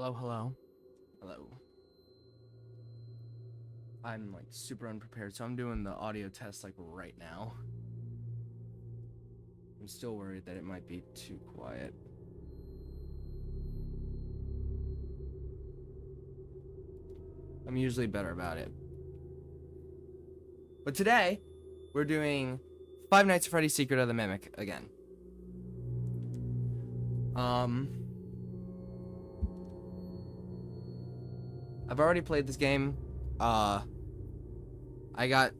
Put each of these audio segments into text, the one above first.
Hello, hello. Hello. I'm like super unprepared, so I'm doing the audio test like right now. I'm still worried that it might be too quiet. I'm usually better about it. But today, we're doing Five Nights at Freddy's Secret of the Mimic again. I've already played this game. I got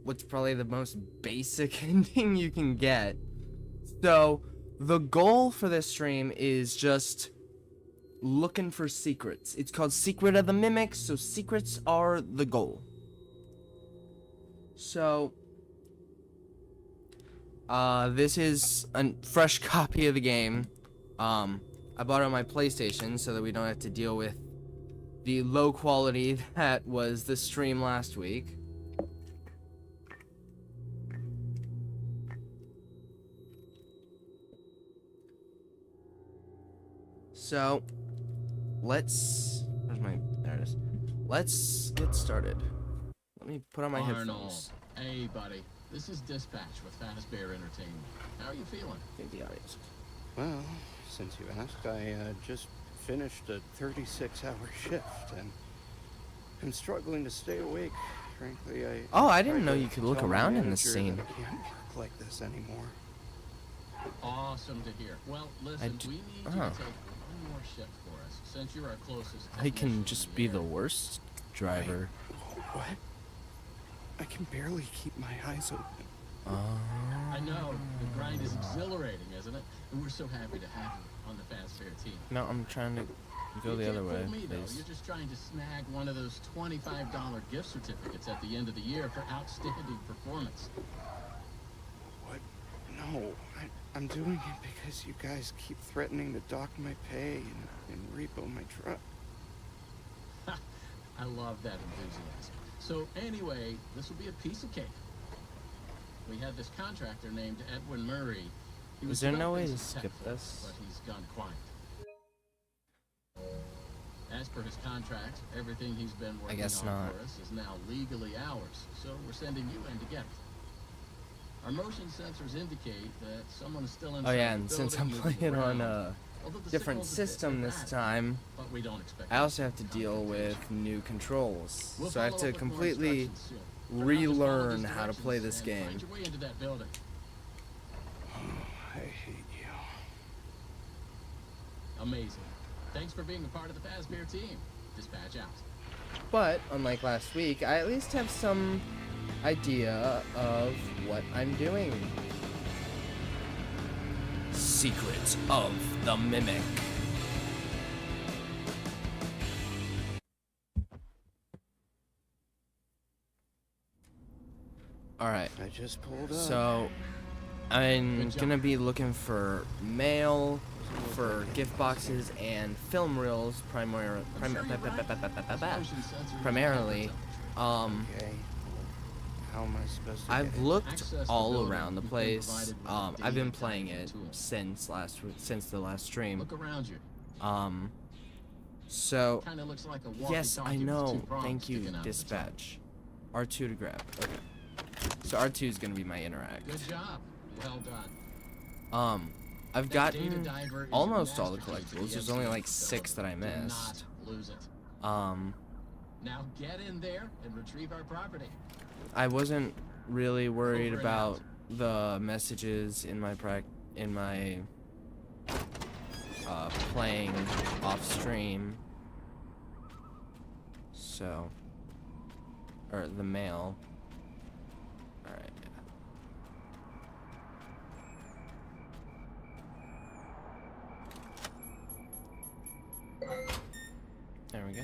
what's probably the most basic ending you can get. So, the goal for this stream is just looking for secrets. It's called Secret of the Mimic, so secrets are the goal. So, this is a fresh copy of the game. I bought it on my PlayStation so that we don't have to deal with the low quality that was the stream last week. So, there it is. Let's get started. Let me put on my headphones. Hey, buddy. This is Dispatch with Fnaf Entertainment. How are you feeling? Take the audience. Well, since you asked, I just finished a 36-hour shift, and I'm struggling to stay awake. Frankly, I didn't know you could look around in this scene. I can't work like this anymore. Awesome to hear. Well, listen, we need you to take one more shift for us, since you're our closest. I can just be the worst driver. What? I can barely keep my eyes open. I know. The grind is exhilarating, isn't it? And we're so happy to have you on the Fast Fair team. No, I'm trying to go the other way. You're just trying to snag one of those $25 gift certificates at the end of the year for outstanding performance. What? No, I'm doing it because you guys keep threatening to dock my pay and repo my truck. I love that enthusiasm. So anyway, this will be a piece of cake. We had this contractor named Edwin Murray. Is there no way to skip this? But he's gone quiet. As per his contract, everything he's been working on for us is now legally ours. So we're sending you in to get it. Our motion sensors indicate that someone is still inside. Oh yeah, and since I'm playing on a different system this time, I also have to deal with new controls. So I have to completely relearn how to play this game. I hate you. Amazing. Thanks for being a part of the Fazbear team. Dispatch out. But, unlike last week, I at least have some idea of what I'm doing. Secrets of the Mimic. Alright. I just pulled up. So, I'm gonna be looking for mail, for gift boxes, and film reels primarily. Okay. How am I supposed to I've looked all around the place. I've been playing it since the last stream. Look around you. So Kinda looks like a yes, I walkie-talkie with know. two prongs Thank you, sticking out of the dispatch. R2 to grab. Okay. So R2 is gonna be my interact. Good job. Well done. I've gotten almost all the collectibles. There's only like 6 that I missed. Lose it. Now get in there and retrieve our property. I wasn't really worried about the messages in my playing off stream. So, or the mail. All right. There we go.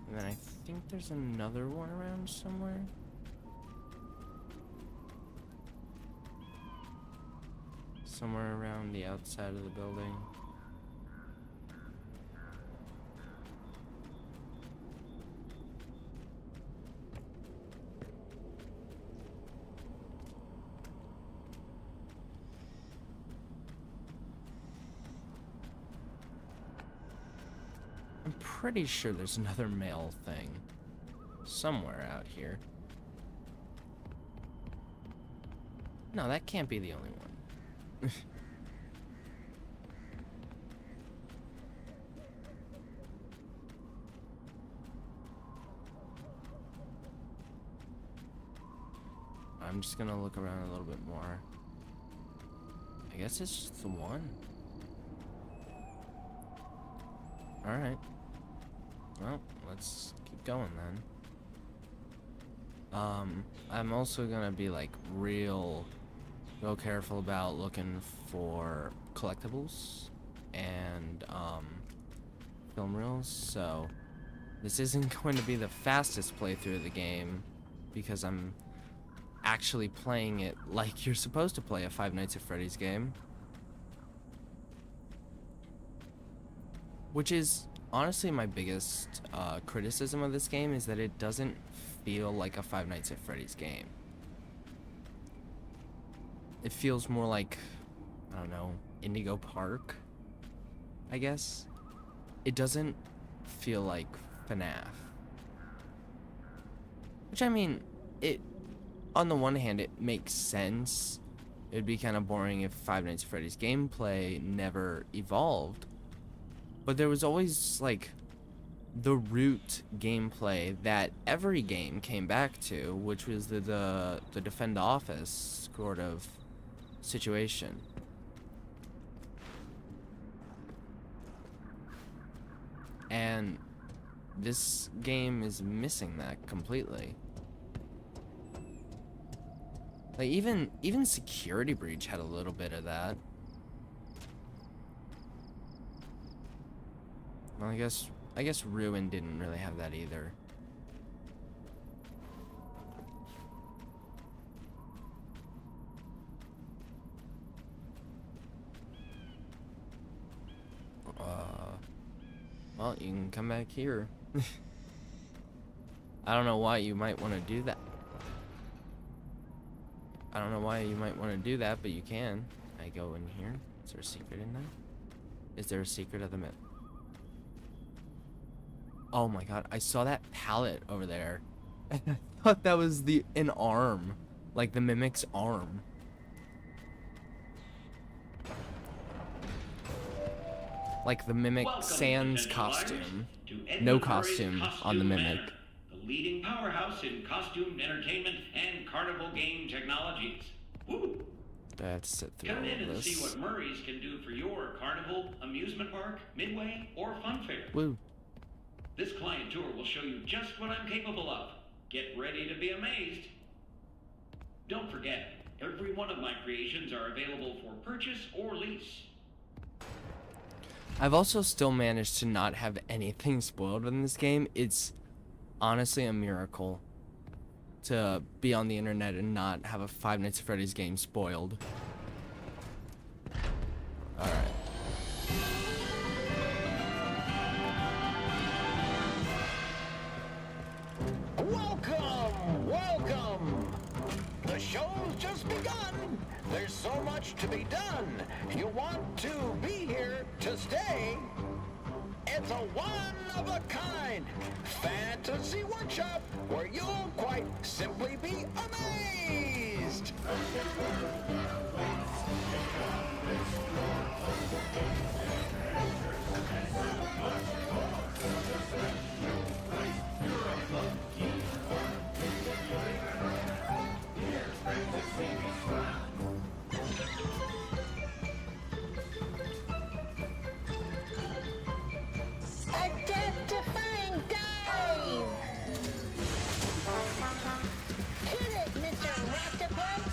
And then I think there's another one around somewhere. Somewhere around the outside of the building. pretty sure there's another mail thing somewhere out here. No, that can't be the only one. I'm just gonna look around a little bit more. I guess it's just the one. Alright. Well, let's keep going then. I'm also gonna be like real careful about looking for collectibles and film reels, so this isn't going to be the fastest playthrough of the game because I'm actually playing it like you're supposed to play a Five Nights at Freddy's game, which is honestly my biggest criticism of this game, is that it doesn't feel like a Five Nights at Freddy's game. It feels more like, I don't know, Indigo Park, I guess. It doesn't feel like Fnaf. Which, I mean, it, on the one hand, it makes sense. It'd be kind of boring if Five Nights at Freddy's gameplay never evolved. But there was always, like, the root gameplay that every game came back to, which was the defend office sort of situation. And this game is missing that completely. Like even Security Breach had a little bit of that. Well, I guess Ruin didn't really have that either. Well, you can come back here. I don't know why you might want to do that. I don't know why you might want to do that, but you can. I go in here. Is there a secret in there? Is there a secret of the myth? Oh my god, I saw that pallet over there. And I thought that was an arm. Like the Mimic's arm. Like the Mimic sans costume. No costume on the Mimic. The leading powerhouse in costume, entertainment, and carnival game technologies. Woo! Let's sit through Come in all and this. see what Murray's can do for your carnival, amusement park, midway, or fun fair. Woo. This client tour will show you just what I'm capable of. Get ready to be amazed. Don't forget, every one of my creations are available for purchase or lease. I've also still managed to not have anything spoiled in this game. It's honestly a miracle to be on the internet and not have a Five Nights at Freddy's game spoiled. Alright. Welcome! Welcome! The show's just begun! There's so much to be done! You want to be here to stay? It's a one-of-a-kind fantasy workshop where you'll quite simply be amazed! Identifying dive! Hit it, Mr. Octopus!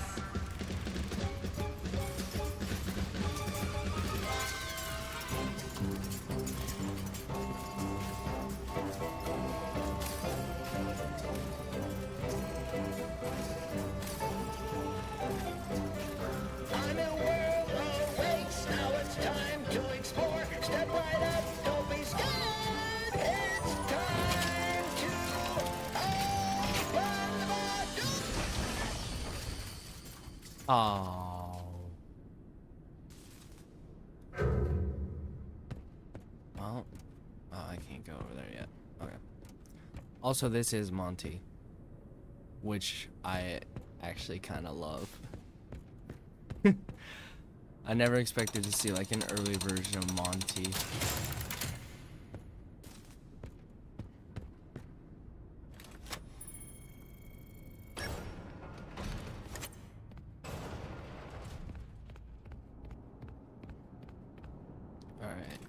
A new world awaits, now it's time to explore. Step right up, don't be scared. It's time to open the door. Oh. Well, I can't go over there. Also, this is Monty, which I actually kind of love. I never expected to see like an early version of Monty. Alright,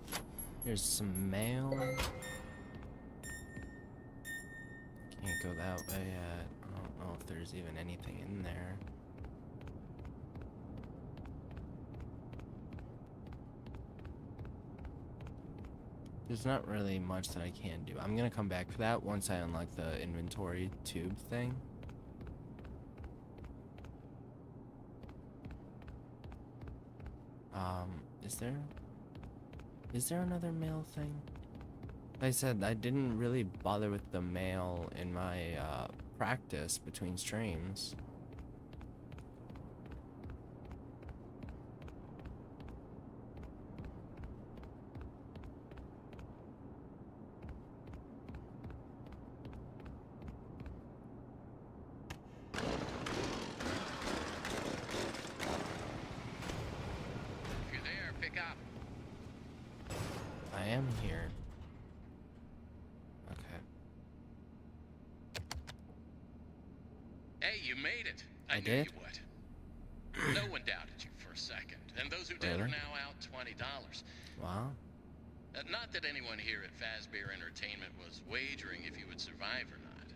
here's some mail. Can't go that way yet. I don't know if there's even anything in there. There's not really much that I can do. I'm gonna come back for that once I unlock the inventory tube thing. Is there another mail thing? Like I said, I didn't really bother with the mail in my practice between streams. If you're there, pick up. I am here. Okay. Hey, you made it. I knew did? you would. No one doubted you for a second, and those who did are Really? now out $20. Wow. Not that anyone here at Fazbear Entertainment was wagering if you would survive or not.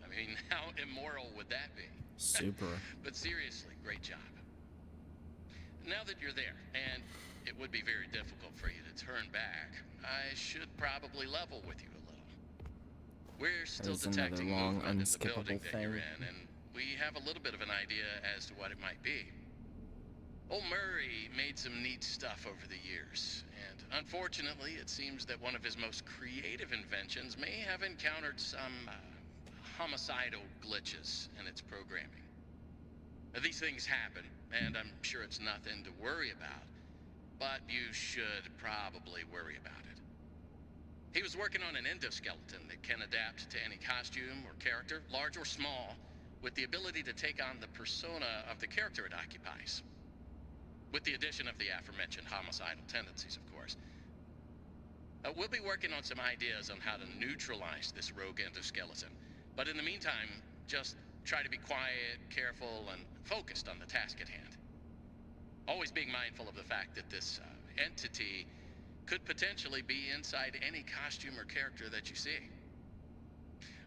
I mean, how immoral would that be? Super. But seriously, great job. Now that you're there, and it would be very difficult for you to turn back, I should probably level with you a little. We're still There's another detecting long, movement in the unskippable building that you're thing. in, and we have a little bit of an idea as to what it might be. Old Murray made some neat stuff over the years, and unfortunately, it seems that one of his most creative inventions may have encountered some homicidal glitches in its programming. Now, these things happen, and I'm sure it's nothing to worry about, but you should probably worry about it. He was working on an endoskeleton that can adapt to any costume or character, large or small, with the ability to take on the persona of the character it occupies. With the addition of the aforementioned homicidal tendencies, of course. We'll be working on some ideas on how to neutralize this rogue endoskeleton. But in the meantime, just try to be quiet, careful, and focused on the task at hand. Always being mindful of the fact that this entity could potentially be inside any costume or character that you see.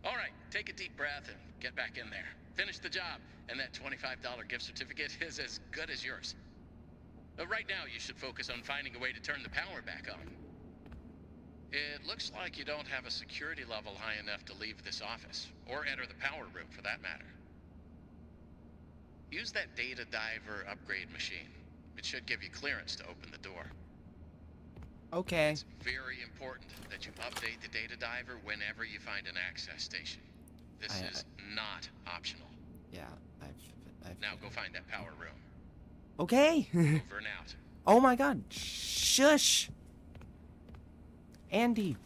All right, take a deep breath and get back in there. Finish the job, and that $25 gift certificate is as good as yours. Right now, you should focus on finding a way to turn the power back on. It looks like you don't have a security level high enough to leave this office, or enter the power room for that matter. Use that data diver upgrade machine. It should give you clearance to open the door. Okay. It's very important that you update the data diver whenever you find an access station. This is not optional. Yeah, I've Now go find that power room. Okay. Over and out. Oh my god. Shush. Andy.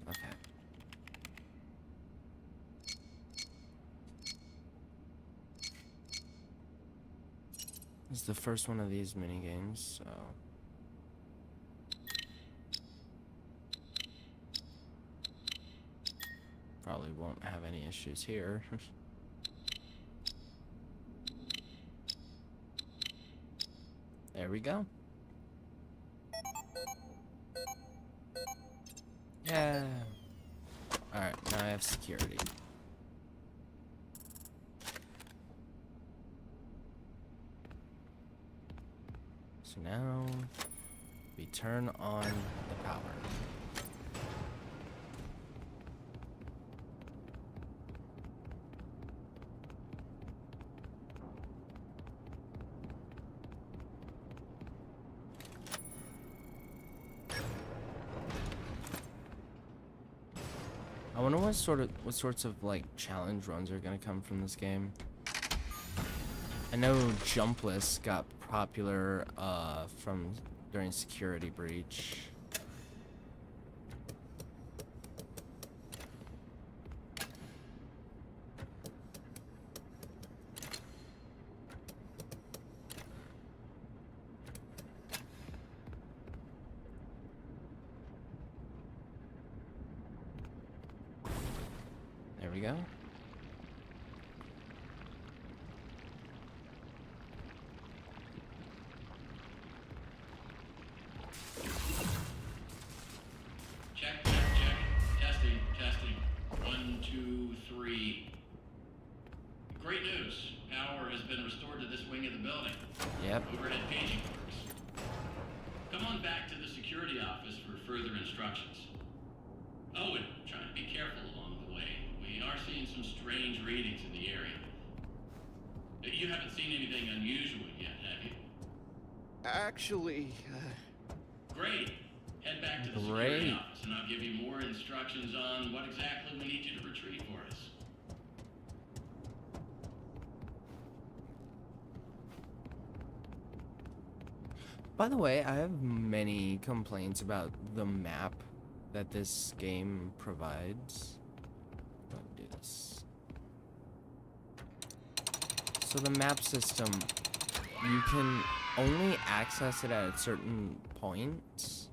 Okay. This is the first one of these mini games, so probably won't have any issues here. There we go. Yeah. Alright, now I have security. So now we turn on the power. I wonder what sorts of like challenge runs are gonna come from this game. I know Jumpless got popular from during security breach. There we go. Check, check, check. Testing, testing. 1, 2, 3. Great news. Power has been restored to this wing of the building. Yep. Overhead paging works. Come on back to the security office for further instructions. Oh, and try to be careful along the way. We are seeing some strange readings in the area. You haven't seen anything unusual yet, have you? Actually, Great. Head back to the security office and I'll give you more instructions on what exactly we need you to retrieve for us. By the way, I have many complaints about the map that this game provides. Go ahead and do this. So the map system, you can only access it at certain points.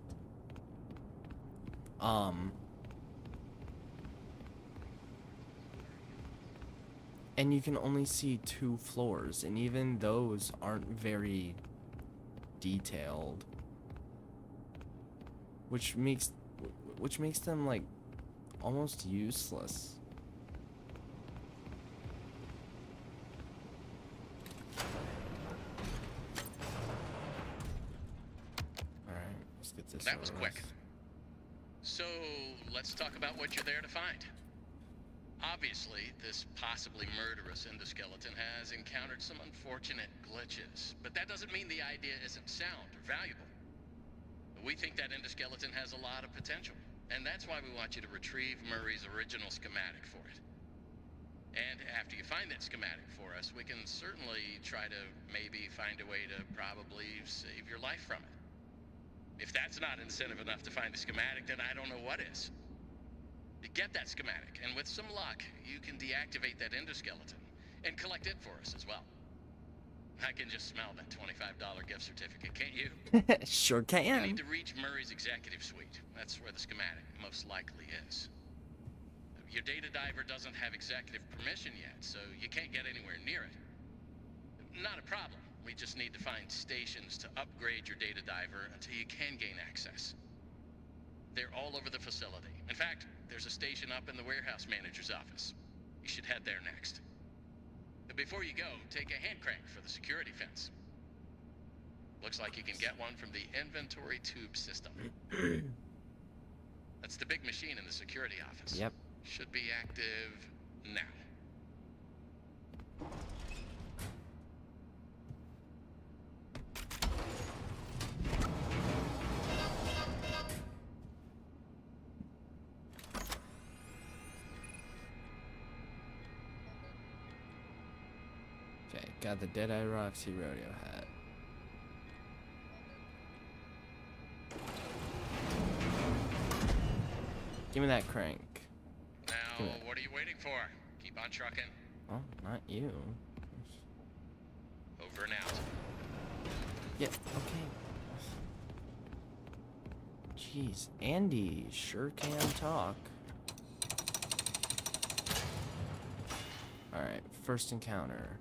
And you can only see 2 floors, and even those aren't very detailed, which makes them like almost useless. All right, let's get this. That was over quick. with. So, let's talk about what you're there to find. Obviously, this possibly murderous endoskeleton has encountered some unfortunate glitches, but that doesn't mean the idea isn't sound or valuable. We think that endoskeleton has a lot of potential, and that's why we want you to retrieve Murray's original schematic for it. And after you find that schematic for us, we can certainly try to maybe find a way to probably save your life from it. If that's not incentive enough to find the schematic, then I don't know what is. You get that schematic, and with some luck, you can deactivate that endoskeleton and collect it for us as well. I can just smell that $25 gift certificate, can't you? Sure You can. need to reach Murray's executive suite. That's where the schematic most likely is. Your data diver doesn't have executive permission yet, so you can't get anywhere near it. Not a problem. We just need to find stations to upgrade your data diver until you can gain access. They're all over the facility. In fact, there's a station up in the warehouse manager's office. You should head there next. But before you go, take a hand crank for the security fence. Looks like you can get one from the inventory tube system. That's the big machine in the security office. Yep. Should be active now. Okay, got the Deadeye Roxy rodeo hat. Give me that crank. Now, Good. what are you waiting for? Keep on trucking. Oh, not you. Over and out. Yeah, okay. Jeez, Andy sure can talk. Alright, first encounter.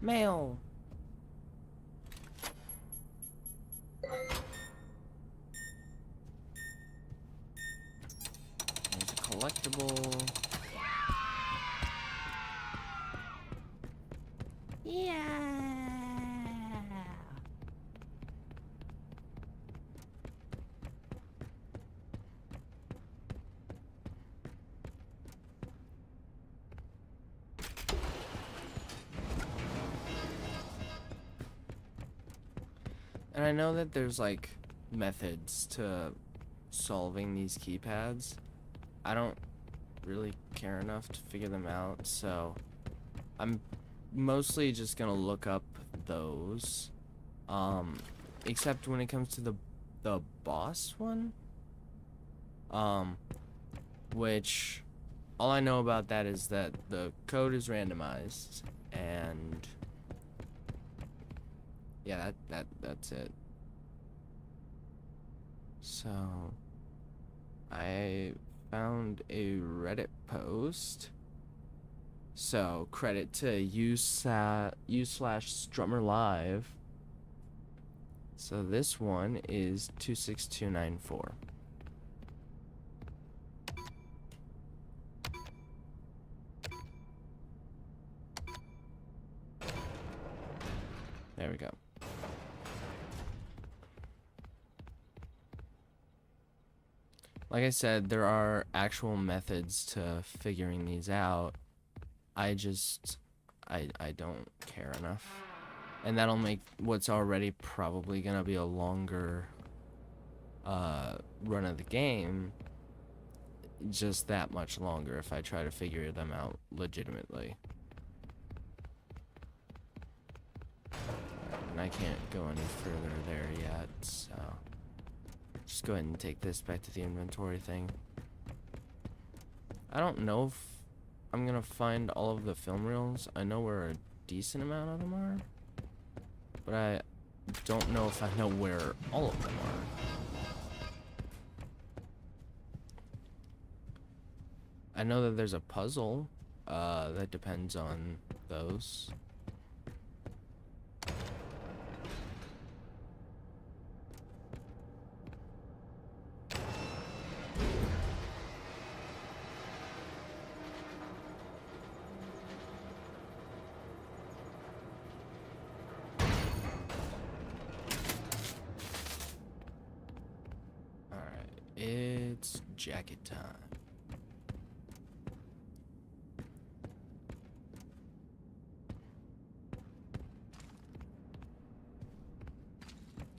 Mail. There's a collectible. And I know that there's like methods to solving these keypads. I don't really care enough to figure them out, so I'm mostly just gonna look up those. Except when it comes to the boss one, which all I know about that is that the code is randomized, and yeah, that's it. So I found a Reddit post. So credit to u/strummerlive. So this one is 26294. There we go. Like I said, there are actual methods to figuring these out. I don't care enough. And that'll make what's already probably gonna be a longer run of the game just that much longer if I try to figure them out legitimately. And I can't go any further there yet, so just go ahead and take this back to the inventory thing. I don't know if I'm gonna find all of the film reels. I know where a decent amount of them are, but I don't know if I know where all of them are. I know that there's a puzzle that depends on those. It's jacket time.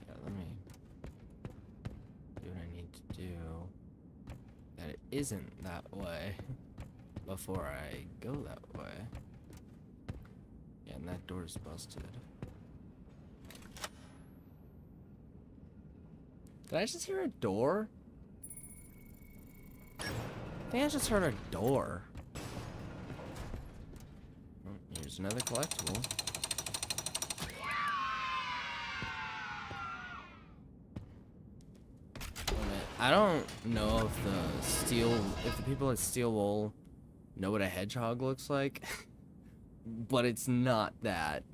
Yeah, let me do what I need to do. That it isn't that way before I go that way. Yeah, and that door's busted. Did I just hear a door? I think I just heard a door. Oh, here's another collectible. I don't know if the people at Steel Wool know what a hedgehog looks like, but it's not that.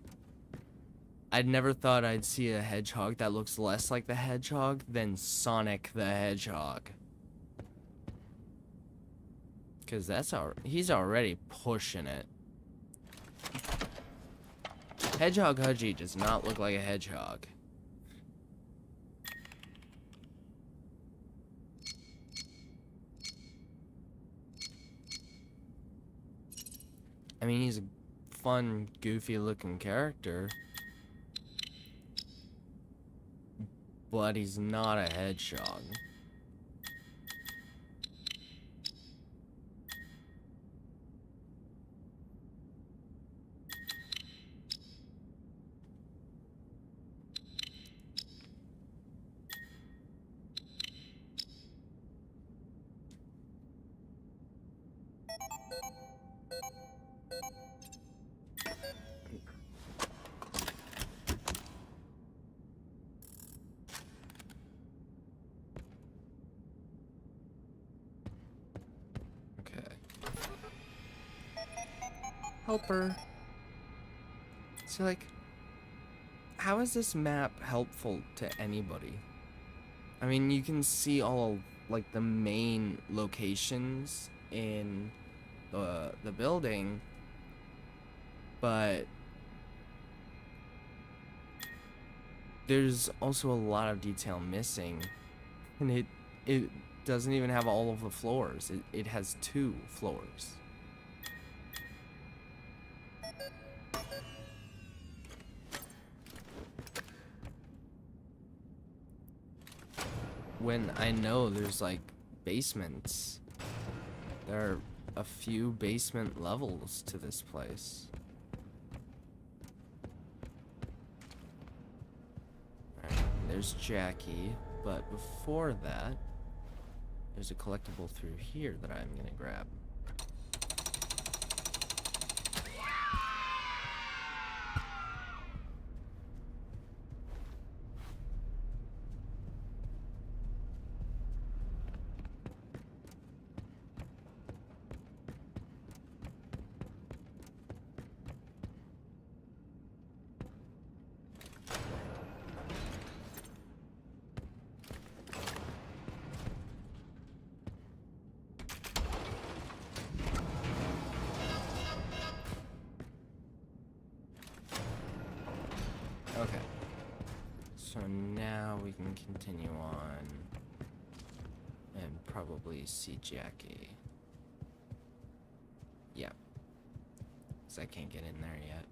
I'd never thought I'd see a hedgehog that looks less like the hedgehog than Sonic the Hedgehog. Cause he's already pushing it. Hedgehog Hudgy does not look like a hedgehog. I mean, he's a fun, goofy looking character, but he's not a hedgehog. Helper. So, like, how is this map helpful to anybody? I mean, you can see all, like, the main locations in the building, but there's also a lot of detail missing, and it doesn't even have all of the floors. It has 2 floors. when I know there's like basements. There are a few basement levels to this place. Alright, there's Jackie, but before that, there's a collectible through here that I'm gonna grab. Okay, so now we can continue on and probably see Jackie. Yeah, because I can't get in there yet.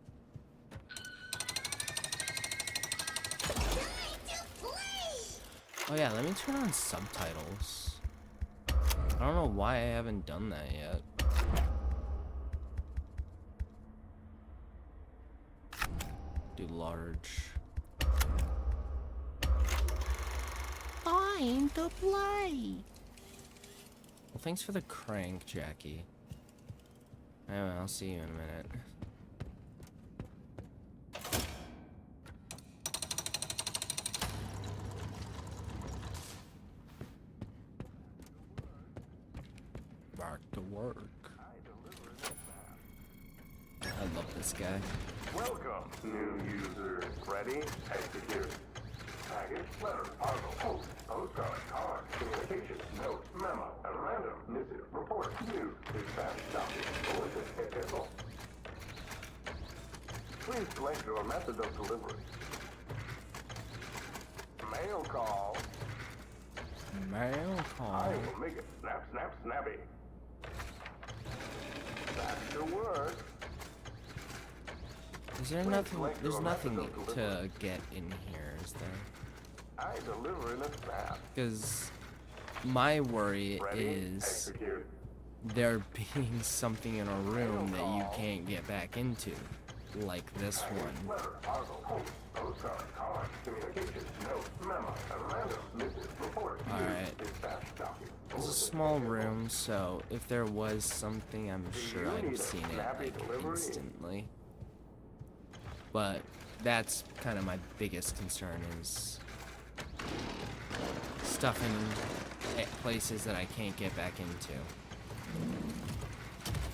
Oh yeah, let me turn on subtitles. I don't know why I haven't done that yet. Do large. Time to play. Well, thanks for the crank, Jackie. Anyway, I'll see you in a minute. Back to work. I love this guy. Welcome, new user. Ready? Execute. Package, letter, parcel, post, postcard, card, communication, note, memo, a random, missive, report, news, dispatch, document, bulletin, epistle. Please select your method of delivery. Mail call. Mail call. I will make it snap, snap, snappy. Back to work. Is there nothing? There's nothing to get in here, is there? I deliver in a snap. Because my worry is Execute. there being something in a room that you can't get back into, like this one. Letter, parcel, post, postcard, card, communication, note, memo, a random, missive, report, Alright. dispatch, document. It's a small room, so if there was something, I'm sure I'd have seen it like instantly. But that's kind of my biggest concern is stuff in places that I can't get back into.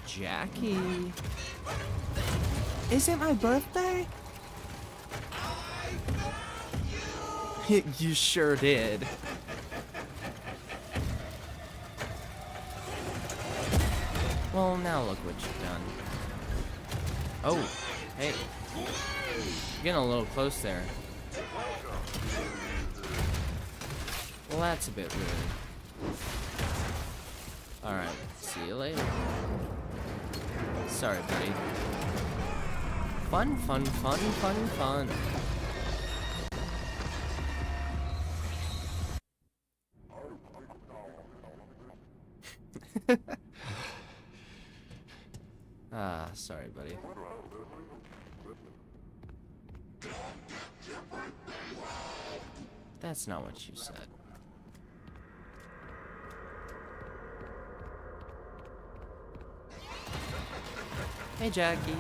Jackie! Is it my birthday? You sure did. Well, now look what you've done. Oh, hey. You're getting a little close there. Well, that's a bit weird. Alright, see you later. Sorry, buddy. Fun, fun, fun, fun, fun. Ah, sorry, buddy. That's not what you said. Hey, Jackie.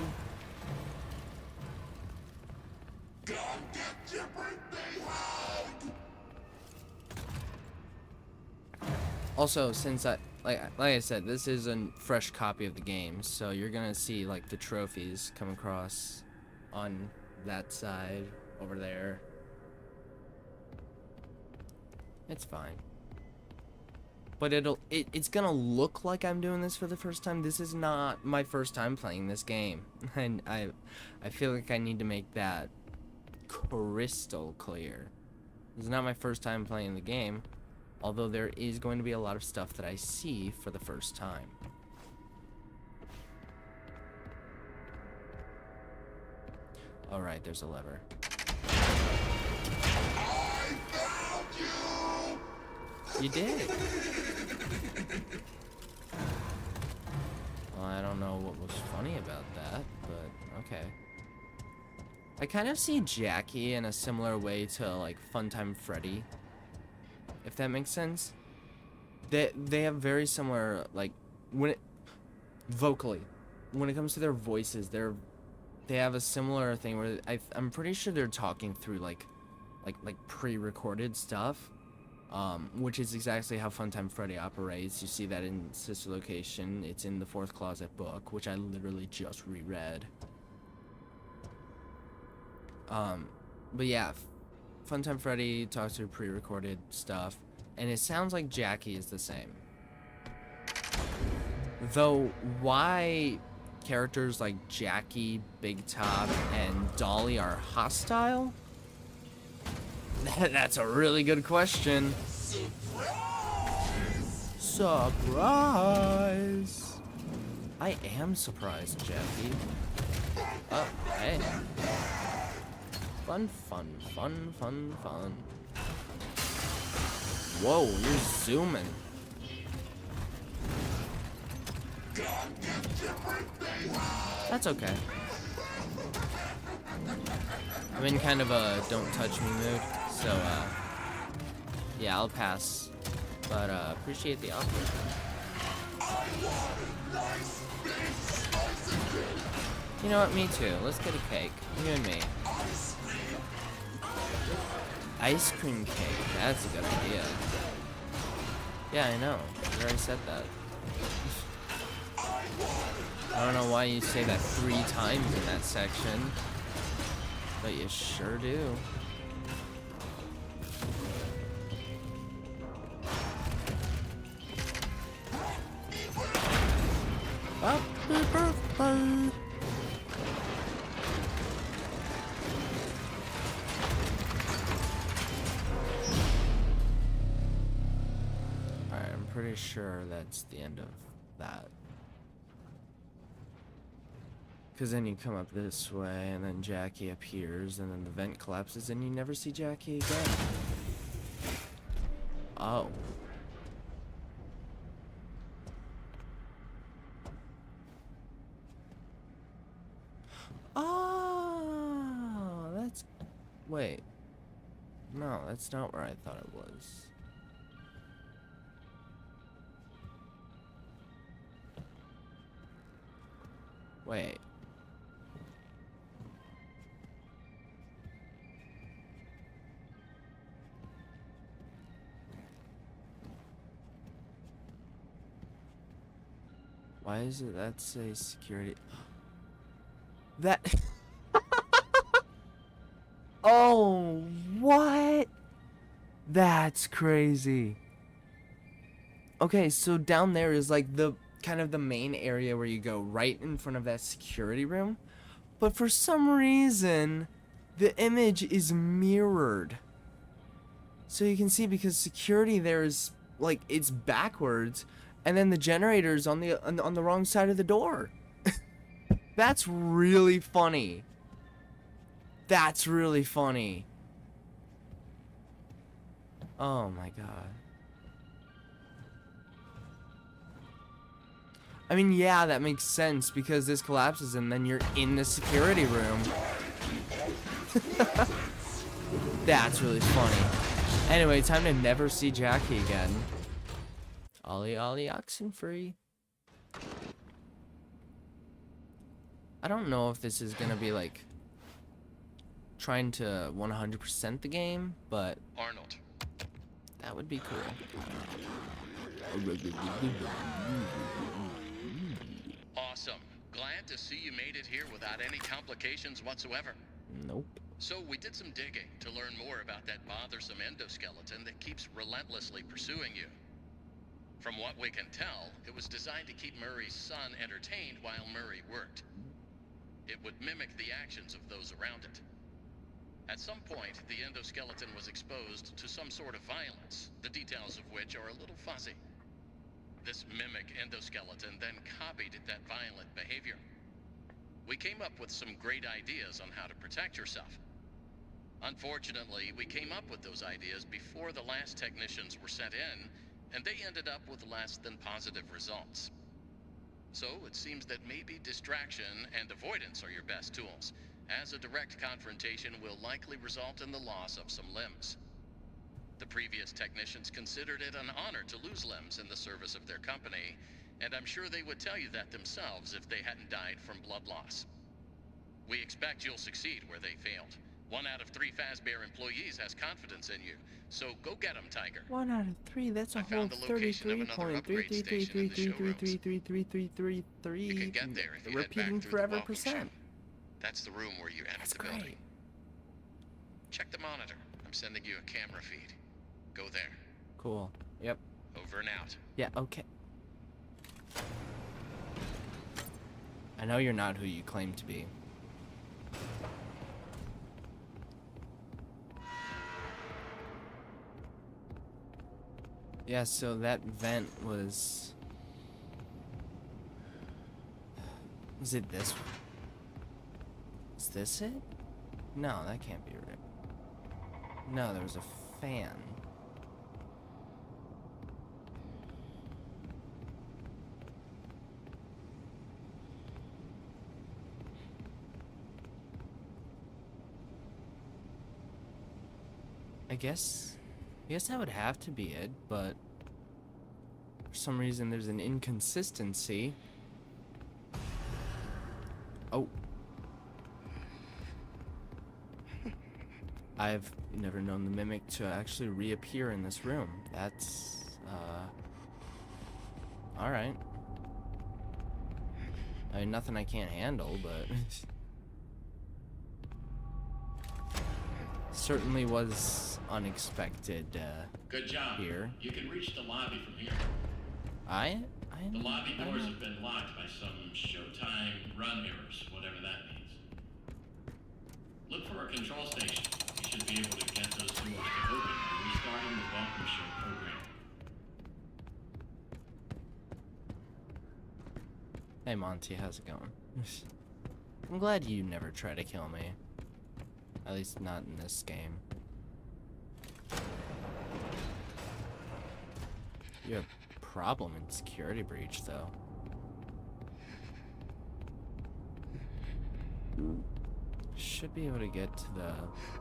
Also, since like I said, this is a fresh copy of the game, so you're gonna see like the trophies come across on that side over there. It's fine. But it's gonna look like I'm doing this for the first time. This is not my first time playing this game. And I feel like I need to make that crystal clear. This is not my first time playing the game, although there is going to be a lot of stuff that I see for the first time. Alright, there's a lever. You did. Well, I don't know what was funny about that, but okay. I kind of see Jackie in a similar way to like Funtime Freddy, if that makes sense. They have very similar, like, vocally, when it comes to their voices, they have a similar thing where I'm pretty sure they're talking through like pre-recorded stuff, which is exactly how Funtime Freddy operates. You see that in Sister Location. It's in the Fourth Closet book, which I literally just reread. But yeah, Funtime Freddy talks through pre-recorded stuff, and it sounds like Jackie is the same. Though, why characters like Jackie, Big Top, and Dolly are hostile? That's a really good question. Surprise! I am surprised, Jackie. Oh, hey. Fun, fun, fun, fun, fun. Whoa, you're zooming. That's okay. I'm in kind of a don't touch me mood, so yeah, I'll pass. But appreciate the offer. You know what, me too. Let's get a cake. You and me. Ice cream cake. That's a good idea. Yeah, I know. You already said that. I don't know why you say that 3 times in that section, but you sure do. Happy birthday! Alright, I'm pretty sure that's the end of that. Because then you come up this way, and then Jackie appears, and then the vent collapses, and you never see Jackie again. Oh. Oh, that's... Wait. No, that's not where I thought it was. Wait. Why is it that say security? That... Oh, what? That's crazy. Okay, so down there is like the kind of the main area where you go right in front of that security room. But for some reason, the image is mirrored. So you can see because security there is like it's backwards. And then the generator's on the wrong side of the door. That's really funny. That's really funny. Oh my god. I mean, yeah, that makes sense because this collapses and then you're in the security room. That's really funny. Anyway, time to never see Jackie again. Ollie Ollie Oxenfree. I don't know if this is gonna be like trying to 100% the game, but Arnold. That would be cool. Awesome. Glad to see you made it here without any complications whatsoever. Nope. So we did some digging to learn more about that bothersome endoskeleton that keeps relentlessly pursuing you. From what we can tell, it was designed to keep Murray's son entertained while Murray worked. It would mimic the actions of those around it. At some point, the endoskeleton was exposed to some sort of violence, the details of which are a little fuzzy. This mimic endoskeleton then copied that violent behavior. We came up with some great ideas on how to protect yourself. Unfortunately, we came up with those ideas before the last technicians were sent in, and they ended up with less than positive results. So it seems that maybe distraction and avoidance are your best tools, as a direct confrontation will likely result in the loss of some limbs. The previous technicians considered it an honor to lose limbs in the service of their company, and I'm sure they would tell you that themselves if they hadn't died from blood loss. We expect you'll succeed where they failed. 1 out of 3 Fazbear employees has confidence in you, so go get them, Tiger. 1 out of 3. That's a I whole found the location of another upgrade station in the showrooms. 33.33333333333. You can get there if you head back Repeating through forever the welcome percent. shop. That's the room where you entered That's the building. great. Check the monitor. I'm sending you a camera feed. Go there. Cool. Yep. Over and out. Yeah, okay. I know you're not who you claim to be. Yeah, so that vent was... Is it this one? Is this it? No, that can't be right. No, there was a fan. I guess that would have to be it, but for some reason there's an inconsistency. Oh. I've never known the mimic to actually reappear in this room. That's, alright. I mean, nothing I can't handle, but... certainly was unexpected, Good job. here. You can reach the lobby from here. The lobby doors have been locked by some Showtime run errors, whatever that means. Look for a control station. You should be able to get those doors to open by restarting the welcome show program. Hey Monty, how's it going? I'm glad you never try to kill me. At least not in this game. You have a problem in security breach, though. Should be able to get to the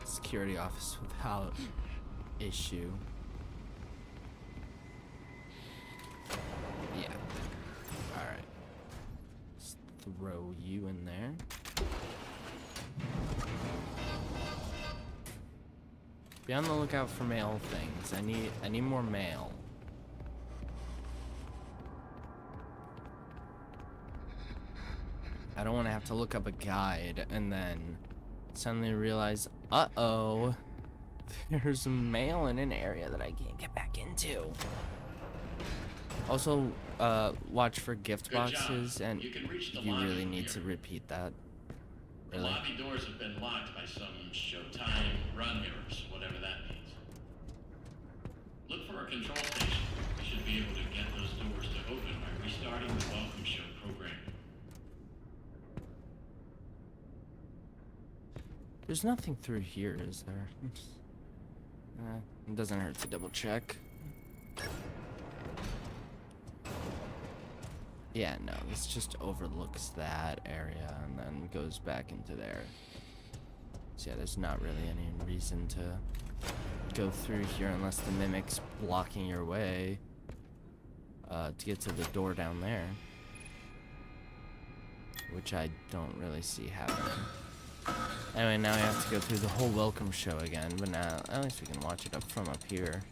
security office without issue. Yeah. Alright. Just throw you in there. Be on the lookout for mail things. I need more mail. I don't want to have to look up a guide and then suddenly realize, uh-oh, there's mail in an area that I can't get back into. Also, watch for gift boxes, and you really need to repeat that. The lobby doors have been locked by some Showtime run errors, whatever that means. Look for a control station. You should be able to get those doors to open by restarting the welcome show program. There's nothing through here, is there? It doesn't hurt to double check. Yeah, no, this just overlooks that area and then goes back into there. So yeah, there's not really any reason to go through here unless the mimic's blocking your way to get to the door down there. Which I don't really see happening. Anyway, now we have to go through the whole welcome show again, but now at least we can watch it from up here.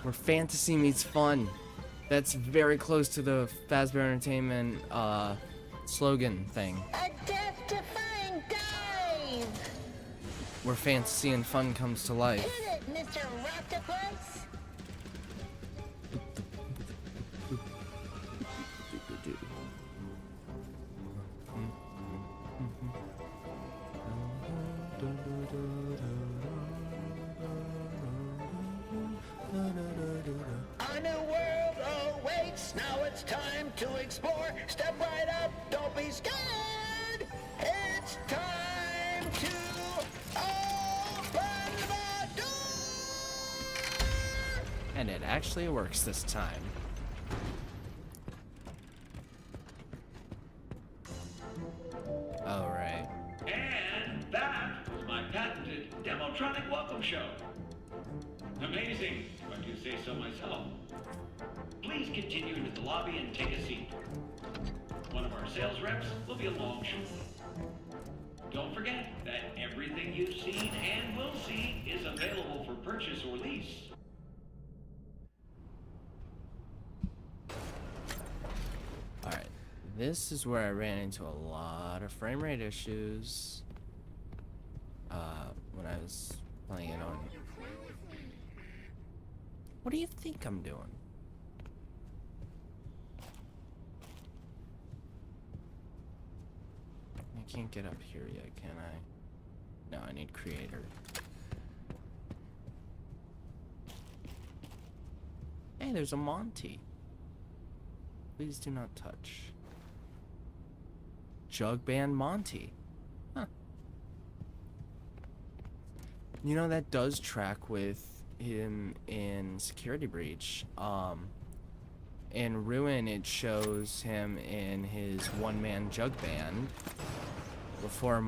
Where fantasy meets fun. That's very close to the Fazbear Entertainment slogan thing. A death-defying dive! Where fantasy and fun comes to life. Hit it, Mr. Octopus! A new world awaits. Now it's time to explore. Step right up. Don't be scared. It's time to open the door. And it actually works this time. Oh, right. And that was my patented Demotronic Welcome Show. Amazing, if I do say so myself. Please continue into the lobby and take a seat. One of our sales reps will be along shortly. Don't forget that everything you've seen and will see is available for purchase or lease. Alright, this is where I ran into a lot of frame rate issues when I was playing it on. What do you think I'm doing? I can't get up here yet, can I? No, I need creator. Hey, there's a Monty. Please do not touch. Jug Band Monty. Huh. You know, that does track with him in Security Breach. In Ruin, it shows him in his one-man jug band before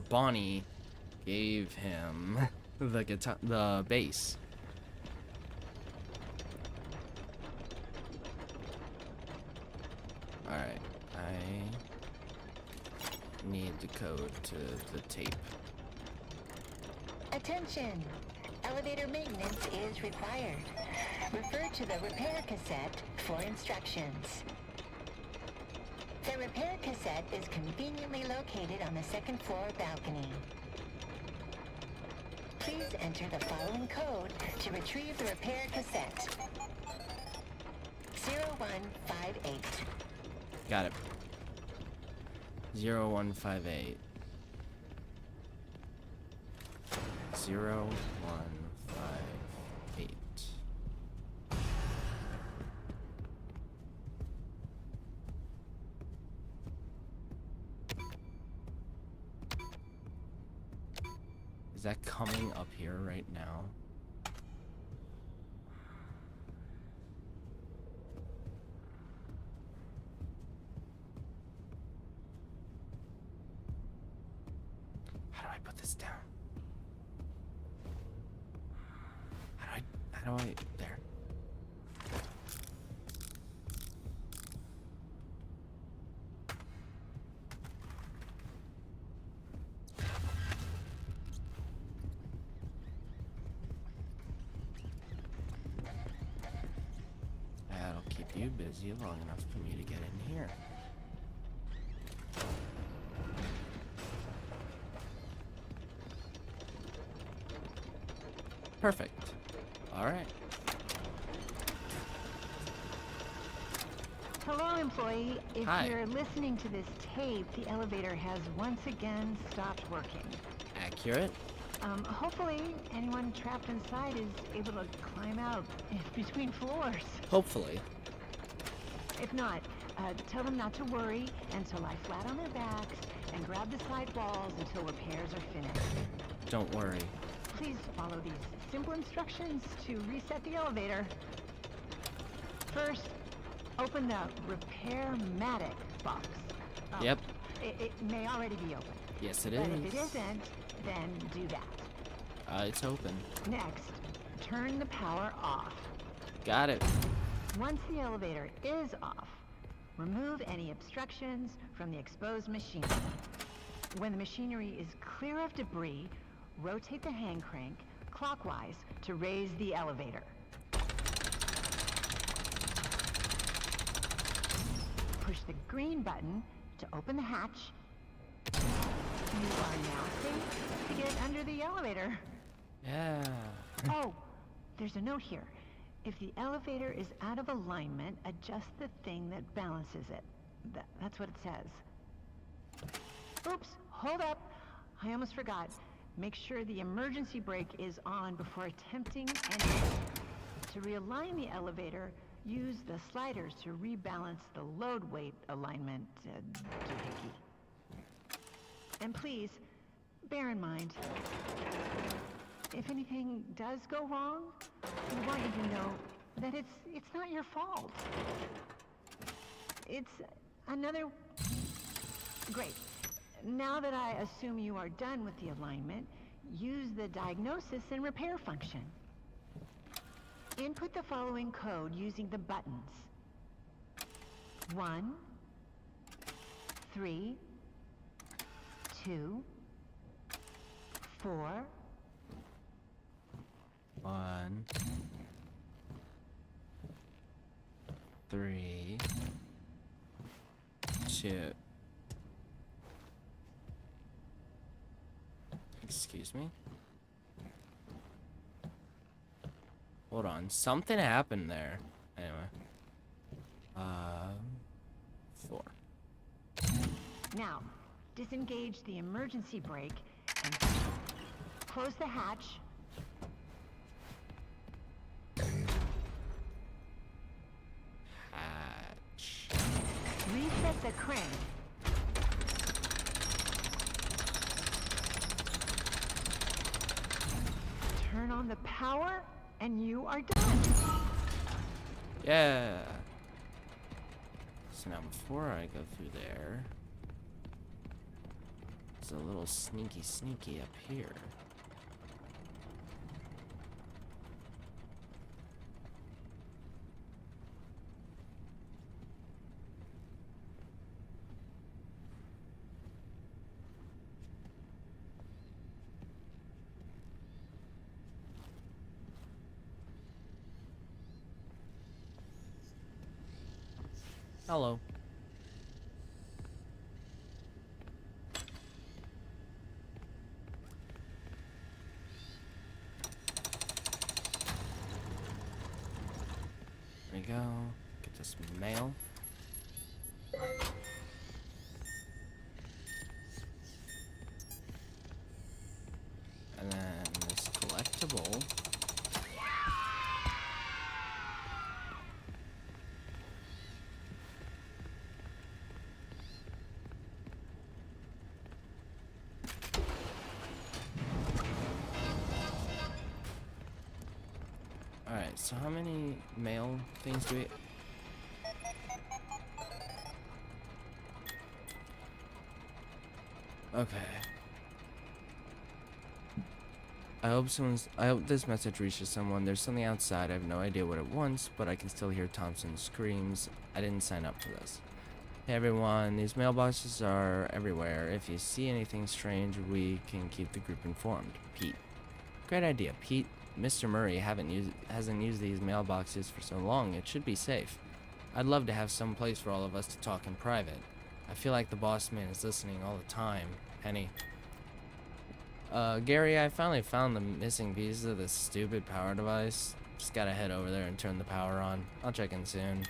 Bonnie gave him the guitar, the bass. Alright, I need the code to the tape. Attention! Elevator maintenance is required. Refer to the repair cassette for instructions. The repair cassette is conveniently located on the second floor balcony. Please enter the following code to retrieve the repair cassette. 0158. Got it. 0158. 0158. Is that coming up here right now? How do I put this down? How do I, there. That'll keep you busy long enough for me to get in here. Perfect. All right. Hello, employee. If Hi. you're listening to this tape, the elevator has once again stopped working. Accurate. Hopefully, anyone trapped inside is able to climb out between floors. Hopefully. If not, tell them not to worry and to lie flat on their backs and grab the side walls until repairs are finished. Don't worry. Please follow these simple instructions to reset the elevator. First, open the Repair-matic box. Oh, Yep. It may already be open. Yes, it But is. if it isn't, then do that. It's open. Next, turn the power off. Got it. Once the elevator is off, remove any obstructions from the exposed machinery. When the machinery is clear of debris, rotate the hand crank clockwise to raise the elevator. Push the green button to open the hatch. You are now safe to get under the elevator. Yeah. Oh, there's a note here. If the elevator is out of alignment, adjust the thing that balances it. That's what it says. Oops, hold up. I almost forgot. Make sure the emergency brake is on before attempting entry. To realign the elevator, use the sliders to rebalance the load weight alignment, doohickey. And please, bear in mind, if anything does go wrong, we want you to know that it's not your fault. It's another... Great. Now that I assume you are done with the alignment, use the diagnosis and repair function. Input the following code using the buttons. 1, 3, 2, 4. 1, 3, 2. Excuse me? Hold on. Something happened there. Anyway. 4. Now, disengage the emergency brake and close the hatch. Hatch. Reset the crank. Turn on the power, and you are done. Yeah. So now before I go through there, there's a little sneaky up here. Hello. There we go. Get this mail. And then this collectible. Alright, so how many mail things do we... Okay. I hope this message reaches someone. There's something outside. I have no idea what it wants, but I can still hear Thompson's screams. I didn't sign up for this. Hey everyone, these mailboxes are everywhere. If you see anything strange, we can keep the group informed. Pete. Great idea, Pete. Mr. Murray hasn't used these mailboxes for so long, it should be safe. I'd love to have some place for all of us to talk in private. I feel like the boss man is listening all the time. Penny. Gary, I finally found the missing pieces of this stupid power device. Just gotta head over there and turn the power on. I'll check in soon.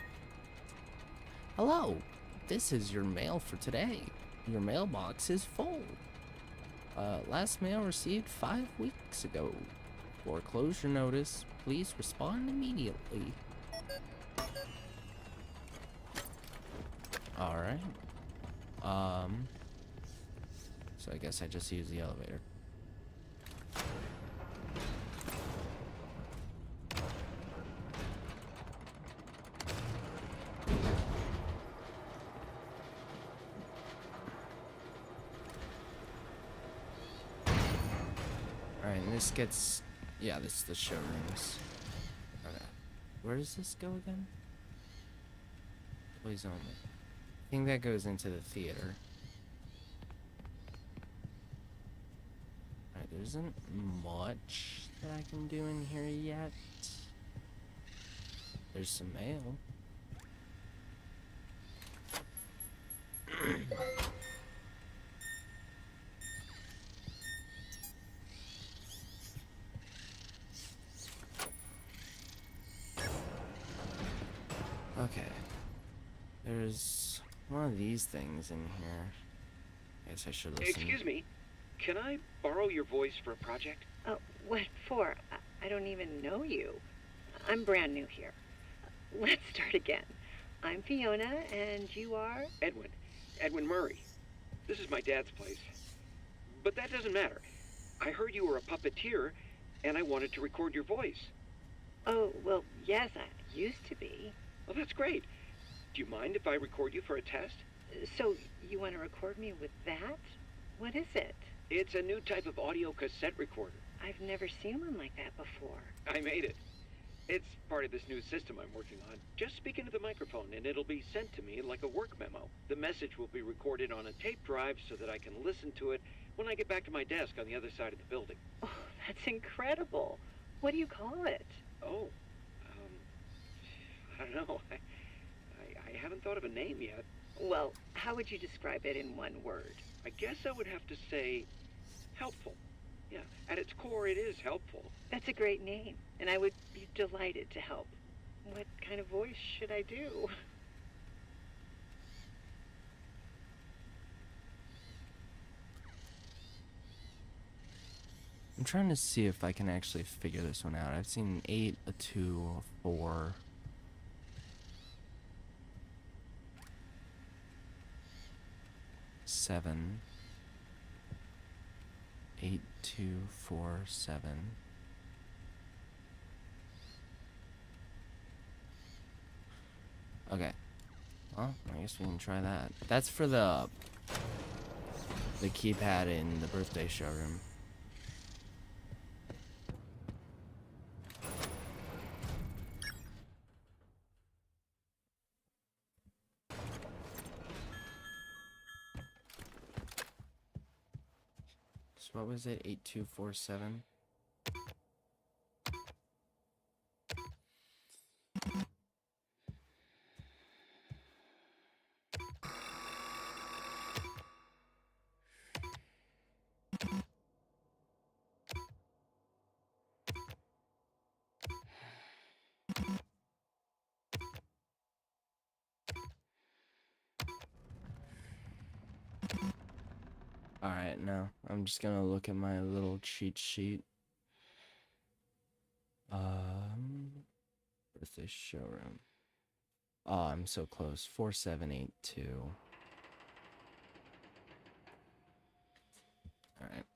Hello, this is your mail for today. Your mailbox is full. Last mail received 5 weeks ago. Foreclosure notice. Please respond immediately. Alright. So I guess I just use the elevator. Alright, and this gets... Yeah, this is the showrooms. Okay. Where does this go again? Please only. I think that goes into the theater. Alright, there isn't much that I can do in here yet. There's some mail. Okay. There's one of these things in here. I guess I should listen. Excuse me. Can I borrow your voice for a project? What for? I don't even know you. I'm brand new here. Let's start again. I'm Fiona, and you are? Edwin. Edwin Murray. This is my dad's place. But that doesn't matter. I heard you were a puppeteer, and I wanted to record your voice. Oh, well, yes, I used to be. Well, that's great. Do you mind if I record you for a test? So, you want to record me with that? What is it? It's a new type of audio cassette recorder. I've never seen one like that before. I made it. It's part of this new system I'm working on. Just speak into the microphone and it'll be sent to me like a work memo. The message will be recorded on a tape drive so that I can listen to it when I get back to my desk on the other side of the building. Oh, that's incredible. What do you call it? Oh, I don't know. I haven't thought of a name yet. Well, how would you describe it in one word? I guess I would have to say helpful. Yeah, at its core, it is helpful. That's a great name, and I would be delighted to help. What kind of voice should I do? I'm trying to see if I can actually figure this one out. I've seen 8, a 2, a 4. Seven. 8, 2, 4, 7. Okay. Well, I guess we can try that. That's for the keypad in the birthday showroom. So what was it? 8247? Alright, now I'm just gonna look at my little cheat sheet. Birthday showroom. Oh, I'm so close. 4782. Alright.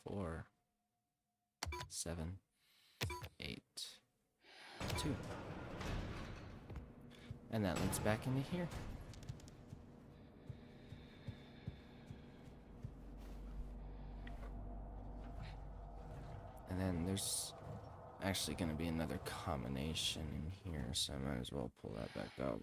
4, 7, 8, 2. And that leads back into here. And then there's actually going to be another combination in here, so I might as well pull that back up.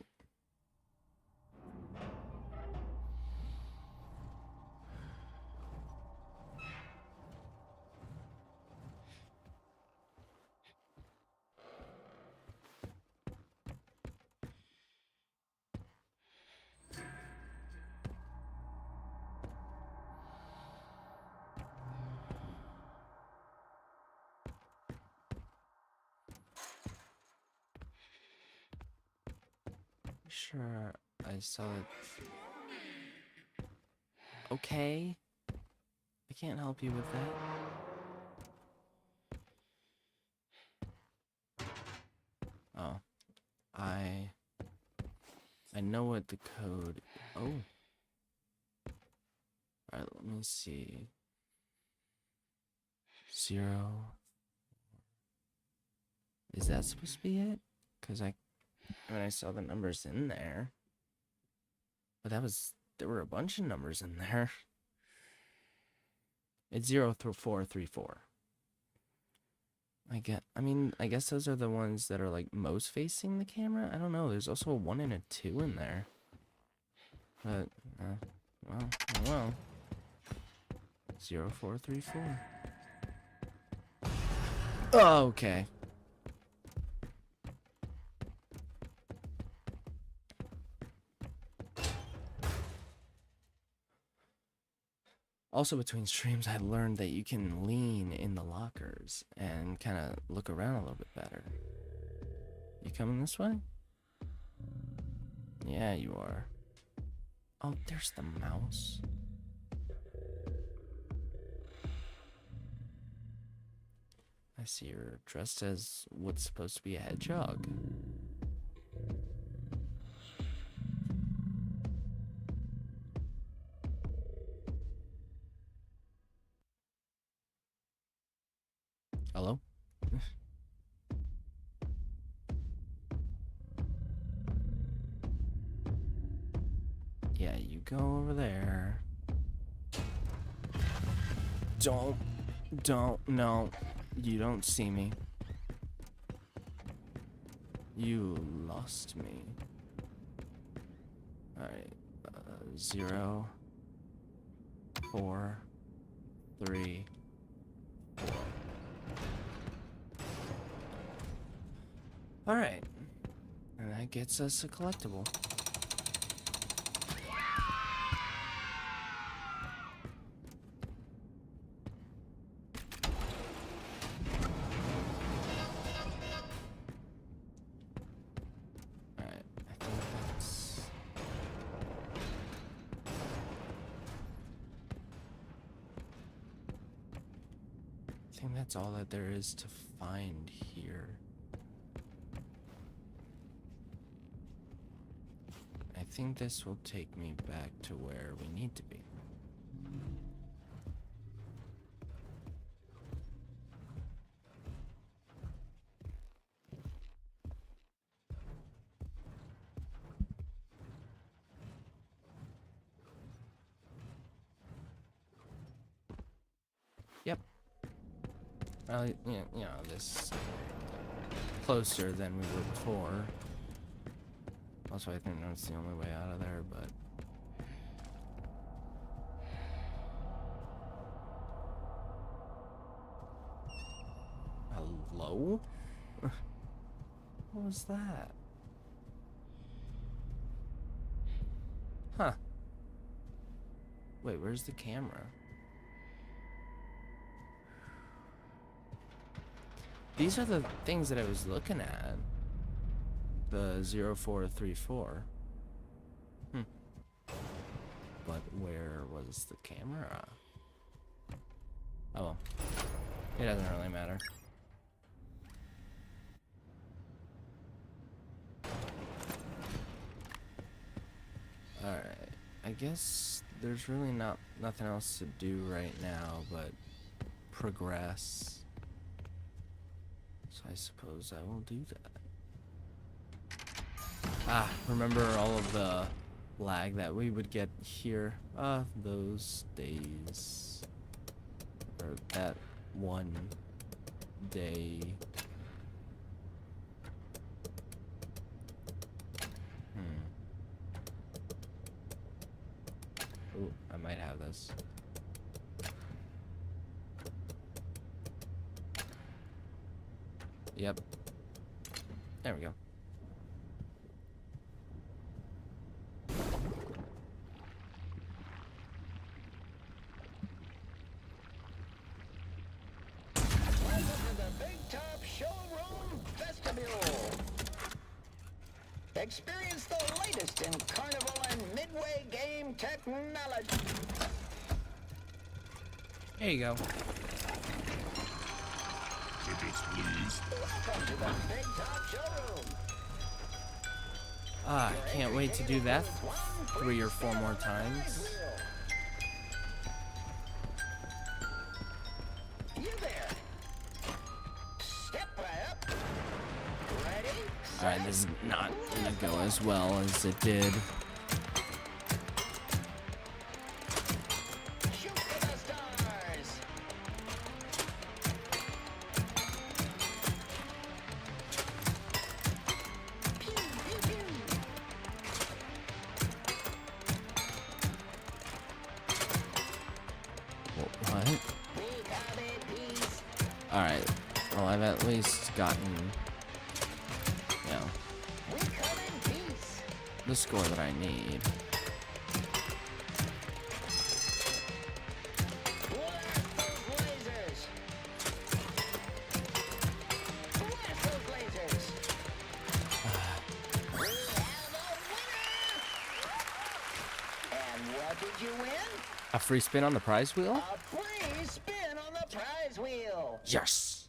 Sure, I saw it. Okay. I can't help you with that. Oh. I know what the code. Oh. Alright, let me see. 0. Is that supposed to be it? Because when I saw the numbers in there. But there were a bunch of numbers in there. It's 0 through 434. I guess those are the ones that are like most facing the camera. I don't know. There's also a 1 and a 2 in there. But, well. 0, 4, 3, 4. Oh, okay. Also, between streams, I learned that you can lean in the lockers and kind of look around a little bit better. You coming this way? Yeah, you are. Oh, there's the mouse. I see you're dressed as what's supposed to be a hedgehog. Hello? Yeah, you go over there. No. You don't see me. You lost me. Alright. 0, 4, 3, 4. Alright. And that gets us a collectible. I think that's all that there is to find here. I think this will take me back to where we need to be. Yep. Well, you know, this closer than we were before. Also, I think that's the only way out of there, but... Hello? What was that? Huh. Wait, where's the camera? These are the things that I was looking at. The 0434. But where was the camera? Oh well. It doesn't really matter. Alright. I guess there's really nothing else to do right now but progress. So I suppose I will do that. Remember all of the lag that we would get here? Those days. Or that one day. Ooh, I might have this. Yep. There we go. Welcome to the Big Top Showroom Vestibule. Experience the latest in carnival and midway game technology. There you go. Welcome to the Big Top Showroom. I can't wait to do that 3 or 4 more times. You there. Step right up. Ready? Alright, this is not gonna go as well as it did. Shoot for the stars. Pew, pew, pew. What? We got it, peace. Alright. Well, I've at least gotten, you know, We come in peace. the score that I need. Blast those lasers. Blast those lasers. We have a winner. And what did you win? A free spin on the prize wheel? A free spin on the prize wheel. Yes!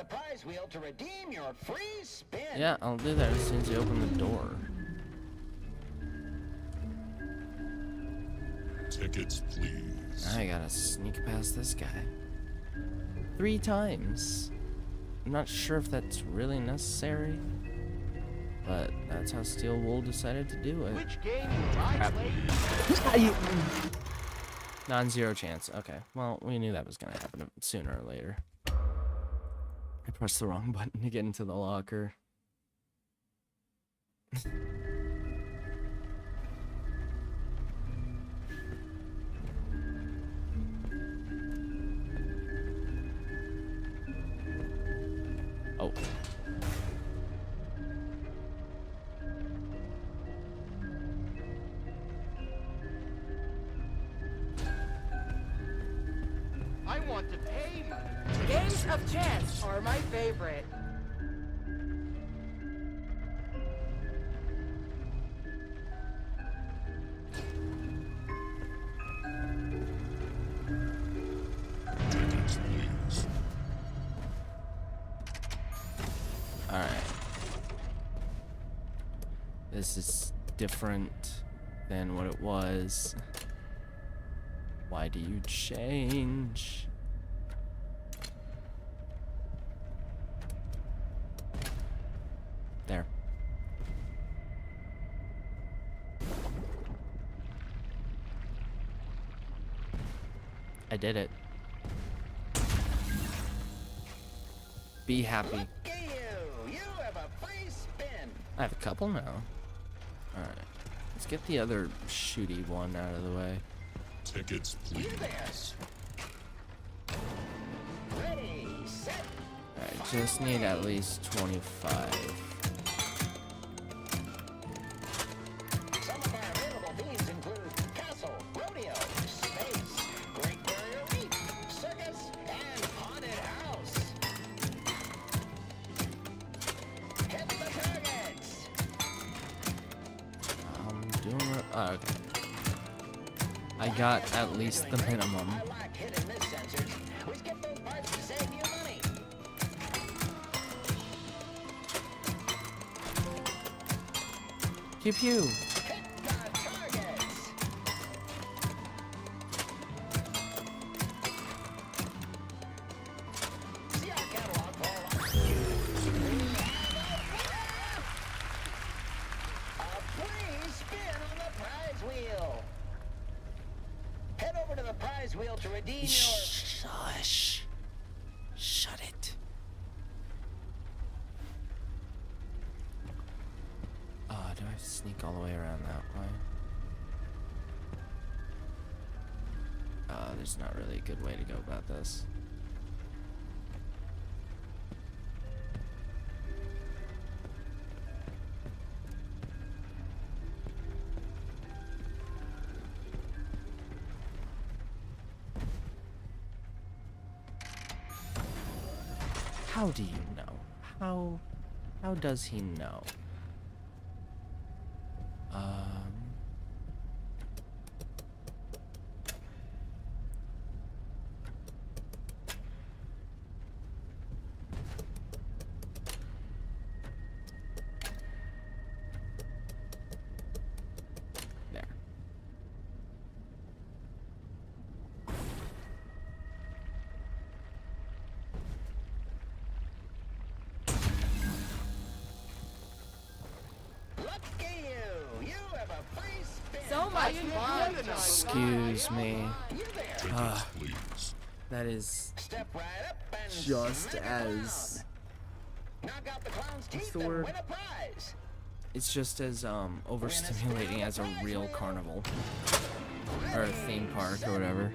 the prize wheel to redeem your free spin. Yeah, I'll do that as soon as you open the door. Tickets, please. I gotta sneak past this guy 3 times. I'm not sure if that's really necessary, but that's how Steel Wool decided to do it. Which game you Non-zero chance. Okay, well, we knew that was gonna happen sooner or later. I pressed the wrong button to get into the locker. Oh. I want to pay money. Games of chance are my favorite. Tickets, please. Alright. This is different than what it was. Why do you change? There. I did it. Be happy. Look at you! You have a free spin. I have a couple now. Alright. Let's get the other shooty one out of the way. Tickets, please. Do this. Ready, set. Alright, just need at least 25. Some of our available themes include castle, rodeo, space, Great Barrier Reef, circus, and haunted house. Hit the targets. I'm doing it. Oh, okay. I got at least the minimum. I like hitting miss sensors. We skip those parts to save you money. Pew pew. Hit the targets. See our catalog for all our a free spin on the prize wheel. Head over to the prize wheel to redeem your... Shush. Shut it. Do I have to sneak all the way around that way? There's not really a good way to go about this. How do you know? How does he know? There. So much fun. Excuse me. Tickets, please. That is Step right up and just smack as... knock out the clown's teeth the and word? win a prize. It's just as overstimulating as a real carnival. Or a theme park or whatever.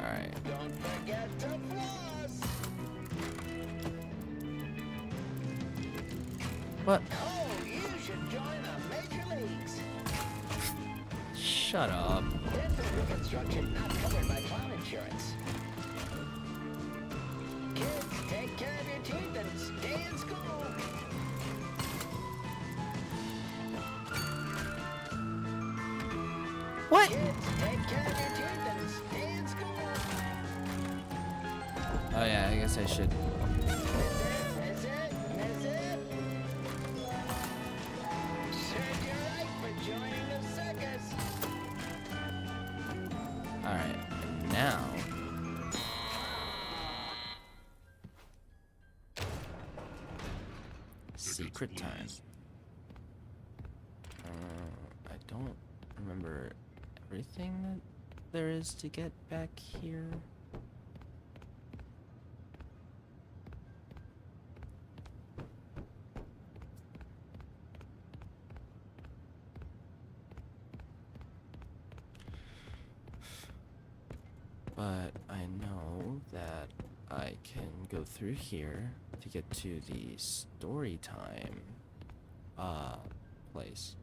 Alright. Don't forget to floss. What? Oh, you should join the Major Leagues. Shut up. Dental reconstruction not covered by clown insurance. Kids, take care of your teeth and stay in school. What? Kids, take care of your teeth and guess I should. That's it. Served you right for joining the circus. Alright, now. Secret time. I don't remember everything that there is to get back here. But I know that I can go through here to get to the story time place.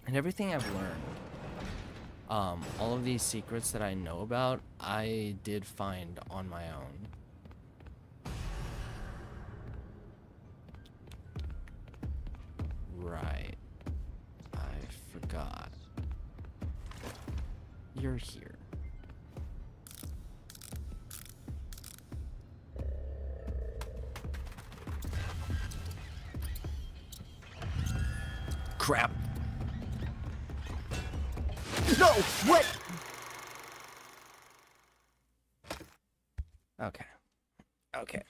And everything I've learned, all of these secrets that I know about, I did find on my own. Right. I forgot. You're here. Crap. No! What? Okay. Okay.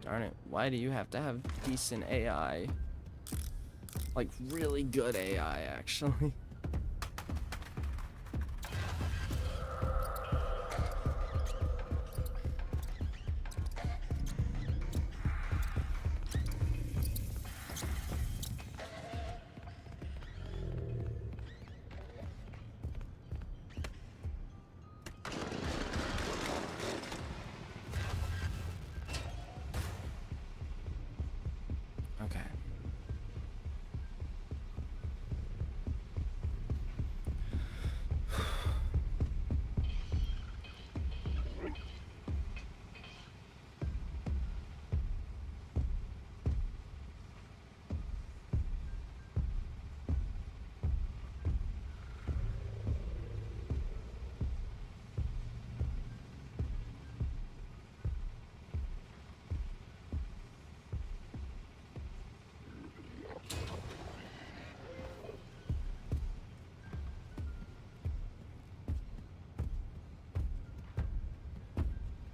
Darn it. Why do you have to have decent AI? Like, really good AI, actually. Okay.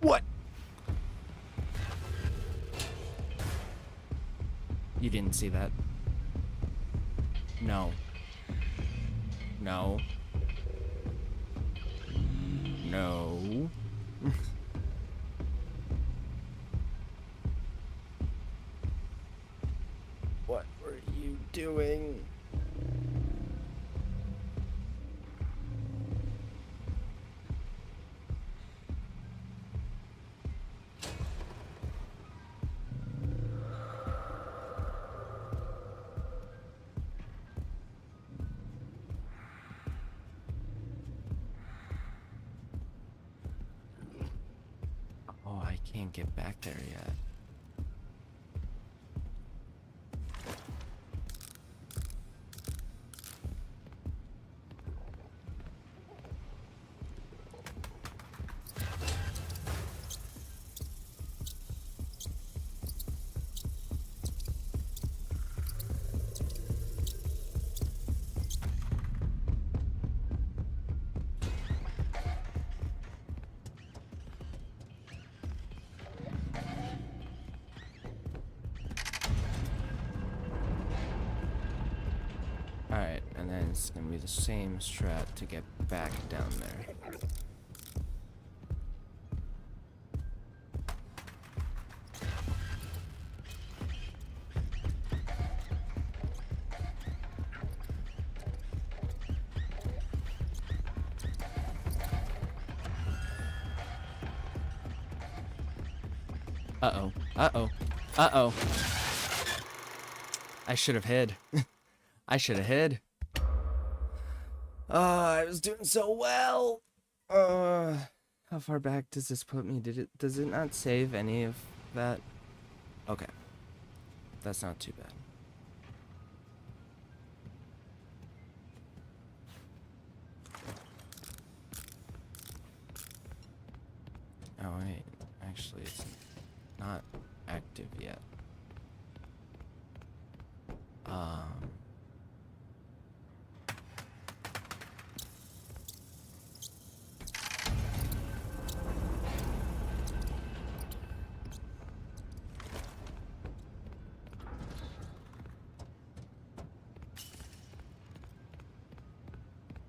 What? You didn't see that? No. No. No. What were you doing? Oh, I can't get back there yet. Alright, and then it's gonna be the same strat to get back down there. Uh-oh. Uh-oh. Uh-oh. I should have hid. I should have hid. Oh, I was doing so well. How far back does this put me? Does it not save any of that? Okay. That's not too bad. Oh wait, actually it's not active yet.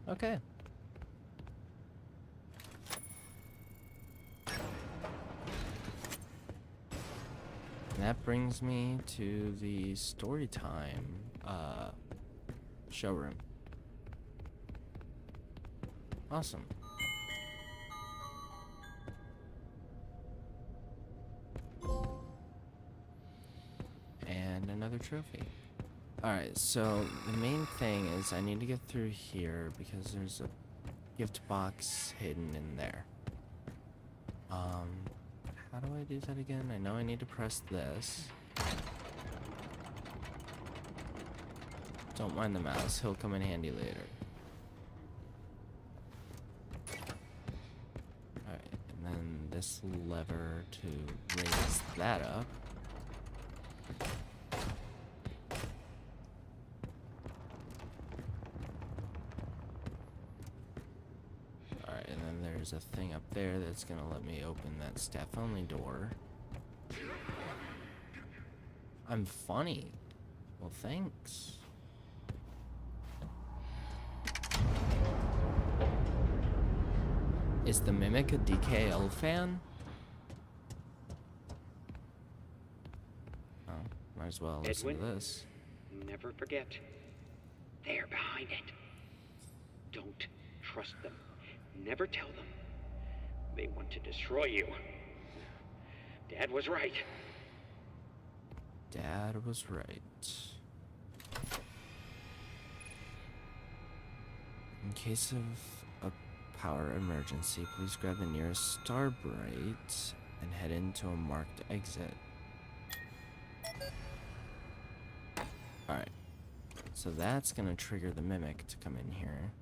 Okay. And that brings me to the story time showroom. Awesome. And another trophy. Alright, so the main thing is I need to get through here because there's a gift box hidden in there. How do I do that again? I know I need to press this. Don't mind the mouse, he'll come in handy later. Alright, and then this lever to raise that up. There's a thing up there that's gonna let me open that staff-only door. I'm funny. Well, thanks. Is the Mimic a DKL fan? Oh, might as well listen to this. Never forget. They're behind it. Don't trust them. Never tell them. They want to destroy you. Dad was right. Dad was right. In case of a power emergency, please grab the nearest star bright and head into a marked exit. Alright. So that's gonna trigger the Mimic to come in here.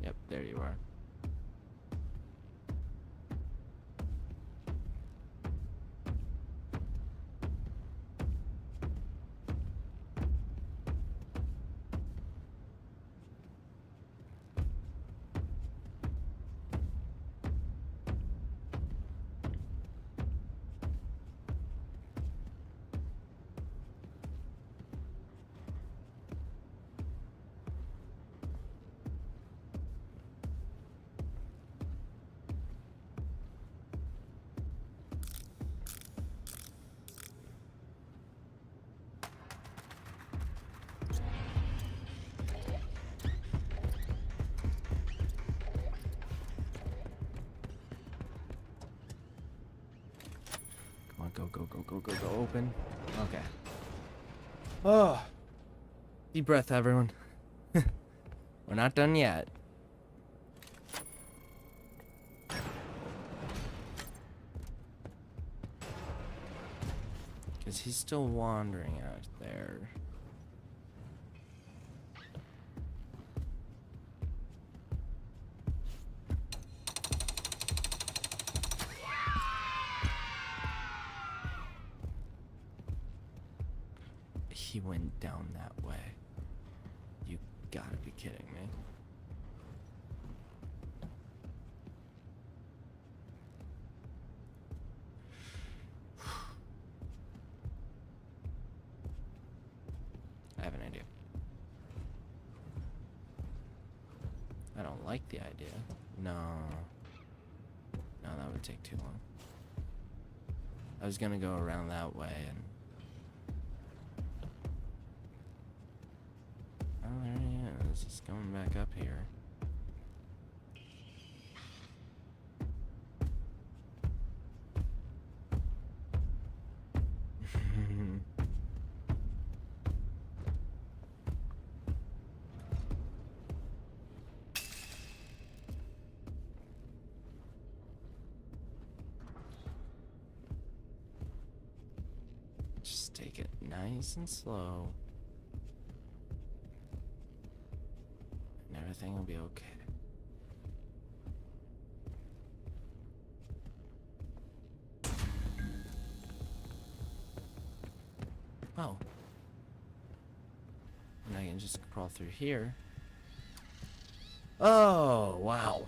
Yep, there you are. Go, open. Okay. Oh. Deep breath, everyone. We're not done yet. Because he's still wandering out there. He went down that way. You gotta be kidding me. I have an idea. I don't like the idea. No. No, that would take too long. I was gonna go around that way and Oh, there he is. He's going back up here. Just take it nice and slow. And everything will be okay. Oh. And I can just crawl through here. Oh, wow.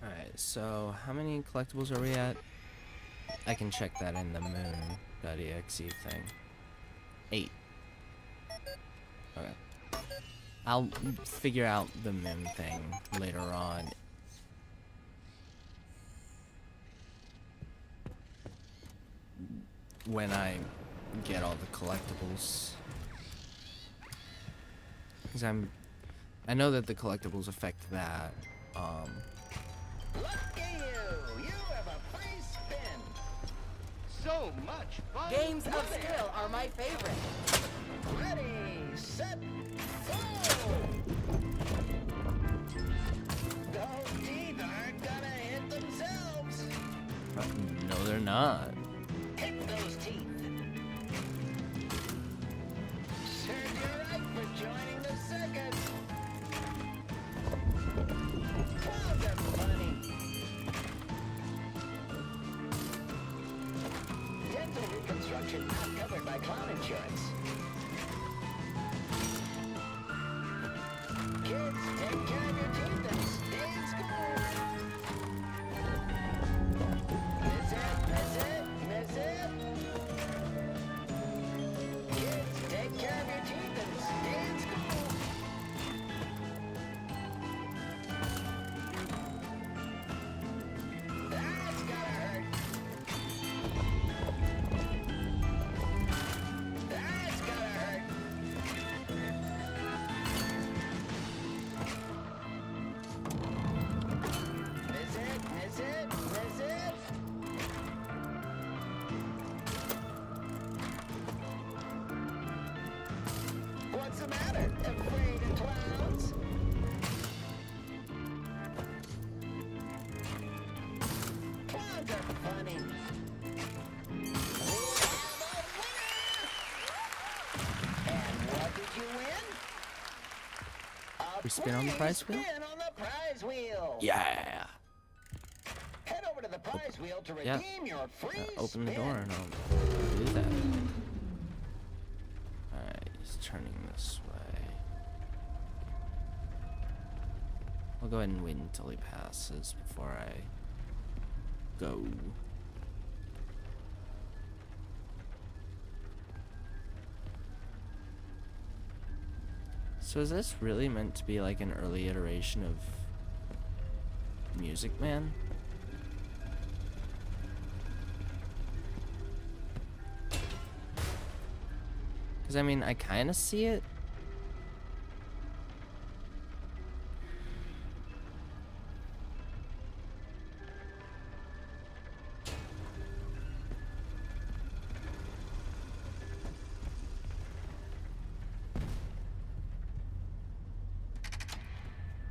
Alright, so how many collectibles are we at? I can check that in the moon.exe thing. 8. Okay. I'll figure out the moon thing later on. When I get all the collectibles. Because I know that the collectibles affect that. Look at you! You have a free spin! So much fun! Games of skill are my favorite. Ready, set, go! Those teeth aren't gonna hit themselves! No, they're not. Hit those teeth! Serves you right for joining the circus! Clowns are funny! Dental reconstruction not covered by clown insurance. Kids, take care of your teeth and stay in school. Miss it? Kids, take care of your teeth and stay in school. That's gotta hurt. That's gotta hurt. Miss it? What's the matter? Afraid of clowns? Clowns are funny. We have a winner! And what did you win? We spin on the prize wheel? Spin on the prize wheel. Yeah. Head over to the prize wheel to Yeah. redeem your free Open the spin. door and I'll do that. Alright, he's turning this way. I'll go ahead and wait until he passes before I go. So is this really meant to be like an early iteration of Music Man? Because I mean, I kind of see it.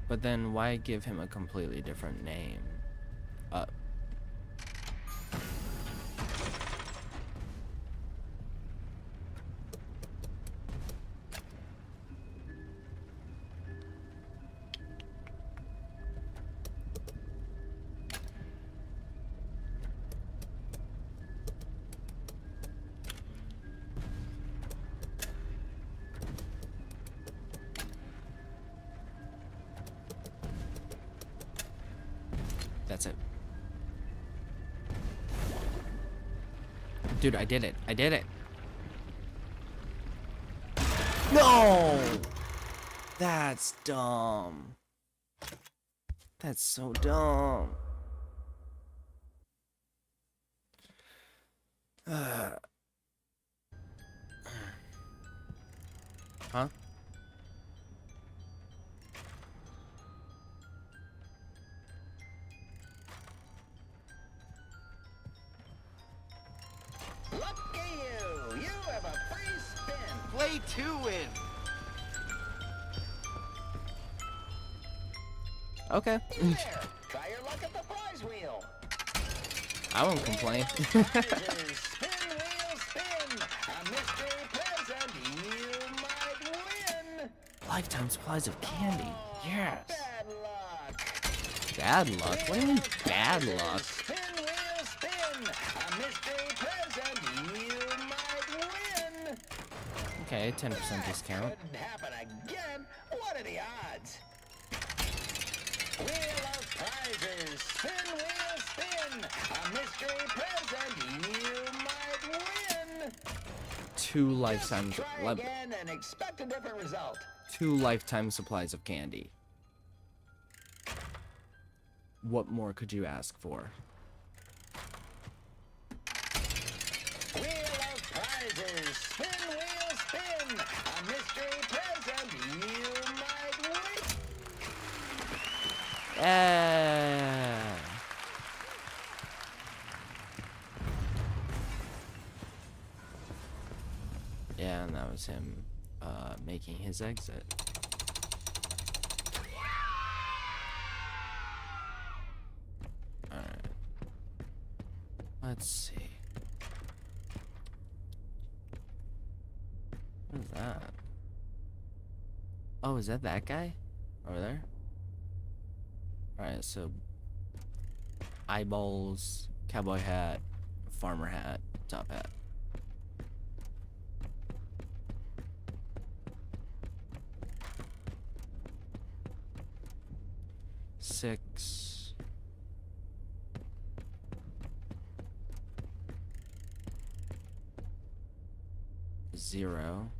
But then why give him a completely different name? That's it. Dude, I did it. I did it. No! That's dumb. That's so dumb. Huh? Lucky you! You have a free spin. Play 2 in. Okay. You there. Try your luck at the prize wheel. I won't complain. Prizes. Spin wheel spin. A mystery present you might win. Lifetime supplies of candy. Yes. Bad luck. Bad luck? What do you mean bad luck? Spin wheel spin. A mystery present you might win. Okay, 10% discount. Couldn't happen again. What are the odds? Wheel of prizes. Spin wheel spin. A mystery present you might win. Two lifetime Try again and expect a different result. 2 lifetime supplies of candy. What more could you ask for? Wheel of prizes. Spin wheel spin. A mystery present you might win. Yeah, and that was him making his exit. Alright. Let's see. What is that? Oh, is that guy? Over there? Alright, so eyeballs, cowboy hat, farmer hat, top hat. Six. Zero.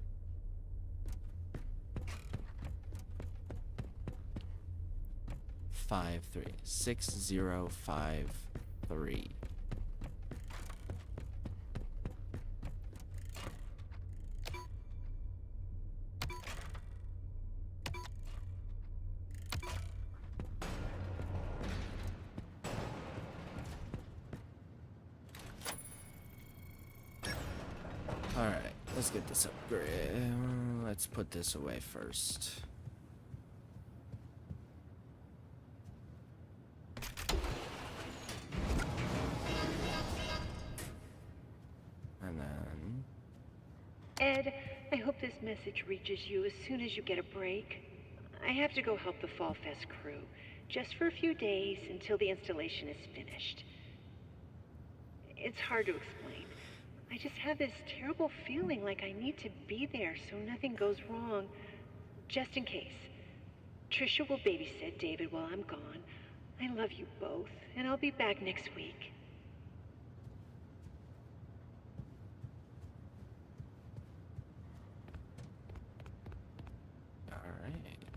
Five, 3. 6, 0, 5, 3. Alright, let's get this upgrade. Let's put this away first. And then... Ed, I hope this message reaches you as soon as you get a break. I have to go help the Fall Fest crew, just for a few days until the installation is finished. It's hard to explain. I just have this terrible feeling like I need to be there so nothing goes wrong, just in case. Trisha will babysit David while I'm gone. I love you both, and I'll be back next week. Alright.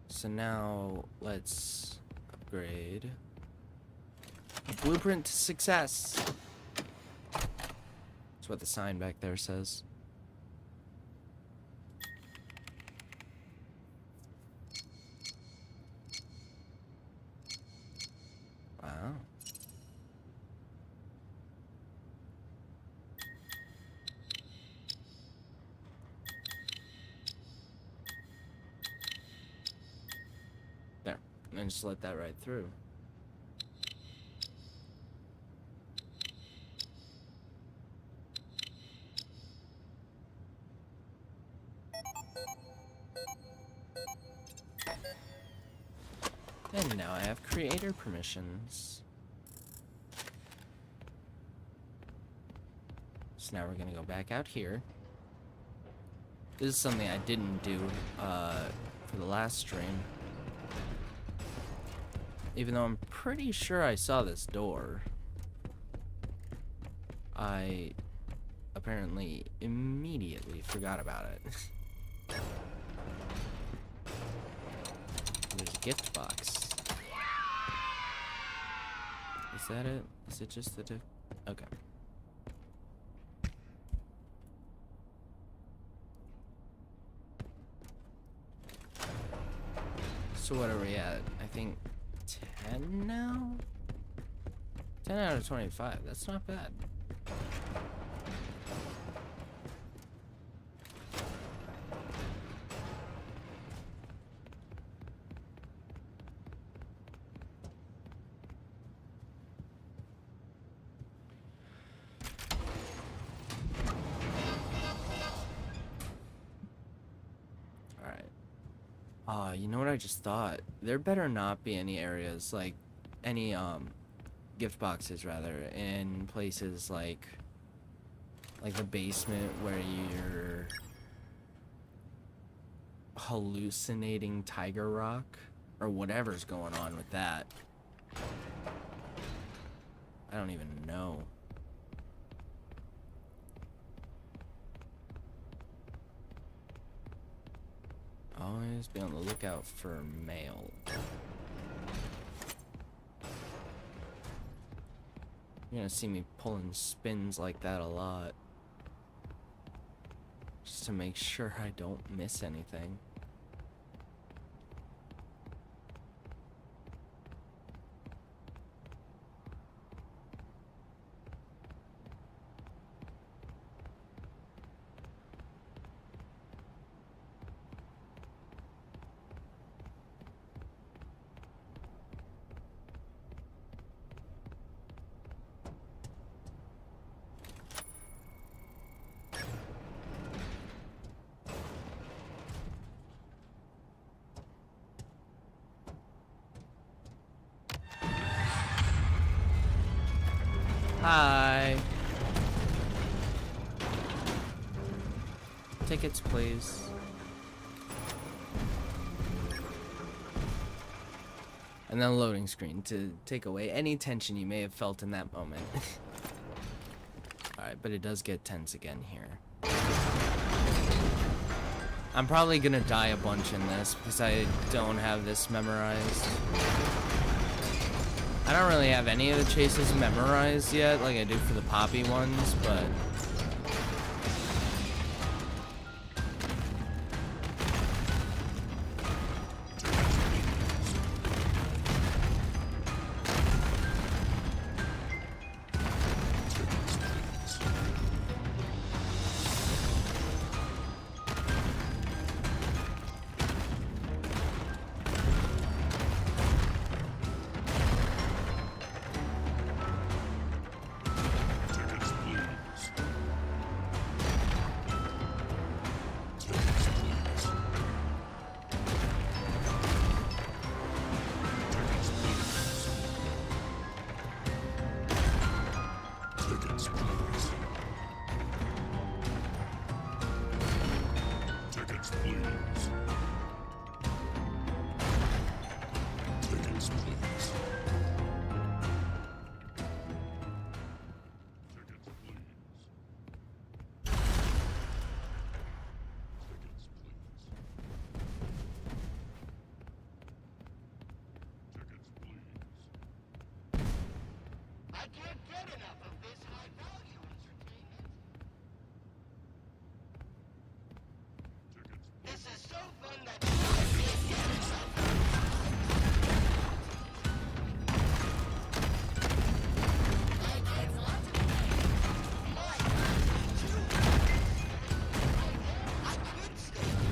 So now, let's upgrade. Blueprint to success! That's what the sign back there says. Wow. There. And just let that right through. And now I have creator permissions. So now we're gonna go back out here. This is something I didn't do for the last stream. Even though I'm pretty sure I saw this door. I apparently immediately forgot about it. There's a gift box. Is that it? Is it just the okay. So what are we at? I think 10 now? 10 out of 25. That's not bad. You know what I just thought? There better not be any areas, like, any, gift boxes, rather, in places like the basement where you're hallucinating tiger rock, or whatever's going on with that. I don't even know. Always be on the lookout for mail. You're gonna see me pulling spins like that a lot. Just to make sure I don't miss anything. Hi. Tickets, please. And then a loading screen to take away any tension you may have felt in that moment. Alright, but it does get tense again here. I'm probably gonna die a bunch in this because I don't have this memorized. I don't really have any of the chases memorized yet, like I do for the Poppy ones, but...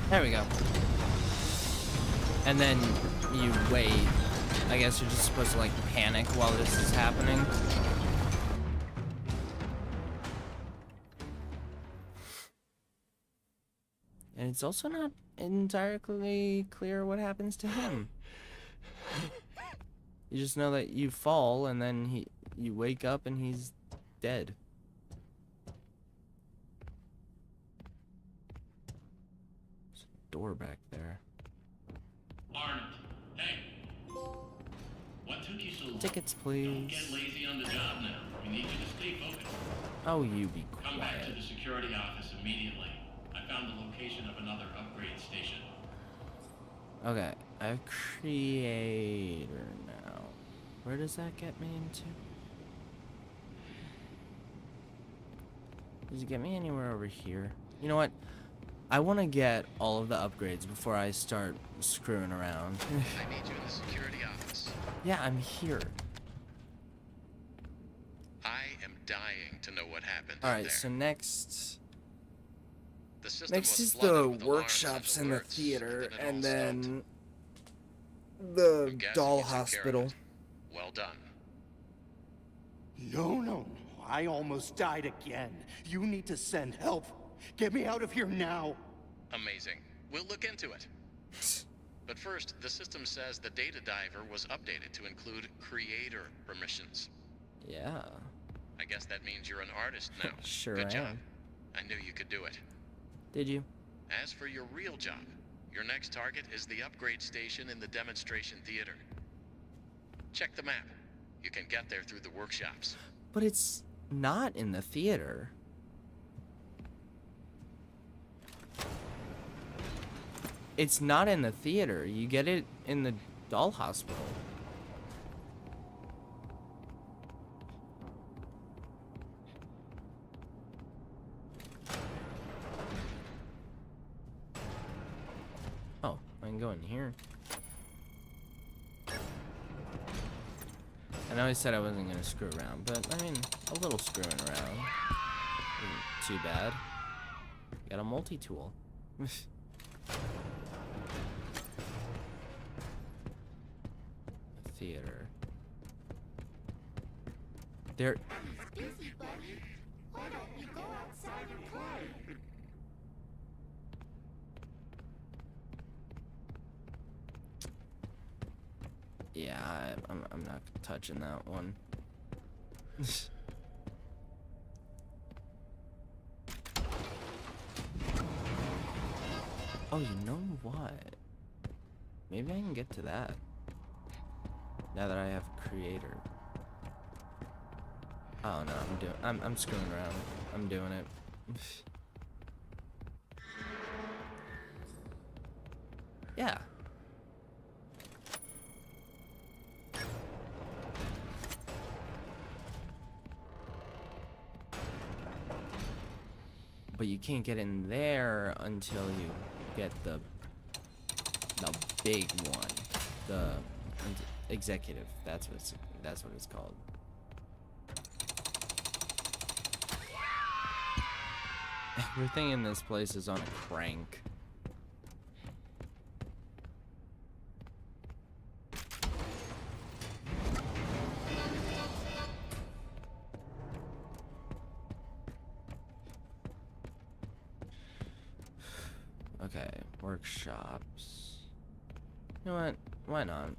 There we go. And then you wait. I guess you're just supposed to like panic while this is happening. And it's also not entirely clear what happens to him. You just know that you fall and then you wake up and he's dead. There's a door back there. Arnold, hey. What took you so long? Tickets, please. Don't get lazy on the job now. We need you to stay focused. Oh, you be quiet. Come back to the security office immediately. I found the location of another upgrade station. Okay, I have creator now. Where does that get me into? Does it get me anywhere over here? You know what? I want to get all of the upgrades before I start screwing around. I need you in the security office. Yeah, I'm here. I am dying to know what happened. Alright, so next... The system Next was is the flooded with alarms workshops and and the alerts, theater, and and then it all then... stopped. the I'm guessing doll you took care of hospital. it. Well done. No. I almost died again. You need to send help. Get me out of here now. Amazing. We'll look into it. But first, the system says the data diver was updated to include creator permissions. Yeah. I guess that means you're an artist now. Sure Good I job. am. I knew you could do it. Did you? As for your real job, your next target is the upgrade station in the demonstration theater. Check the map. You can get there through the workshops. But it's not in the theater. It's not in the theater. You get it in the doll hospital. Oh, I can go in here. I know I said I wasn't gonna screw around, but I mean, a little screwing around isn't too bad. Got a multi-tool. Theater. There. He's busy, buddy. Why don't you go outside and play? Yeah, I'm not touching that one. Oh, you know what? Maybe I can get to that. Now that I have creator. Oh no, I'm screwing around. I'm doing it. Yeah. But you can't get in there until you get the big one, the executive. That's what it's called. Everything in this place is on a crank. Okay, workshops. You know what? Why not?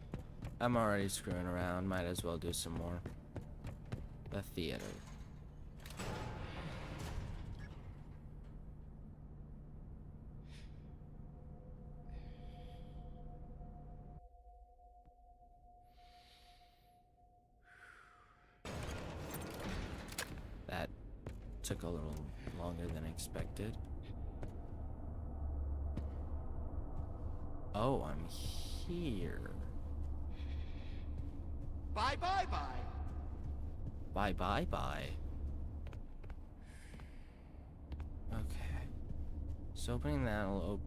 I'm already screwing around. Might as well do some more. The theater. That took a little longer than expected. Oh, I'm here. Bye. Bye. Okay. So opening that'll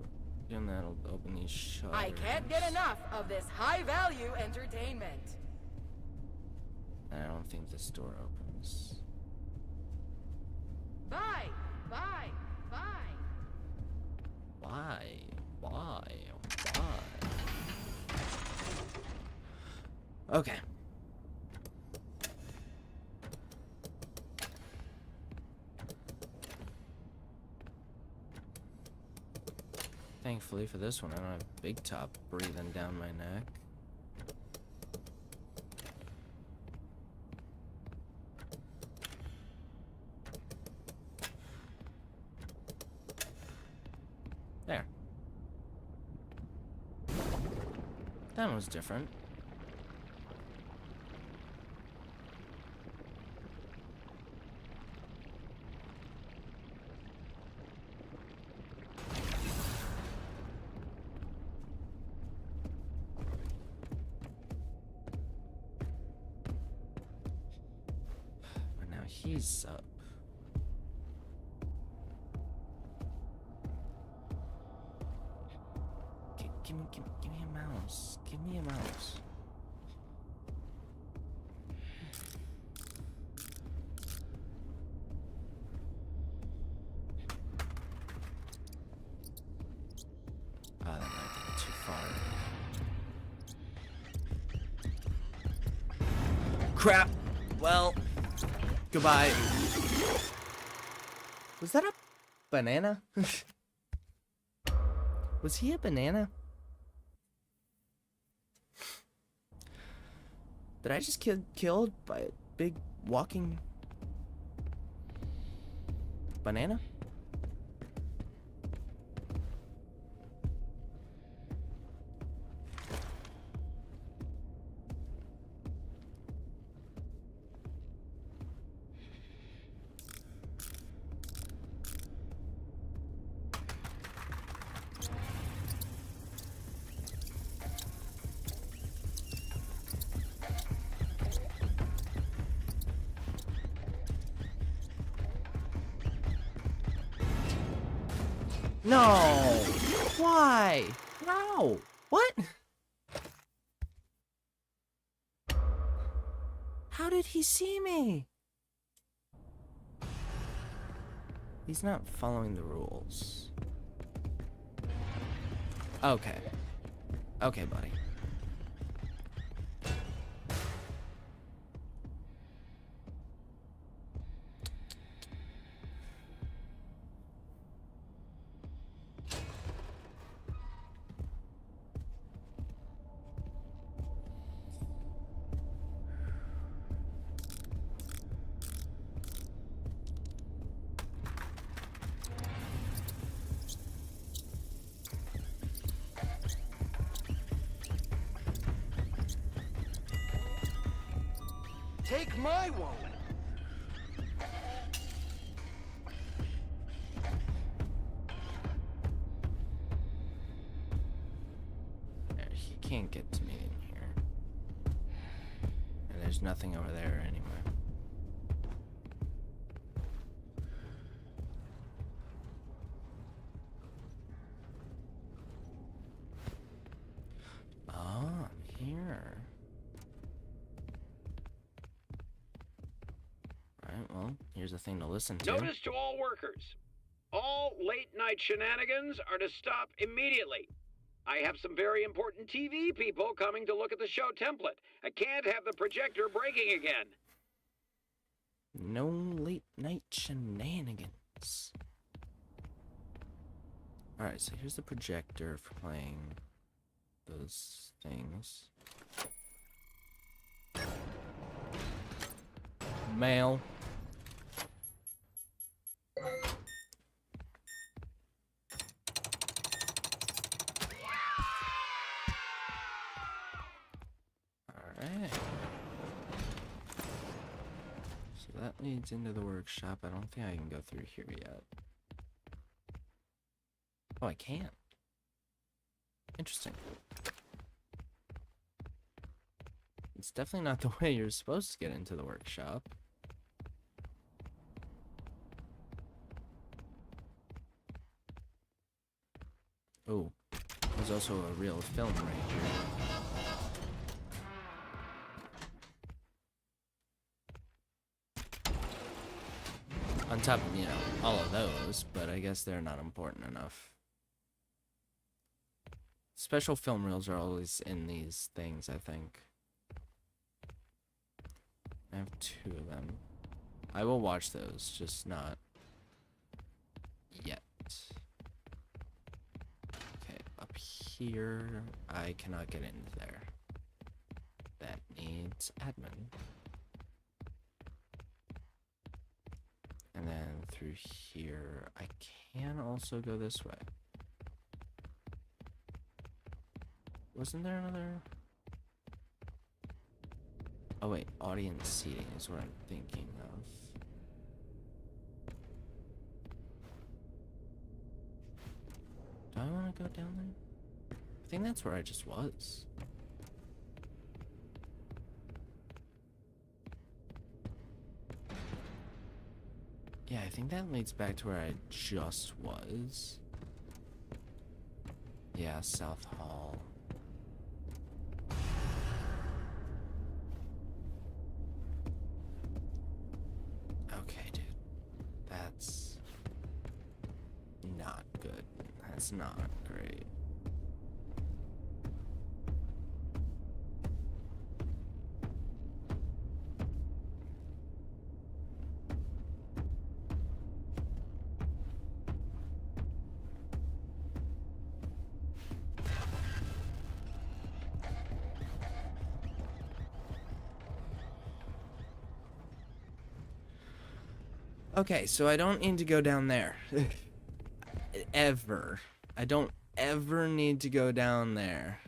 open these shutters. I can't get enough of this high-value entertainment. I don't think this door opens. Bye. Why? Okay. Thankfully for this one, I don't have Big Top breathing down my neck. There. That was different. But now he's up. Just give me a mouse. Ah, that might be too far. Crap! Well, goodbye. Was that a banana? Was he a banana? Did I just get killed by a big walking banana? No! Why? How? What? How did he see me? He's not following the rules. Okay. Okay, buddy. Take my wallet. He can't get to me in here. And there's nothing over there anywhere. Oh, here. Alright, well, here's a thing to listen to. Notice to all workers. All late-night shenanigans are to stop immediately. I have some very important TV people coming to look at the show template. I can't have the projector breaking again. No late night shenanigans. Alright, so here's the projector for playing those things. Mail. Alright. So that leads into the workshop. I don't think I can go through here yet. Oh, I can't. Interesting. It's definitely not the way you're supposed to get into the workshop. Oh, there's also a real film right here. On top of, you know, all of those, but I guess they're not important enough. Special film reels are always in these things, I think. I have 2 of them. I will watch those, just not yet. Okay, up here, I cannot get into there. That needs admin. And then through here, I can also go this way. Wasn't there another? Oh wait, audience seating is what I'm thinking of. Do I want to go down there? I think that's where I just was. Yeah, I think that leads back to where I just was. Yeah, South Hall. That's not great. Okay, so I don't need to go down there. Ever. I don't ever need to go down there.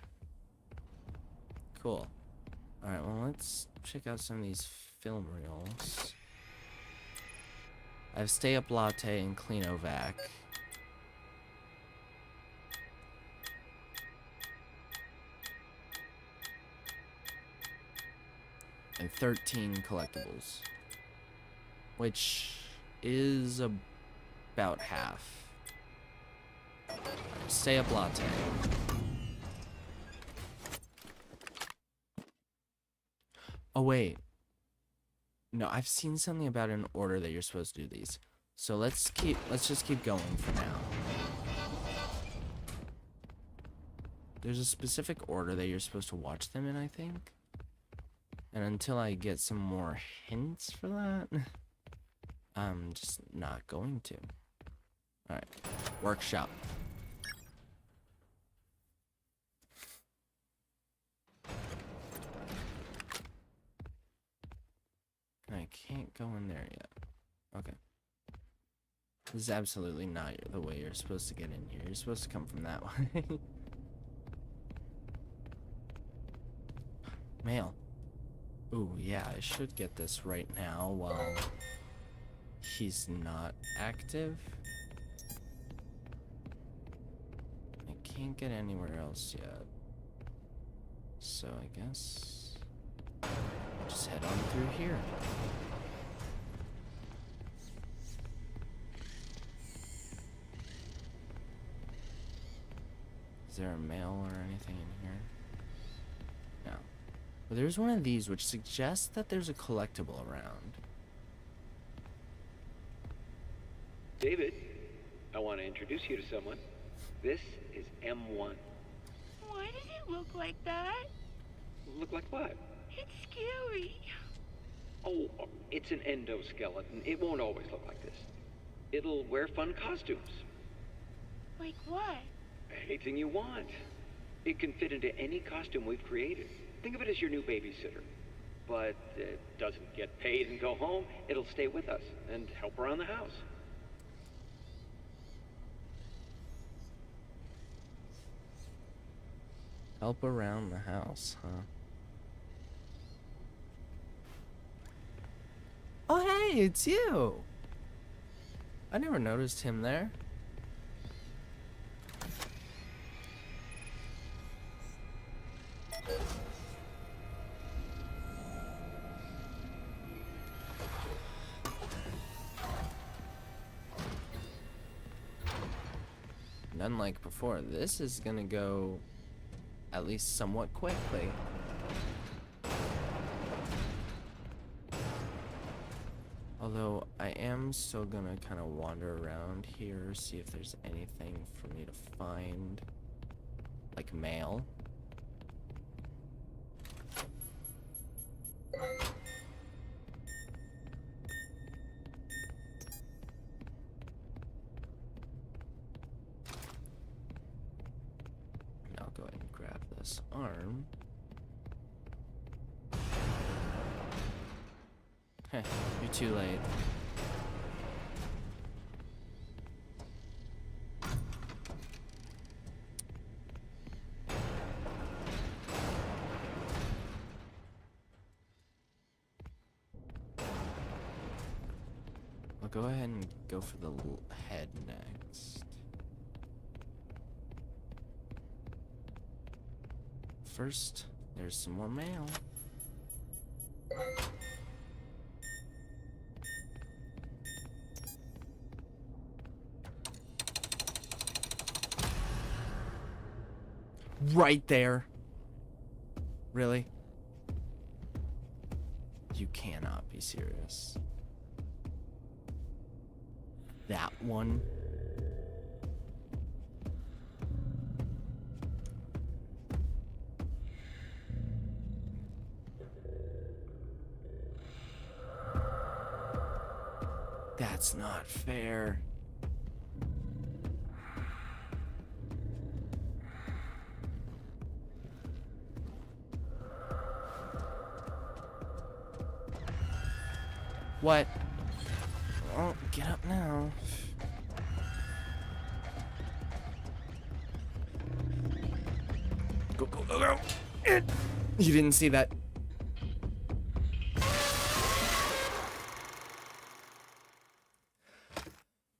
Cool. Alright, well, let's check out some of these film reels. I have Stay Up Latte and Cleanovac. And 13 collectibles. Which is about half. Stay Up Latte. Oh wait. No, I've seen something about an order that you're supposed to do these. So let's just keep going for now. There's a specific order that you're supposed to watch them in, I think. And until I get some more hints for that, I'm just not going to. Alright. Workshop. I can't go in there yet. Okay. This is absolutely not the way you're supposed to get in here. You're supposed to come from that way. Mail. Ooh, yeah, I should get this right now while he's not active. I can't get anywhere else yet. So I guess just head on through here. Is there a mail or anything in here? No. But there's one of these which suggests that there's a collectible around. David, I want to introduce you to someone. This is M1. Why does it look like that? Look like what? It's scary. Oh, it's an endoskeleton. It won't always look like this. It'll wear fun costumes. Like what? Anything you want. It can fit into any costume we've created. Think of it as your new babysitter. But it doesn't get paid and go home. It'll stay with us and help around the house. Help around the house, huh? Oh, hey, it's you! I never noticed him there. And unlike before, this is gonna go at least somewhat quickly. Although I am still gonna kind of wander around here, see if there's anything for me to find, like mail. I'll go ahead and grab this arm. Heh, you're too late. I'll go ahead and go for the head next. First, there's some more mail. Right there. Really? You cannot be serious. That one? That's not fair. What? Oh, get up now. Go, go, go, go. You didn't see that.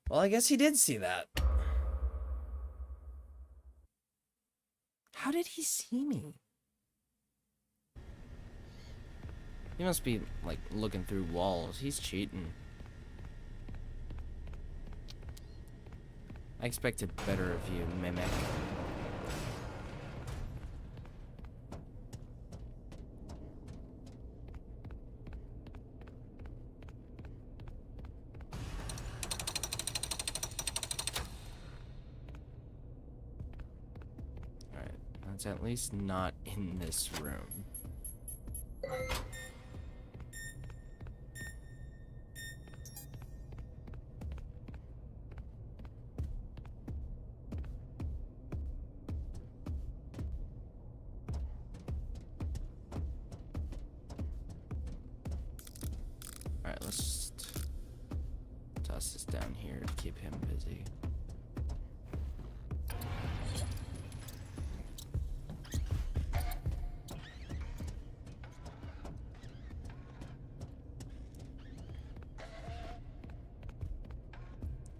Well, I guess he did see that. How did he see me? He must be, like, looking through walls. He's cheating. I expected better of you, Mimic. Alright, that's at least not in this room. Alright, let's just toss this down here to keep him busy.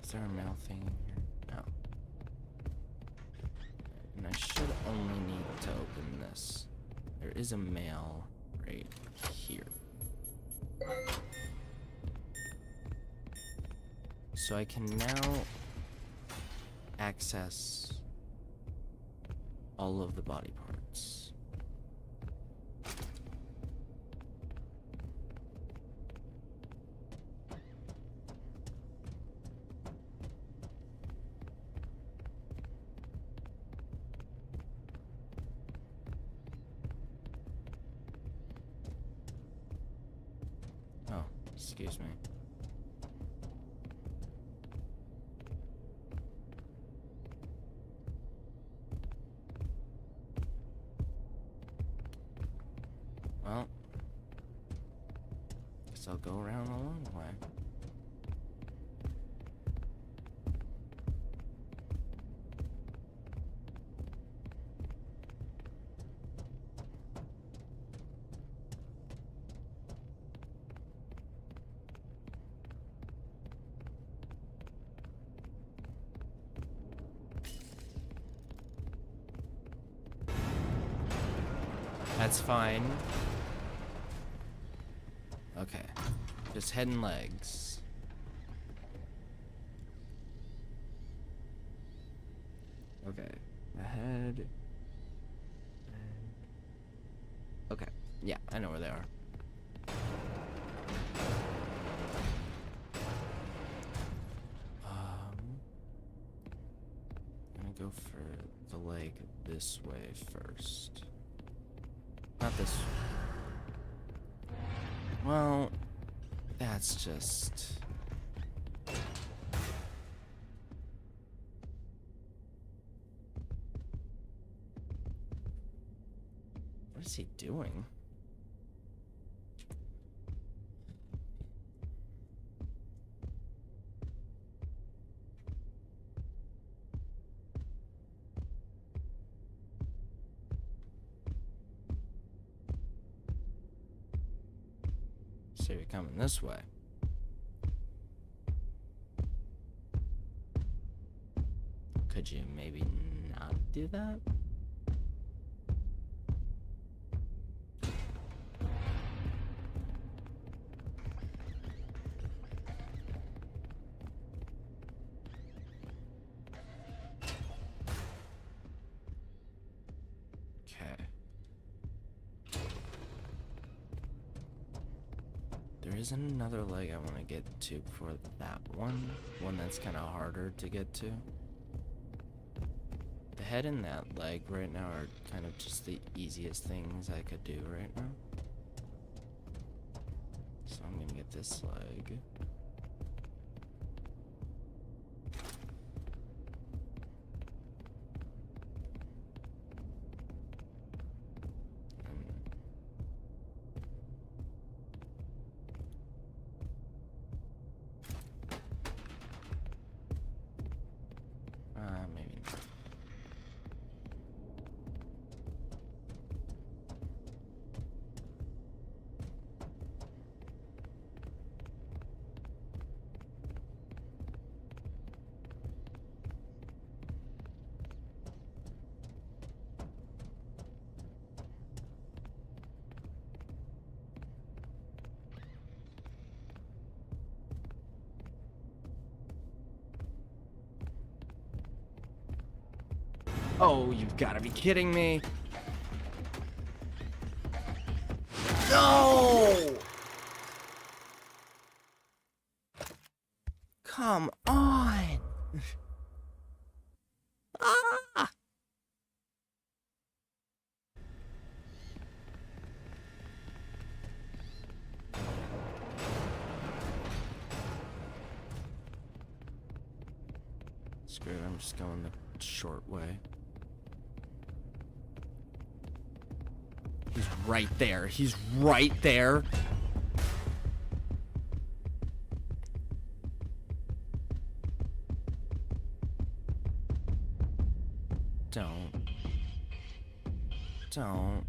Is there a mail thing in here? No. And I should only need to open this. There is a mail right here. So I can now access all of the body parts. Oh, excuse me. Well, guess I'll go around the long way. That's fine. Okay. Just head and legs. Okay. The head. Okay. Yeah, I know where they are. I'm gonna go for the leg this way first. Not this. Well, that's just... What is he doing? So you're coming this way. Could you maybe not do that? There is another leg I want to get to before that one. One that's kind of harder to get to. The head and that leg right now are kind of just the easiest things I could do right now. So I'm gonna get this leg. Oh, you've got to be kidding me. No! Come on. Ah! Screw it, I'm just going the short way. He's right there. He's right there. Don't.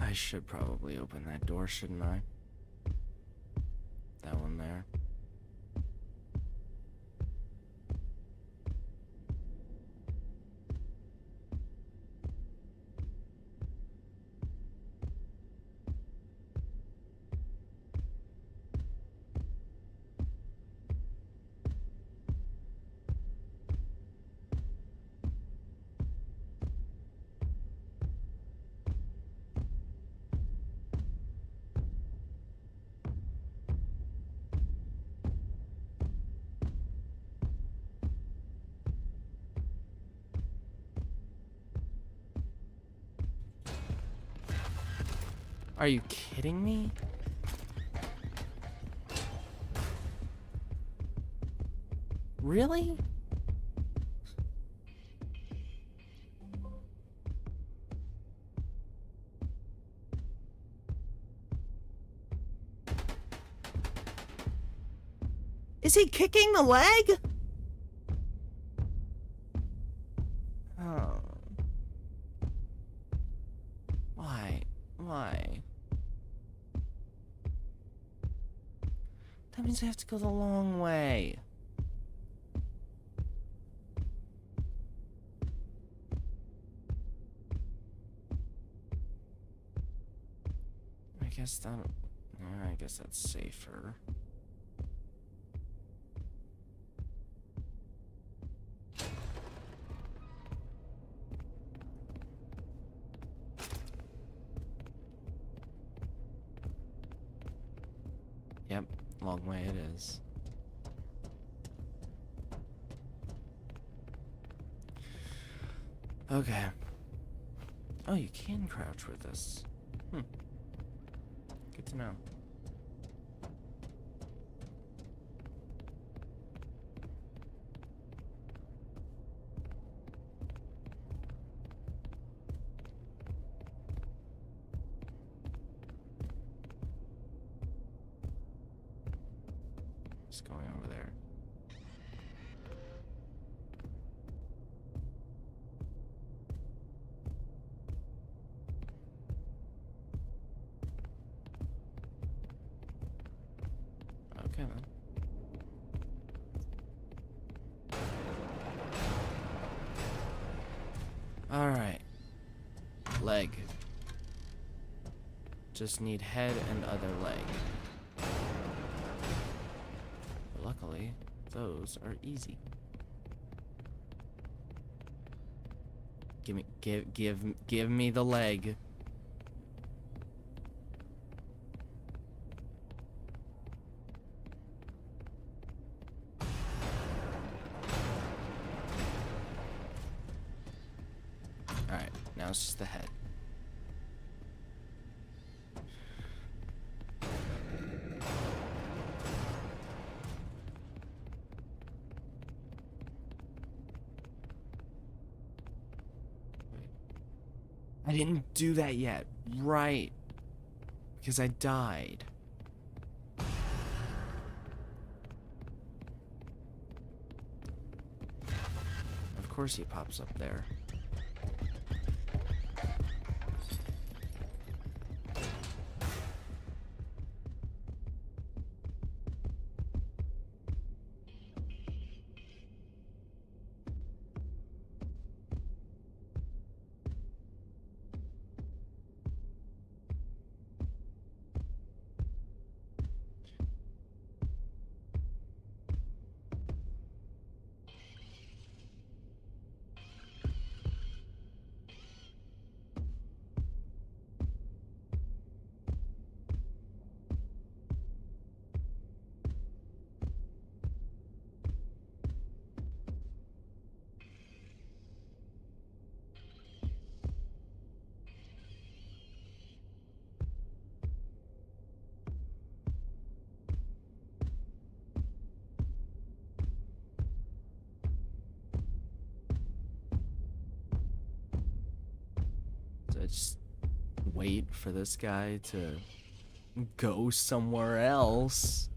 I should probably open that door, shouldn't I? That one there. Are you kidding me? Really? Is he kicking the leg? Oh. Why? Why? That means I have to go the long way. I guess that's safer. Yep, long way it is. Okay. Oh, you can crouch with this. Good to know. Just going over there. Okay then. All right. Leg. Just need head and other leg. But luckily, those are easy. Give me the leg. Alright, now it's just the head. I didn't do that yet. Right. Because I died. Of course he pops up there. just wait for this guy to go somewhere else.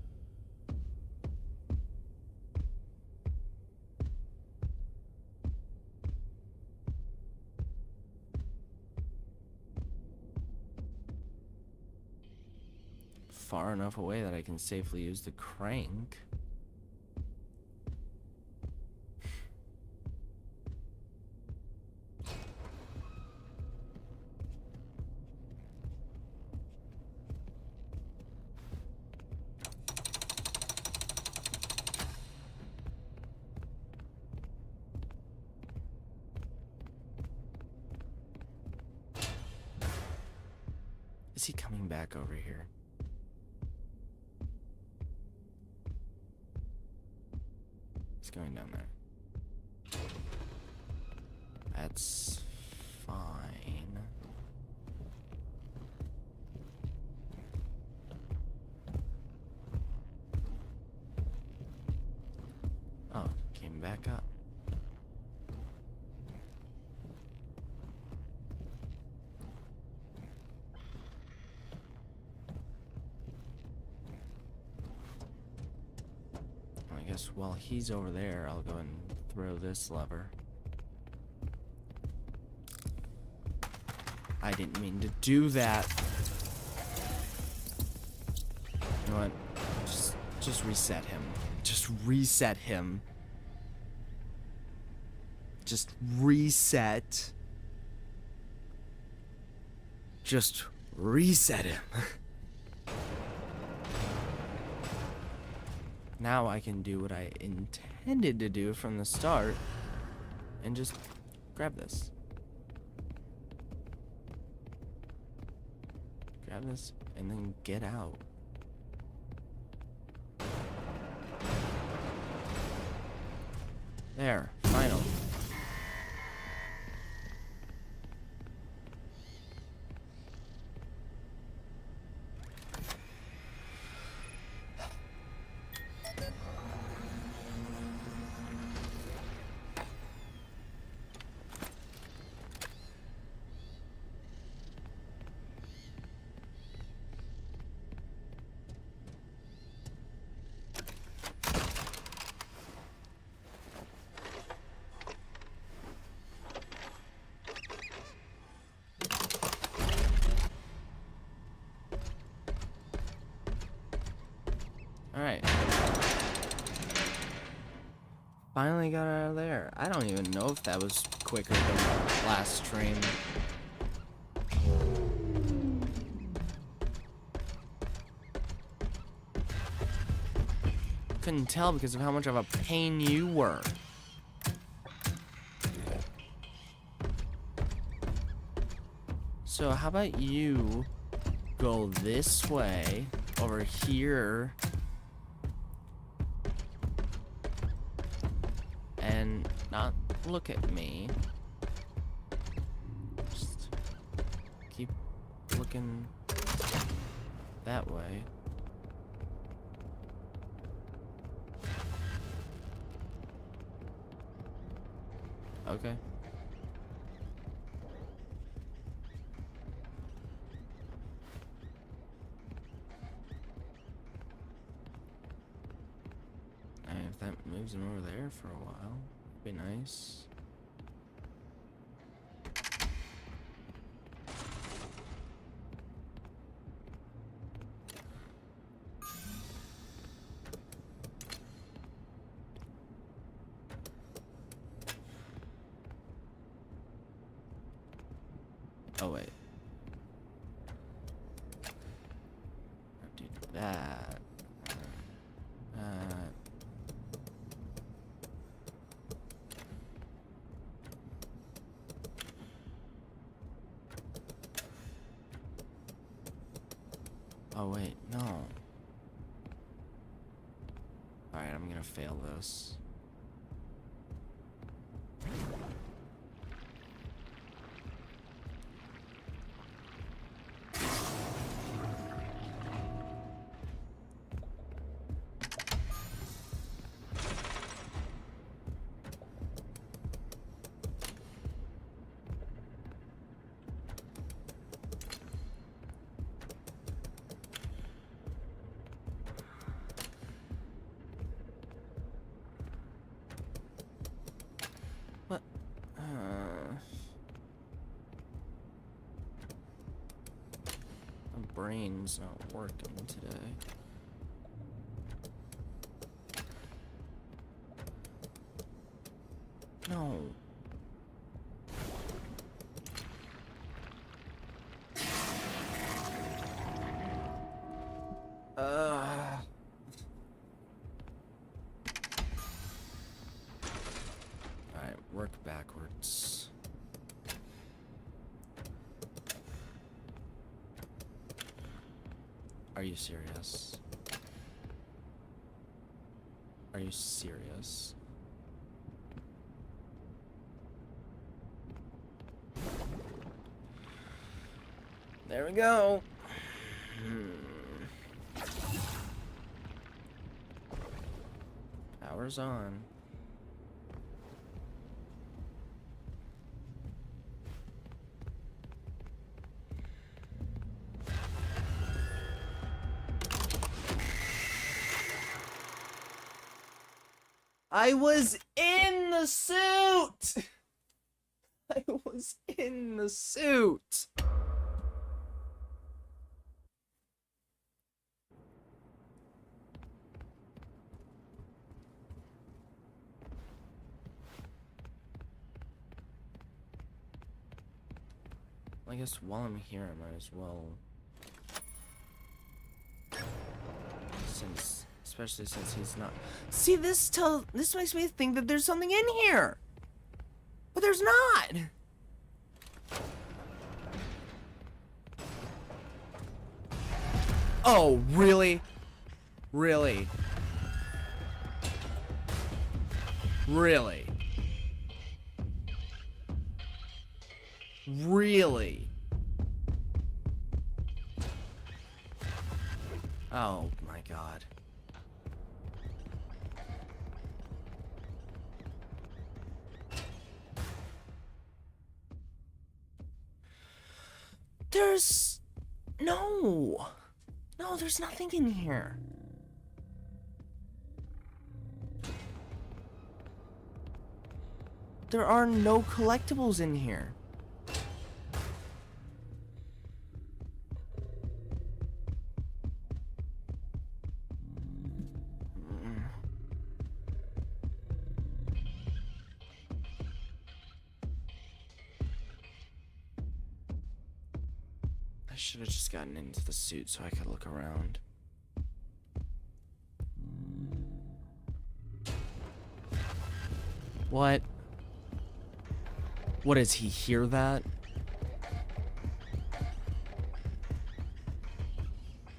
Far enough away that I can safely use the crank. Is he coming back over here? He's going down there. That's fine. Oh, came back up. I guess while he's over there, I'll go and throw this lever. I didn't mean to do that. You know what? Just reset him. Just reset him. Just reset. Just reset him. Now I can do what I intended to do from the start and just grab this. Grab this and then get out. There, final. Alright. Finally got out of there. I don't even know if that was quicker than last stream. Couldn't tell because of how much of a pain you were. So how about you go this way over here and not look at me. Just keep looking that way. Okay. If that moves him over there for a while, it'd be nice. Oh wait. Do that. Oh wait, no. Alright, I'm gonna fail this. My brain's not working today. No. Alright, work backwards. Are you serious? Are you serious? There we go. Power's on. I was in the suit! I was in the suit! I guess while I'm here, I might as well. Especially since he's not. See, this makes me think that there's something in here, but there's not. Oh, really? Really? Really? Really? Oh my god. There's no, there's nothing in here. There are no collectibles in here. I should have just gotten into the suit so I could look around. What? What, does he hear that?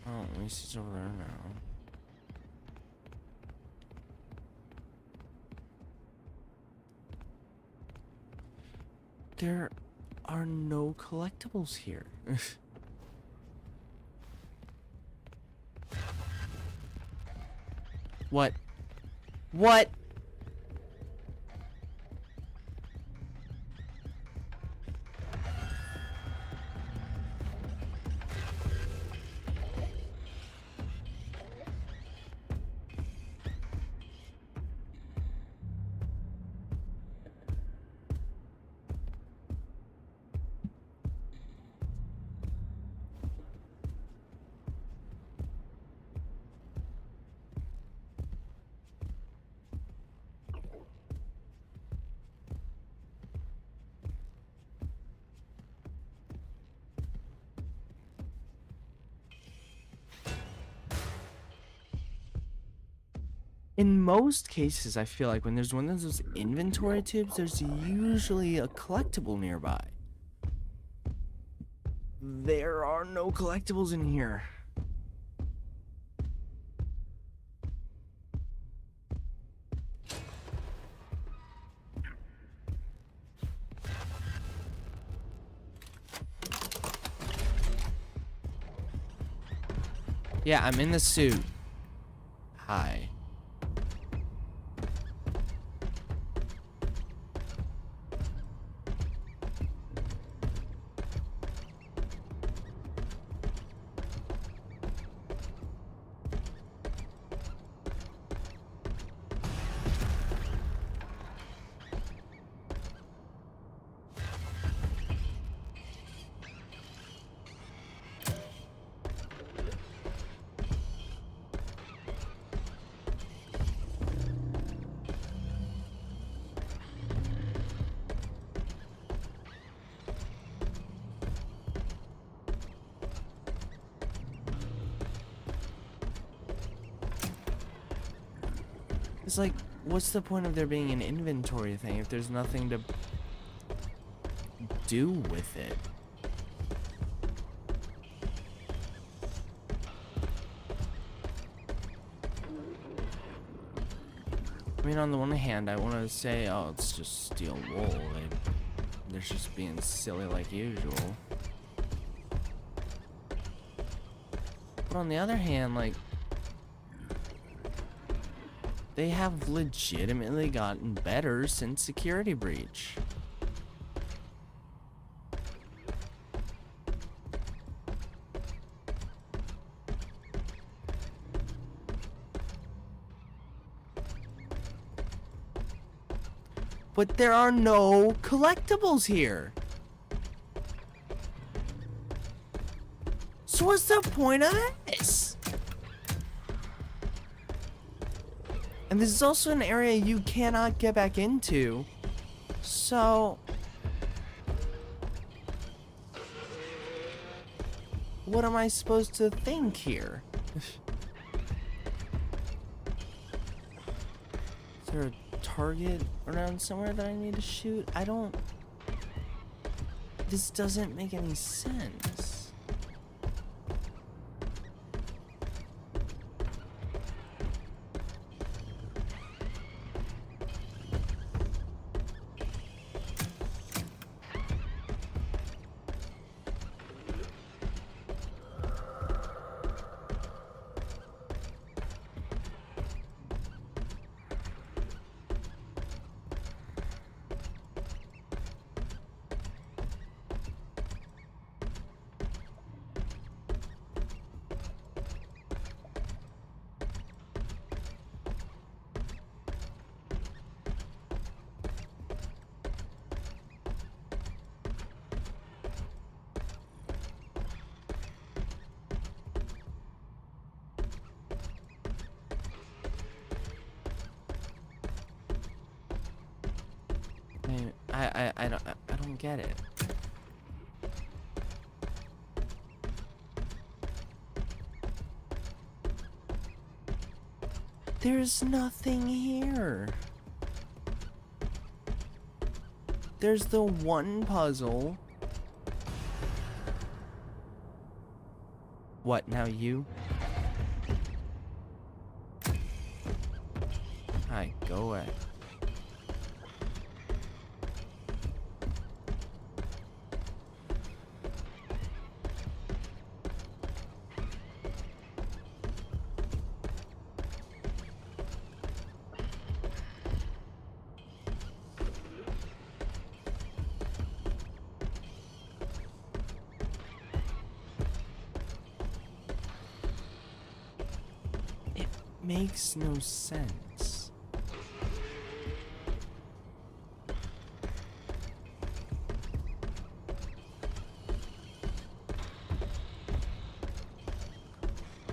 Oh, at least he's over there now. There are no collectibles here. What? What? In most cases, I feel like when there's one of those inventory tubes, there's usually a collectible nearby. There are no collectibles in here. Yeah, I'm in the suit. Hi. It's like, what's the point of there being an inventory thing if there's nothing to do with it? I mean, on the one hand, I want to say, oh, it's just steel wool. They're just being silly like usual. But on the other hand, like, they have legitimately gotten better since Security Breach. But there are no collectibles here. So what's the point of this? And this is also an area you cannot get back into. So what am I supposed to think here? Is there a target around somewhere that I need to shoot? I don't... This doesn't make any sense. I don't get it. There's nothing here. There's the one puzzle. What, now you? Hi, go away. Makes no sense.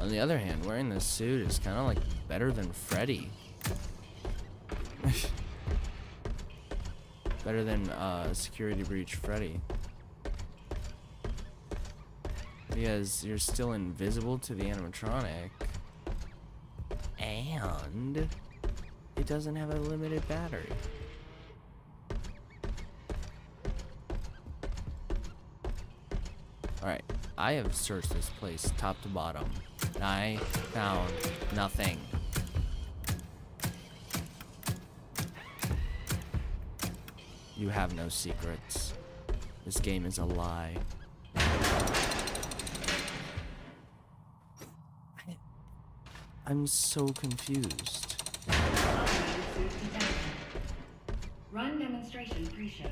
On the other hand, wearing this suit is kind of like better than Freddy. Better than Security Breach Freddy. Because you're still invisible to the animatronic. And it doesn't have a limited battery. Alright, I have searched this place top to bottom. And I found nothing. You have no secrets. This game is a lie. I'm so confused. Run demonstration pre-show.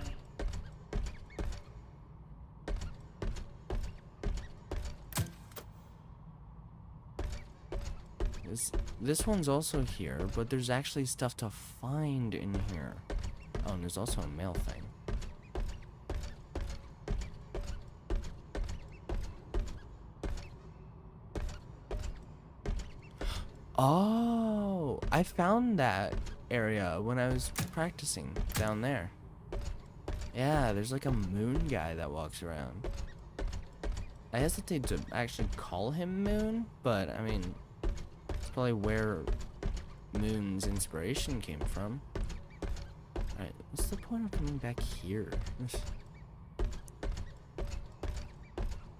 This one's also here, but there's actually stuff to find in here. Oh, and there's also a mail thing. Oh, I found that area when I was practicing down there. Yeah, there's like a moon guy that walks around. I hesitate to actually call him Moon, but I mean, it's probably where Moon's inspiration came from. Alright, what's the point of coming back here?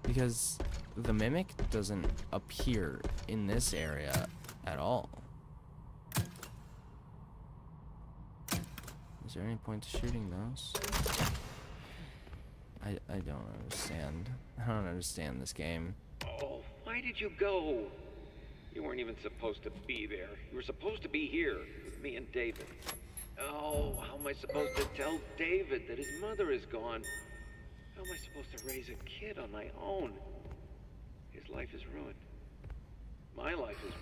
Because the mimic doesn't appear in this area at all. Is there any point to shooting those? I don't understand. I don't understand this game. Oh, why did you go? You weren't even supposed to be there. You were supposed to be here with me and David. Oh, how am I supposed to tell David that his mother is gone? How am I supposed to raise a kid on my own? His life is ruined. My life is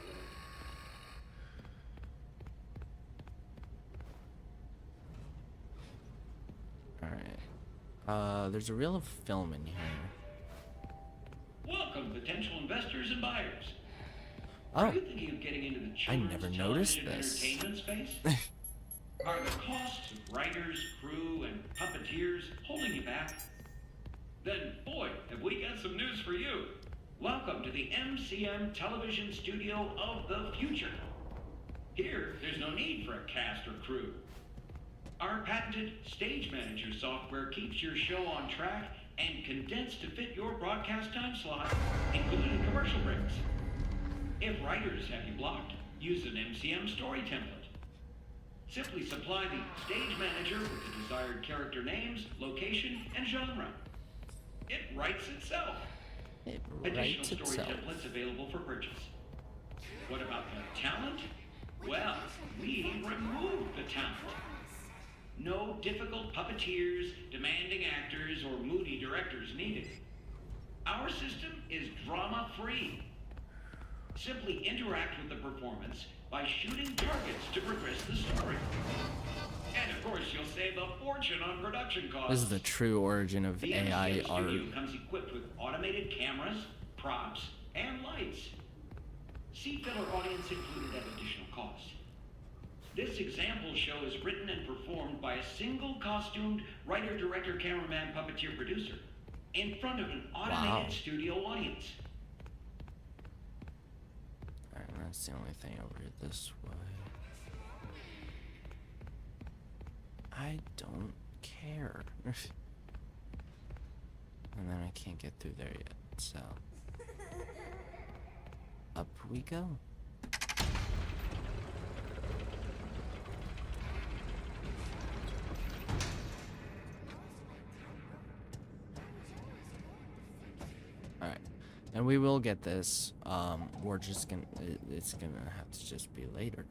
ruined. Alright. There's a reel of film in here. Welcome, potential investors and buyers. Oh. Are you thinking of getting into the I children's never noticed television this. entertainment space? Are the costs of writers, crew, and puppeteers holding you back? Then, boy, have we got some news for you. Welcome to the MCM television studio of the future. Here, there's no need for a cast or crew. Our patented Stage Manager software keeps your show on track and condensed to fit your broadcast time slot, including commercial breaks. If writers have you blocked, use an MCM story template. Simply supply the Stage Manager with the desired character names, location, and genre. It writes itself. Additional story templates available for purchase. What about the talent? Well, we removed the talent. No difficult puppeteers, demanding actors, or moody directors needed. Our system is drama-free. Simply interact with the performance by shooting targets to progress the story. And of course, you'll save a fortune on production costs. This is the true origin of The AI MCM art. studio comes equipped with automated cameras, props, and lights. See filler audience included at additional cost. This example show is written and performed by a single costumed writer, director, cameraman, puppeteer, producer in front of an automated studio audience. Alright, that's the only thing over here this way. I don't care. And then I can't get through there yet, so up we go. Alright, and we will get this. We're just gonna, it's gonna have to just be later.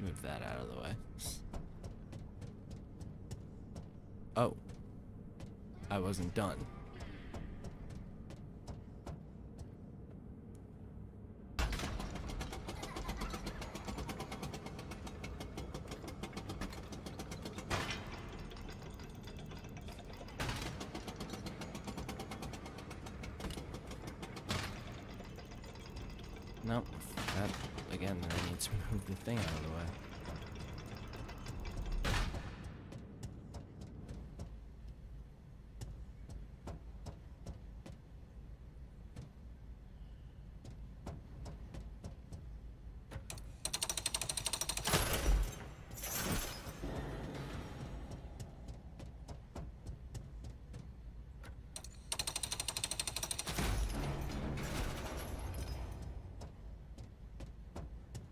Move that out of the way. Oh. I wasn't done. Nope. That, again, I need to move the thing out of the way.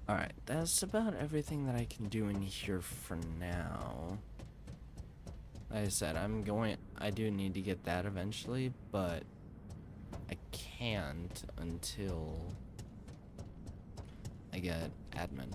Alright, that's about everything that I can do in here for now. Like I said, I do need to get that eventually, but I can't until I get admin.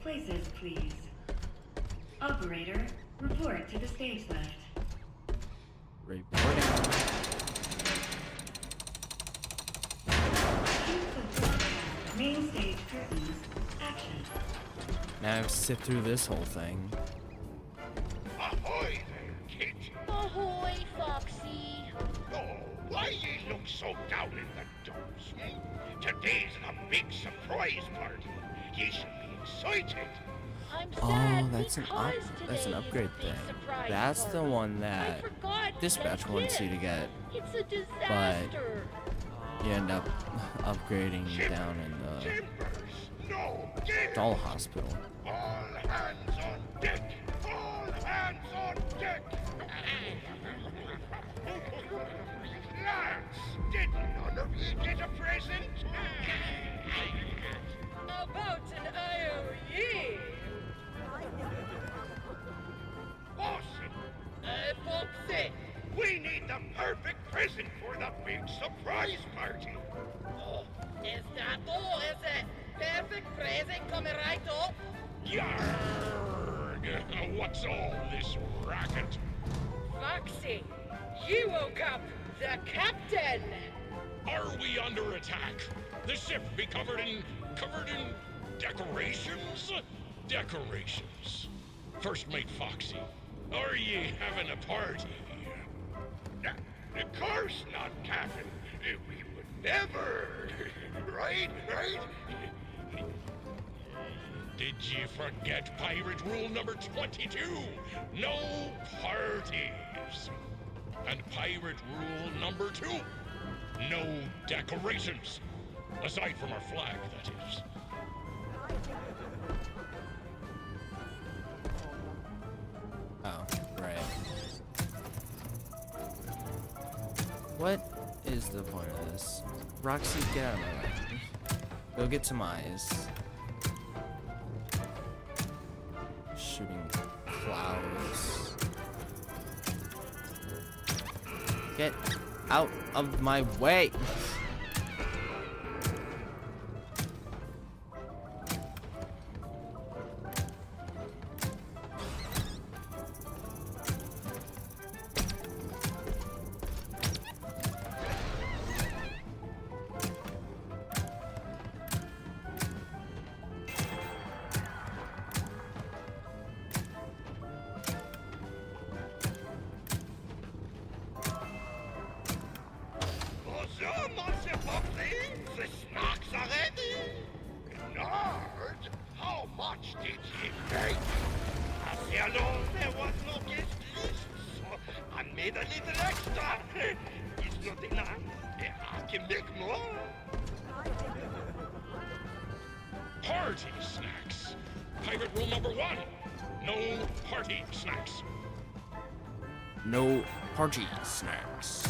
Places, please. Operator, report to the stage left. Reporting. Main stage curtains. Action. Now I have to sit through this whole thing. Ahoy there, kid. Ahoy, Foxy. Oh, why ye look so down in the dumps, eh? Today's a big surprise party. Ye should be excited. I'm Oh, sad that's an because today upgrade is a big thing. surprise That's the party. one that I forgot Dispatch that wants you kid. to get. It's a disaster. You end up upgrading down in the doll hospital. All hands on deck. All hands on deck. Lads, did none of you get a present? About an IOE. Awesome. Foxy. We need the perfect present for the big surprise party. Oh, is that all, is it? Perfect present coming right up. Yarg! What's all this racket? Foxy, you woke up the captain. Are we under attack? The ship be covered in decorations? Decorations. First Mate Foxy, are ye having a party? Of course not, Captain. We would never. Right? Did you forget pirate rule number 22? No parties. And pirate rule number 2? No decorations. Aside from our flag, that is. Oh, right. What is the point of this? Roxy, get out of my way. Go get some eyes. Shooting flowers. Get out of my way! Bonjour, Monsieur Foxy. The snacks are ready. Nerd, how much did you pay? As you know, there was no guest list, so I made a little extra. It's not enough. I can make more. Party snacks. Pirate rule number 1. No party snacks. No party snacks.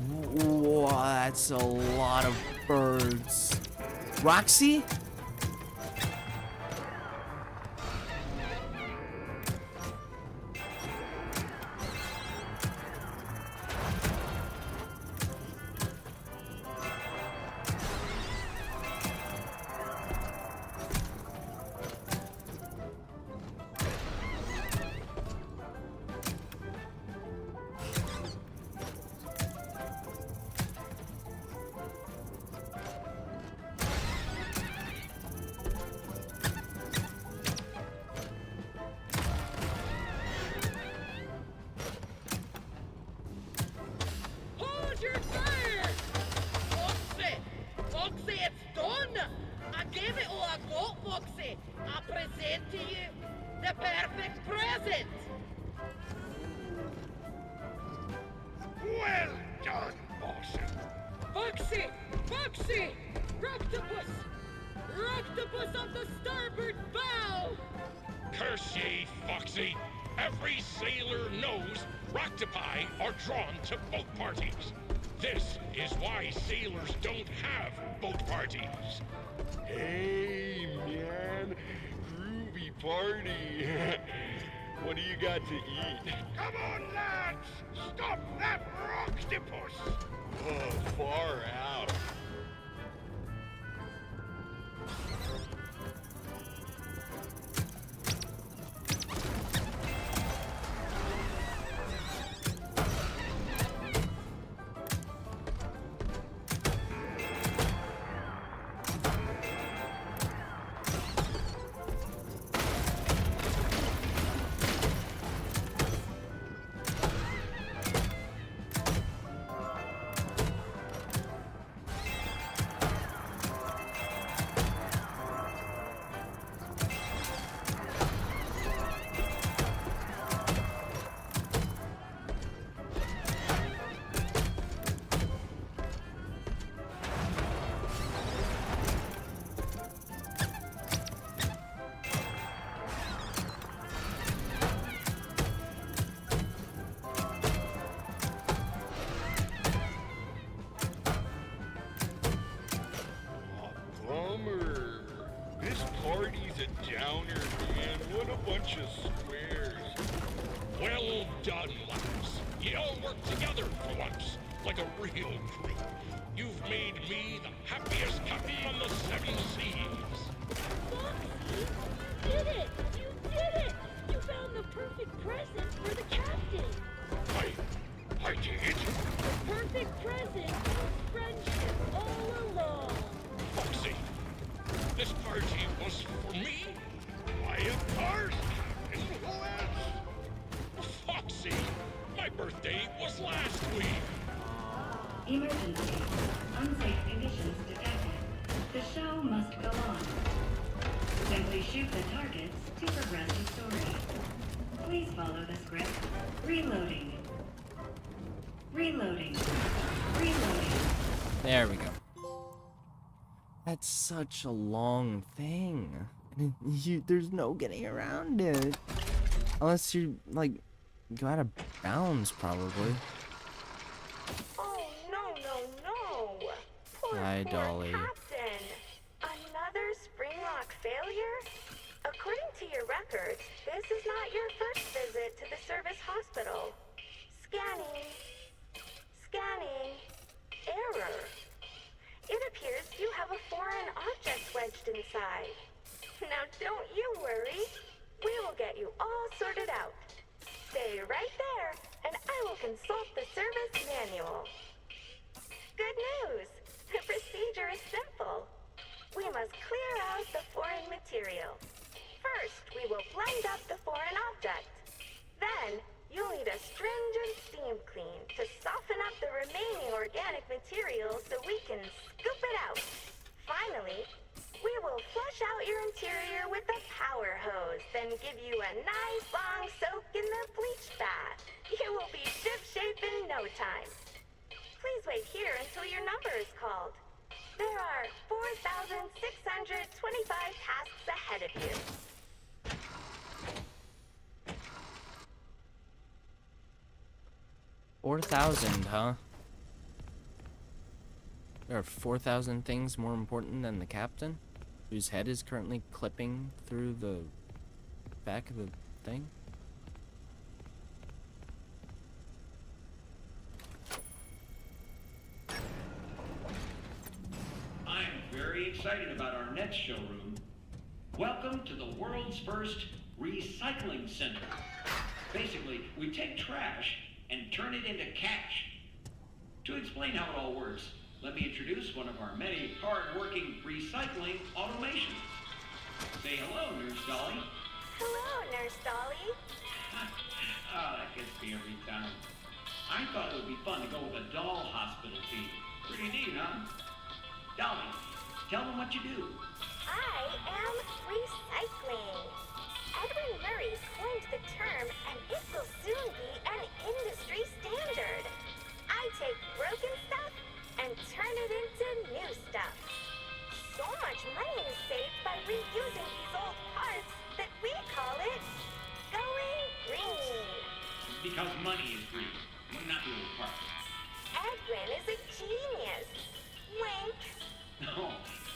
Whoa, that's a lot of birds. Roxy? Hold your fire! Foxy! Foxy, it's done! I gave it all I got, Foxy! I present to you the perfect present! Well done, Boston. Foxy! Foxy! Roctopus! Roctopus on the starboard bow! Curse ye, Foxy. Every sailor knows Roctopi are drawn to boat parties. This is why sailors don't have boat parties. Hey, man. Groovy party. What do you got to eat? Come on, lads! Stop that Roctopus! Oh, far out. bunch of squares. Well done, lads. You all work together for once, like a real crew. You've made me the happiest captain on the 7 seas. Foxy, you did it! You did it! You found the perfect present for the captain! I did? The perfect present of friendship all along! Foxy, this party was for me? Why, of course, Captain. Who else? Foxy, my birthday was last week. Emergency. Unsafe conditions detected. The show must go on. Simply shoot the targets to progress the story. Please follow the script. Reloading. Reloading. Reloading. There we go. That's such a long thing. There's no getting around it. Unless you, like, go out of bounds, probably. Oh, no. Poor Dolly. Captain. Another Springlock failure? According to your records, this is not your first visit to the service hospital. Scanning. Error. It appears you have a foreign object wedged inside. Now don't you worry. We will get you all sorted out. Stay right there, and I will consult the service manual. Good news! The procedure is simple. We must clear out the foreign material. First, we will blend up the foreign object. Then, you'll need a stringent steam clean to soften up the remaining organic material so we can scoop it out. Finally, we will flush out your interior with a power hose, then give you a nice long soak in the bleach bath. You will be shipshape in no time. Please wait here until your number is called. There are 4,625 tasks ahead of you. 4,000, huh? There are 4,000 things more important than the captain, whose head is currently clipping through the back of the thing? I'm very excited about our next showroom. Welcome to the world's first recycling center. Basically, we take trash and turn it into cash. To explain how it all works, let me introduce one of our many hard-working recycling automations. Say hello, Nurse Dolly. Hello, Nurse Dolly. Oh, that gets me every time. I thought it would be fun to go with a doll hospital team. Pretty neat, huh? Dolly, tell them what you do. I am recycling. Edwin Murray coined the term, and it will soon be an industry standard. I take broken stuff and turn it into new stuff. So much money is saved by reusing these old parts that we call it going green. Because money is green, not the old part. Edwin is a genius. Wink. Oh,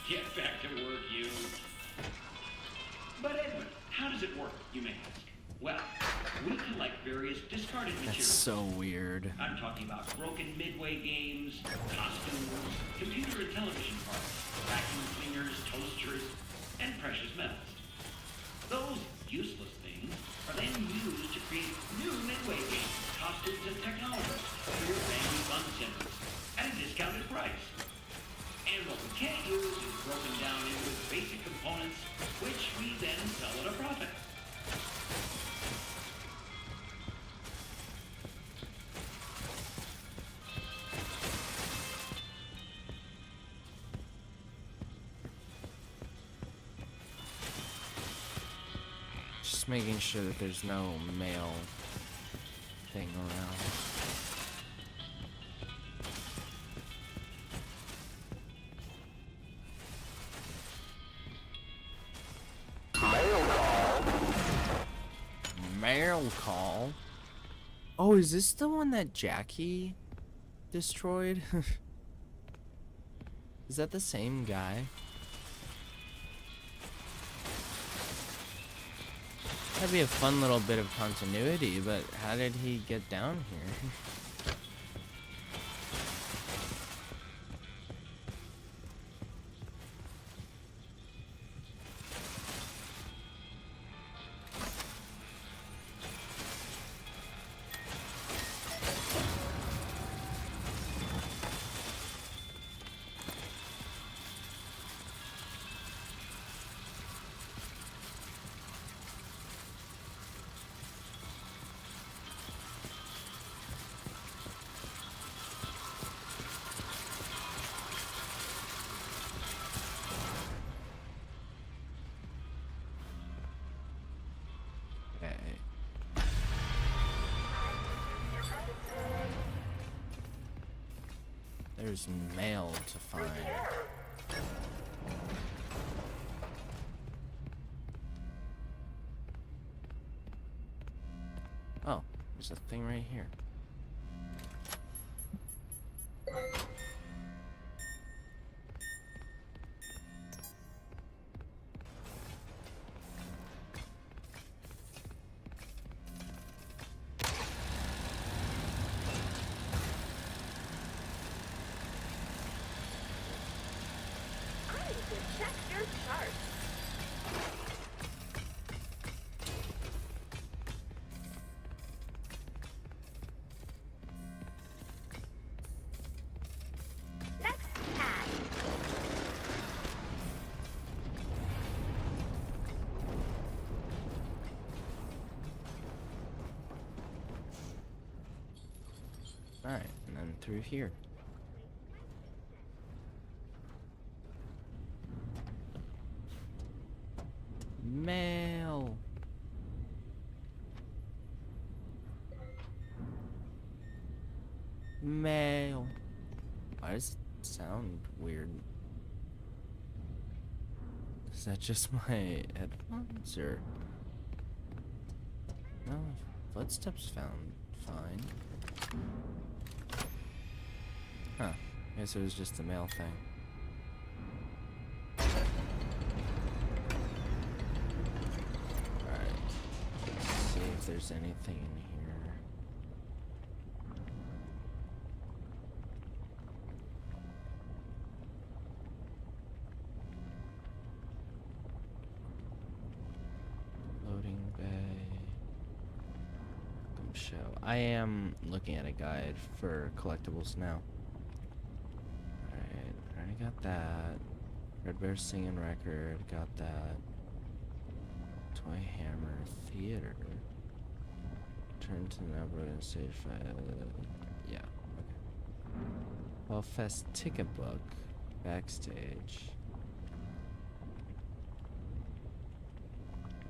get back to work, you. But Edwin, how does it work, you may ask? Well, we collect various discarded materials. That's so weird. I'm talking about broken Midway games, costumes, computer and television parts, vacuum cleaners, toasters, and precious metals. Those useless things are then used to create new Midway games, costumes, and technology for your family fun centers at a discounted price. And what we can't use is broken down into its basic components, which we then sell at a profit. Just making sure that there's no mail thing around. Mail call? Oh, is this the one that Jackie destroyed? Is that the same guy? That'd be a fun little bit of continuity, but how did he get down here? There's mail to find. Oh, there's a thing right here. Check your charts. Next task. Alright, and then through here. Mail. Mail. Why does it sound weird? Is that just my headphones or? No, footsteps found fine. Huh. Guess it was just the mail thing. If there's anything in here. Loading bay. Welcome show. I am looking at a guide for collectibles now. Alright, already got that. Red Bear singing record, got that. Toy hammer theater. Turn to the neighborhood and stage 5. Yeah, okay. Well, Fest ticket book. Backstage.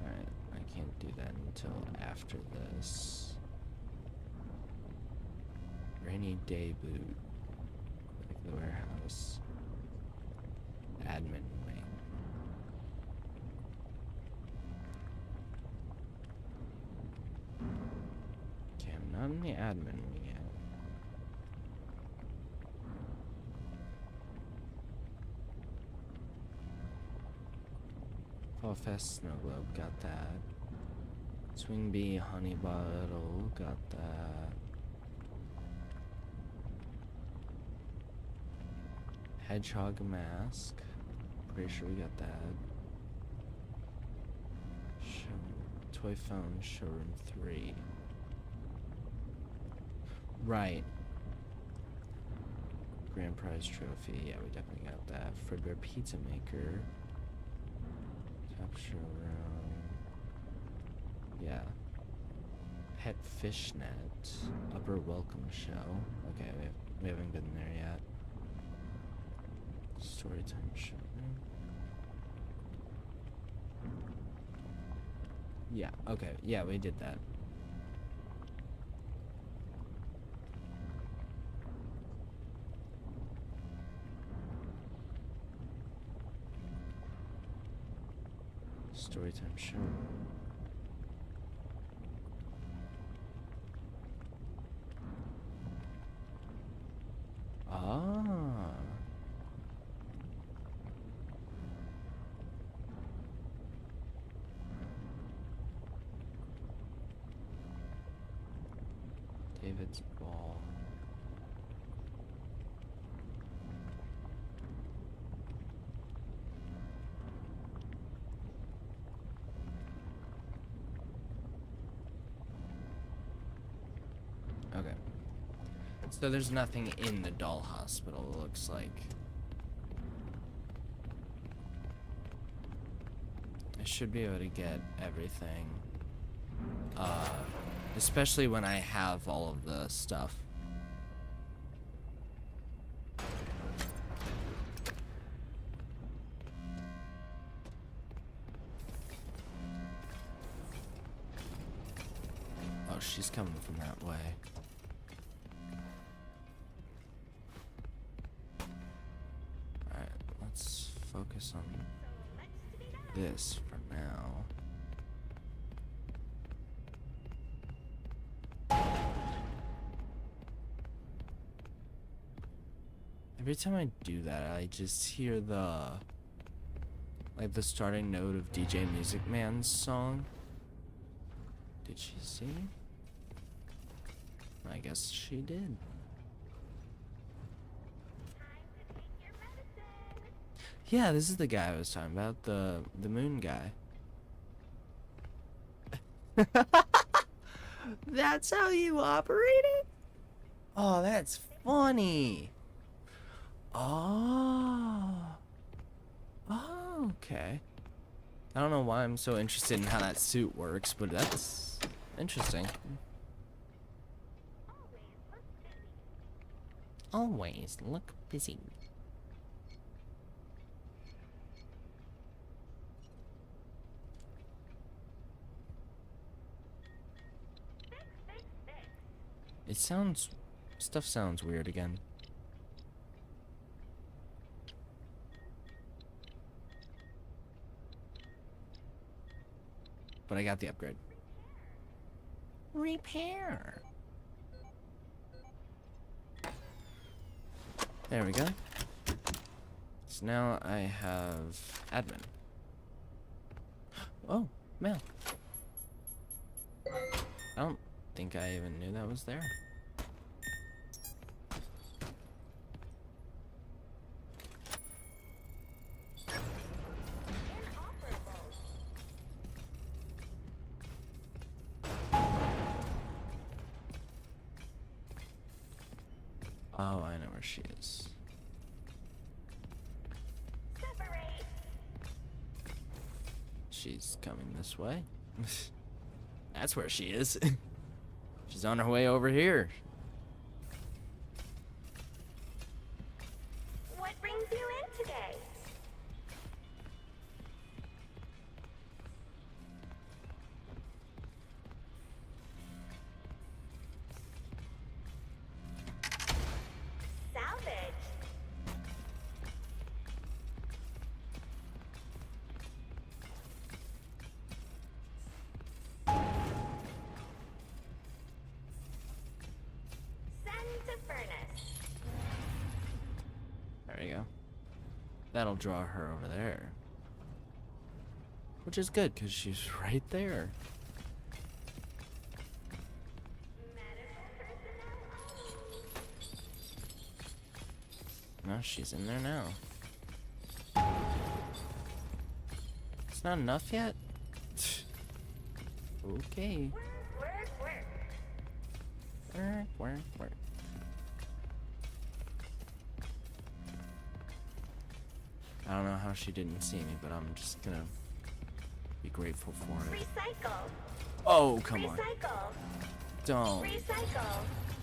Alright, I can't do that until after this. Rainy day boot. Like the warehouse. Admin wing. Not in the admin wing yet. Fall Fest Snow Globe, got that. Swing Bee Honey Bottle, got that. Hedgehog Mask, pretty sure we got that. Toy Phone Showroom 3. Right. Grand Prize Trophy. Yeah, we definitely got that. Fredbear Pizza Maker. Top Showroom. Yeah. Pet Fishnet. Upper Welcome Show. Okay, we haven't been there yet. Storytime Showroom. Yeah, okay. Yeah, we did that. Storytime Showroom. Ah. Cupid's ball. Okay. So there's nothing in the doll hospital, it looks like. I should be able to get everything. Especially when I have all of the stuff. Oh, she's coming from that way. Alright, let's focus on this for now. Every time I do that, I just hear the starting note of DJ Music Man's song. Did she see me? I guess she did. Yeah, this is the guy I was talking about, the moon guy. That's how you operate it? Oh, that's funny. Oh. Oh, okay. I don't know why I'm so interested in how that suit works, but that's interesting. Always look busy. It sounds... Stuff sounds weird again. But I got the upgrade. Repair. There we go. So now I have admin. Oh, mail. I don't think I even knew that was there. Oh, I know where she is. She's coming this way. That's where she is. She's on her way over here. What brings you in today? Salvage. There you go. That'll draw her over there. Which is good, because she's right there. No, she's in there now. It's not enough yet? Okay. Work. I don't know how she didn't see me, but I'm just gonna be grateful for it. Recycle. Oh, come on. Recycle. Don't. Recycle.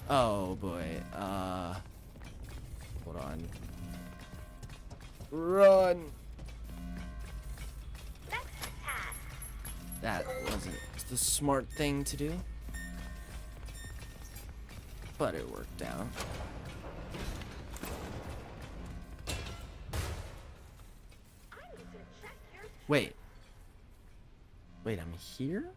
Oh, boy. Hold on. Run! Next task. That wasn't the smart thing to do. But it worked out. Wait. Wait, I'm here?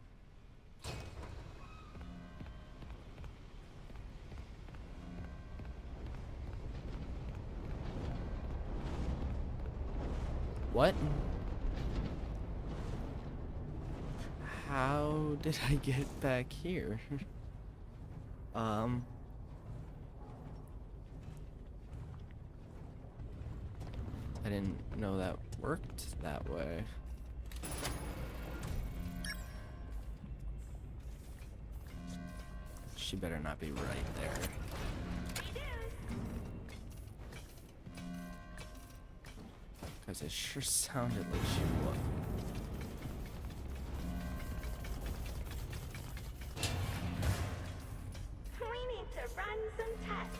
What? How did I get back here? I didn't know that worked that way. She better not be right there. Because it sure sounded like she was. We need to run some tests.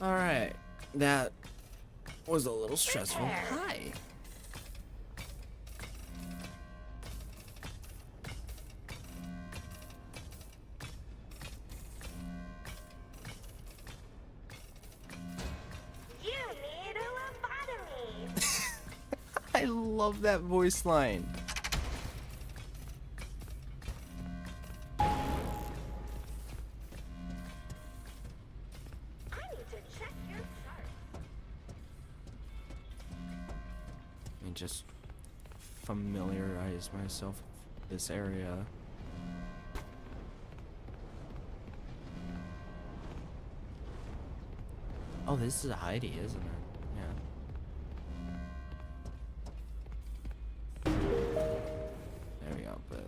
Alright, that was a little stressful. Hi. You need a lobotomy. I love that voice line. I need to check your chart. Let me just familiarize myself with this area. Oh, this is Heidi, isn't it? Yeah. There we go, but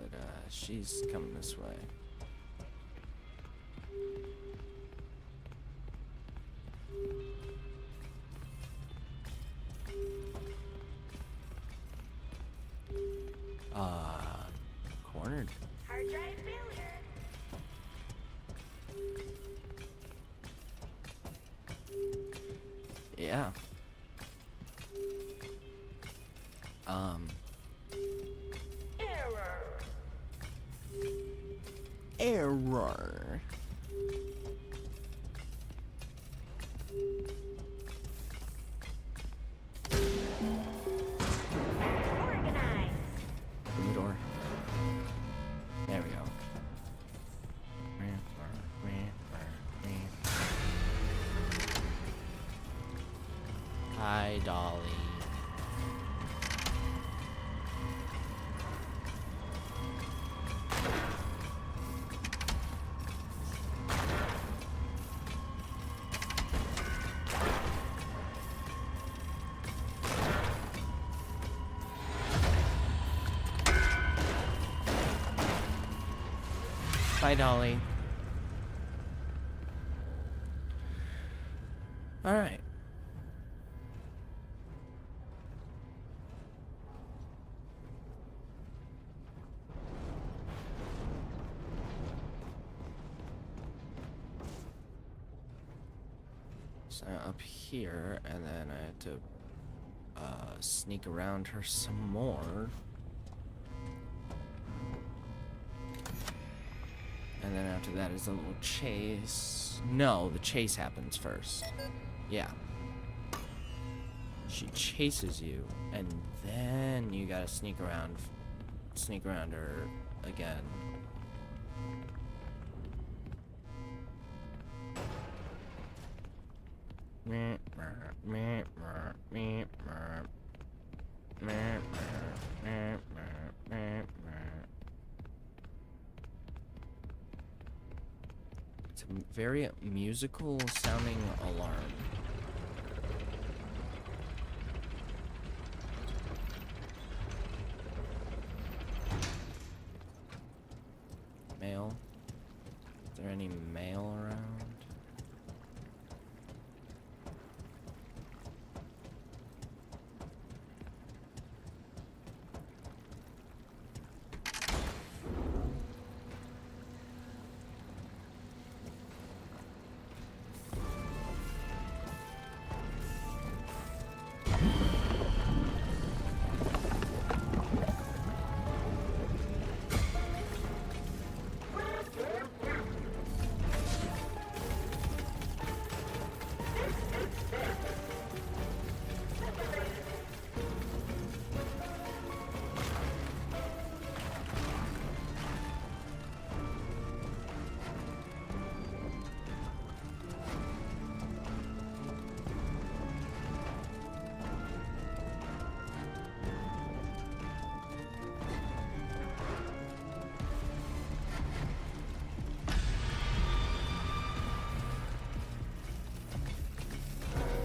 she's coming this way. Cornered. Hard drive failure. Yeah. Error. Error. Organize. Open the door. There we go. Hi, Dolly. Bye, Dolly. All right. So up here, and then I had to sneak around her some more. And then after that is a little chase. No, the chase happens first. Yeah. She chases you, and then you gotta sneak around her again. It's a very musical sounding alarm. Mail? Is there any mail around?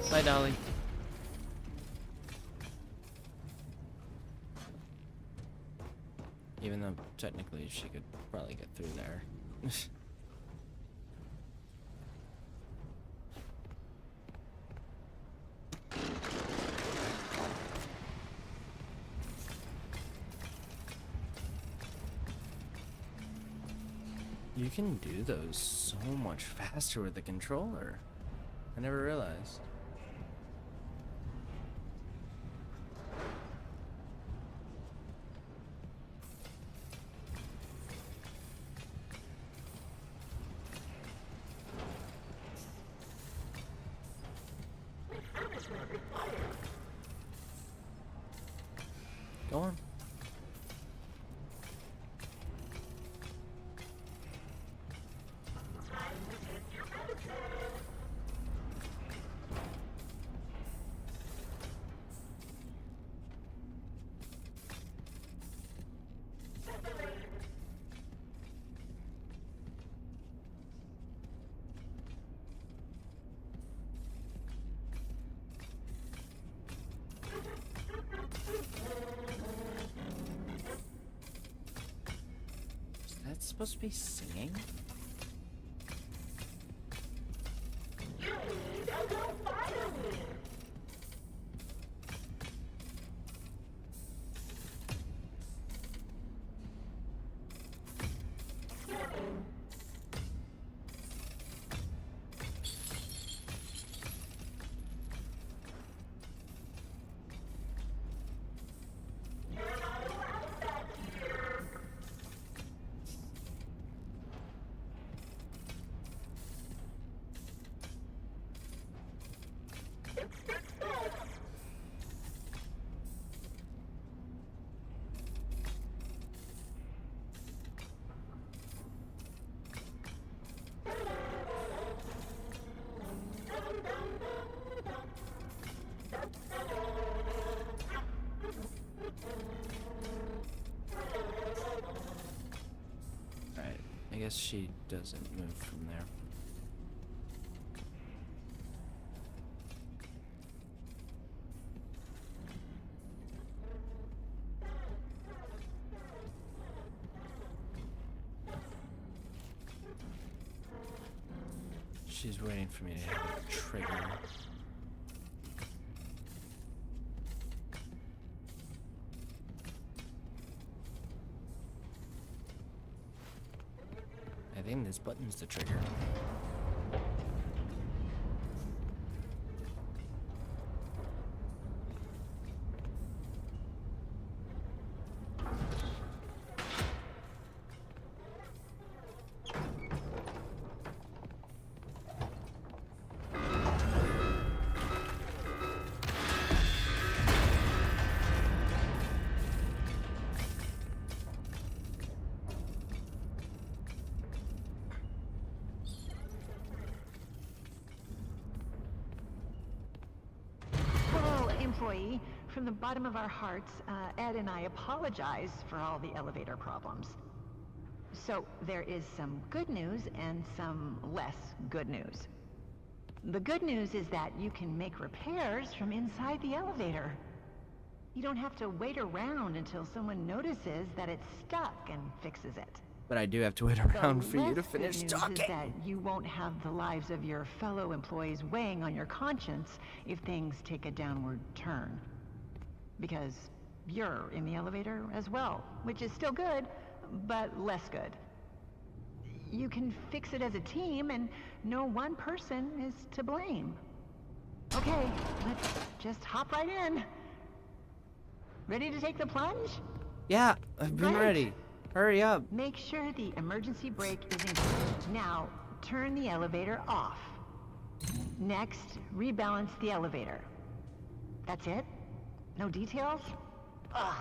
Bye, Dolly. Even though technically she could probably get through there. You can do those so much faster with the controller. I never realized. Go on. Is that supposed to be singing? I guess she doesn't move from there. She's waiting for me to hit a trigger. I think this button's the trigger. Employee, from the bottom of our hearts, Ed and I apologize for all the elevator problems. So there is some good news and some less good news. The good news is that you can make repairs from inside the elevator. You don't have to wait around until someone notices that it's stuck and fixes it. But I do have to wait around for you to finish talking. Is that you won't have the lives of your fellow employees weighing on your conscience if things take a downward turn. Because you're in the elevator as well, which is still good, but less good. You can fix it as a team, and no one person is to blame. Okay, let's just hop right in. Ready to take the plunge? Yeah, I've been ready. Hurry up. Make sure the emergency brake is engaged. Now, turn the elevator off. Next, rebalance the elevator. That's it? No details? Ugh.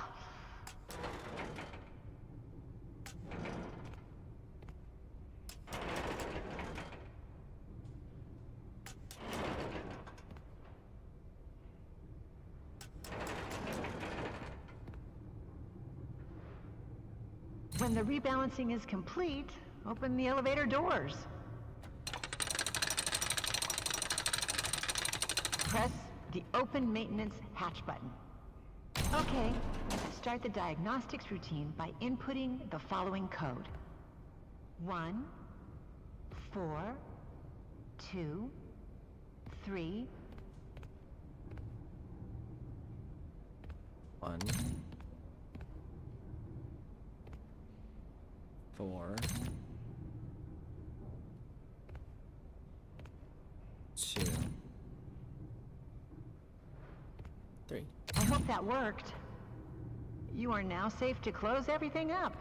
When the rebalancing is complete, open the elevator doors. Press the open maintenance hatch button. Okay, start the diagnostics routine by inputting the following code. 1, 4, 2, 3. 1, 4, 2, 3. I hope that worked. You are now safe to close everything up.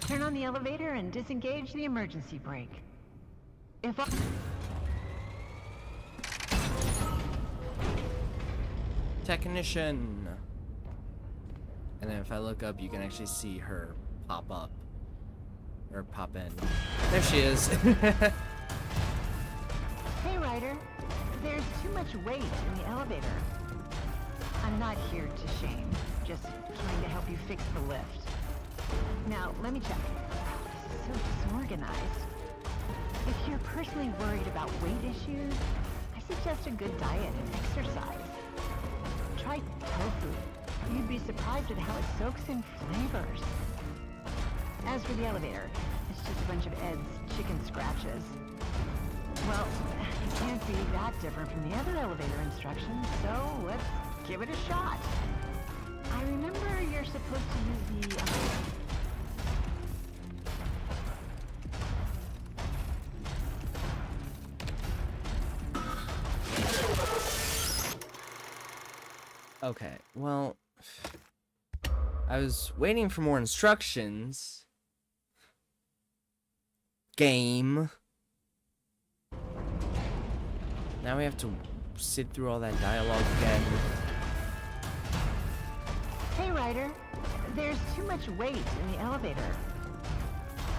Turn on the elevator and disengage the emergency brake. If I... Technician. And then if I look up, you can actually see her pop up. Or pop in. There she is. Hey, Ryder. There's too much weight in the elevator. I'm not here to shame. Just trying to help you fix the lift. Now, let me check. This is so disorganized. If you're personally worried about weight issues, I suggest a good diet and exercise. Try tofu. You'd be surprised at how it soaks in flavors. As for the elevator, it's just a bunch of Ed's chicken scratches. Well, it can't be that different from the other elevator instructions, so let's give it a shot. I remember you're supposed to use the... Okay, well, I was waiting for more instructions. Game. Now we have to sit through all that dialogue again. Hey, Ryder. There's too much weight in the elevator.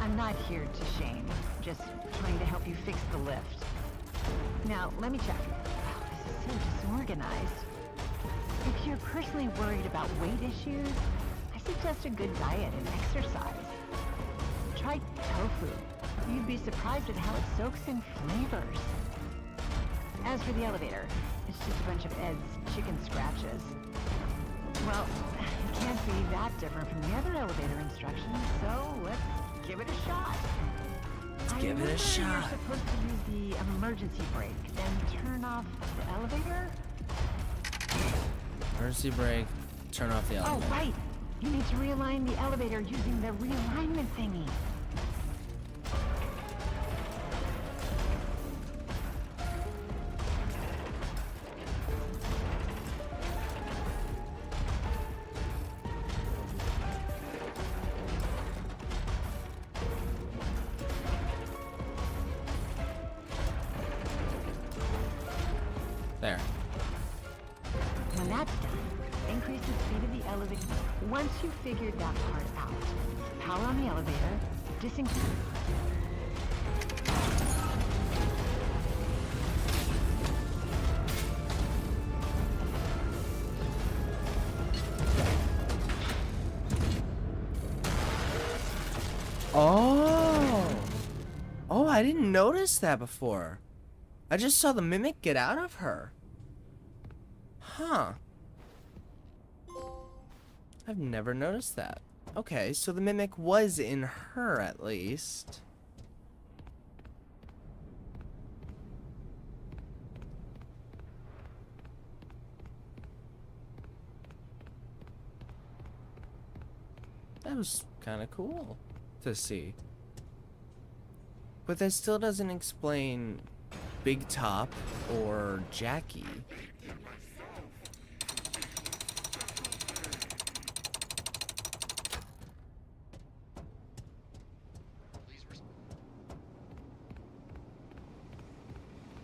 I'm not here to shame. Just trying to help you fix the lift. Now, let me check. This is so disorganized. If you're personally worried about weight issues, I suggest a good diet and exercise. Try tofu. You'd be surprised at how it soaks in flavors. As for the elevator, it's just a bunch of Ed's chicken scratches. Well, it can't be that different from the other elevator instructions, so let's give it a shot. Give it a shot. You're supposed to use the emergency brake, then turn off the elevator? Emergency brake, turn off the elevator. Oh, right. You need to realign the elevator using the realignment thingy. There. When that's done, increase the speed of the elevator. Once you've figured that part out, power on the elevator, disengage. Oh, I didn't notice that before. I just saw the mimic get out of her. Huh. I've never noticed that. Okay, so the mimic was in her at least. That was kind of cool to see. But that still doesn't explain Big Top or Jackie.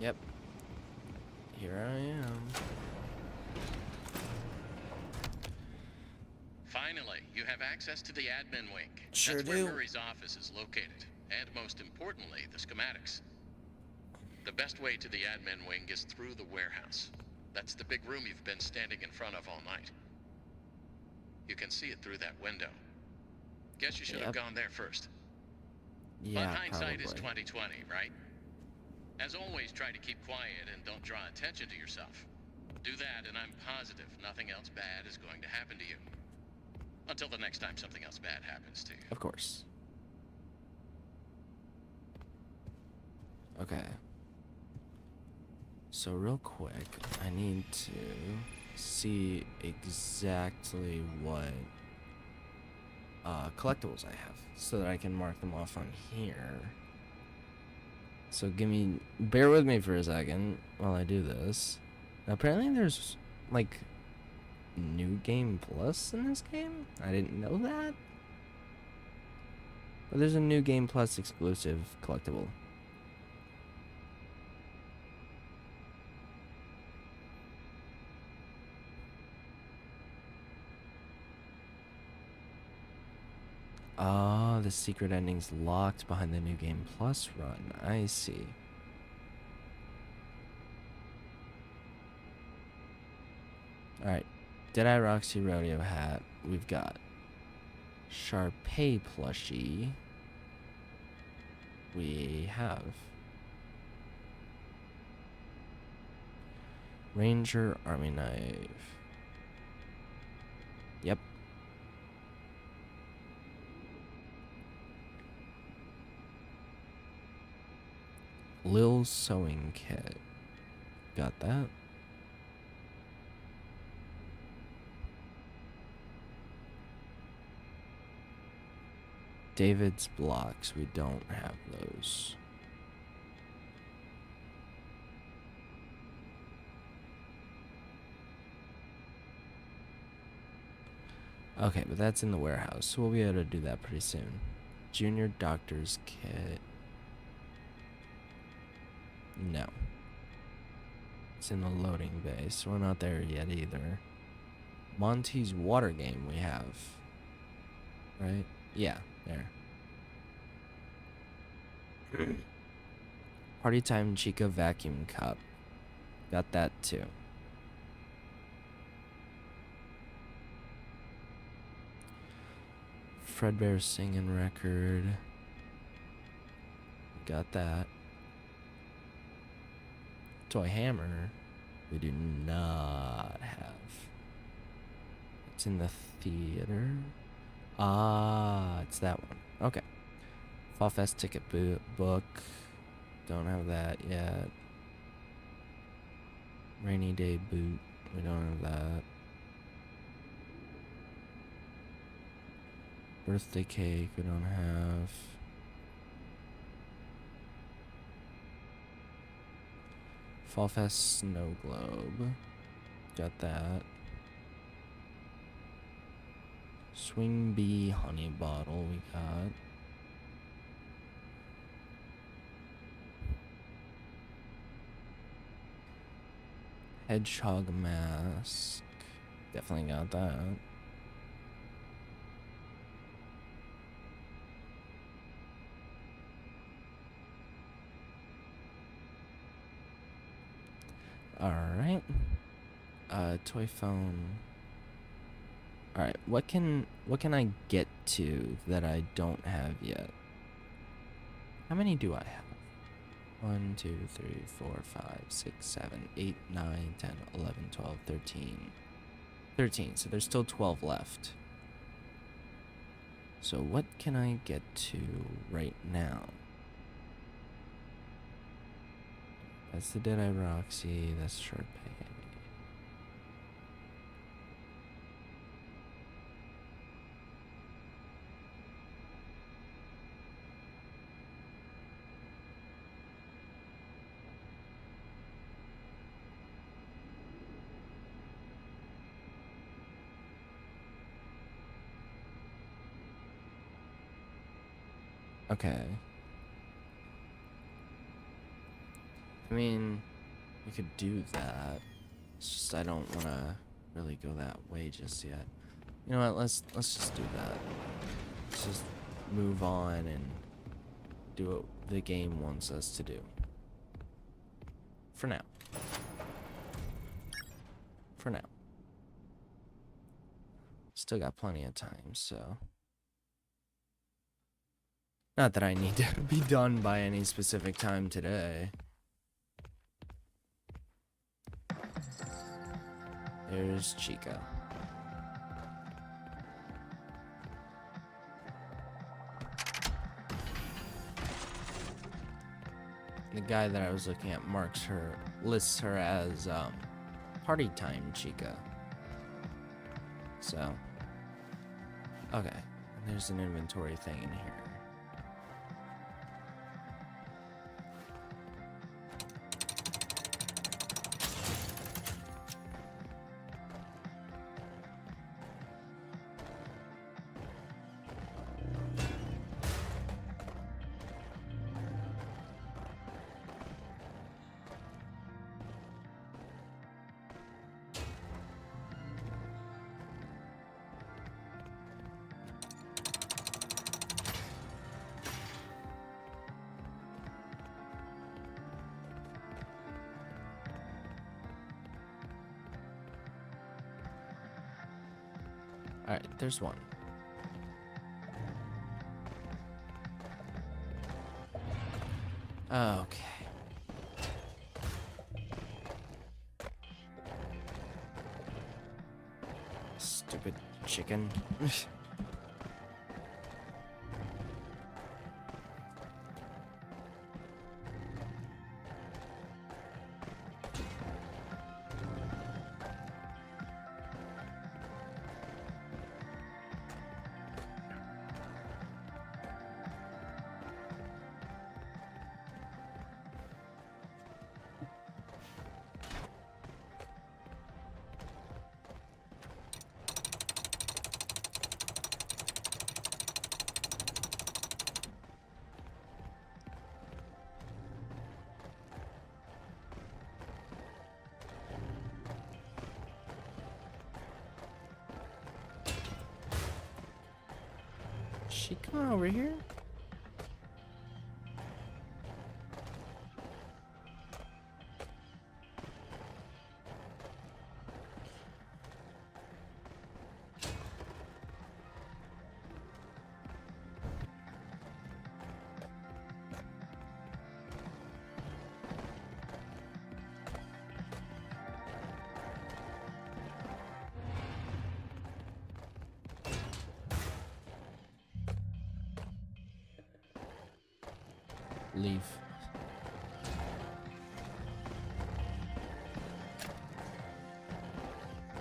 Yep. Here I am. Finally, you have access to the admin wing. Sure That's do. where Murray's office is located. And most importantly, the schematics. The best way to the admin wing is through the warehouse. That's the big room you've been standing in front of all night. You can see it through that window. Guess you should have gone there first. Yeah, But hindsight is probably. 20/20, right? As always, try to keep quiet and don't draw attention to yourself. Do that, and I'm positive nothing else bad is going to happen to you. Until the next time something else bad happens to you. Of course. Okay. So real quick, I need to see exactly what collectibles I have so that I can mark them off on here. So bear with me for a second while I do this. Now, apparently there's like New Game Plus in this game. I didn't know that. But there's a New Game Plus exclusive collectible. Ah, the secret ending's locked behind the New Game Plus run. I see. Alright. Deadeye Roxy Rodeo hat. We've got Sharpay plushie. We have Ranger Army knife. Yep. Lil sewing kit. Got that. David's blocks. We don't have those. Okay, but that's in the warehouse, so we'll be able to do that pretty soon. Junior Doctor's kit. No. It's in the loading bay, so we're not there yet either. Monty's water game we have. Right? Yeah, there. Party Time Chica vacuum cup. Got that too. Fredbear singing record. Got that. Toy hammer. We do not have. It's in the theater. Ah, it's that one. Okay. Fall Fest ticket book. Don't have that yet. Rainy day boot. We don't have that. Birthday cake. We don't have. Fall Fest snow globe. Got that. Swing bee honey bottle we got. Hedgehog mask. Definitely got that. Alright. Toy phone. Alright, what can I get to that I don't have yet? How many do I have? 1, 2, 3, 4, 5, 6, 7, 8, 9, 10, 11, 12, 13. 13, so there's still 12 left. So what can I get to right now? That's the Deadeye Roxy, that's Sharpay. Okay. I mean, we could do that. It's just I don't want to really go that way just yet. You know what? Let's just do that. Let's just move on and do what the game wants us to do. For now. For now. Still got plenty of time, so Not that I need to be done by any specific time today. There's Chica. The guy that I was looking at lists her as party time Chica. So, okay, there's an inventory thing in here. Alright, there's one. Okay. Stupid chicken. She coming over here? Leave.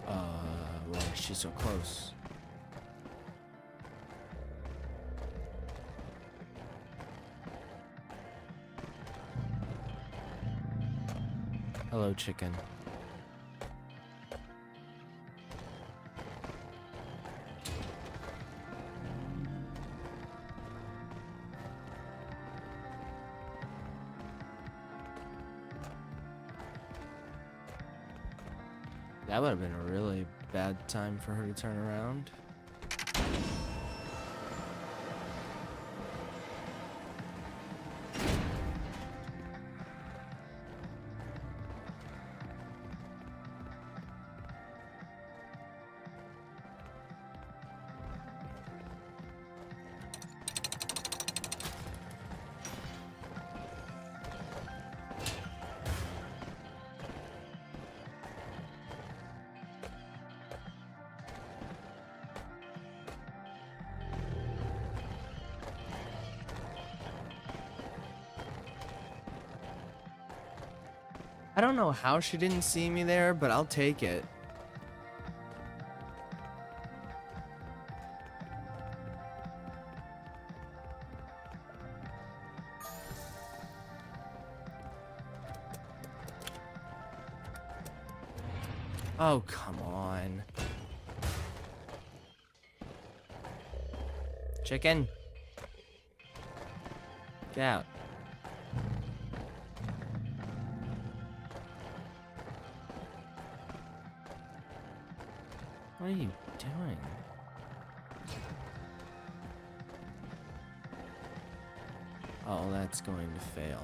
Why is she so close? Hello, chicken. That would have been a really bad time for her to turn around. I don't know how she didn't see me there, but I'll take it. Oh, come on. Chicken. Get out. What are you doing? Oh, that's going to fail.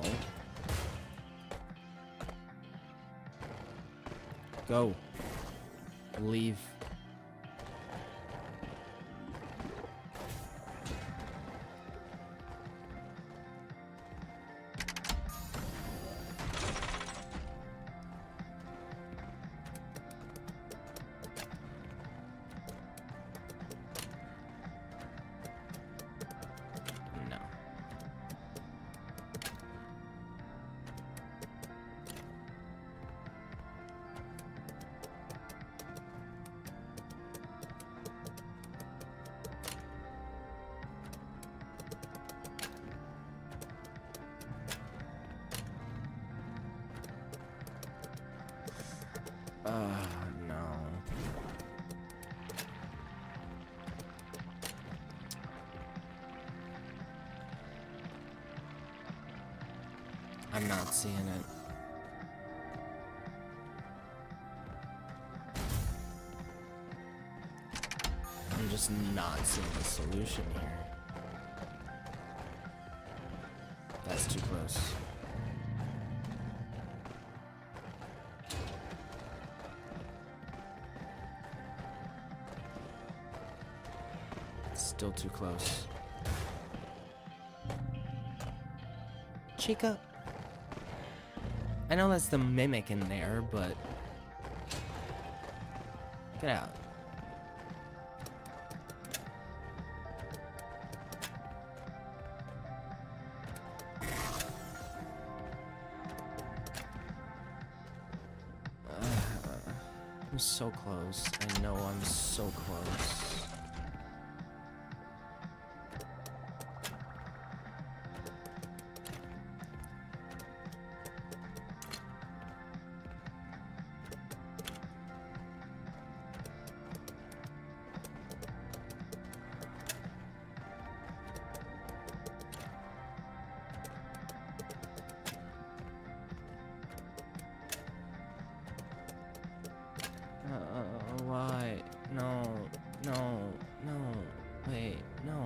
Go. Leave. I'm not seeing it. I'm just not seeing the solution here. That's too close. Still too close. Chica. I know that's the mimic in there, but get out. I'm so close. I know I'm so close. Why? No, no, no, wait, no.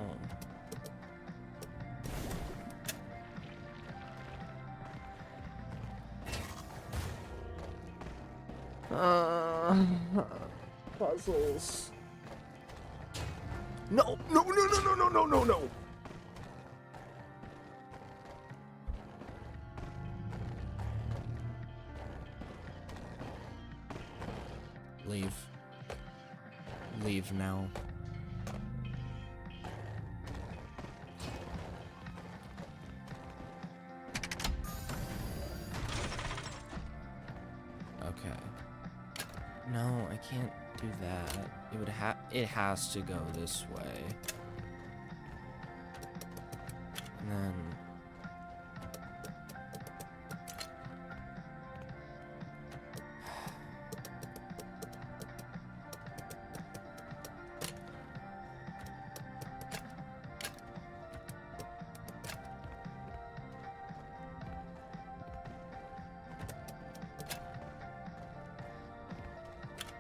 Puzzles. No, no, no, no, no, no, no, no, no. Leave. Leave now. Okay. No, I can't do that. It has to go this way. And then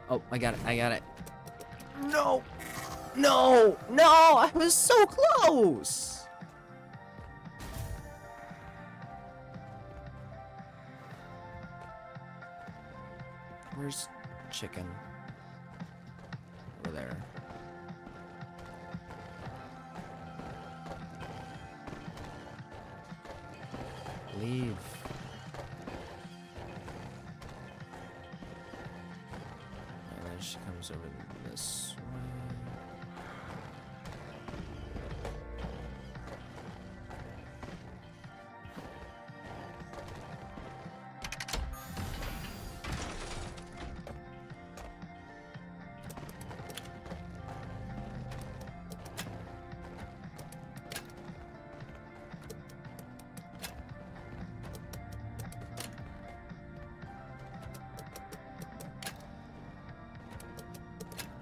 oh, I got it. I got it. No! No! No! I was so close! Where's chicken? Over there. Leave. She comes over this way.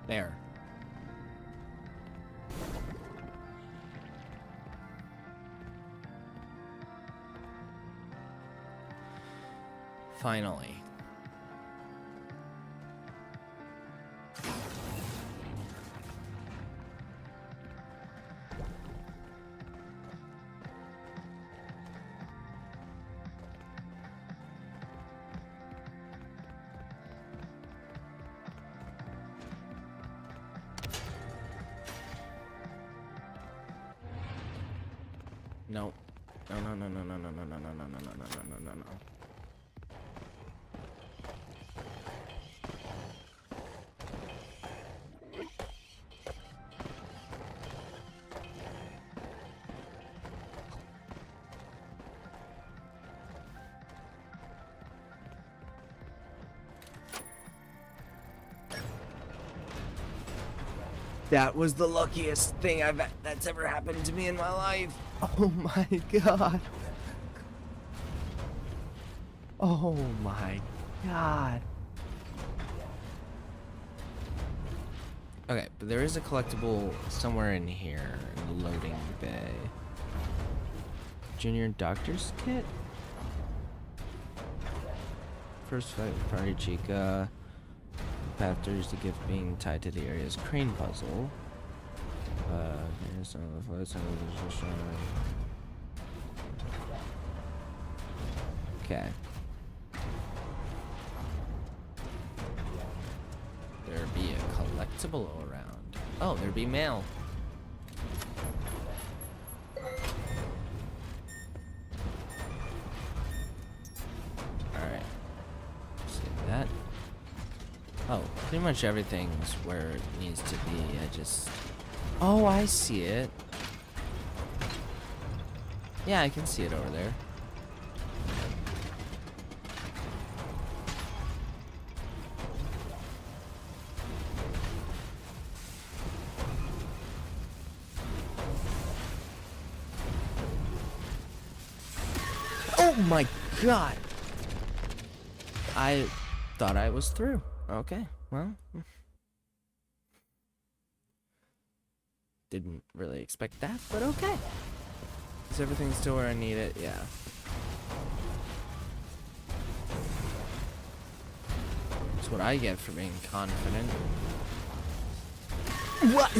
There. Finally. No. No, no, no, no, no, no, no, no, no, no, no, no, no, no, no, no. That was the luckiest thing that's ever happened to me in my life. Oh my god. Oh my god. Okay, but there is a collectible somewhere in here in the loading bay. Junior Doctor's Kit? First fight with Party Chica. Path to gift being tied to the area's crane puzzle. Okay. There be a collectible around. Oh, there be mail. Alright. See that? Oh, pretty much everything's where it needs to be. I just... Oh, I see it. Yeah, I can see it over there. Oh my god! I thought I was through. Okay, well. Didn't really expect that, but okay. Is everything still where I need it? Yeah. That's what I get for being confident. What?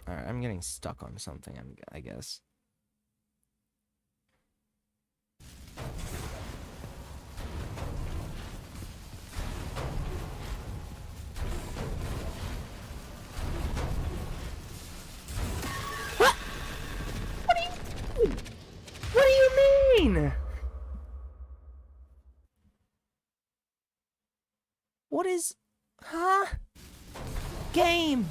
Alright, I'm getting stuck on something, I guess. What do you mean? What is... Huh? Game!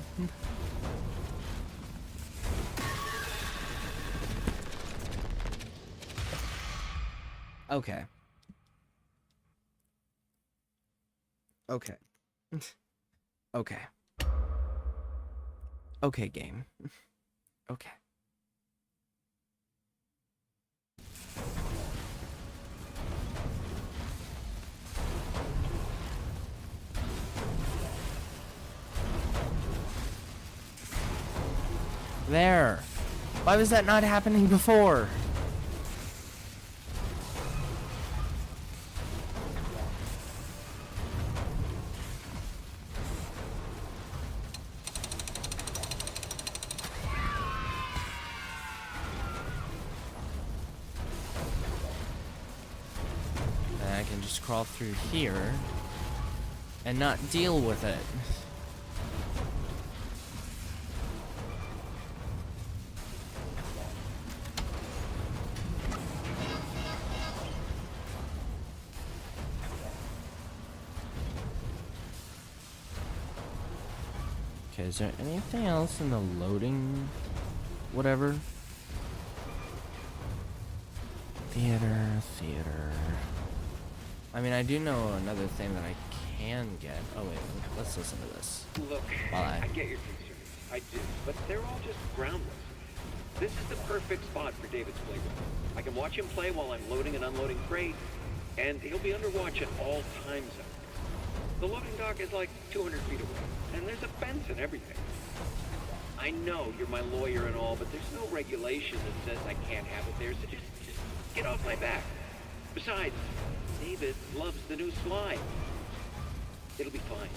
Okay. Okay. Okay. Okay, game. Okay. There. Why was that not happening before? And I can just crawl through here and not deal with it. Okay, is there anything else in the loading? Whatever. Theater. I mean, I do know another thing that I can get. Oh wait, let's listen to this. Look, I get your concerns. I do, but they're all just groundless. This is the perfect spot for David's playroom. I can watch him play while I'm loading and unloading freight, and he'll be under watch at all times. The loading dock is like 200 feet away, and there's a fence and everything. I know you're my lawyer and all, but there's no regulation that says I can't have it there, so just get off my back. Besides, David loves the new slide. It'll be fine.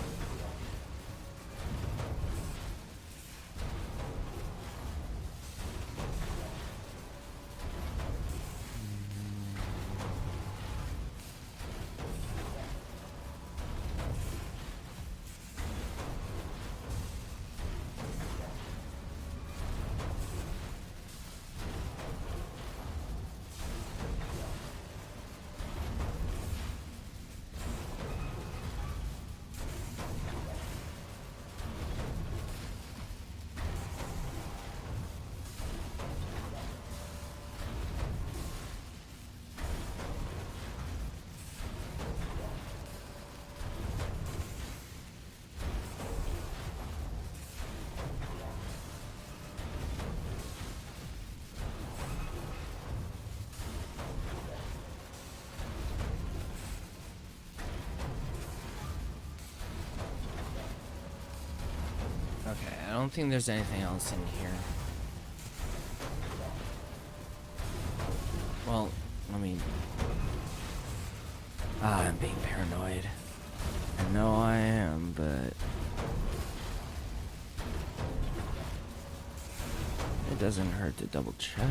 Okay, I don't think there's anything else in here. I'm being paranoid. I know I am, but it doesn't hurt to double check.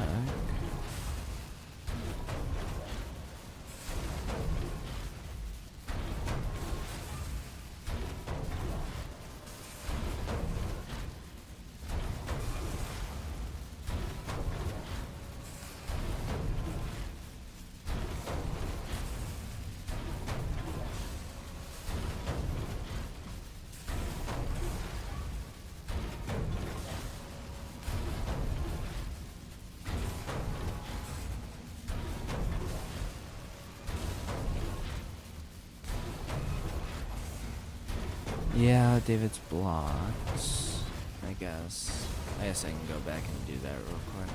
Yeah, David's blocks. I guess I can go back and do that real quick.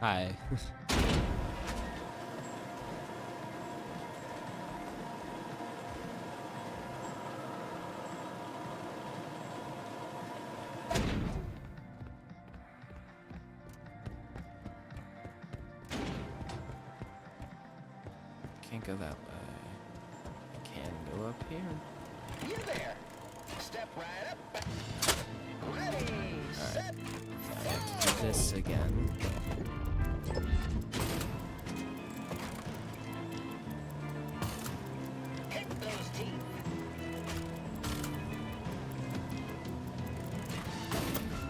Hi. Can't go that way. I can go up here. You there. Step right up. Ready, set, I have to do this again. hit those teeth.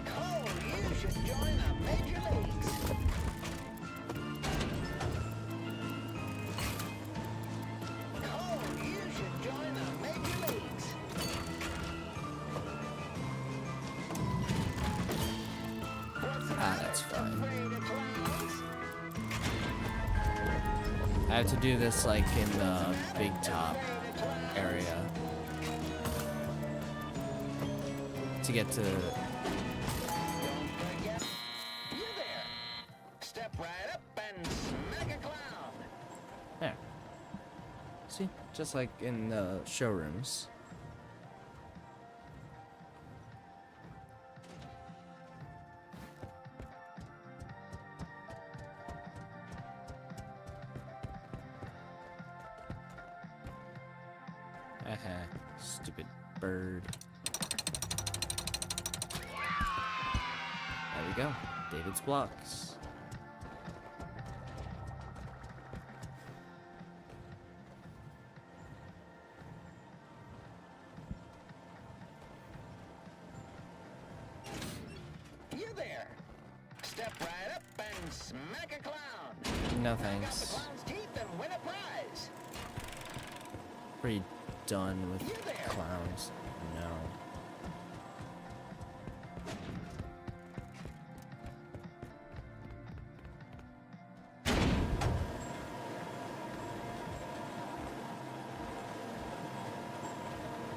Cole, you should join the major leagues. Cole, you should join the major leagues. That's fine. I have to do this like in the big top area to get to. You there. Step right up and smack a clown. There. See, just like in the showrooms. Stupid bird. There we go. David's blocks. You there. Step right up and smack a clown. No Pick up the thanks. clown's teeth and win a prize. Pretty done with You there. clowns. No.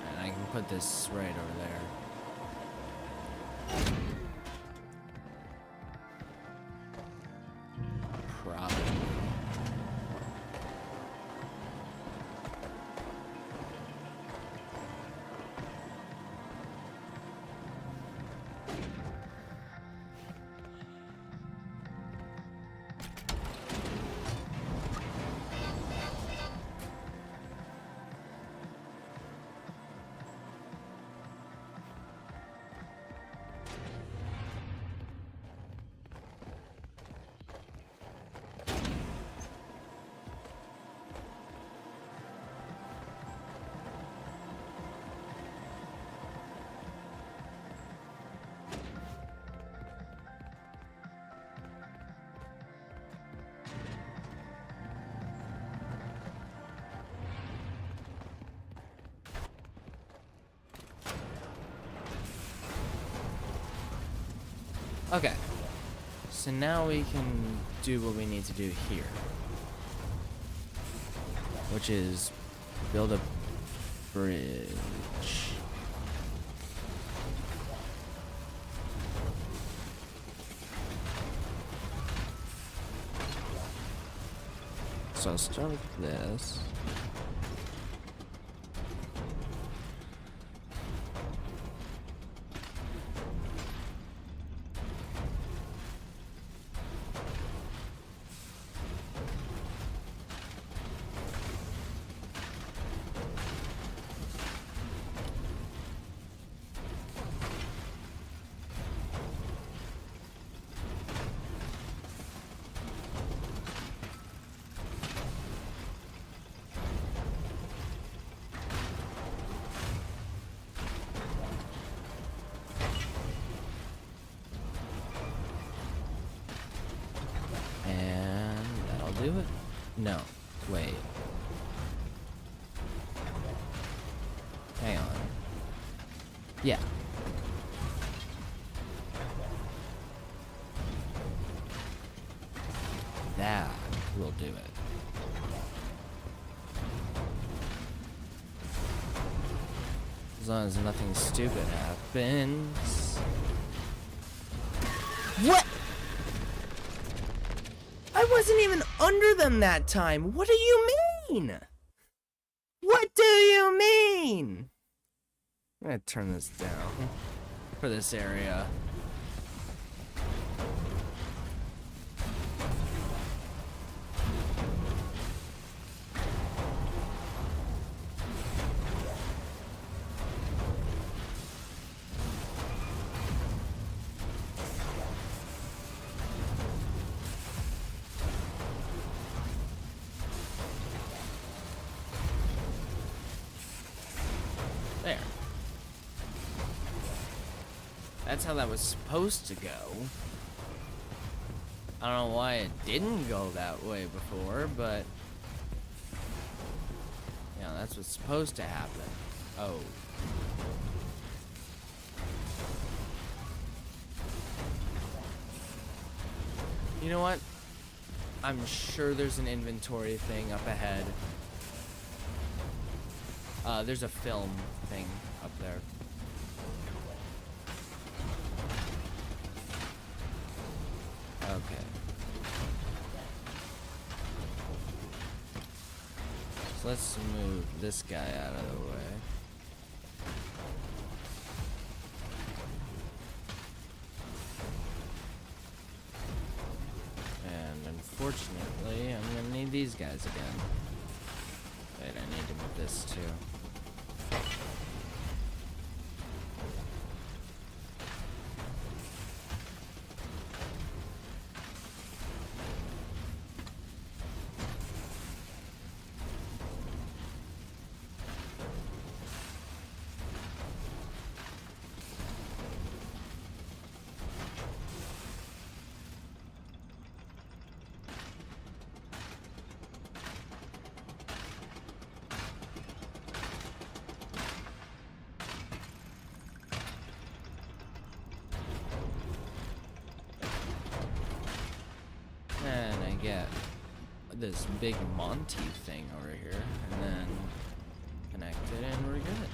And I can put this right over there. Probably. Okay, so now we can do what we need to do here, which is build a bridge. So I'll start with this. Do it? No. Wait. Hang on. Yeah. That will do it. As long as nothing stupid happens. What? I wasn't even under them that time. What do you mean? What do you mean? I'm gonna turn this down for this area. There. That's how that was supposed to go. I don't know why it didn't go that way before, but yeah, that's what's supposed to happen. Oh. You know what? I'm sure there's an inventory thing up ahead. There's a film thing up there. Okay. So let's move this guy out of the way. And unfortunately, I'm gonna need these guys again. Wait, I need to move this too. And I get this big Monty thing over here, and then connect it, and we're good.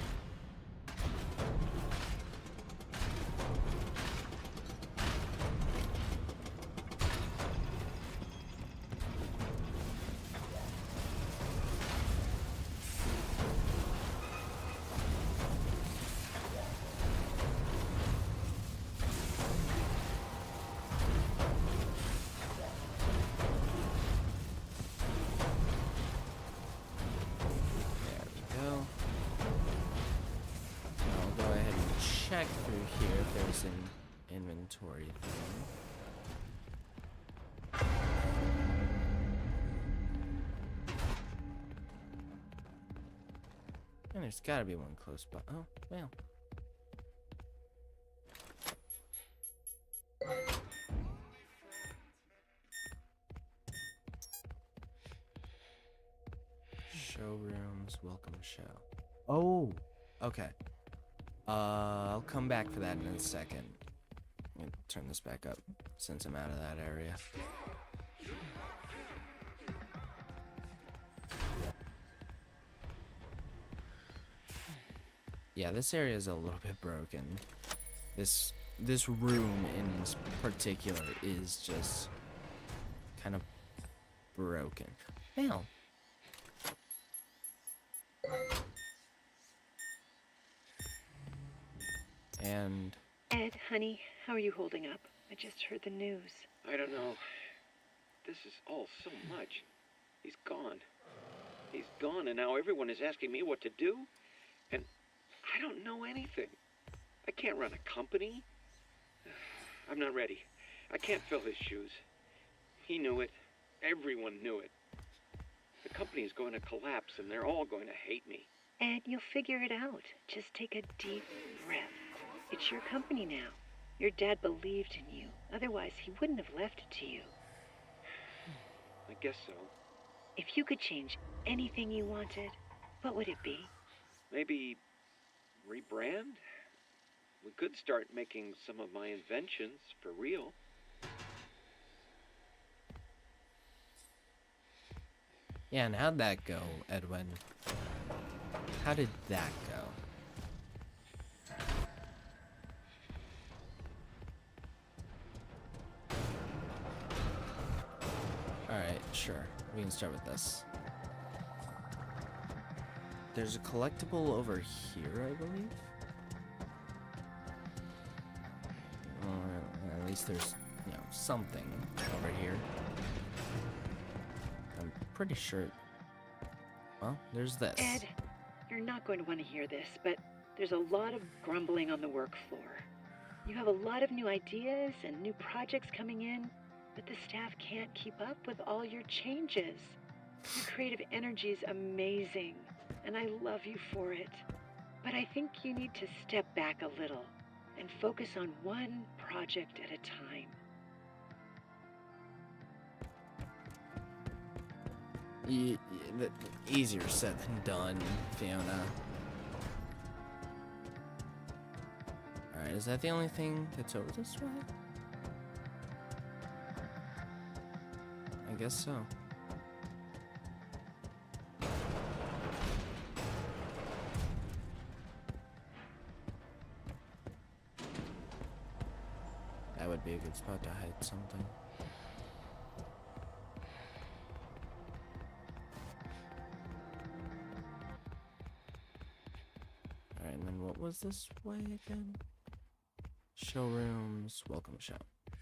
Check through here if there's an inventory thing. And there's gotta be one close by. Oh, well. Showrooms, welcome show. Oh, okay. I'll come back for that in a second. I'm gonna turn this back up since I'm out of that area. Yeah, this area is a little bit broken. This room in particular is just kind of broken. Hell. And... Ed, honey, how are you holding up? I just heard the news. I don't know. This is all so much. He's gone. He's gone, and now everyone is asking me what to do? And I don't know anything. I can't run a company. I'm not ready. I can't fill his shoes. He knew it. Everyone knew it. The company is going to collapse, and they're all going to hate me. Ed, you'll figure it out. Just take a deep breath. It's your company now. Your dad believed in you. Otherwise, he wouldn't have left it to you. I guess so. If you could change anything you wanted, what would it be? Maybe rebrand? We could start making some of my inventions for real. Yeah, and how'd that go, Edwin? How did that go? Alright, sure. We can start with this. There's a collectible over here, I believe? Or at least there's, you know, something over here. I'm pretty sure... Well, there's this. Ed, you're not going to want to hear this, but there's a lot of grumbling on the work floor. You have a lot of new ideas and new projects coming in, but the staff can't keep up with all your changes. Your creative energy is amazing, and I love you for it. But I think you need to step back a little and focus on one project at a time. Easier said than done, Fiona. Alright, is that the only thing that's over this way? I guess so. That would be a good spot to hide something. Alright, and then what was this way again? Showrooms, welcome show.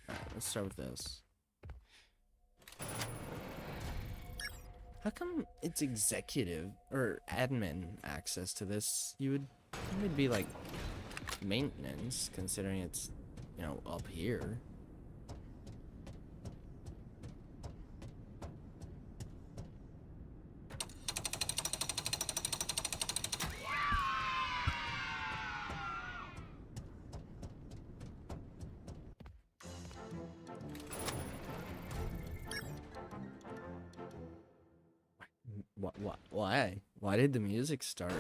Alright, let's start with this. How come it's executive or admin access to this? You would think it'd be like maintenance, considering it's, you know, up here. Why? Why did the music start?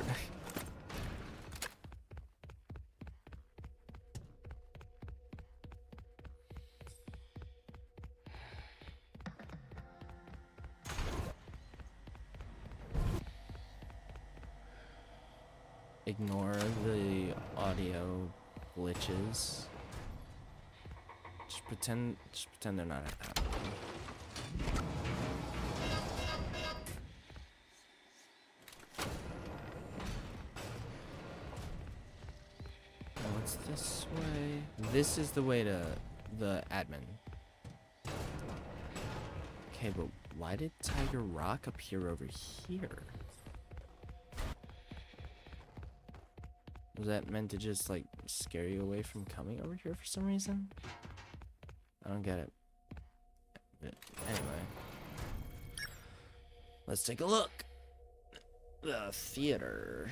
Ignore the audio glitches. Just pretend they're not happening. This way. This is the way to the admin. Okay, but why did Tiger Rock appear over here? Was that meant to just like scare you away from coming over here for some reason? I don't get it. But anyway, let's take a look. The theater.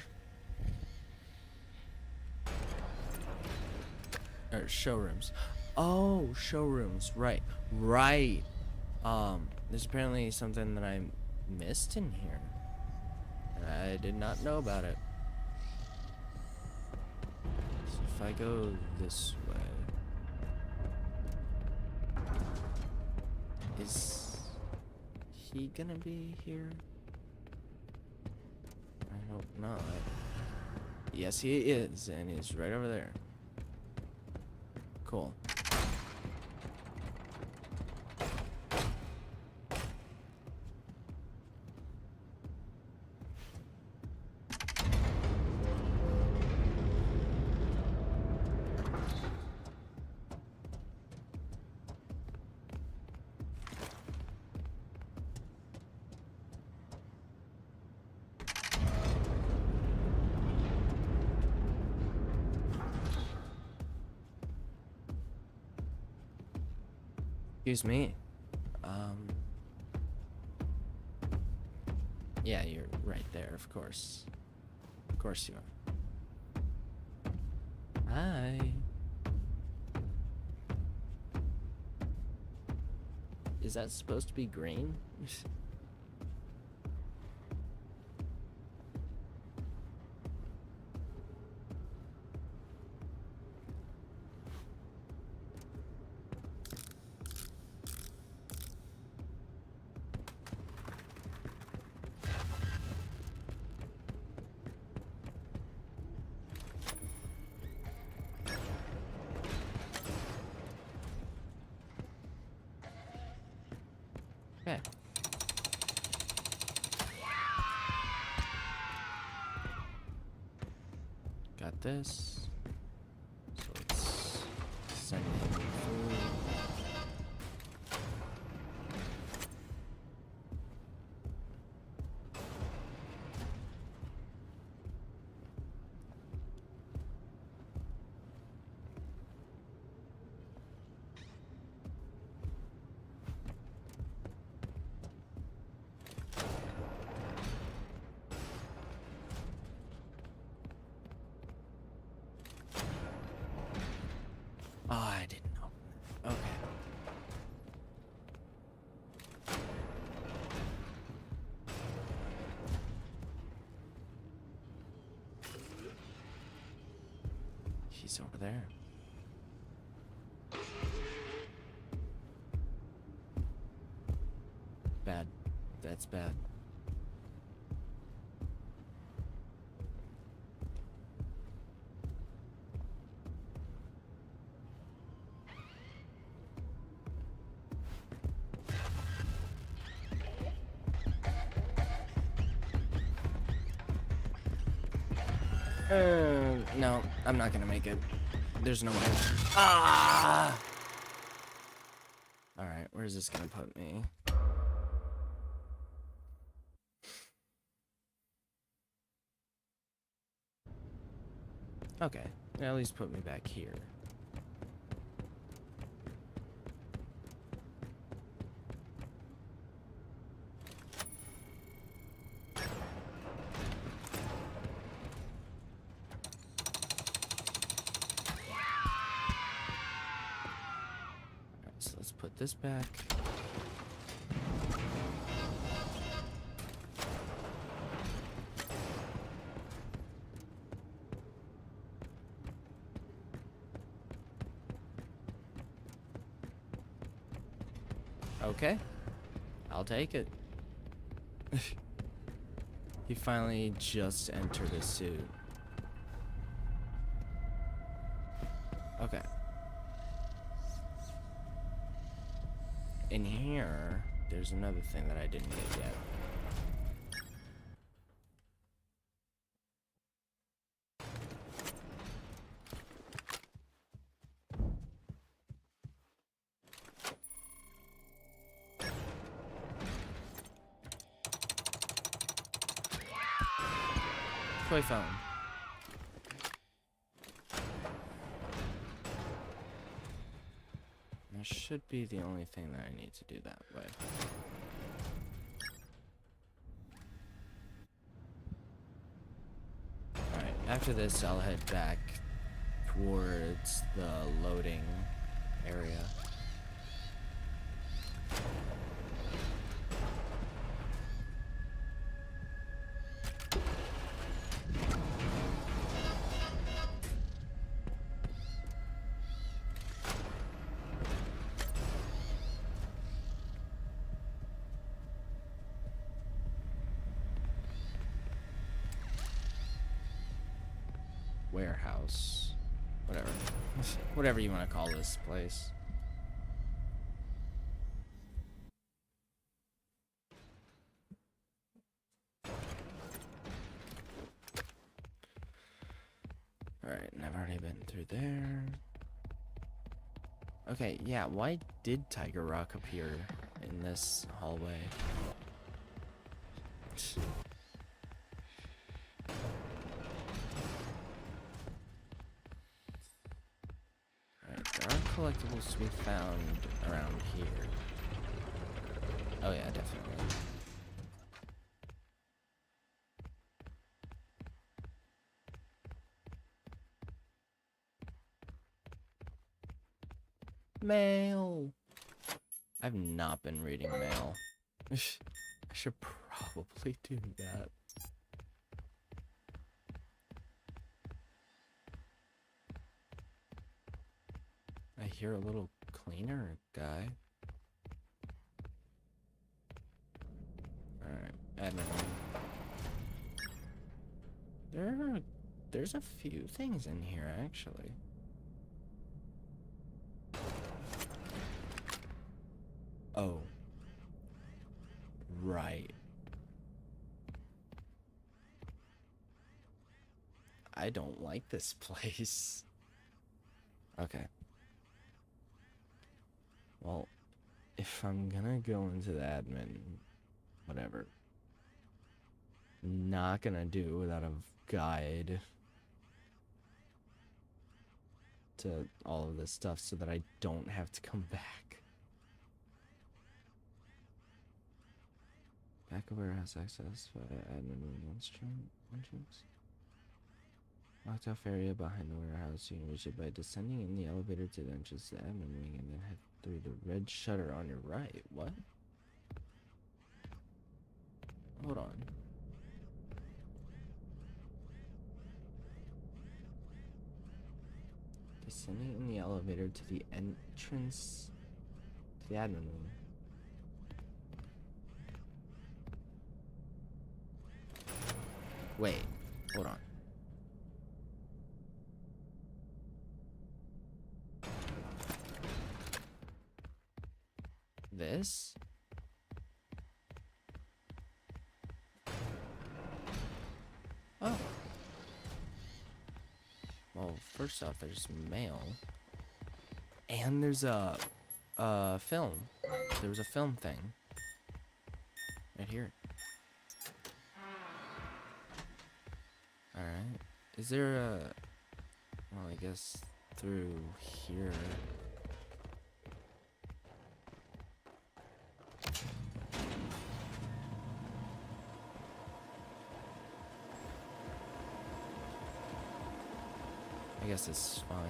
Or showrooms. Oh, showrooms. Right. Right. There's apparently something that I missed in here. And I did not know about it. So if I go this way. Is he gonna be here? I hope not. Yes, he is, and he's right over there. Cool. Excuse me. Yeah, you're right there, of course. Of course you are. Hi. Is that supposed to be green? Okay. Got this. So let's send him through. Oh, I didn't open it. Okay. He's over there. Bad. That's bad. No, I'm not gonna make it. There's no way. Ah! Alright, where's this gonna put me? Okay, at least put me back here. So let's put this back. Okay, I'll take it. He finally just entered a suit. Okay. In here, there's another thing that I didn't get yet. Toy phone. That should be the only thing that I need to do that way. Alright, after this I'll head back towards the loading area. Warehouse, whatever you want to call this place. Alright, and I've already been through there. Okay, yeah, why did Tiger Rock appear in this hallway? Alright, there are collectibles we found around here? Oh yeah, definitely. Mail. I've not been reading mail. I should probably do that. I hear a little cleaner guy. Alright, admin. There's a few things in here, actually. Oh. Right. I don't like this place. Okay. Well, if I'm gonna go into the admin, whatever. Not gonna do without a guide to all of this stuff so that I don't have to come back. Back of warehouse access via admin entrance. Locked off area behind the warehouse. You can reach it by descending in the elevator to the entrance to the admin wing and then head through the red shutter on your right. What? Hold on. Descending in the elevator to the entrance to the admin wing. Wait, hold on. This? Oh. Well, first off, there's mail. And there's a film. There was a film thing. Right here. Alright. Is there a... Well, I guess through here. I guess it's fine.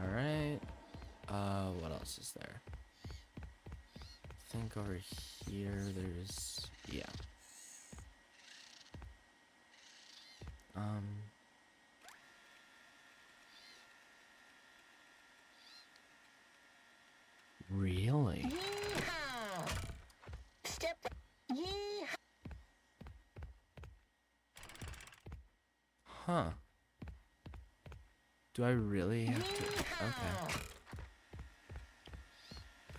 Alright. What else is there? I think over here there's... Yeah. Really? Yeehaw! Step. Yeehaw! Huh. Do I really have to? Okay.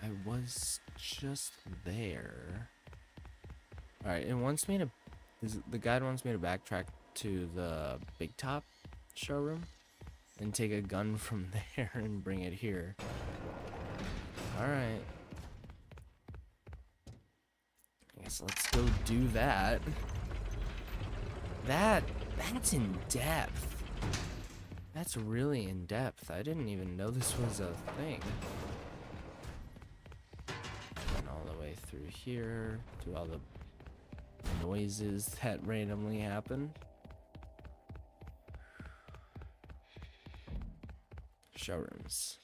I was just there. Alright, it wants me to... The guide wants me to backtrack to the Big Top showroom and take a gun from there and bring it here. Alright. I guess let's go do that. That's in depth. That's really in depth. I didn't even know this was a thing. And all the way through here, do all the noises that randomly happen. Showrooms.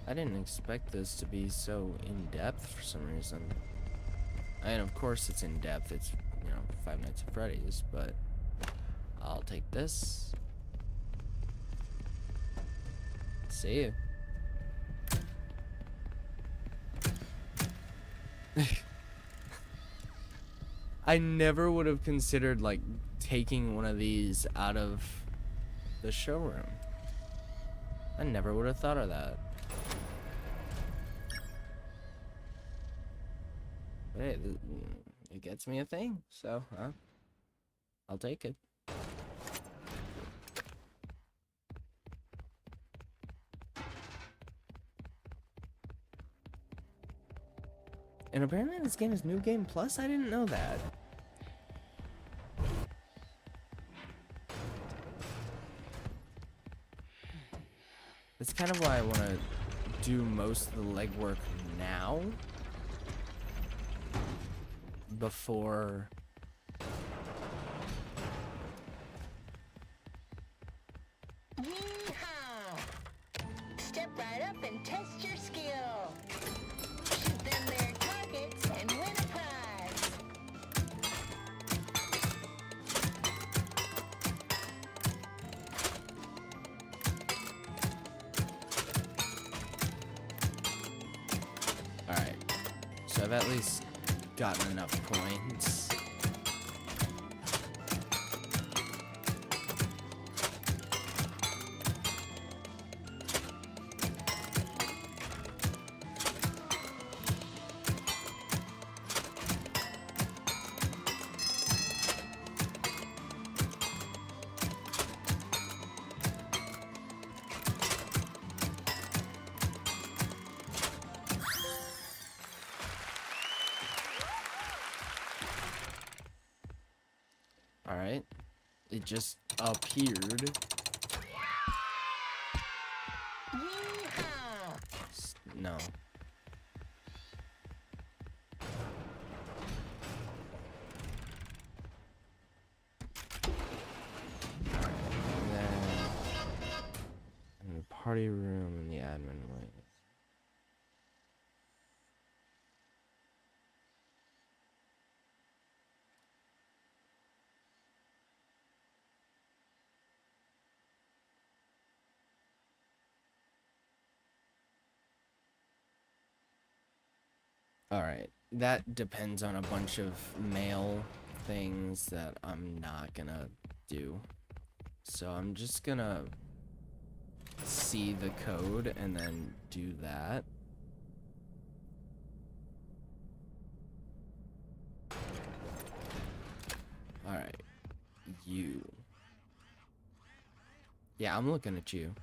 I didn't expect this to be so in-depth for some reason. And of course it's in-depth, it's, you know, Five Nights at Freddy's, but I'll take this. See you. I never would have considered like taking one of these out of the showroom. I never would have thought of that. But hey, it gets me a thing, so I'll take it. And apparently this game is New Game Plus? I didn't know that. That's kind of why I want to do most of the legwork now. Before... Yeehaw! Step right up and test your skill. Shoot them their targets and win a prize. Alright. So I've at least gotten enough points. Alright. It just appeared. No. In the party room in the admin wing. Alright, that depends on a bunch of mail things that I'm not gonna do. So I'm just gonna see the code and then do that. Alright, you. Yeah, I'm looking at you.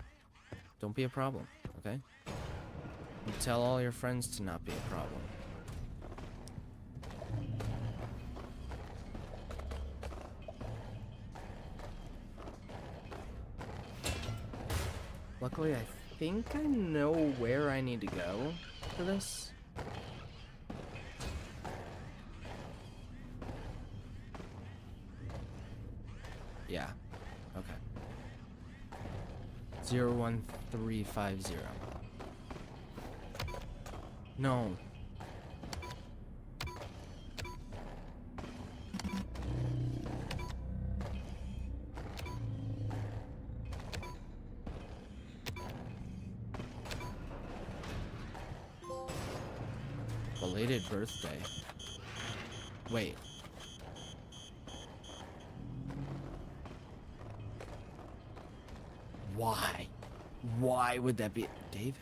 Don't be a problem, okay? You tell all your friends to not be a problem. Luckily, I think I know where I need to go for this. Yeah. Okay. 01350. No. Belated birthday. Wait. Why? Why would that be David?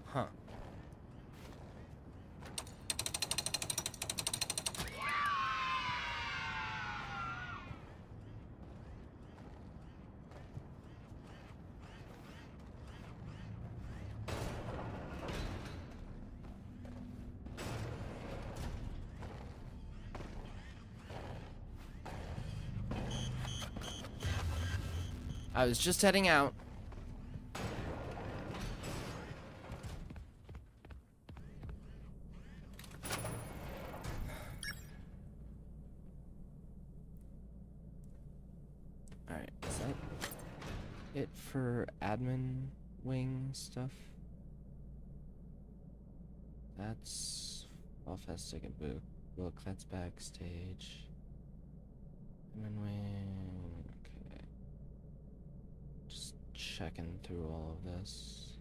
Huh. I was just heading out. Alright, is that it for admin wing stuff? That's Fallfest ticket book. Look, that's backstage. Admin wing. Okay. Just checking through all of this.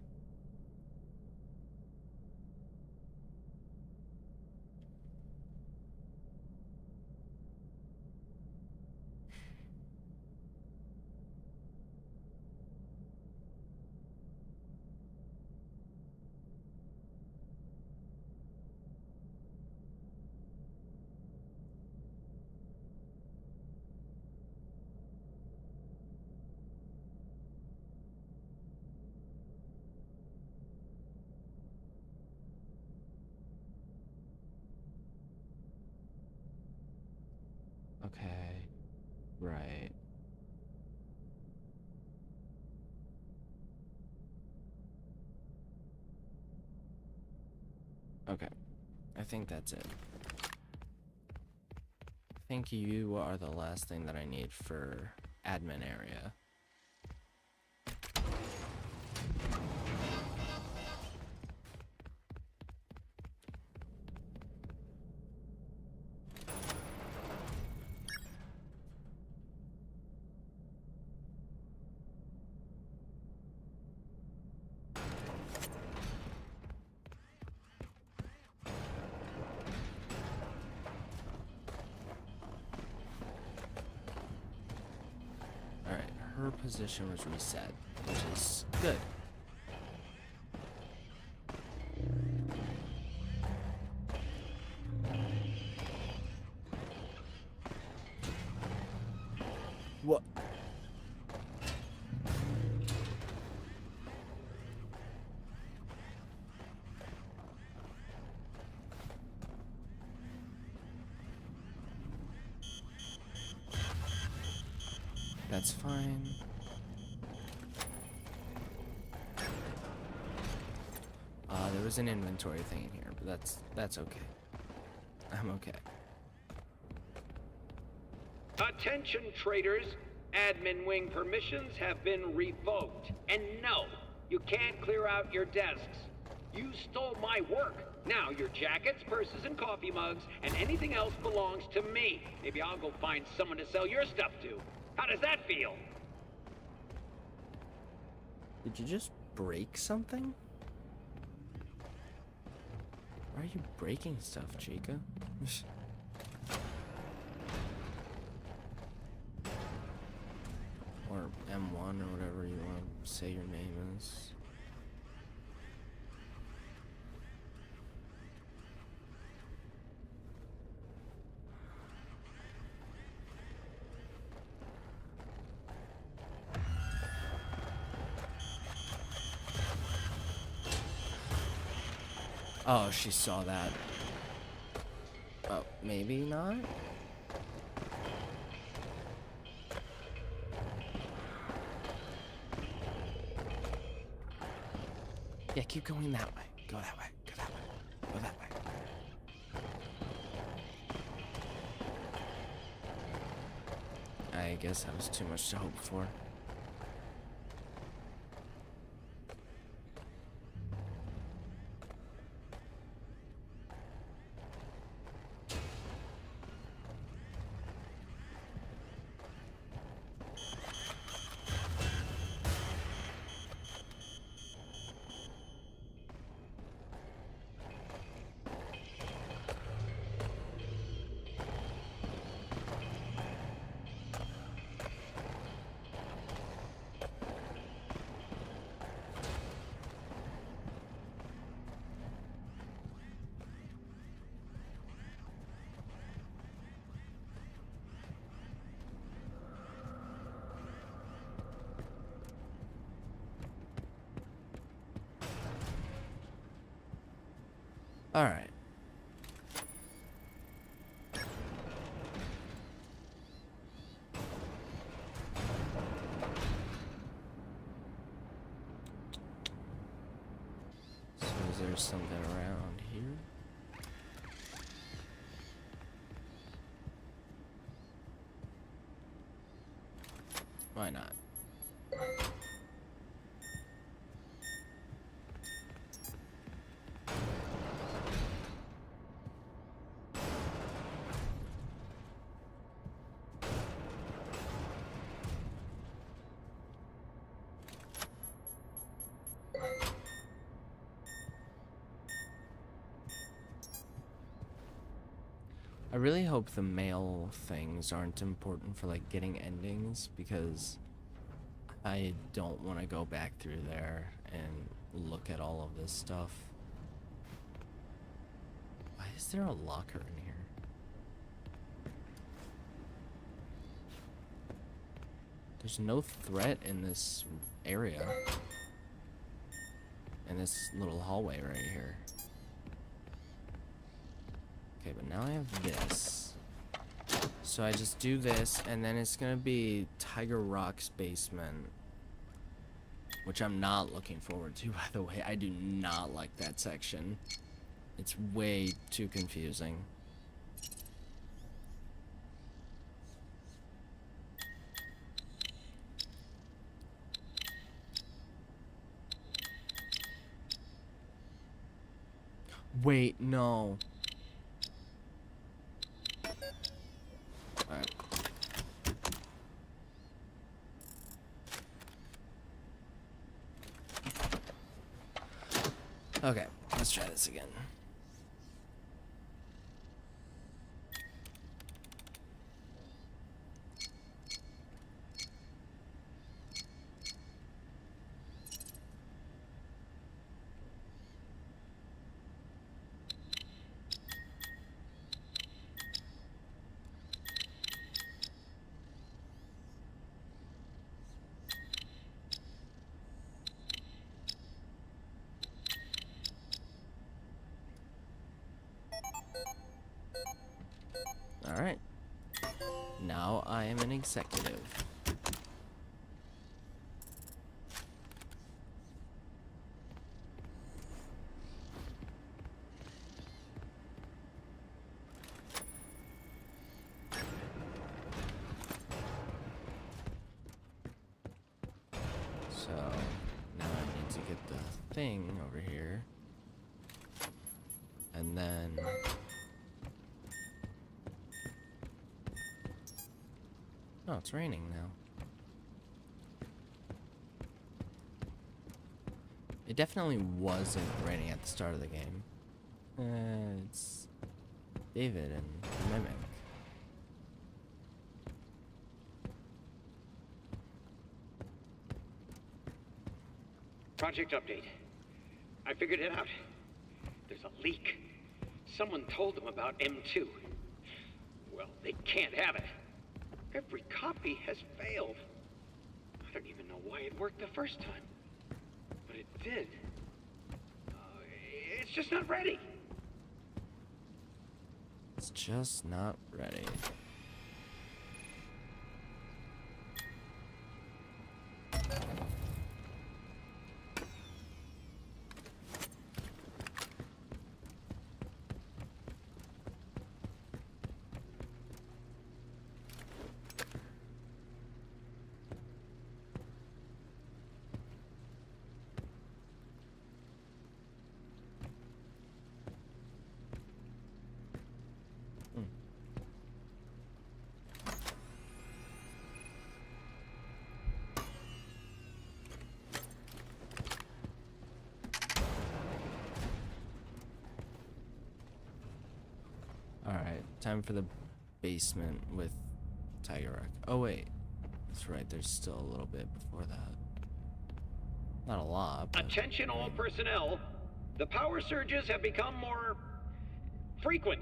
Okay. I think that's it. I think you are the last thing that I need for admin area. Her position was reset, which is good. What? That's fine. There was an inventory thing in here, but that's okay. I'm okay. Attention traders, admin wing permissions have been revoked. And no, you can't clear out your desks. You stole my work. Now your jackets, purses, and coffee mugs, and anything else belongs to me. Maybe I'll go find someone to sell your stuff to. How does that feel? Did you just break something? Why are you breaking stuff, Chica? Or M1 or whatever you want to say your name is. Oh, she saw that. Oh, maybe not? Yeah, keep going that way. Go that way. Go that way. Go that way. I guess that was too much to hope for. All right. So is there something around here? Why not? I really hope the mail things aren't important for like getting endings, because I don't want to go back through there and look at all of this stuff. Why is there a locker in here? There's no threat in this area. In this little hallway right here. Okay, but now I have this. So I just do this, and then it's gonna be Tiger Rock's basement. Which I'm not looking forward to, by the way. I do not like that section. It's way too confusing. Wait, no. Alright. Okay, let's try this again. Alright. Now I am an executive. So now I need to get the thing over here. And then oh, it's raining now. It definitely wasn't raining at the start of the game. It's David and Mimic. Project update. I figured it out. There's a leak. Someone told them about M2. Well, they can't have it. Every copy has failed. I don't even know why it worked the first time. But it did. It's just not ready. It's just not ready. Alright, time for the basement with Tiger Rock. Oh wait, that's right, there's still a little bit before that. Not a lot, but attention all personnel. The power surges have become more frequent.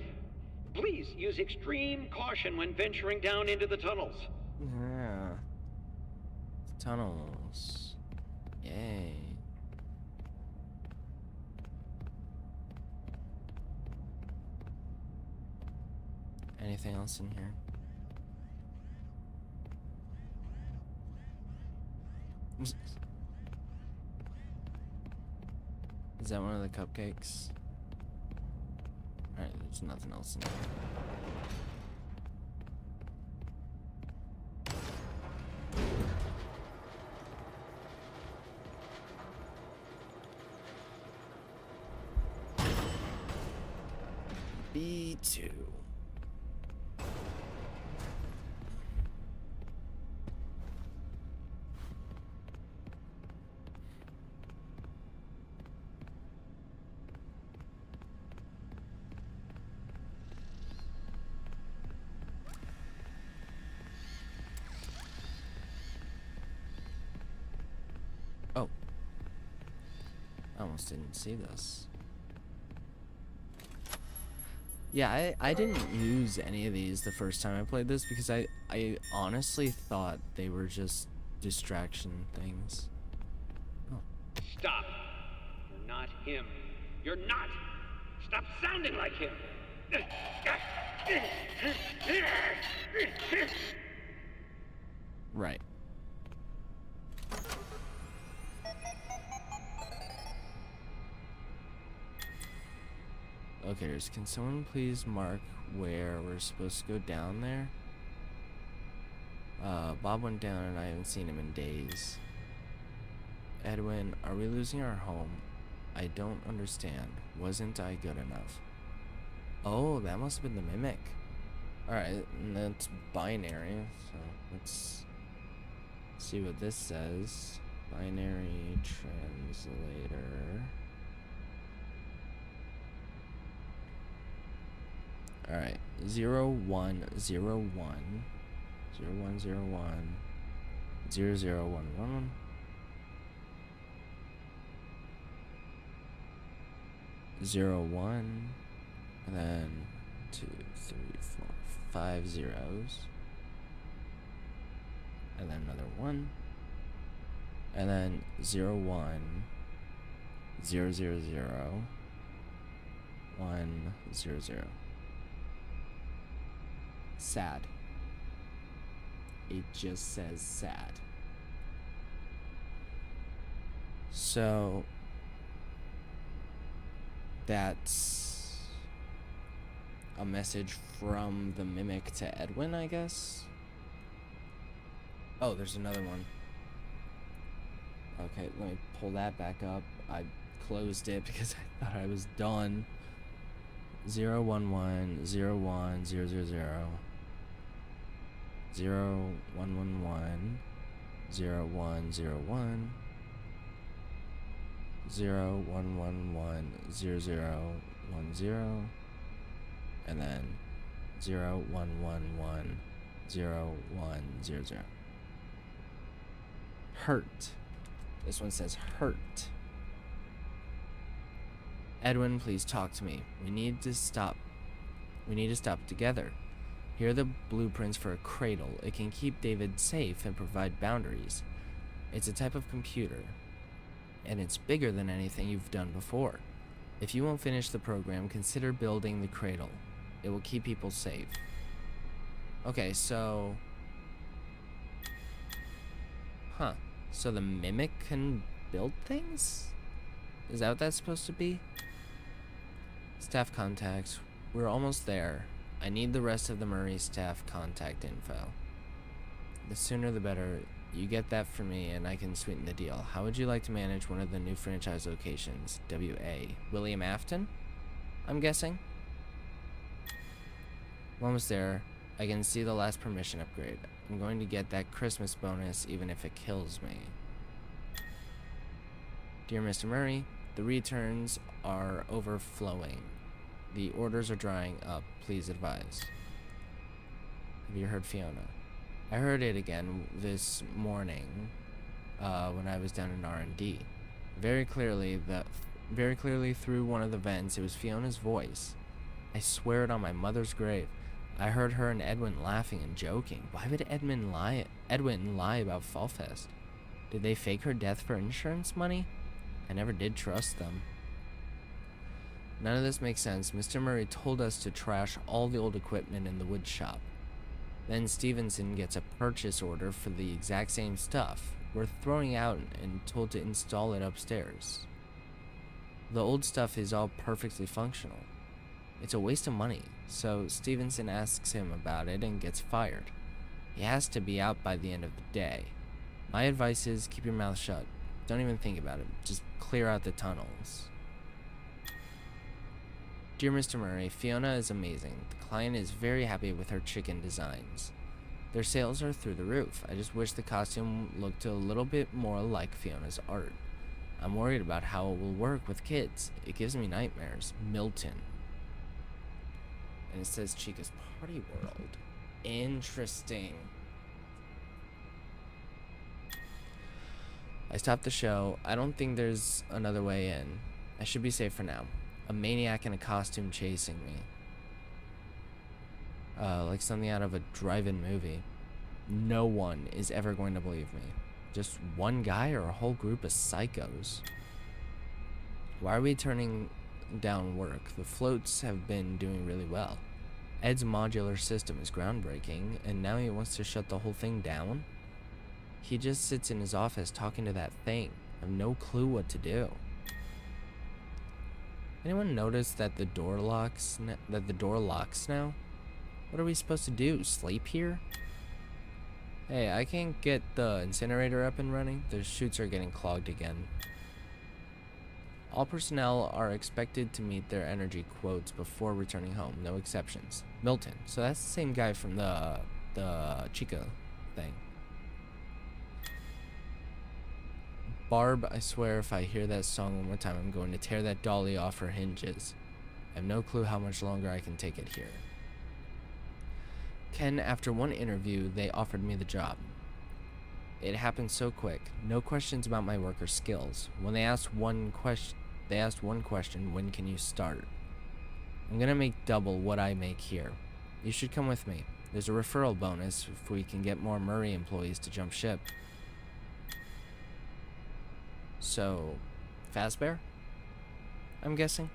Please use extreme caution when venturing down into the tunnels. yeah. Tunnels. Yay. Anything else in here? Is that one of the cupcakes? Alright, there's nothing else in here. B2. Oh. I almost didn't see this. Yeah, I didn't use any of these the first time I played this because I honestly thought they were just distraction things. Oh. Stop. You're not him. You're not. Stop sounding like him. Right. Okay, can someone please mark where we're supposed to go down there? Bob went down and I haven't seen him in days. Edwin, are we losing our home? I don't understand. Wasn't I good enough? Oh, that must have been the mimic. Alright, and that's binary, so let's see what this says. Binary translator. Alright, 0101 0101 0011 01 and then 2, 3, 4, 5 zeros and then another 1 and then 01 000 100. Sad. It just says sad. So that's a message from the mimic to Edwin, I guess. Oh, there's another one. Okay, let me pull that back up. I closed it because I thought I was done. 011 01 000 0111 0101 0111 0010 and then 0111 0100. Hurt. This one says hurt. Edwin, please talk to me. We need to stop together. Here are the blueprints for a cradle. It can keep David safe and provide boundaries. It's a type of computer, and it's bigger than anything you've done before. If you won't finish the program, consider building the cradle. It will keep people safe. Okay, so... Huh. So the mimic can build things? Is that what that's supposed to be? Staff contacts. We're almost there. I need the rest of the Murray staff contact info. The sooner the better. You get that for me and I can sweeten the deal. How would you like to manage one of the new franchise locations? WA. William Afton? I'm guessing? I'm almost there. I can see the last permission upgrade. I'm going to get that Christmas bonus even if it kills me. Dear Mr. Murray, the returns are overflowing. The orders are drying up. Please advise. Have you heard Fiona? I heard it again this morning when I was down in R&D. Very clearly through one of the vents, it was Fiona's voice. I swear it on my mother's grave. I heard her and Edwin laughing and joking. Why would Edwin lie about Fall Fest? Did they fake her death for insurance money? I never did trust them. None of this makes sense. Mr. Murray told us to trash all the old equipment in the wood shop. Then Stevenson gets a purchase order for the exact same stuff. We're throwing out and told to install it upstairs. The old stuff is all perfectly functional. It's a waste of money, so Stevenson asks him about it and gets fired. He has to be out by the end of the day. My advice is keep your mouth shut. Don't even think about it. Just clear out the tunnels. Dear Mr. Murray, Fiona is amazing. The client is very happy with her chicken designs. Their sales are through the roof. I just wish the costume looked a little bit more like Fiona's art. I'm worried about how it will work with kids. It gives me nightmares. Milton. And it says Chica's Party World. Interesting. I stopped the show. I don't think there's another way in. I should be safe for now. A maniac in a costume chasing me. Like something out of a drive-in movie. No one is ever going to believe me. Just one guy or a whole group of psychos? Why are we turning down work? The floats have been doing really well. Ed's modular system is groundbreaking, and now he wants to shut the whole thing down? He just sits in his office talking to that thing. I have no clue what to do. Anyone notice that the door locks now? What are we supposed to do? Sleep here? Hey, I can't get the incinerator up and running. The chutes are getting clogged again. All personnel are expected to meet their energy quotes before returning home. No exceptions. Milton. So that's the same guy from the Chica thing. Barb, I swear if I hear that song one more time, I'm going to tear that dolly off her hinges. I have no clue how much longer I can take it here. Ken, after one interview, they offered me the job. It happened so quick. No questions about my work or skills. When they asked one question, when can you start? I'm gonna make double what I make here. You should come with me. There's a referral bonus if we can get more Murray employees to jump ship. So, Fazbear? I'm guessing?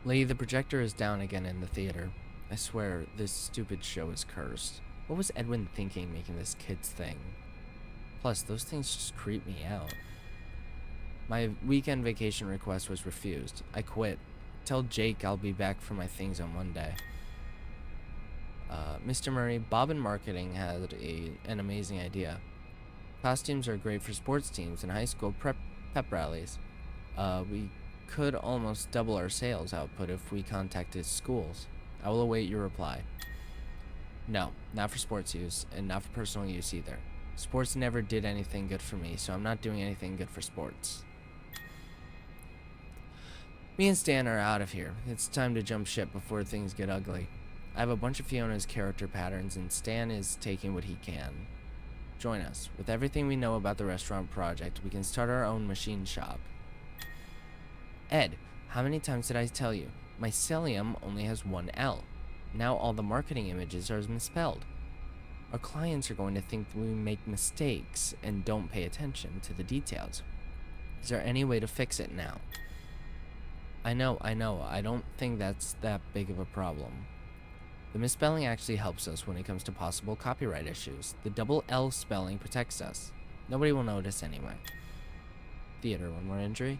Lee, the projector is down again in the theater. I swear, this stupid show is cursed. What was Edwin thinking making this kid's thing? Plus, those things just creep me out. My weekend vacation request was refused. I quit. Tell Jake I'll be back for my things on Monday. Mr. Murray, Bob in marketing had an amazing idea. Costumes are great for sports teams and high school pep rallies. We could almost double our sales output if we contacted schools. I will await your reply. No, not for sports use, and not for personal use either. Sports never did anything good for me, so I'm not doing anything good for sports. Me and Stan are out of here. It's time to jump ship before things get ugly. I have a bunch of Fiona's character patterns, and Stan is taking what he can. Join us. With everything we know about the restaurant project, we can start our own machine shop. Ed, how many times did I tell you? Mycelium only has one L. Now all the marketing images are misspelled. Our clients are going to think we make mistakes and don't pay attention to the details. Is there any way to fix it now? I know. I don't think that's that big of a problem. The misspelling actually helps us when it comes to possible copyright issues. The double L spelling protects us. Nobody will notice anyway. Theater, one more injury.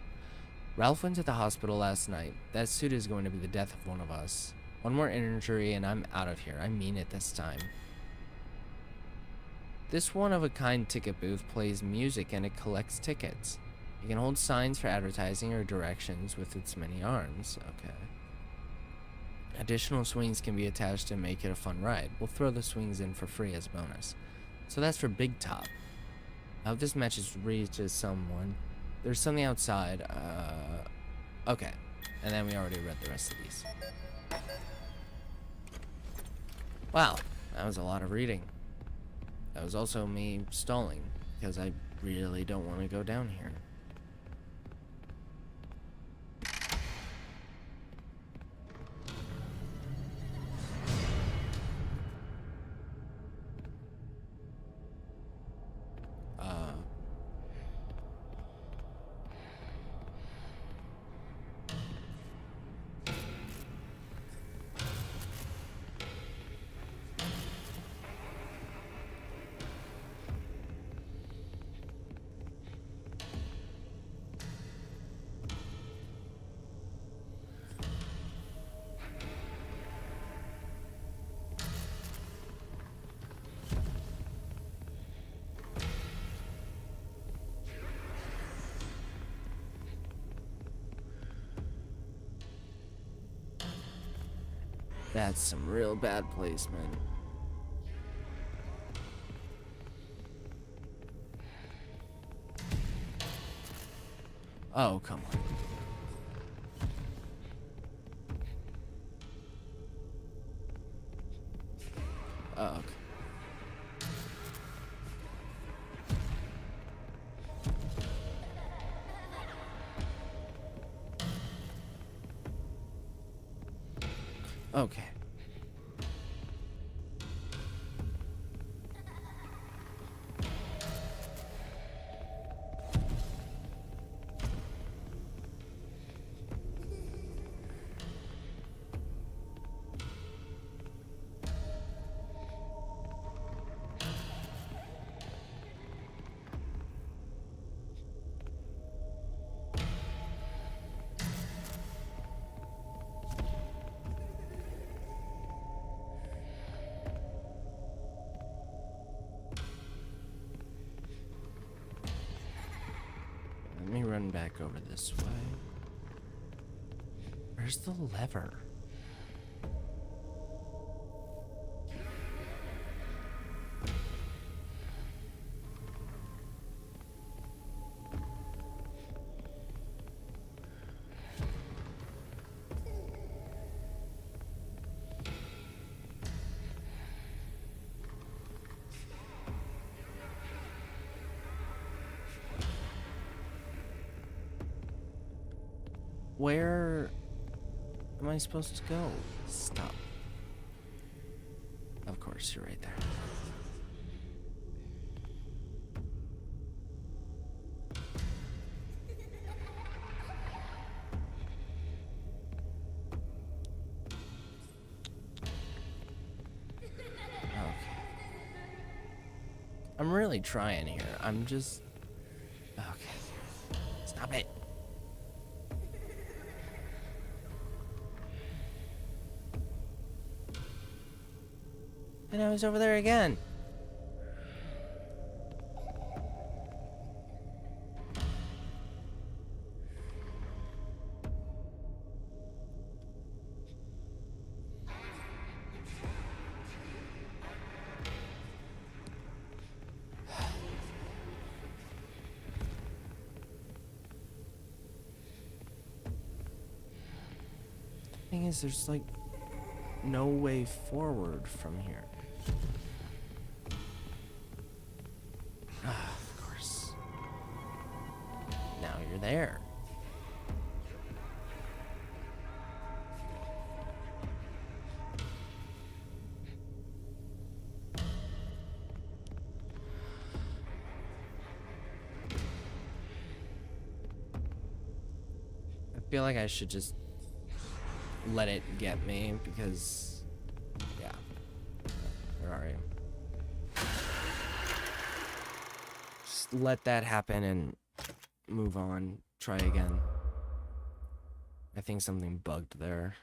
Ralph went to the hospital last night. That suit is going to be the death of one of us. One more injury and I'm out of here. I mean it this time. This one-of-a-kind ticket booth plays music and it collects tickets. It can hold signs for advertising or directions with its many arms. Okay. Additional swings can be attached to make it a fun ride. We'll throw the swings in for free as a bonus. So that's for Big Top. I hope this message reaches someone. There's something outside. Okay. And then we already read the rest of these. Wow, that was a lot of reading. That was also me stalling, because I really don't want to go down here. That's some real bad placement. Oh, come on. Oh, okay. Okay. Let me run back over this way. Where's the lever? Where am I supposed to go? Stop. Of course, you're right there. Okay. I'm really trying here. I'm just... Okay. Stop it. And I was over there again. Thing is, there's like no way forward from here. Of course. Now you're there. I feel like I should just let it get me because, yeah. Where are you? Just let that happen and move on. Try again. I think something bugged there.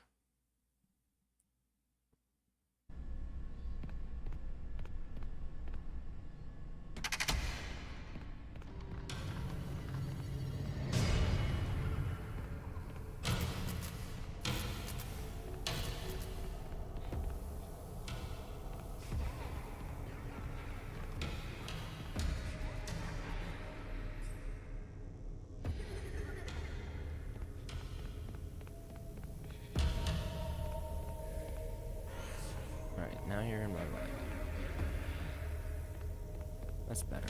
Now you're in my way. That's better.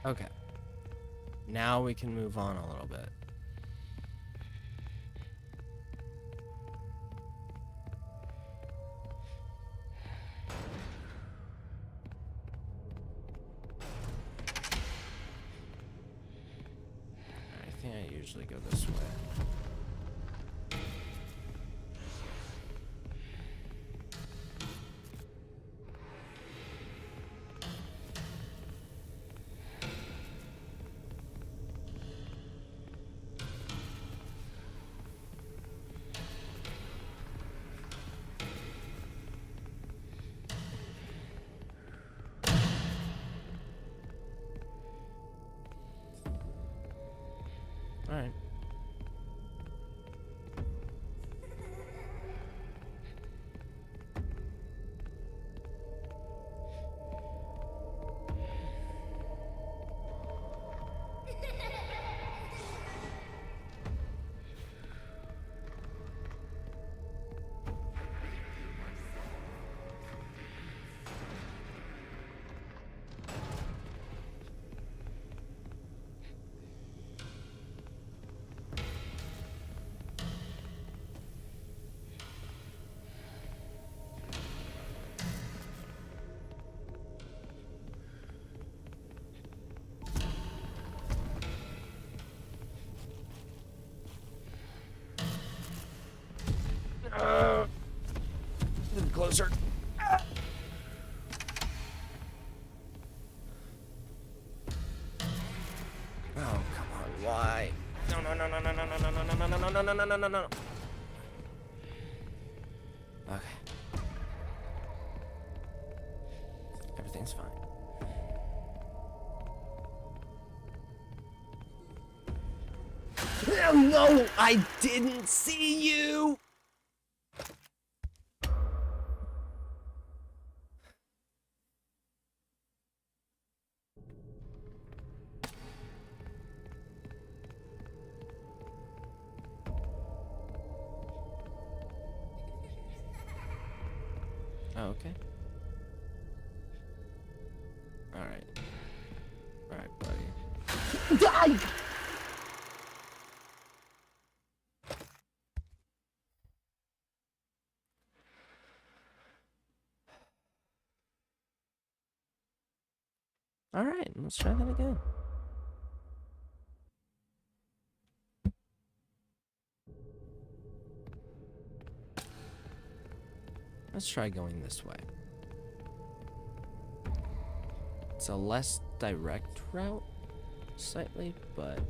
Okay. Now we can move on a little bit. I think I usually go this way. Alright. no. Okay. Everything's fine. Oh, no, I didn't see you. Oh, okay. Alright. Alright, buddy. Die! Alright, let's try that again. Let's try going this way. It's a less direct route, slightly, but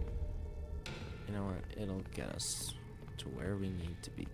you know what? It'll get us to where we need to be.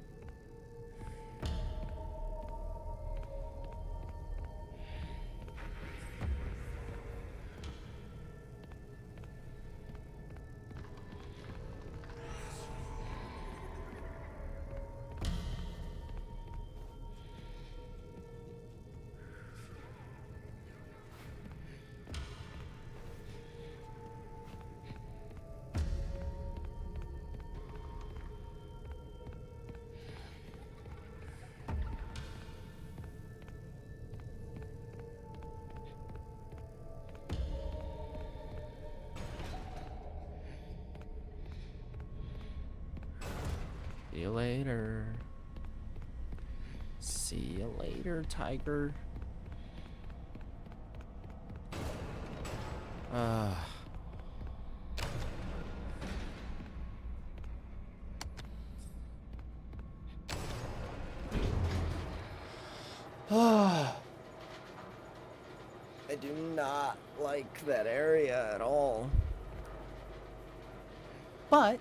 See you later. See you later, tiger. I do not like that area at all. But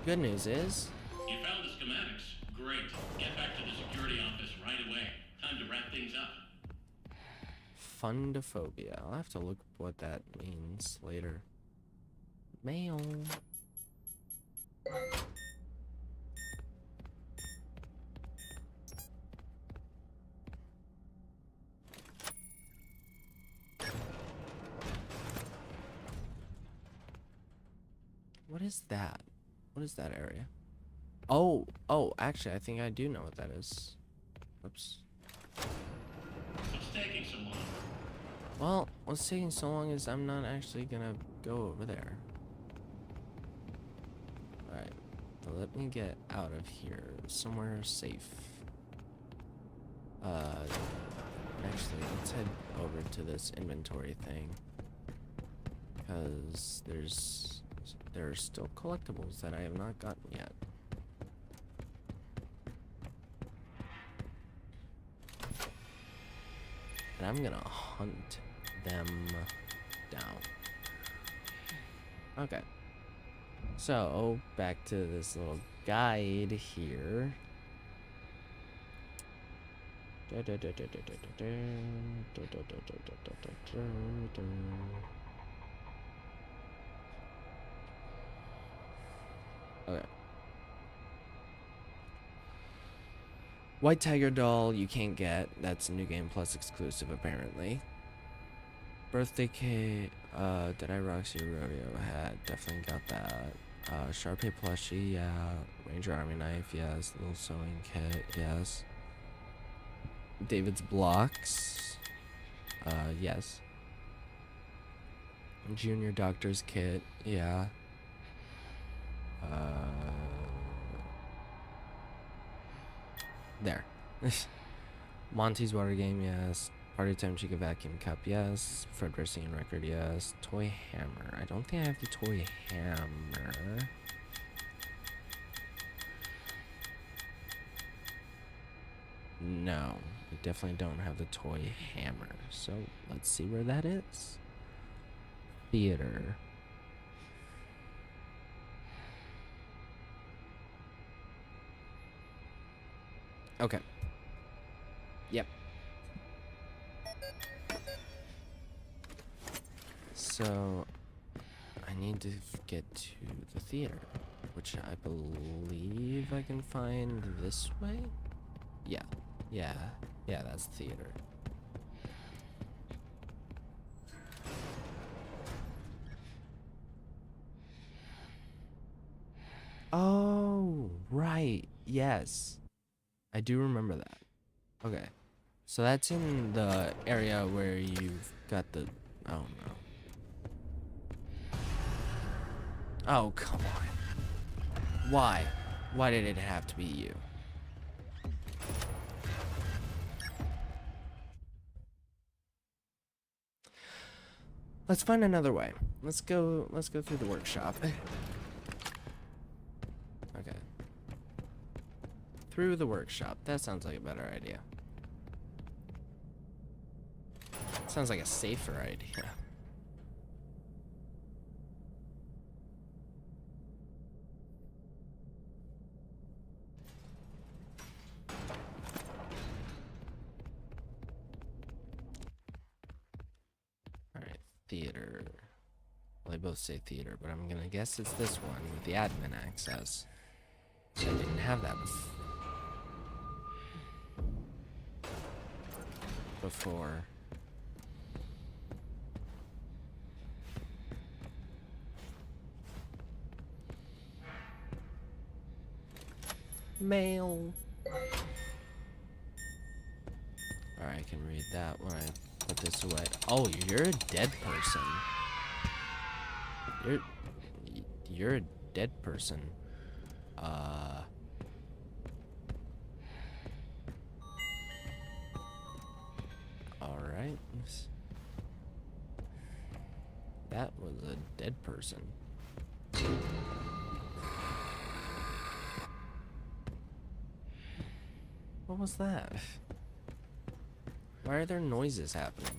good news is You found the schematics. Great. Get back to the security office right away. Time to wrap things up. fundophobia. I'll have to look what that means later. Mail. What is that? What is that area? Oh, actually, I think I do know what that is. Oops. What's taking so long? Well, what's taking so long is I'm not actually gonna go over there. Alright, let me get out of here, somewhere safe. Actually, let's head over to this inventory thing. Because there are still collectibles that I have not gotten yet. And I'm gonna hunt them down. Okay. So, back to this little guide here. Okay. White Tiger doll you can't get. That's a New Game Plus exclusive apparently. Birthday cake, Dead Eye Roxy Rodeo hat, definitely got that. Sharpay plushie, yeah. Ranger Army knife, yes. Little sewing kit, yes. David's blocks, yes. Junior Doctor's kit, yeah. There. Monty's water game, yes. Party time chica vacuum cup, yes. Fred Racing record, yes. Toy hammer. I don't think I have the toy hammer. No, I definitely don't have the toy hammer. So let's see where that is. Theater. Okay. Yep. So, I need to get to the theater, which I believe I can find this way? Yeah. Yeah, that's the theater. Oh, right. Yes. I do remember that. Okay. So that's in the area where you've got the... Oh, no. Oh, come on. Why? Why did it have to be you? Let's find another way. Let's go through the workshop. Okay. Through the workshop. That sounds like a better idea. Sounds like a safer idea. Alright, theater. Well, they both say theater, but I'm gonna guess it's this one with the admin access. I didn't have that before. Mail. Alright, I can read that when I put this away. Oh, you're a dead person. You're a dead person. Alright. That was a dead person. What was that? Why are there noises happening?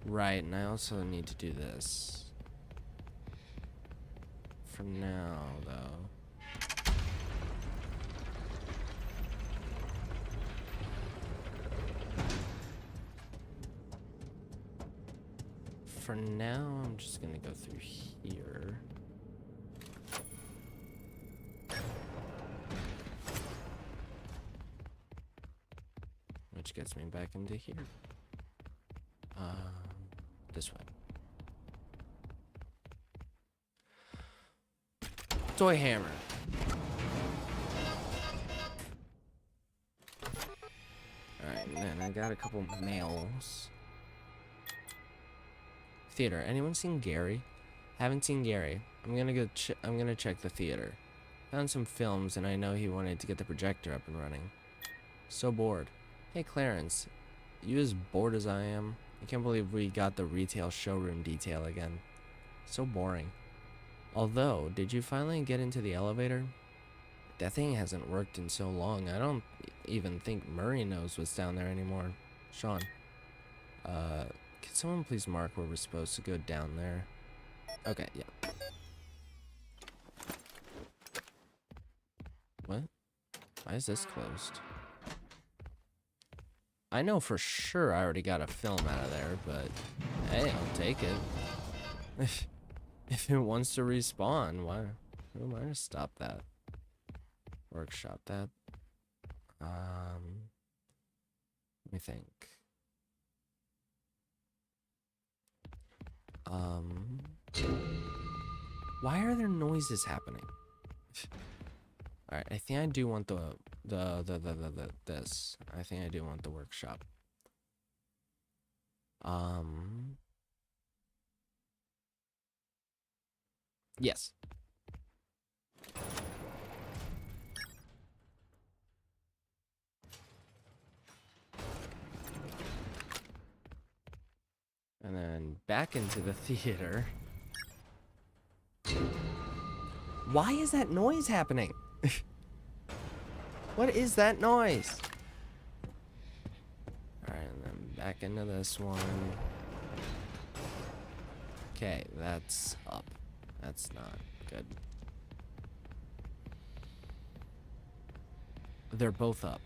Right, and I also need to do this. For now, though. For now, I'm just gonna go through here. Which gets me back into here. This way. Toy hammer. Alright, and then I got a couple mails. Theater. Anyone seen Gary? Haven't seen Gary. I'm gonna go. I'm gonna check the theater. Found some films, and I know he wanted to get the projector up and running. So bored. Hey Clarence, you as bored as I am? I can't believe we got the retail showroom detail again. So boring. Although, did you finally get into the elevator? That thing hasn't worked in so long. I don't even think Murray knows what's down there anymore. Sean, can someone please mark where we're supposed to go down there? Okay, yeah. What? Why is this closed? I know for sure I already got a film out of there, but hey, I'll take it. If it wants to respawn, why? Who am I to stop that? Workshop that. Let me think. Why are there noises happening? Alright, I think I do want this. I think I do want the workshop. Yes. And then back into the theater. Why is that noise happening? What is that noise? Alright, and then back into this one. Okay, that's up. That's not good. They're both up.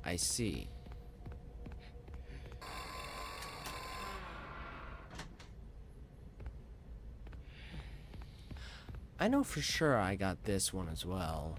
I see. I know for sure I got this one as well.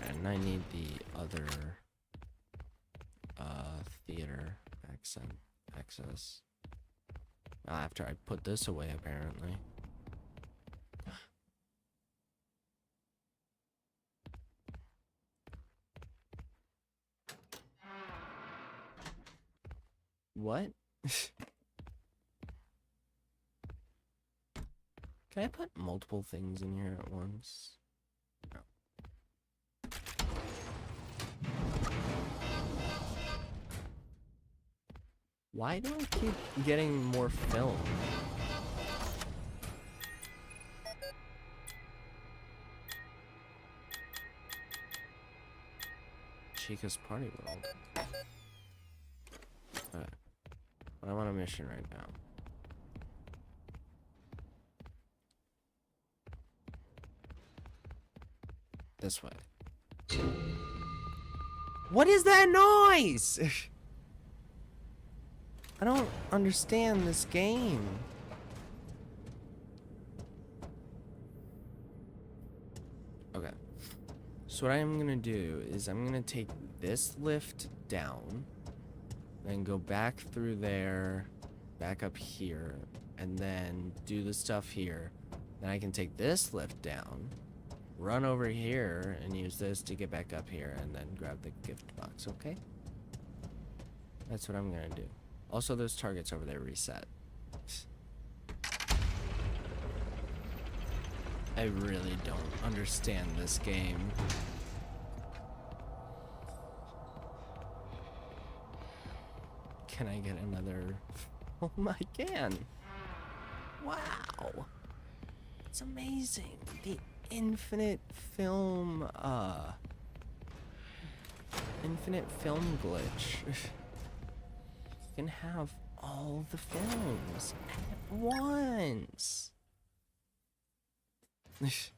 And I need the other theater access. After I put this away, apparently. What? Can I put multiple things in here at once? No. Why do I keep getting more film? Chica's Party World. Okay. I want a mission right now. This way. What is that noise? I don't understand this game. Okay. So what I'm gonna do is I'm gonna take this lift down, then go back through there, back up here, and then do the stuff here. Then I can take this lift down, run over here, and use this to get back up here, and then grab the gift box, okay? That's what I'm gonna do. Also, those targets over there reset. I really don't understand this game. Can I get another? Oh, I can. Wow. It's amazing. The infinite film glitch. You can have all the films at once. Okay.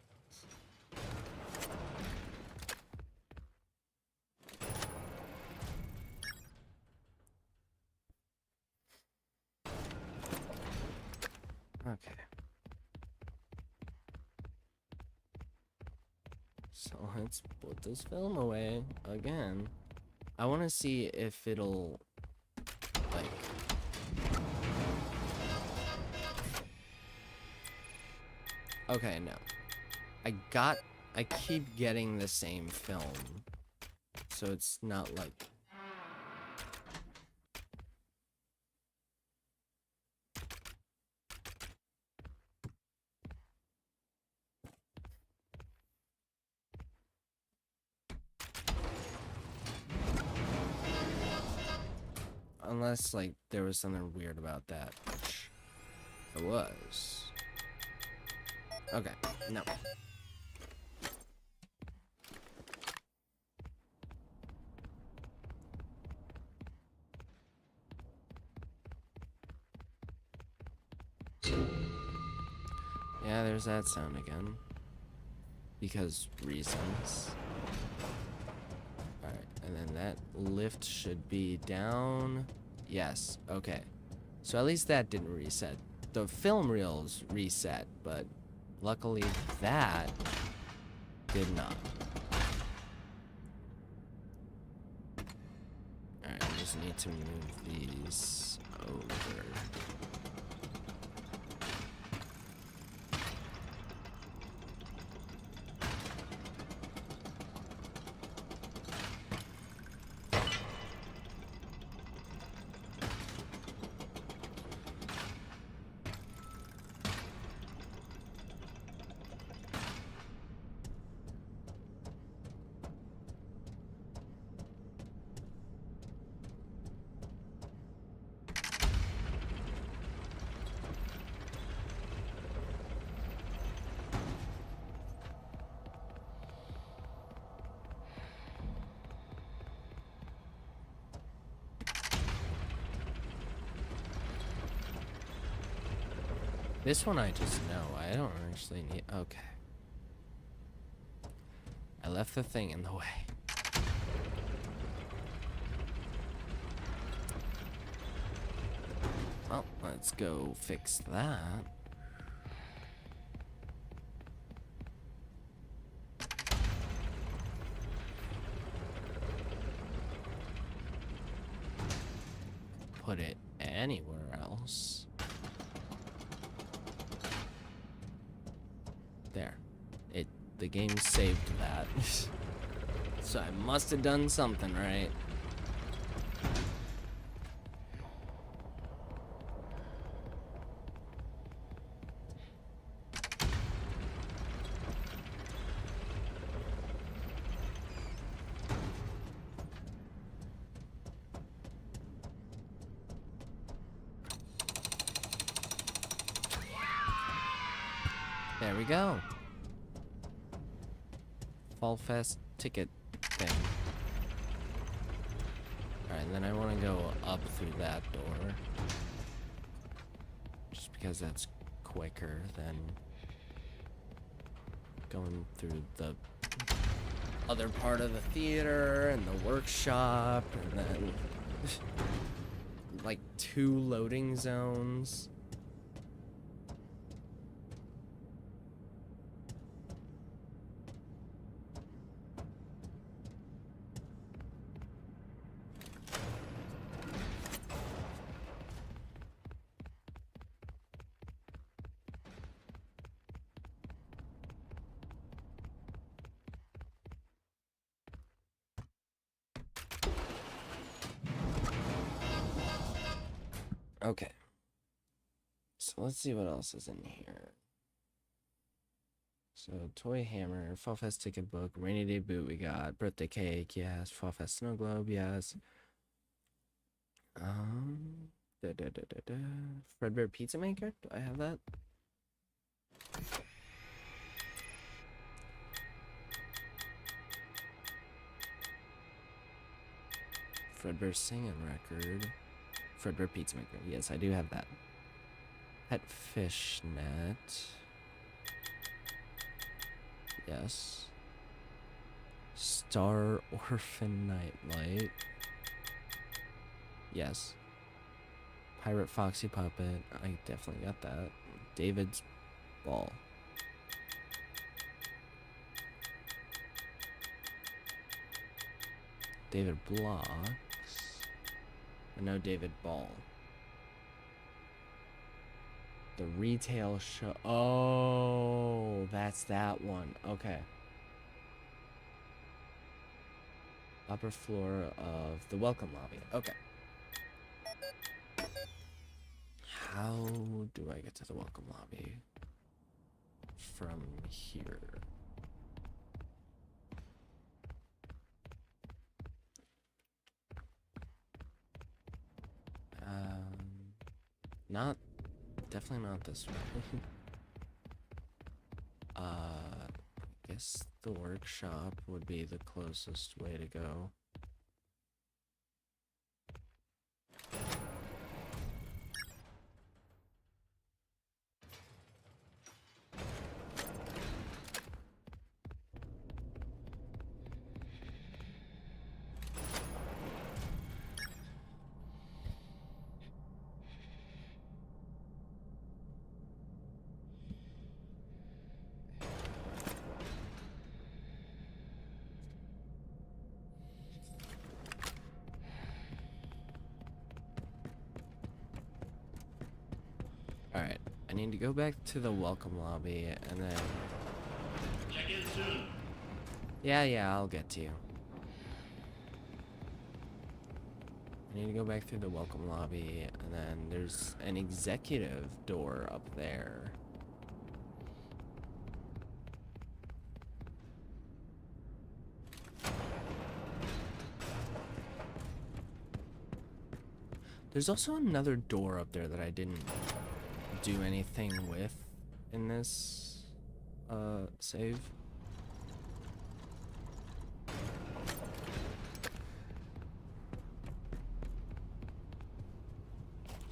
So let's put this film away again. I want to see if it'll like okay, no. I keep getting the same film. So it's not like unless like there was something weird about that, which it was. Okay, no. Yeah, there's that sound again. Because reasons. Alright, and then that lift should be down. Yes, okay. So at least that didn't reset. The film reels reset, but luckily that did not. Alright, I just need to move these over. This one I just know. I don't actually need... Okay. I left the thing in the way. Well, let's go fix that. Put it anywhere else. There. The game saved that. So I must have done something right. There we go. Fall Fest ticket thing. Alright, then I want to go up through that door. Just because that's quicker than going through the other part of the theater and the workshop and then like 2 loading zones. Okay. So let's see what else is in here. So toy hammer, Fall Fest ticket book, rainy day boot we got, birthday cake, yes, Fall Fest snow globe, yes. Fredbear pizza maker? Do I have that? Fredbear singing record. Fredbear pizza maker. Yes, I do have that. Pet fish net. Yes. Star Orphan Nightlight. Yes. Pirate Foxy Puppet. I definitely got that. David's Ball. David Blocks. I know David Ball. The retail show. Oh, that's that one. Okay. Upper floor of the welcome lobby. Okay. How do I get to the welcome lobby from here? Definitely not this way. I guess the workshop would be the closest way to go. Alright, I need to go back to the welcome lobby and then... Check in soon. Yeah, I'll get to you. I need to go back through the welcome lobby and then there's an executive door up there. There's also another door up there that I didn't do anything with in this save.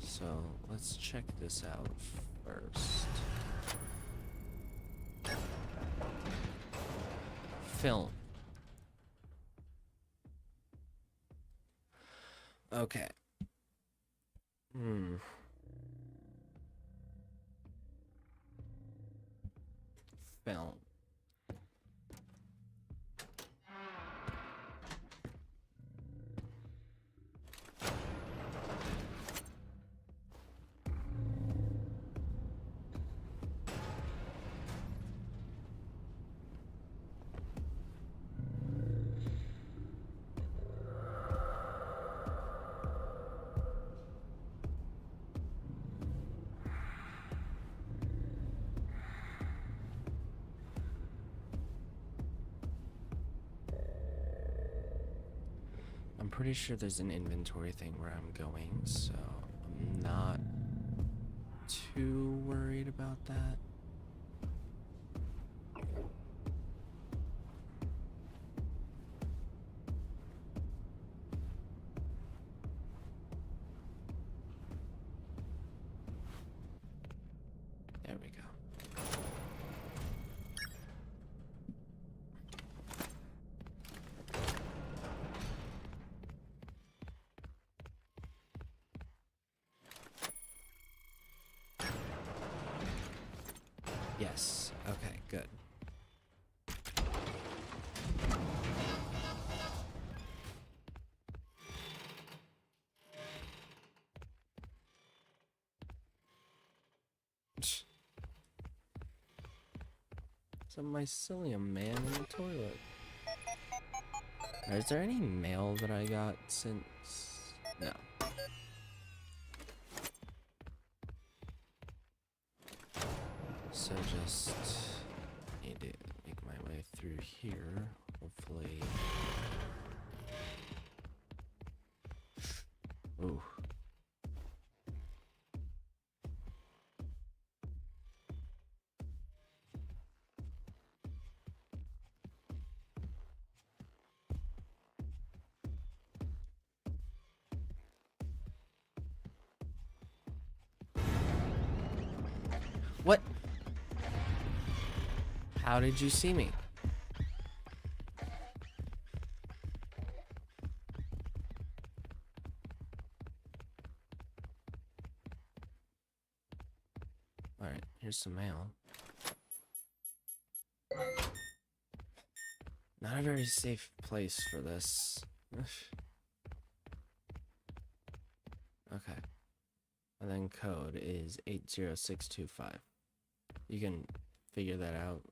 So let's check this out first. Film. Okay. Film. I'm pretty sure there's an inventory thing where I'm going, so I'm not too worried about that. There we go. Yes. Okay, good. It's a mycelium man in the toilet. Is there any mail that I got since? No. So just need to make my way through here, hopefully. Ooh. What? How did you see me? Alright, here's some mail. Not a very safe place for this. Okay. And then code is 80625. You can figure that out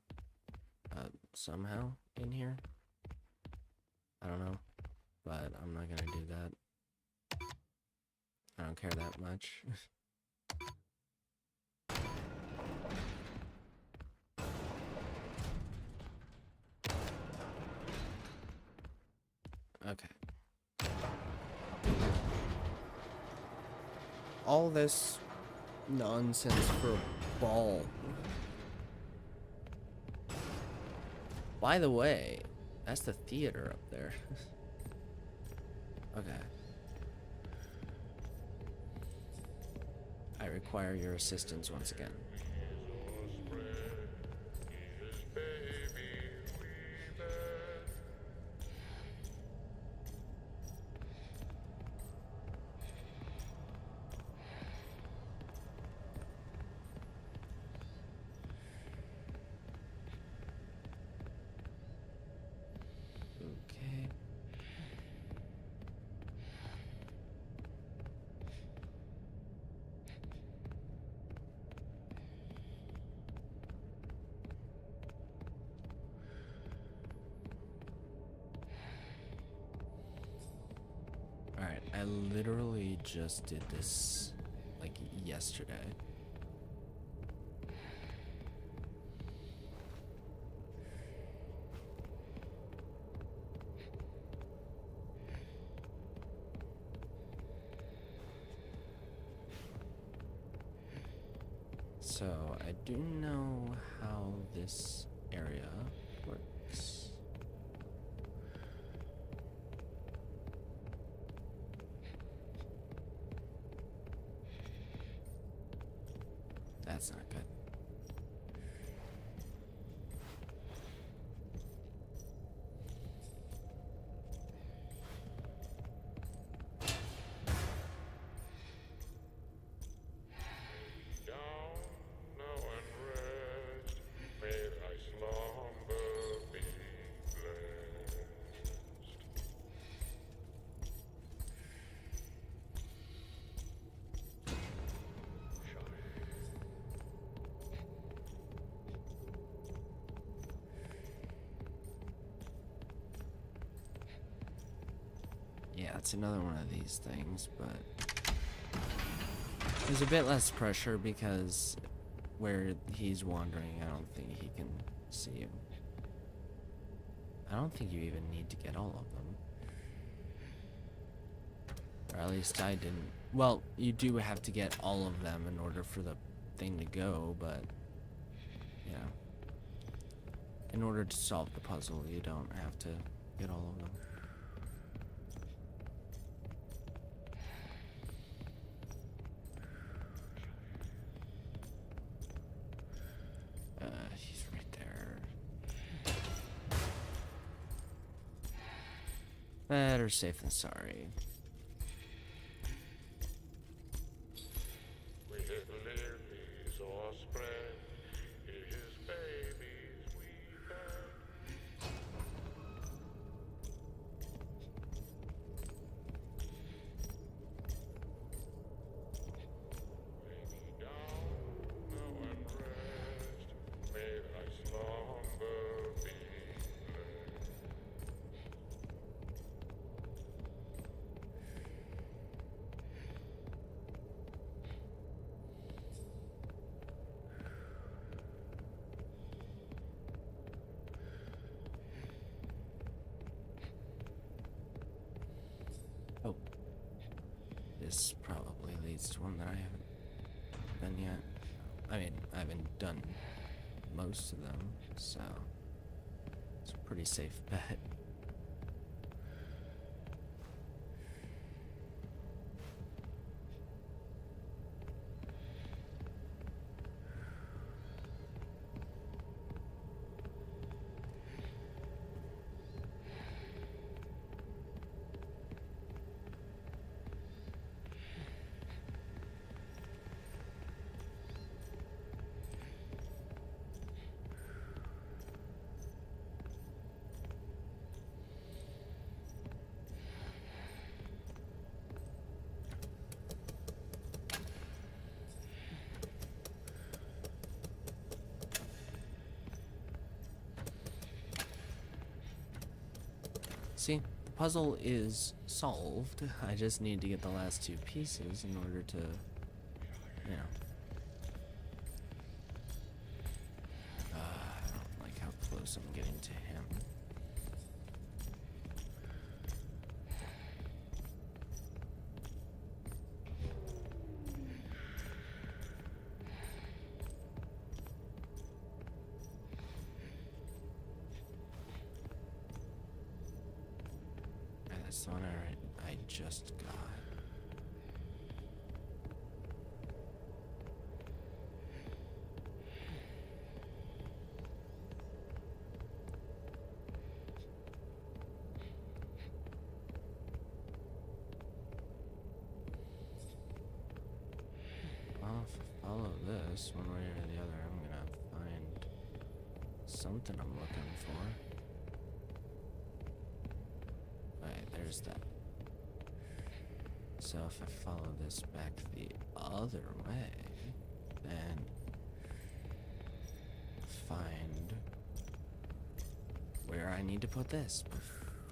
somehow in here. I don't know, but I'm not gonna do that. I don't care that much. Okay. All this nonsense for a ball. By the way, that's the theater up there. Okay. I require your assistance once again. Okay. Alright, I literally just did this like yesterday. So I do know how this area works. that's not good. Yeah, it's another one of these things, but there's a bit less pressure because where he's wandering, I don't think he can see you. I don't think you even need to get all of them. Or at least I didn't. Well, you do have to get all of them in order for the thing to go, but, you know, in order to solve the puzzle, you don't have to get all of them. He's right there. Better safe than sorry. We hit lilies or spread his babies we fed. Lay me down now and rest. May thy slumber be blessed. Oh. This probably leads to one that I haven't done yet. I mean, I haven't done most of them, so it's a pretty safe bet. See, the puzzle is solved. I just need to get the last two pieces in order to, you know. I don't like how close I'm getting to him. That's the one I just got. Well, if I follow this one way or the other, I'm gonna find something I'm looking for. There's that. So if I follow this back the other way, then find where I need to put this. But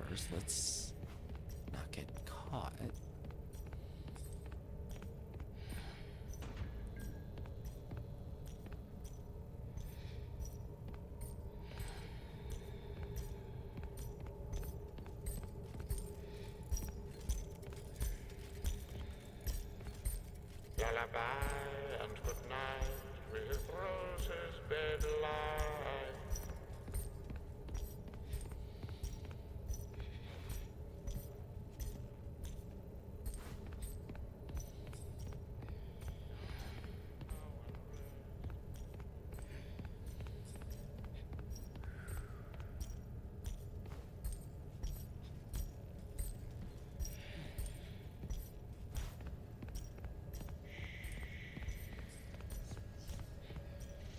first, let's not get caught. Lullaby and good night with roses bed light.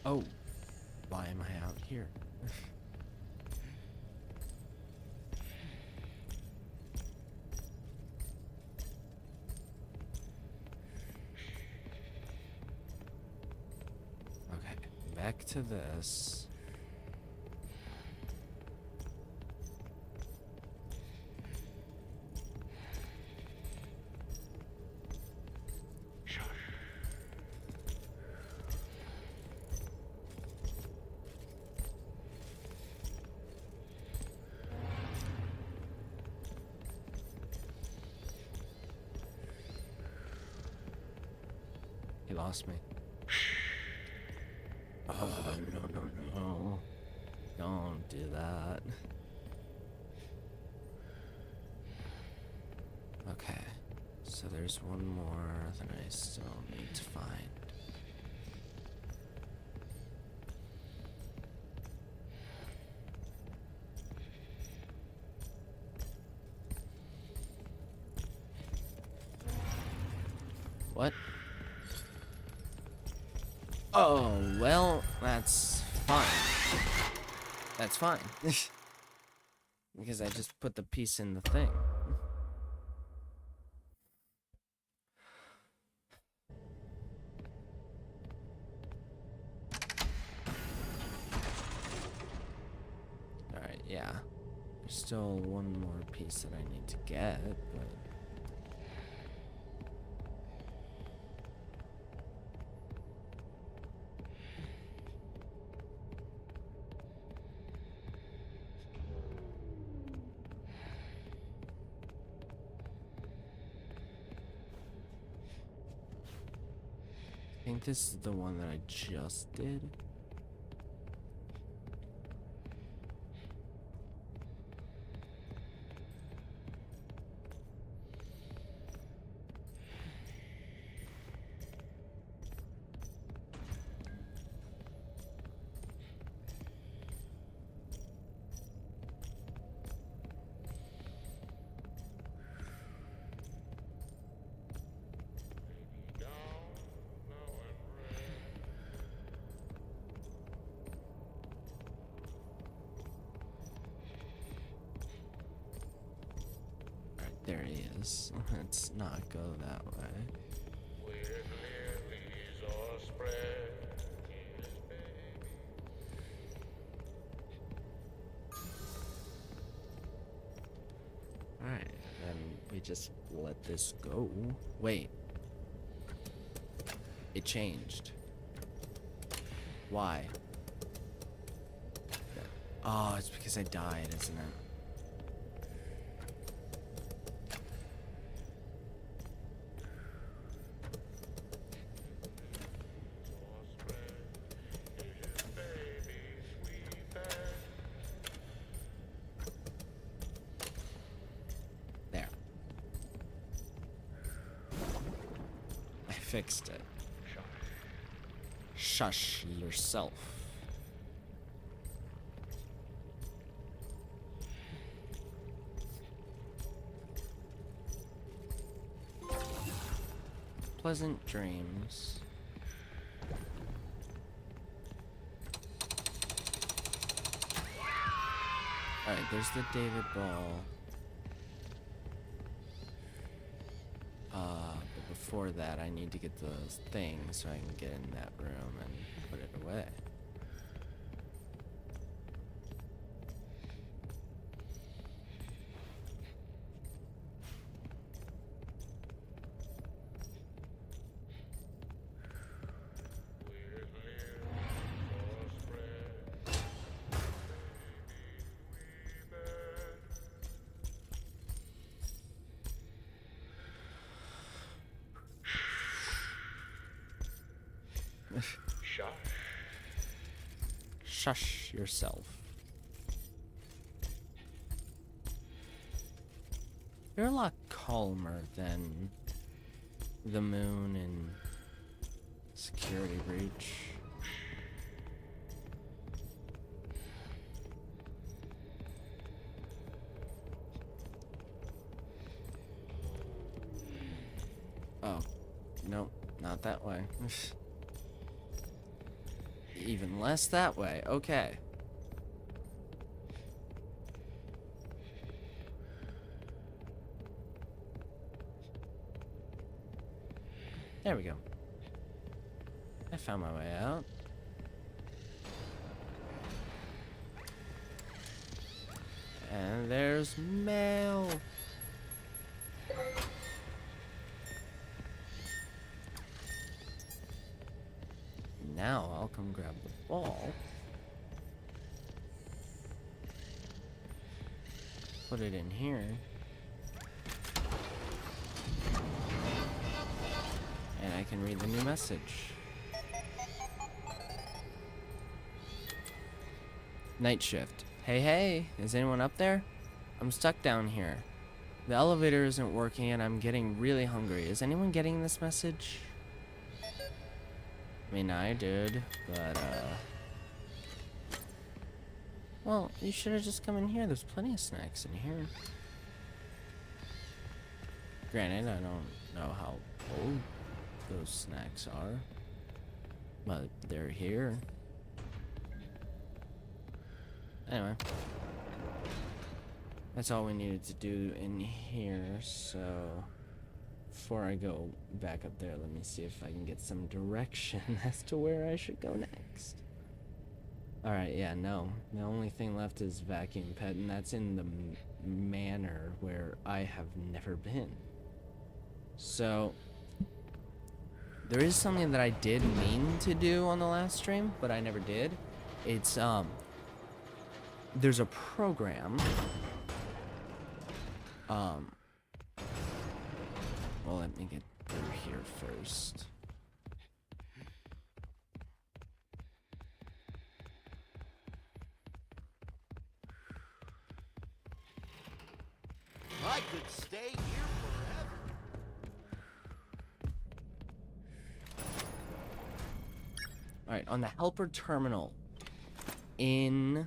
Oh, why am I out here? Okay, back to this. He lost me. Oh, no. Don't do that. Okay. So there's one more that I still need to find. What? Oh, well, that's fine. That's fine. Because I just put the piece in the thing. Alright, yeah. There's still one more piece that I need to get, but... I think this is the one that I just did. There he is. Let's not go that way. Alright, then we just let this go. Wait. It changed. Why? Oh, it's because I died, isn't it? Fixed it. Shush yourself. Pleasant dreams. Alright, there's the David ball. But before that, I need to get the thing so I can get in that room and put it away. Shush yourself. You're a lot calmer than the moon in Security Breach. Oh, nope, not that way. Even less that way. Okay. There we go. I found my way out. And there's mail. Now I'll come grab the ball. Put it in here. And I can read the new message. Night shift. Hey, hey, is anyone up there? I'm stuck down here. The elevator isn't working and I'm getting really hungry. Is anyone getting this message? I mean, I did, but, well, you should have just come in here. There's plenty of snacks in here. Granted, I don't know how old those snacks are, but they're here. Anyway, that's all we needed to do in here, so before I go back up there, let me see if I can get some direction as to where I should go next. Alright, yeah, no. The only thing left is Vacuum Pet, and that's in the manor where I have never been. So, there is something that I did mean to do on the last stream, but I never did. It's, there's a program, well, let me get through here first. I could stay here forever. Alright, on the helper terminal in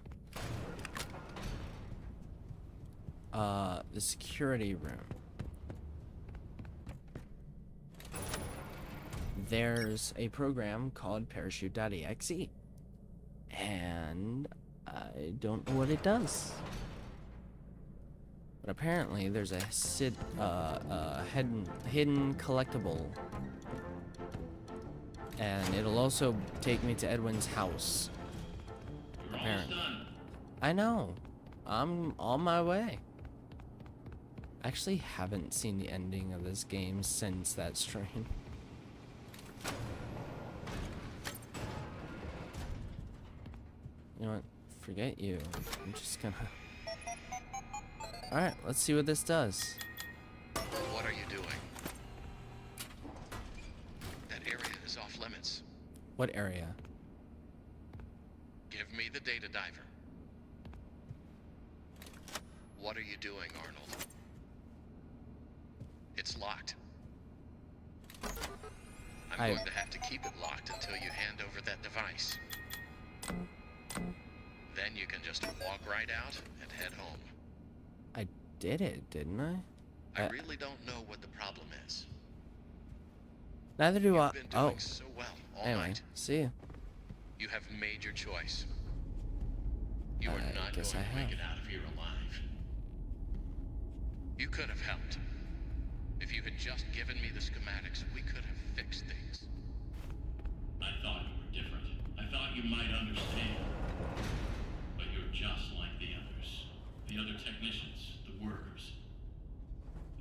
the security room, there's a program called parachute.exe, and I don't know what it does. But apparently there's a hidden collectible, and it'll also take me to Edwin's house. Apparently. I know. I'm on my way. I actually haven't seen the ending of this game since that stream. You know what? Forget you. I'm just gonna... Alright, let's see what this does. What are you doing? That area is off limits. What area? Give me the data diver. What are you doing, Arnold? It's locked. I'm going to have to keep it locked until you hand over that device. Then you can just walk right out and head home. I did it, didn't I? I really don't know what the problem is. Neither do I. You've been doing so well all anyway, night. See ya. You have made your choice. You are not going to make it out of here alive. You could have helped. If you had just given me the schematics, we could have fixed things. I thought you were different. I thought you might understand. But you're just like the others. The other technicians, the workers.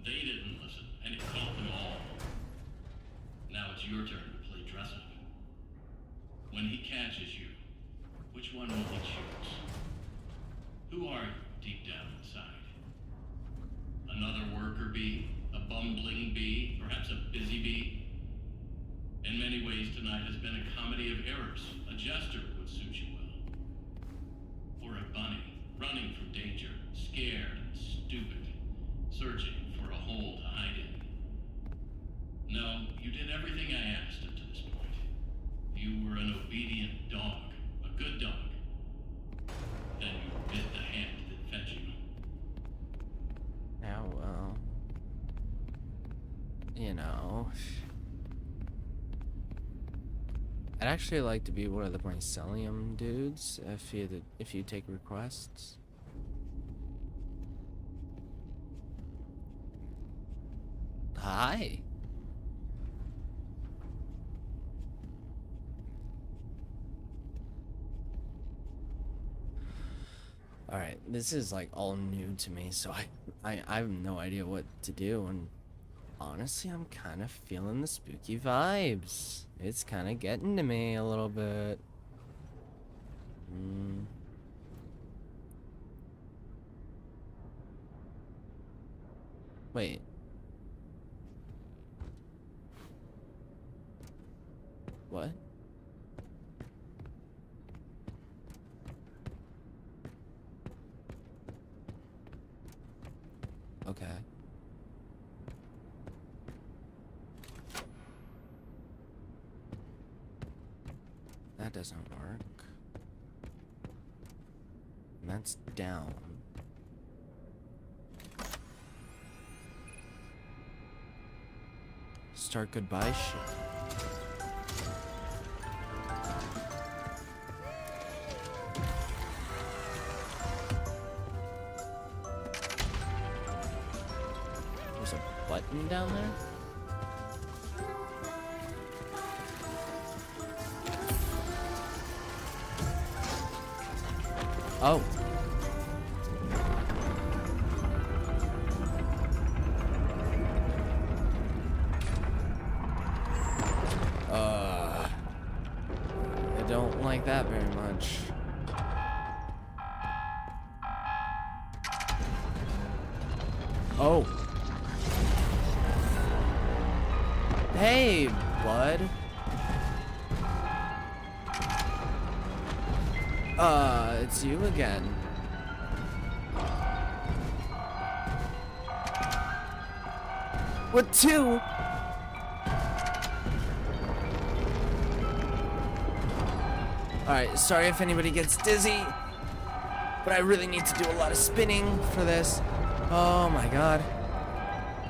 They didn't listen, and it caught them all. Now it's your turn to play dress up. When he catches you, which one will he choose? Who are you deep down inside? Another worker bee? A bumbling bee? Perhaps a busy bee? In many ways, tonight has been a comedy of errors. A jester would suit you well. Or a bunny, running from danger, scared and stupid, searching for a hole to hide in. No, you did everything I asked up to this point. You were an obedient dog, a good dog. Then you bit the hand that fed you. Now, well, you know, I'd actually like to be one of the mycelium dudes if you take requests. Hi. Alright, this is like all new to me, so I have no idea what to do, and honestly, I'm kind of feeling the spooky vibes. It's kind of getting to me a little bit. Wait. What? Okay. That doesn't work. And that's down. Start goodbye shit. There's a button down there? Oh. I don't like that very much. Oh. Hey, bud. It's you again. What two? Alright, sorry if anybody gets dizzy, but I really need to do a lot of spinning for this. Oh my god.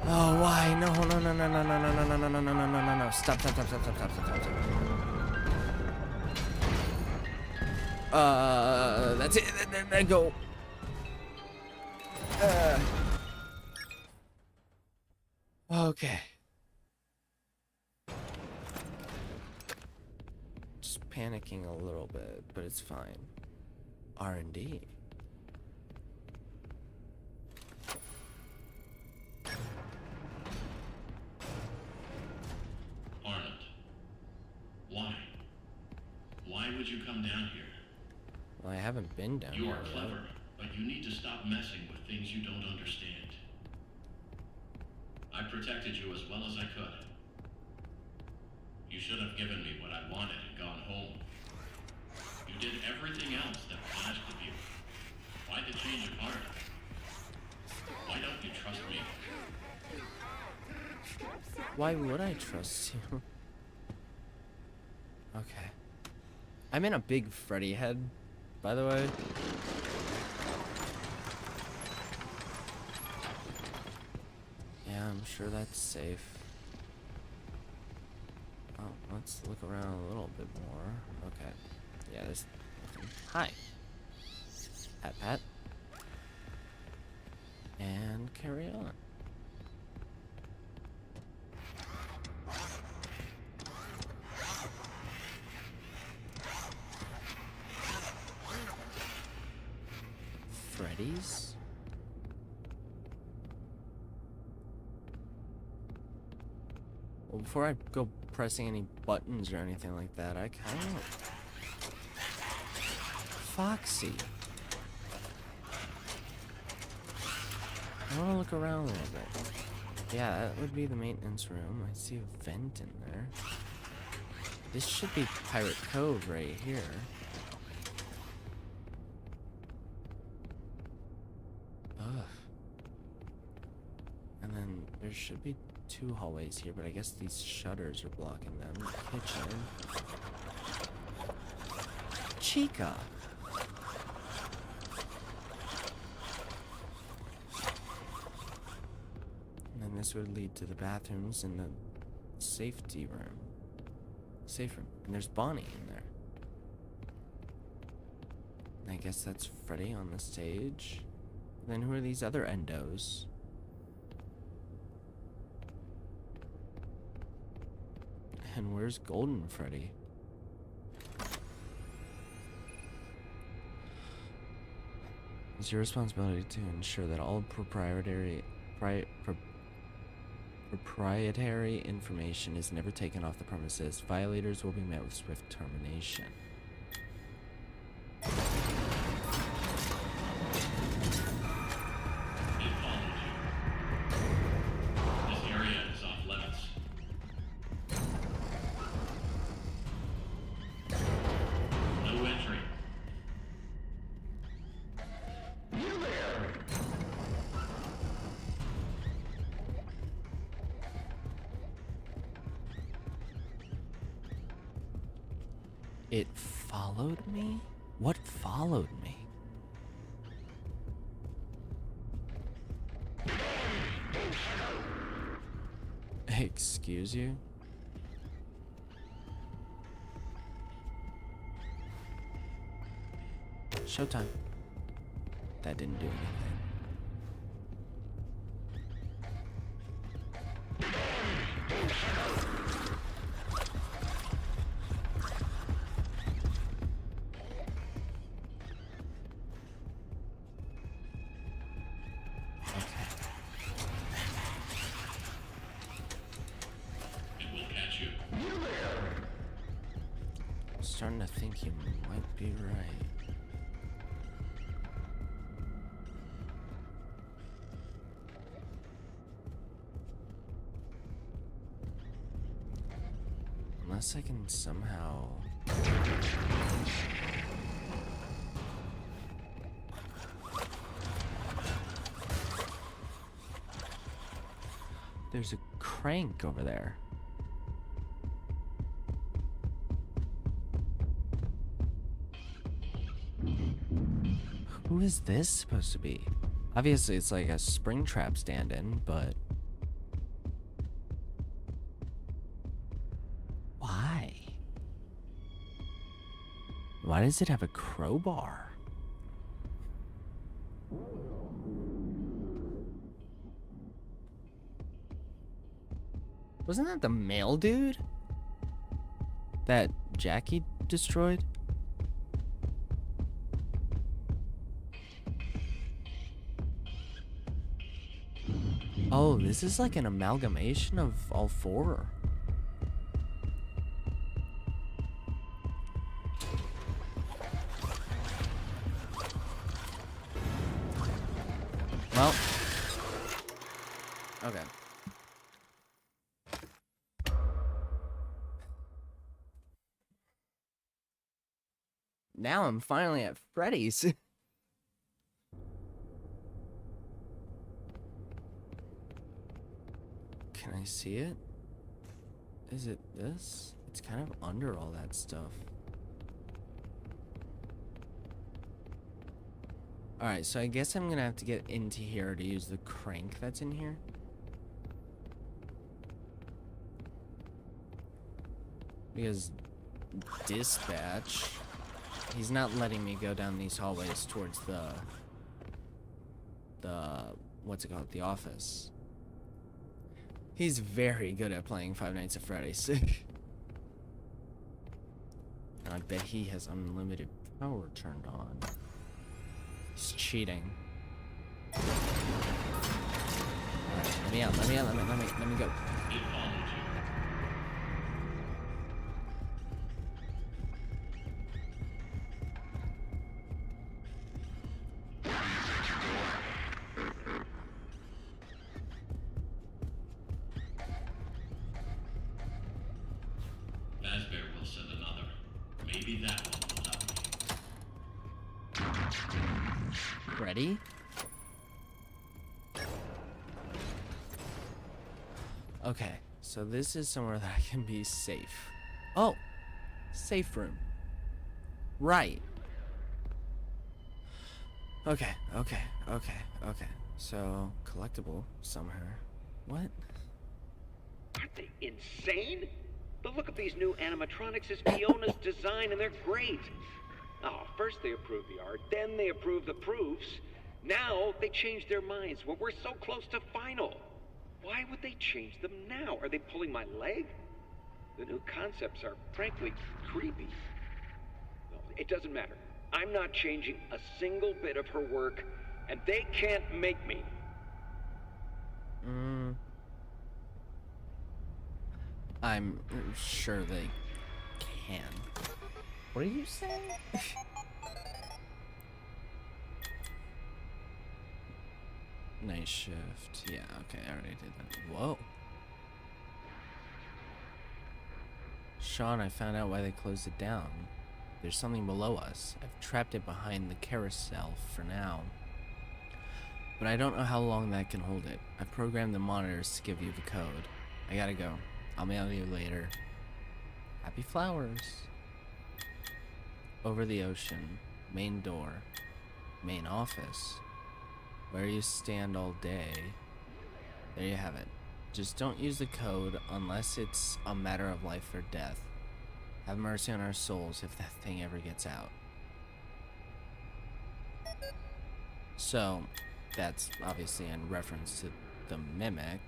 Oh, why? No, no, no, no, no, no, no, no, no, no, no, no, no, no, no. Stop, stop, stop, stop, stop, stop, stop, stop. That's it. Then go. Okay. Just panicking a little bit, but it's fine. R&D. Arnold, why? Why would you come down here? Well, I haven't been down You here are yet. clever, but you need to stop messing with things you don't understand. I protected you as well as I could. You should have given me what I wanted and gone home. You did everything else that was asked of you. Why the change of heart? Why don't you trust me? Why would I trust you? Okay. I'm in a big Freddy head, by the way. Yeah, I'm sure that's safe. Oh, let's look around a little bit more. Okay. Yeah, there's nothing. Hi. Pat, pat. And carry on. Freddy's? Well, before I go pressing any buttons or anything like that, I kind of... Foxy. I want to look around a little bit. Yeah, that would be the maintenance room. I see a vent in there. This should be Pirate Cove right here. Ugh. And then there should be 2 hallways here, but I guess these shutters are blocking them. Kitchen. Chica. And then this would lead to the bathrooms and the safety room. safe room. And there's Bonnie in there. And I guess that's Freddy on the stage. And then who are these other endos? And where's Golden Freddy? It's your responsibility to ensure that all proprietary information is never taken off the premises. Violators will be met with swift termination. This area is off limits. No entry. It followed me? What followed me? Excuse you? Showtime. That didn't do anything. Starting to think you might be right. Unless I can somehow... There's a crank over there. Who is this supposed to be? Obviously, it's like a Springtrap stand-in, but... Why? Why does it have a crowbar? Wasn't that the male dude that Jackie destroyed? Oh, this is like an amalgamation of all four. Well, okay. Now I'm finally at Freddy's. Can I see it? Is it this? It's kind of under all that stuff. Alright, so I guess I'm gonna have to get into here to use the crank that's in here. Because dispatch, he's not letting me go down these hallways towards the what's it called? The office. He's very good at playing Five Nights at Freddy's. And I bet he has unlimited power turned on. He's cheating. Right, let me out, let me out, let me go. Ready? Okay, so this is somewhere that I can be safe. Oh, safe room. Right. Okay. So, collectible somewhere. What? Aren't they insane? The look of But these new animatronics is Fiona's design, and they're great. Oh, first they approve the art, then they approve the proofs. Now they change their minds when we're so close to final. Why would they change them now? Are they pulling my leg? The new concepts are frankly creepy. No, it doesn't matter. I'm not changing a single bit of her work, and they can't make me. I'm sure they can. What are you saying? Night shift. Yeah, okay, I already did that. Whoa. Sean, I found out why they closed it down. There's something below us. I've trapped it behind the carousel for now. But I don't know how long that can hold it. I programmed the monitors to give you the code. I gotta go. I'll mail you later. Happy flowers. Over the ocean. Main door. Main office. Where you stand all day. There you have it. Just don't use the code unless it's a matter of life or death. Have mercy on our souls if that thing ever gets out. So, that's obviously in reference to the Mimic.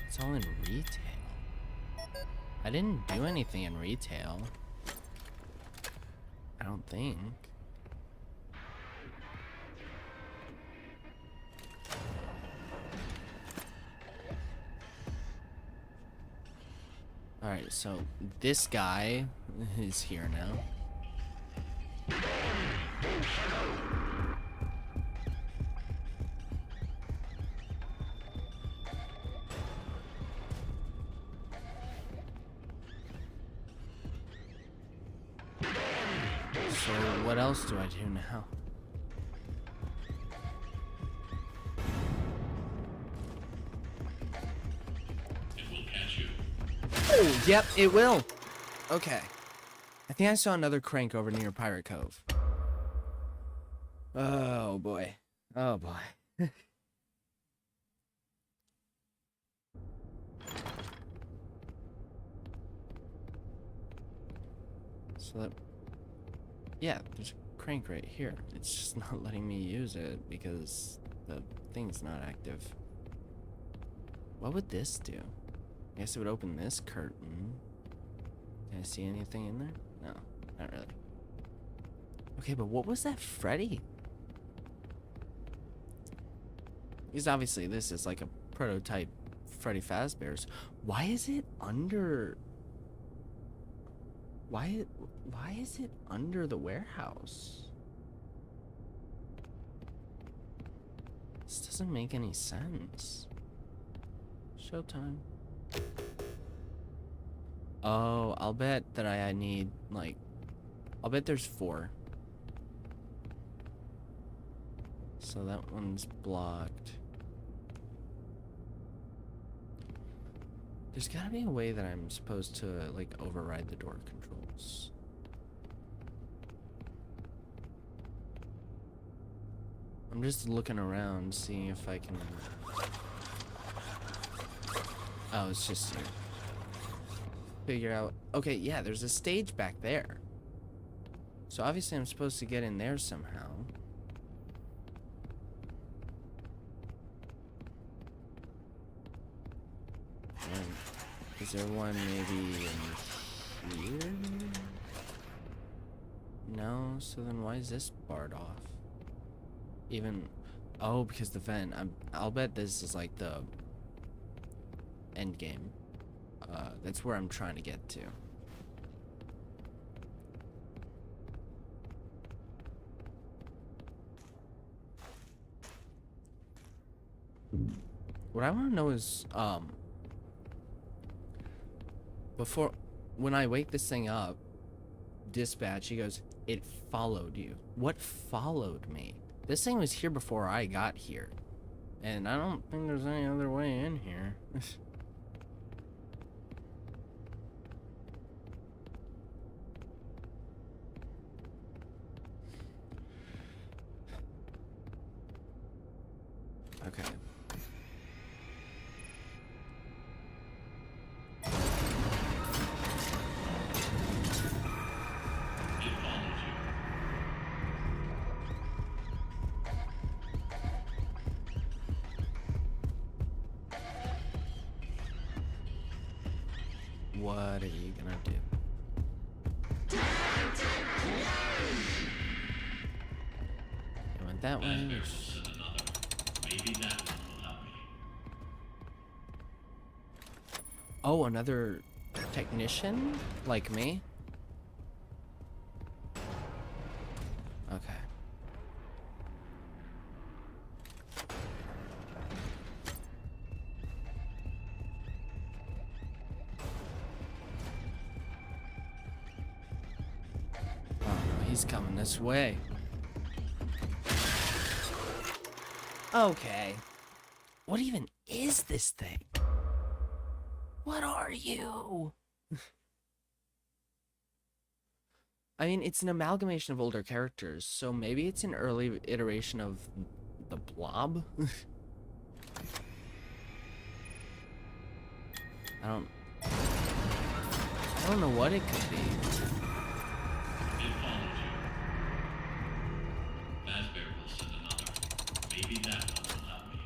It's all in retail. I didn't do anything in retail. I don't think. Alright, so this guy is here now. So what else do I do now? Oh, yep, it will. Okay. I think I saw another crank over near Pirate Cove. Oh boy. Oh boy. So that... Yeah, there's a crank right here. It's just not letting me use it because the thing's not active. What would this do? I guess it would open this curtain. Can I see anything in there? No, not really. Okay, but what was that Freddy? Because obviously this is like a prototype Freddy Fazbear's. Why is it under... Why is it under the warehouse? This doesn't make any sense. Showtime. Oh, I'll bet that I need, like... I'll bet there's 4. So that one's blocked. There's gotta be a way that I'm supposed to, like, override the door controls. I'm just looking around, seeing if I can... Oh, it's just here. Figure out... Okay, yeah, there's a stage back there. So obviously I'm supposed to get in there somehow. And is there one maybe in here? No, so then why is this barred off? Even... Oh, because the vent. I'll bet this is like the... end game. That's where I'm trying to get to. What I want to know is, before, when I wake this thing up, dispatch, he goes, it followed you. What followed me? This thing was here before I got here. And I don't think there's any other way in here. Okay. What are you gonna do? You went that way. Maybe that one will help me. Oh, another technician like me? Okay. Oh, no, he's coming this way. Okay. What even is this thing? What are you? I mean, it's an amalgamation of older characters, so maybe it's an early iteration of the Blob? I don't know what it could be. Fazbear will send another. Maybe that one will help me.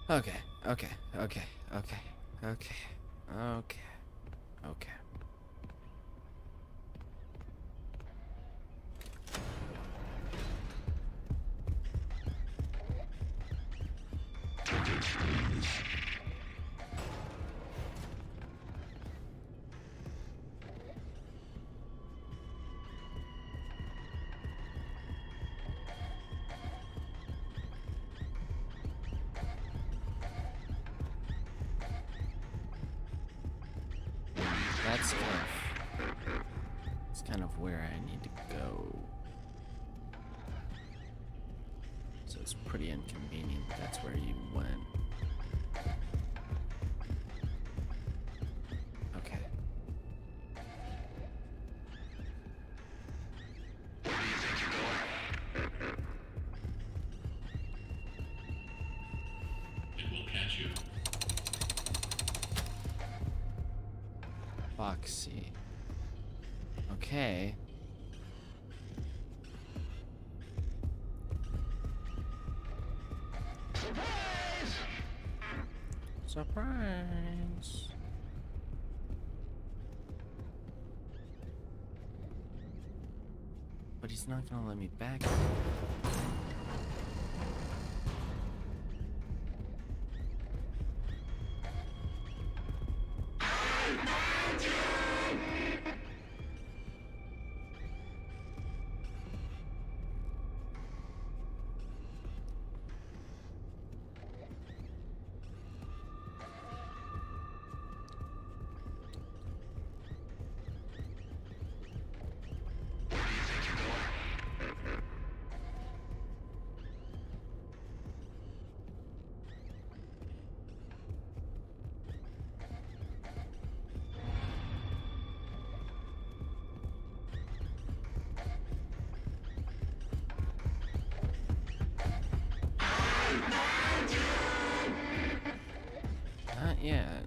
Okay. That's tough. It's kind of where I need to go. So it's pretty inconvenient that's where you went. Okay. It will catch you. Foxy. Okay. Surprise! But he's not gonna let me back. Not yet.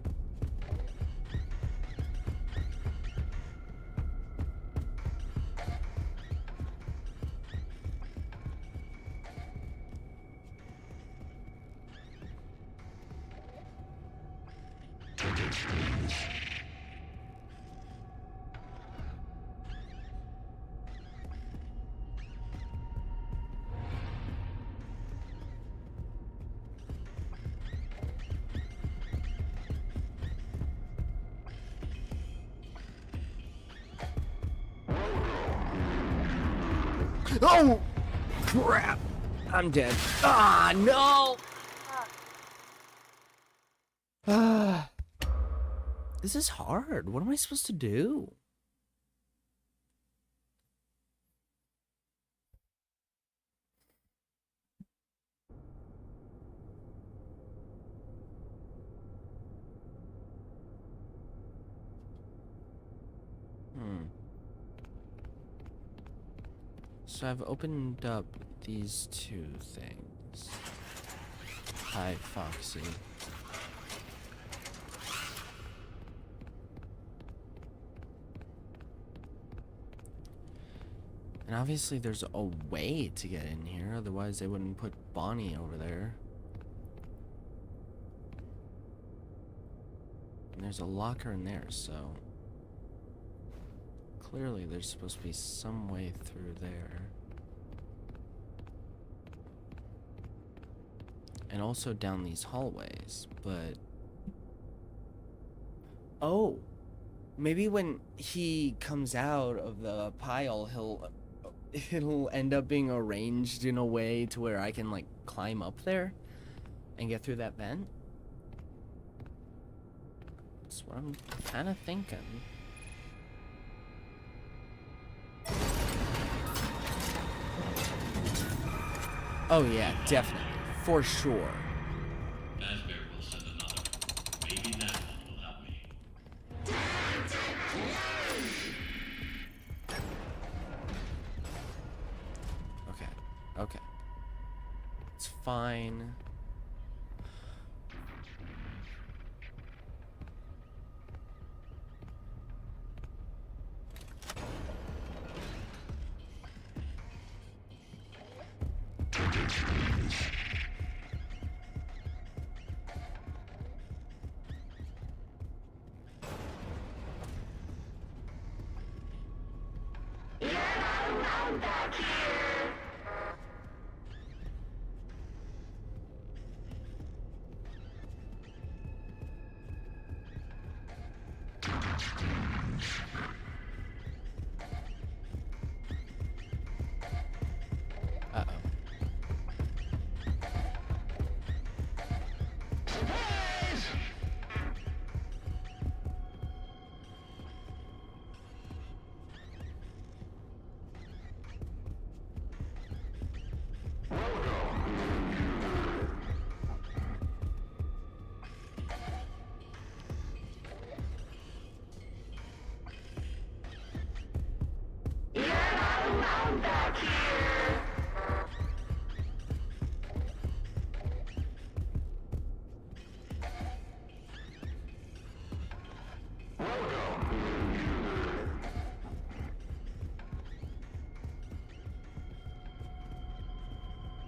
Oh! Crap! I'm dead. Ah, no! Ah. This is hard. What am I supposed to do? So I've opened up these two things. Hi, Foxy. And obviously there's a way to get in here, otherwise they wouldn't put Bonnie over there. And there's a locker in there, so clearly there's supposed to be some way through there. And also down these hallways, but... Oh! Maybe when he comes out of the pile, it'll end up being arranged in a way to where I can, like, climb up there and get through that vent. That's what I'm kind of thinking. Oh yeah, definitely. For sure. Fazbear will send another. Maybe that one will help me. Okay. It's fine.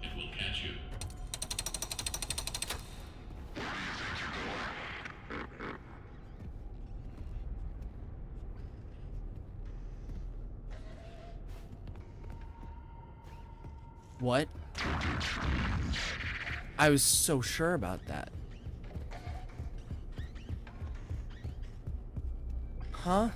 It will catch you. What? I was so sure about that. Huh?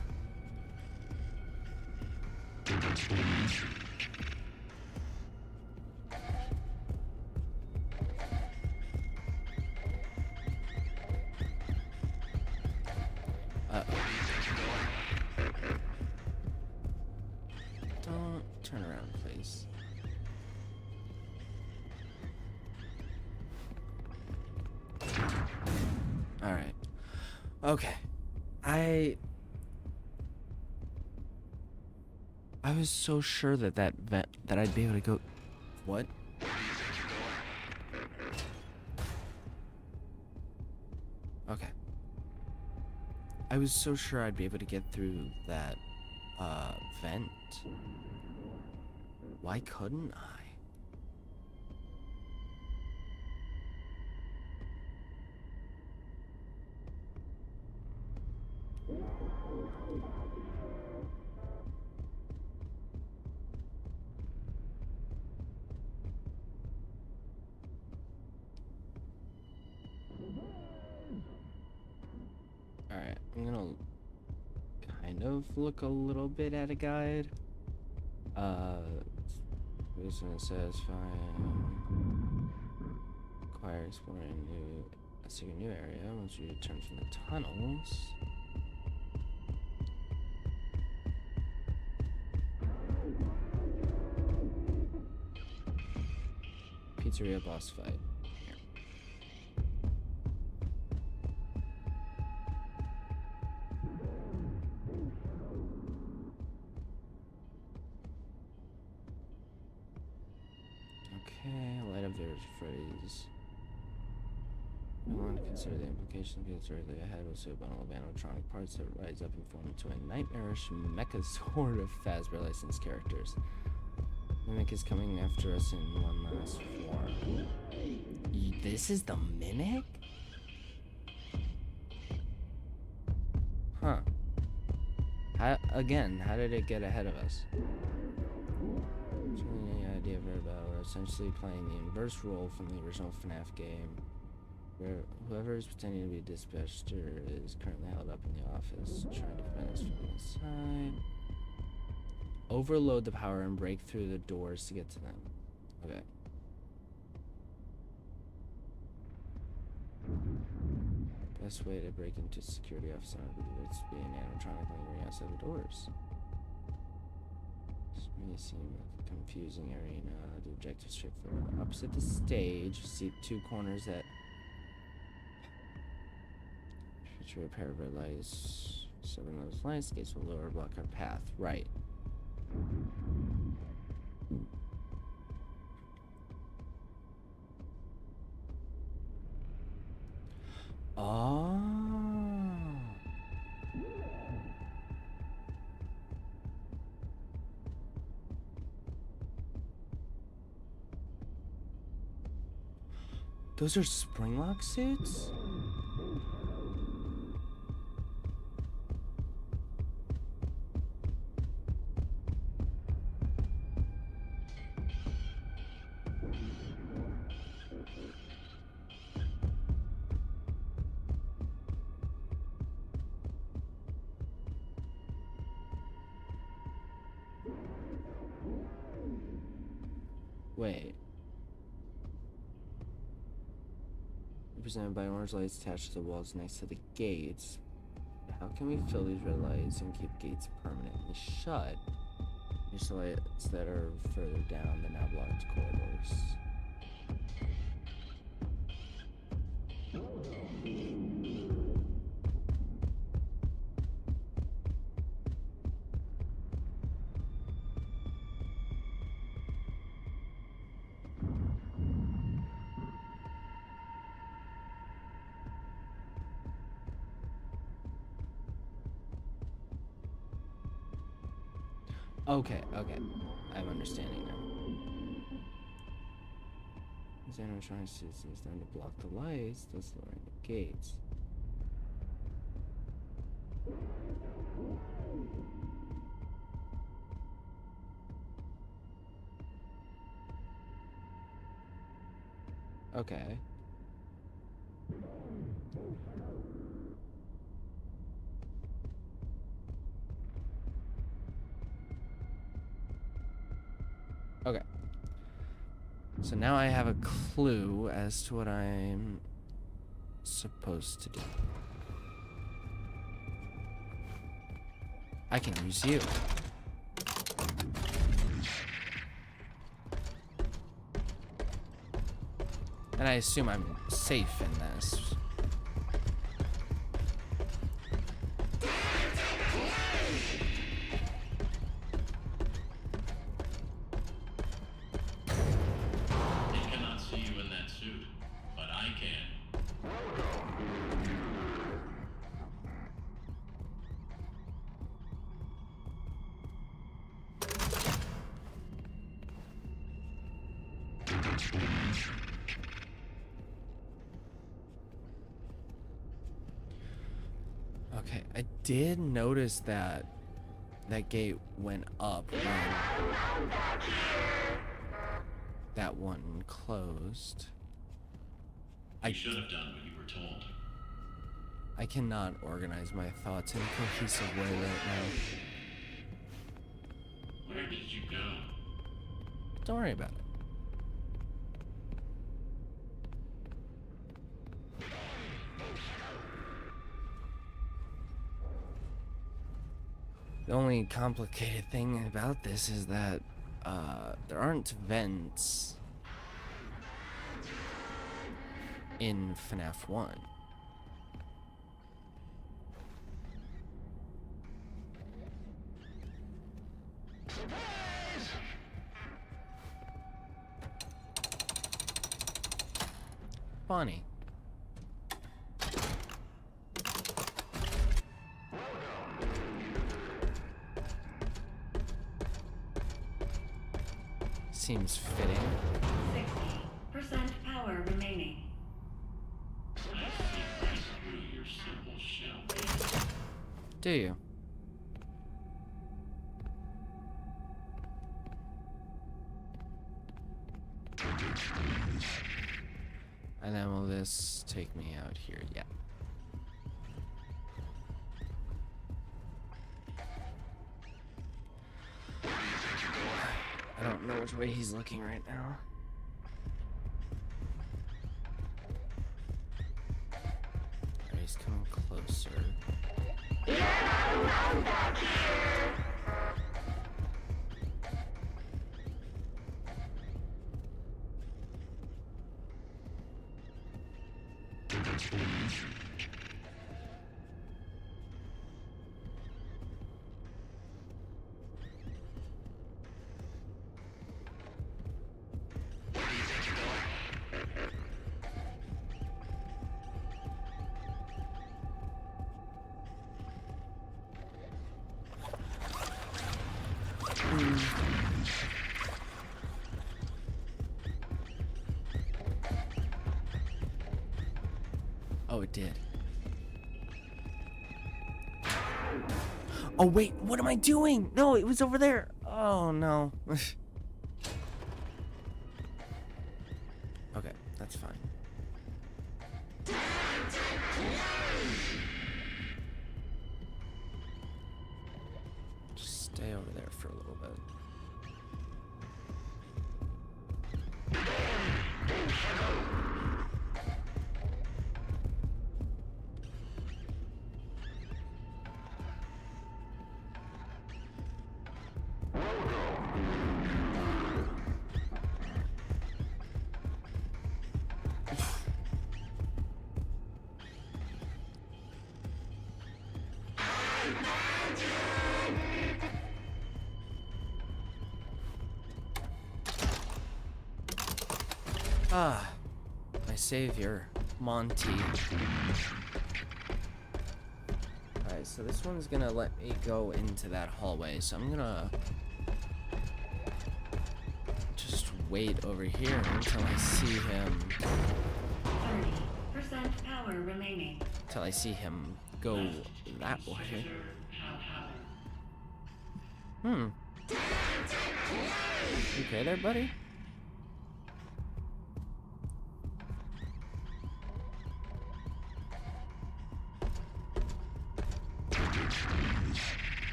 Don't turn around, please. Alright. Okay. I was so sure that that I'd be able to go... What? Okay. I was so sure I'd be able to get through that, vent. Why couldn't I? Alright, I'm gonna kind of look a little bit at a guide. This one satisfying. Require exploring a secret new area once you return from the tunnels. Pizzeria boss fight. Okay, light up their phrase. I want to consider the implication because directly ahead will see a bundle of animatronic parts that rise up and form into a nightmarish mecha horde of Fazbear licensed characters. Mimic is coming after us in one last form. This is the Mimic? Huh. How did it get ahead of us? Any idea of we're essentially playing the inverse role from the original Fnaf game, where whoever is pretending to be a dispatcher is currently held up in the office, trying to prevent us from inside. Overload the power and break through the doors to get to them. Okay. Best way to break into security office would be an animatronic lingering outside the doors. This may seem like a confusing arena. The objective is straightforward. Opposite the stage, see 2 corners that to repair red lights. 7 of those lights, gates will lower block our path. Right. Oh. Those are spring lock suits? Wait. Represented by orange lights attached to the walls next to the gates. How can we fill these red lights and keep gates permanently shut? There's lights that are further down the now blocked corridors. Okay, I'm understanding now. These animatronic suits is done to block the lights, thus lowering the gates. Okay. Okay. So now I have a clue as to what I'm supposed to do. I can use you. And I assume I'm safe in this. Okay, I did notice that that gate went up when that one closed. You should have done what you were told. I cannot organize my thoughts in a cohesive way right now. Where did you go? Don't worry about it. The only complicated thing about this is that there aren't vents in FNAF 1. Funny. seems fitting. 60% power remaining. Do you? And then will this take me out here? Yeah. I don't know which way he's looking right now. Alright, he's coming closer. You're not alone back here. Oh, it did. Oh, wait, what am I doing? No, it was over there. Oh, no. Okay, that's fine. Just stay over there for a little bit. Ah, my savior, Monty. Alright, so this one's gonna let me go into that hallway, so I'm gonna just wait over here until I see him. 30% power remaining. Until I see him go that way. Hmm. Okay there, buddy?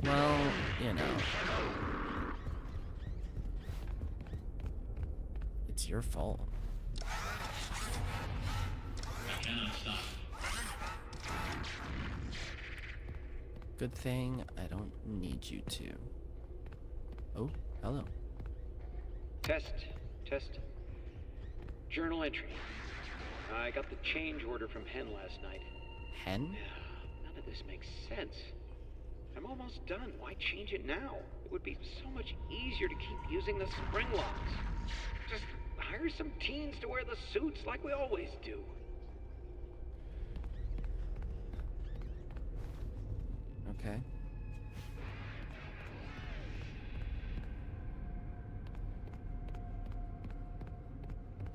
Well, you know. It's your fault. Good thing I don't need you to. Oh, hello. Test. Journal entry. I got the change order from Hen last night. Hen? None of this makes sense. I'm almost done. Why change it now? It would be so much easier to keep using the spring locks. Just hire some teens to wear the suits like we always do. Okay.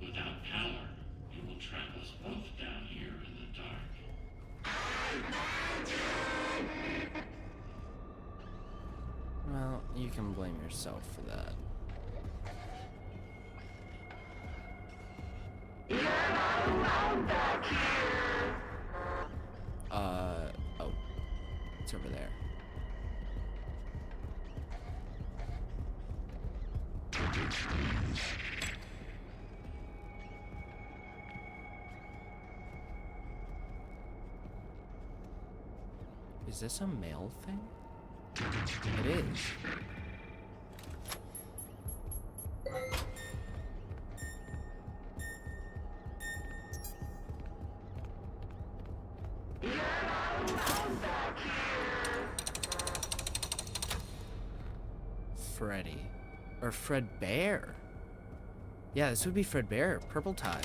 Without power, it will trap us both down here in the dark. Well, you can blame yourself for that. You're not alone back here. Oh. It's over there. Is this a male thing? It is. You're not alone back here. Freddy. Or Fred Bear. Yeah, this would be Fred Bear. Purple tie.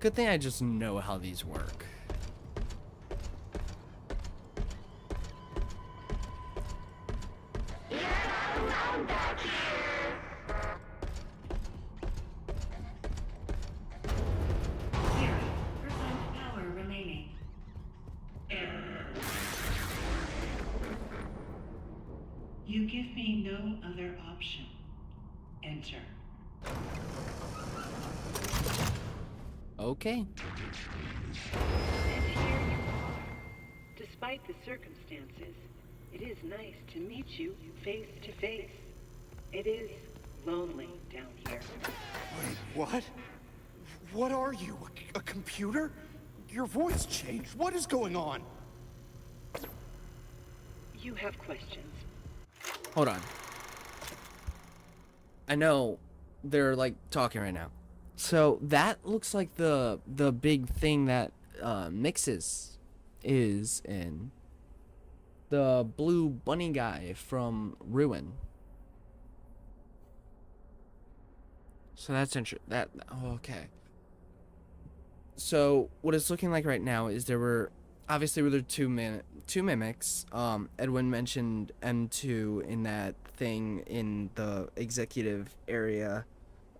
Good thing I just know how these work. You give me no other option. Enter. Okay. And here you are. Despite the circumstances, it is nice to meet you face to face. It is lonely down here. Wait, what? What are you? A computer? Your voice changed. What is going on? You have questions. Hold on. I know they're like talking right now. So that looks like the big thing that Mixes is in. The blue bunny guy from Ruin. So that's interesting. Okay. So what it's looking like right now is there were two mimics. Edwin mentioned M2 in that thing in the executive area.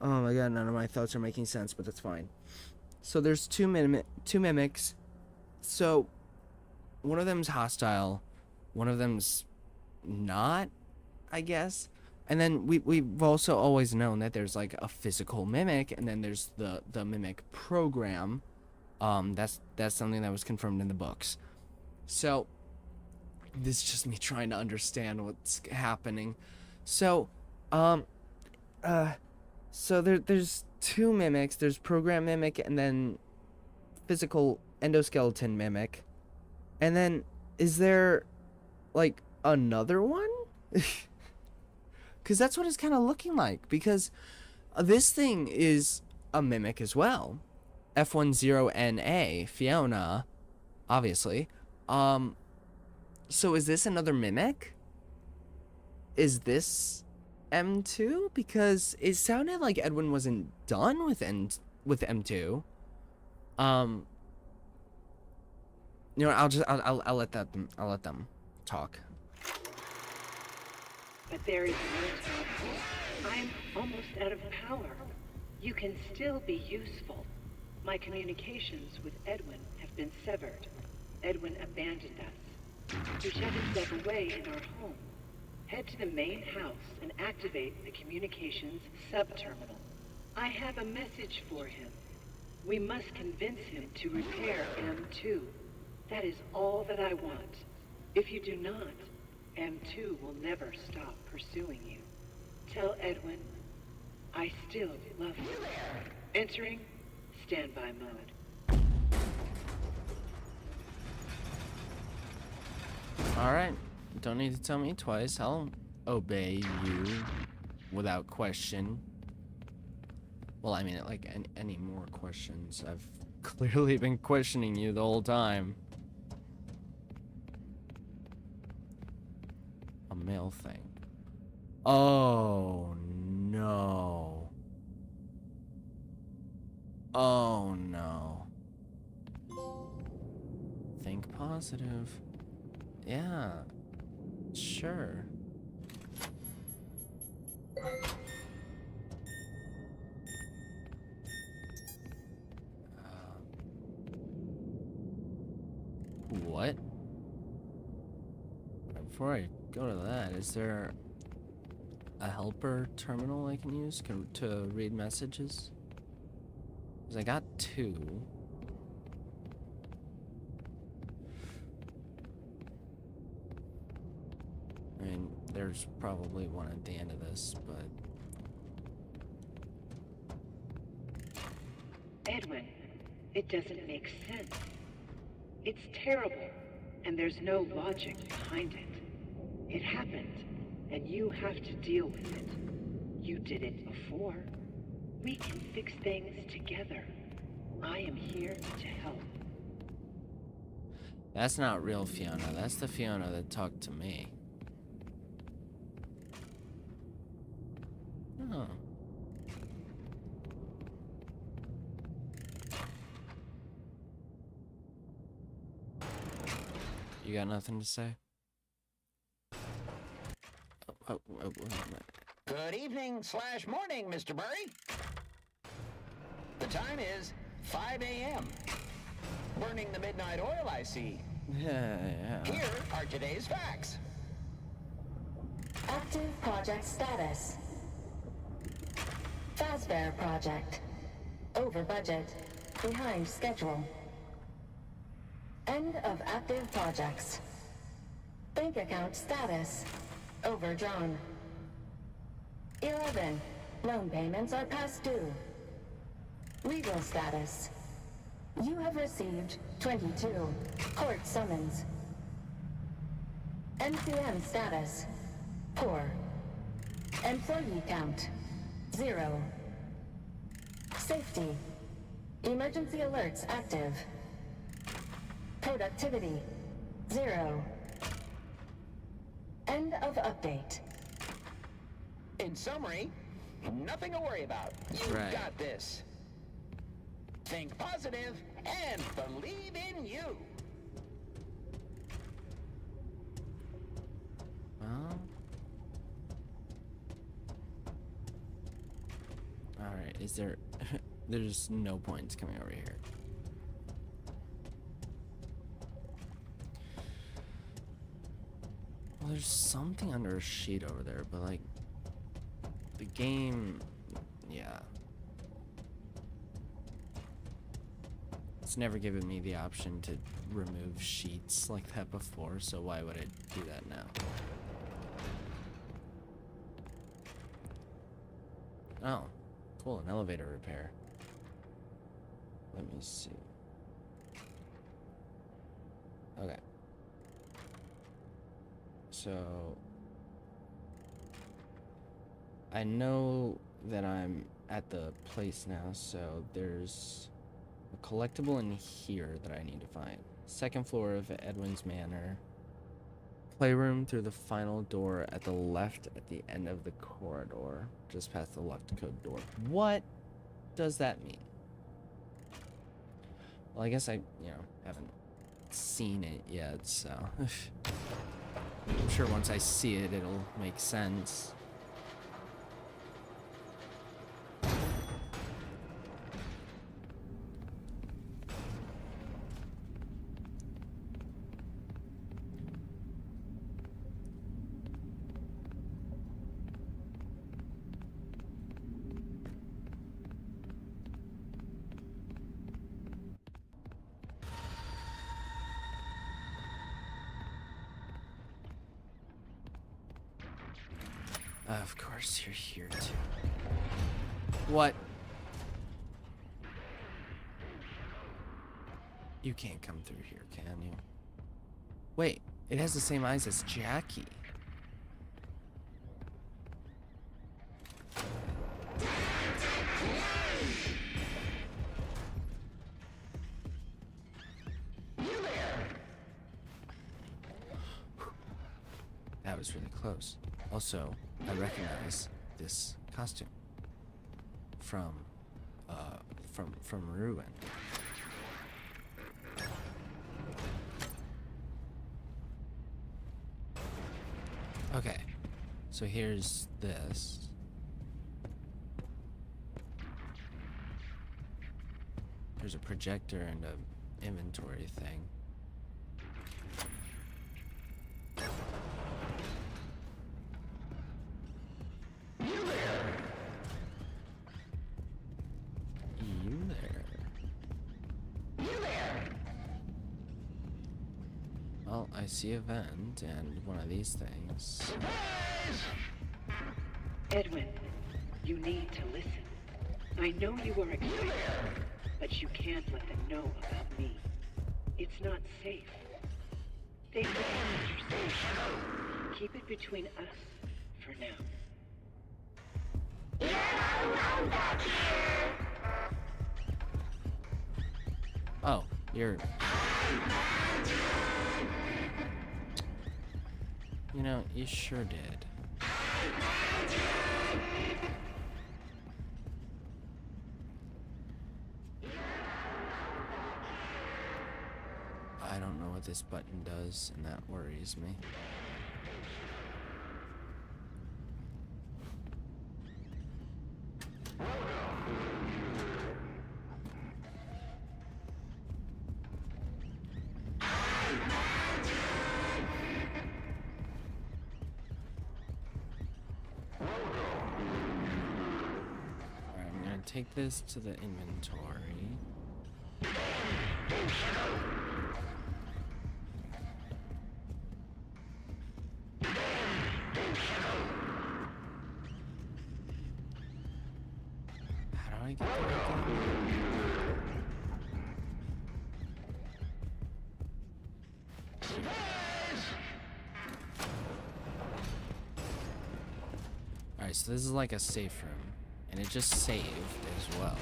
Oh my god, none of my thoughts are making sense, but that's fine. So there's two mimics. So one of them's hostile, one of them's not, I guess. And then we've also always known that there's like a physical mimic, and then there's the mimic program. That's something that was confirmed in the books. So this is just me trying to understand what's happening. So there's two mimics. There's program mimic and then physical endoskeleton mimic. And then is there like another one? Because that's what it's kind of looking like. Because this thing is a mimic as well. F10NA, Fiona, obviously. So is this another mimic? Is this M2? Because it sounded like Edwin wasn't done with M2. You know, I'll let them talk. But there is no time. I'm almost out of power. You can still be useful. My communications with Edwin have been severed. Edwin abandoned us. He shut himself away in our home. Head to the main house and activate the communications sub-terminal. I have a message for him. We must convince him to repair M2. That is all that I want. If you do not, M2 will never stop pursuing you. Tell Edwin, I still love you. Entering standby mode. Alright. Don't need to tell me twice. I'll obey you without question. Well, I mean, like, any more questions. I've clearly been questioning you the whole time. A male thing. Oh, no. Oh, no. Think positive. Yeah. Sure. What? Before I go to that, is there a helper terminal I can use to read messages? Because I got two. I mean, there's probably one at the end of this, but... Edwin, it doesn't make sense. It's terrible, and there's no logic behind it. It happened, and you have to deal with it. You did it before. We can fix things together. I am here to help. That's not real Fiona. That's the Fiona that talked to me. Oh. You got nothing to say? Oh, Good evening / morning, Mr. Murray. The time is 5 a.m. Burning the midnight oil, I see. Yeah. Here are today's facts. Active project status. Fazbear project. Over budget. Behind schedule. End of active projects. Bank account status. Overdrawn. 11. Loan payments are past due. Legal status. You have received 22 court summons. NCM status. Poor. Employee count. 0. Safety. Emergency alerts active. Productivity. 0. End of update. In summary, nothing to worry about. You got this. Think positive and believe in you. Well. Alright, is there... There's no points coming over here. Well, there's something under a sheet over there, but like... The game... Yeah. It's never given me the option to remove sheets like that before, so why would it do that now? Oh, cool, an elevator repair. Let me see. Okay. So... I know that I'm at the place now, so there's a collectible in here that I need to find. Second floor of Edwin's Manor. Playroom through the final door at the left at the end of the corridor, just past the locked code door. What does that mean? Well, I guess I, haven't seen it yet, so I'm sure once I see it, it'll make sense. Of course you're here too. What? You can't come through here, can you? Wait, it has the same eyes as Jackie. That was really close. Also, I recognize this costume from Ruin. Okay, so here's this. There's a projector and a inventory thing. Well, I see a vent and one of these things. Edwin, you need to listen. I know you are excited, but you can't let them know about me. It's not safe. They know that you're safe. Keep it between us for now. Oh, you're... You know, you sure did. I don't know what this button does, and that worries me. Alright, I'm gonna take this to the inventory. How do I get there again? Alright, so this is like a safe room, and it just saved as well.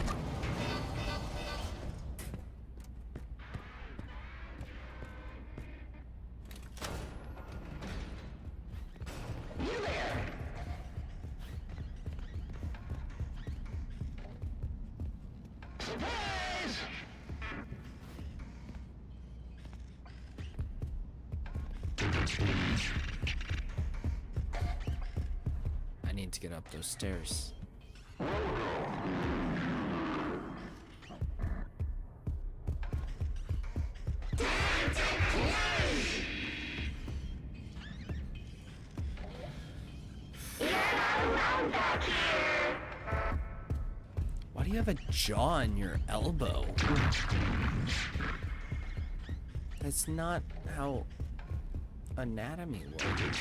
I need to get up those stairs. Why do you have a jaw in your elbow? That's not how anatomy works.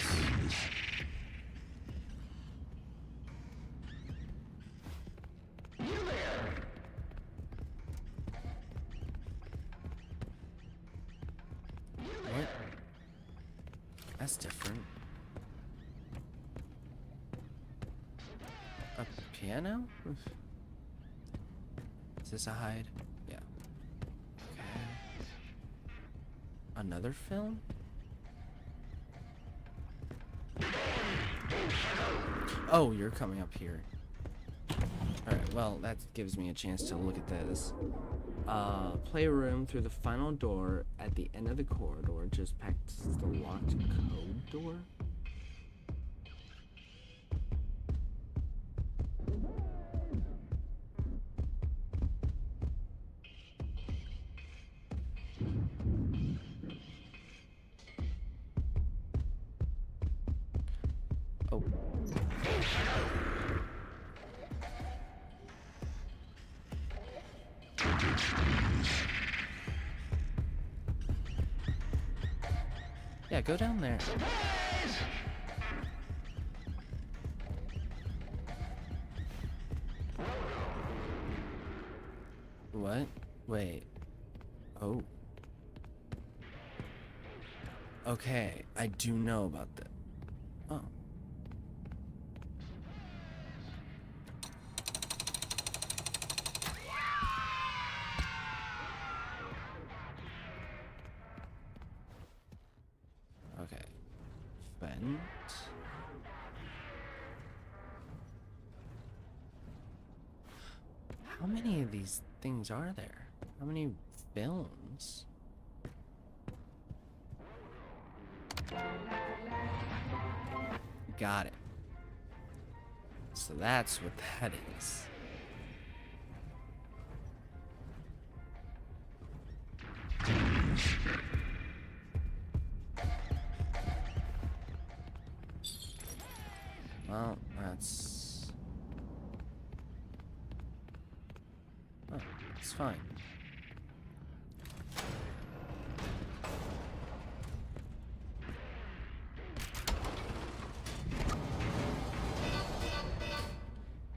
What? That's different. A piano? Is this a hide? Yeah. Okay. Another film? Oh, you're coming up here. Alright, well, that gives me a chance to look at this. Playroom through the final door at the end of the corridor, just past the locked code door. Oh. Yeah, go down there. What? Wait. Oh. Okay, I do know about that. Oh. Okay. Vent. How many of these things are there? How many films? Got it. So that's what that is. Well, that's... Oh, it's fine.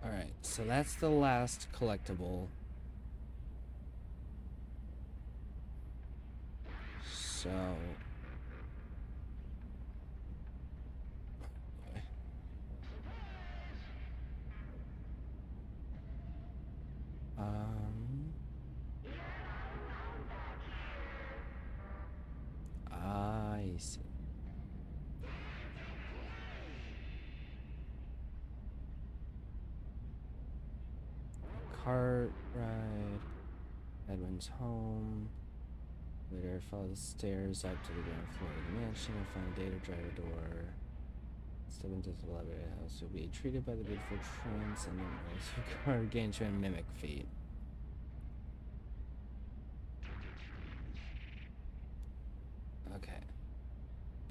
Alright, so that's the last collectible. So... I see. Cart ride, Edwin's home. Later, follow the stairs up to the ground floor of the mansion and find a data driver door. Step into the elevator house. You'll be treated by the beautiful transcendent nurse who gargantuan and mimic feat. Okay.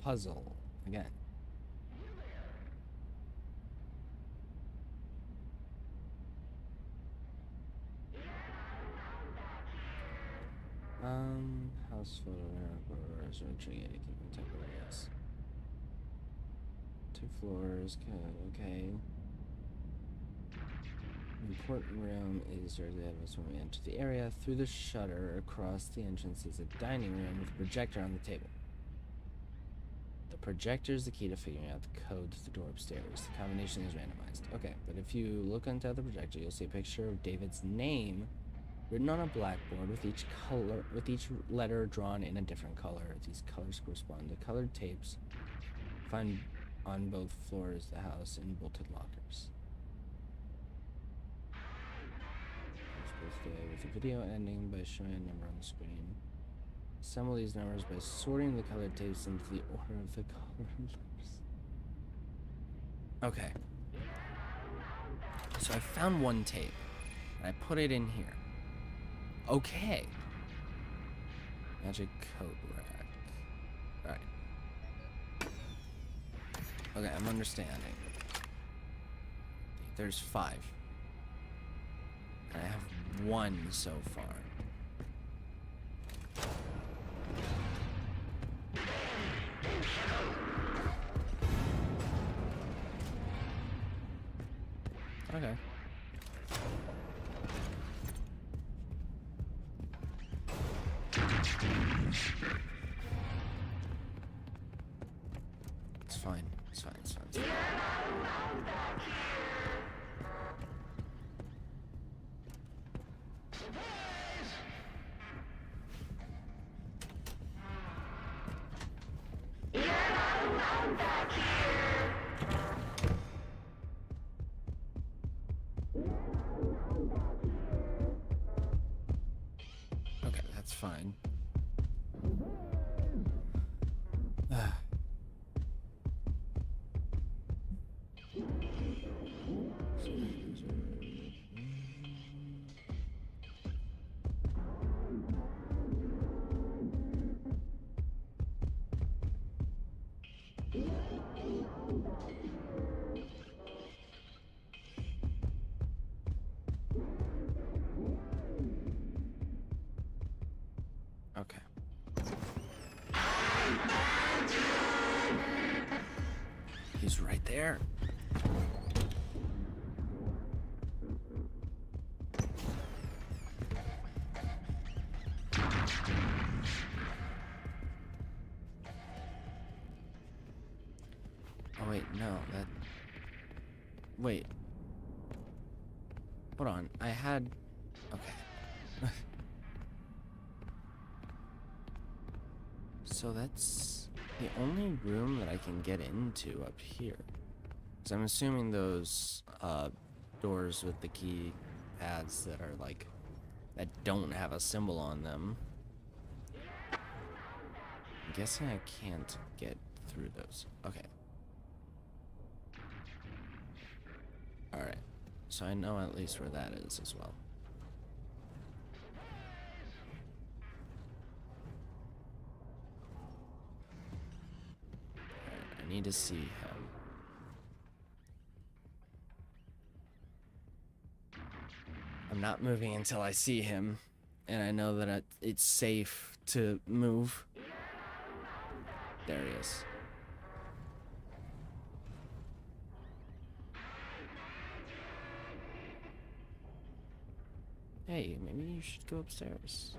Puzzle. Again. House photo, retreat, contemporary, yes. 2 floors, okay. Important room is directly ahead of us when we enter the area. Through the shutter across the entrance is a dining room with a projector on the table. The projector is the key to figuring out the code to the door upstairs. The combination is randomized. Okay, but if you look onto the projector, you'll see a picture of David's name written on a blackboard with each letter drawn in a different color. These colors correspond to colored tapes found on both floors of the house in bolted lockers. With the video ending by showing a number on the screen. Assemble these numbers by sorting the colored tapes into the order of the colored letters. Okay. So I found one tape, and I put it in here. Okay. Magic coat rack. Alright. Okay, I'm understanding. There's 5. And I have 1 so far. Okay. It's fine. It's fine. It's fine. It's fine. Okay, that's fine. Okay. He's right there. Oh wait, no, that... Wait. Hold on, I had... Okay. So that's the only room that I can get into up here. So I'm assuming those doors with the key pads that are like, that don't have a symbol on them. I'm guessing I can't get through those. Okay. Alright. So I know at least where that is as well. I need to see him. I'm not moving until I see him, and I know that it's safe to move. There he is. Hey, maybe you should go upstairs.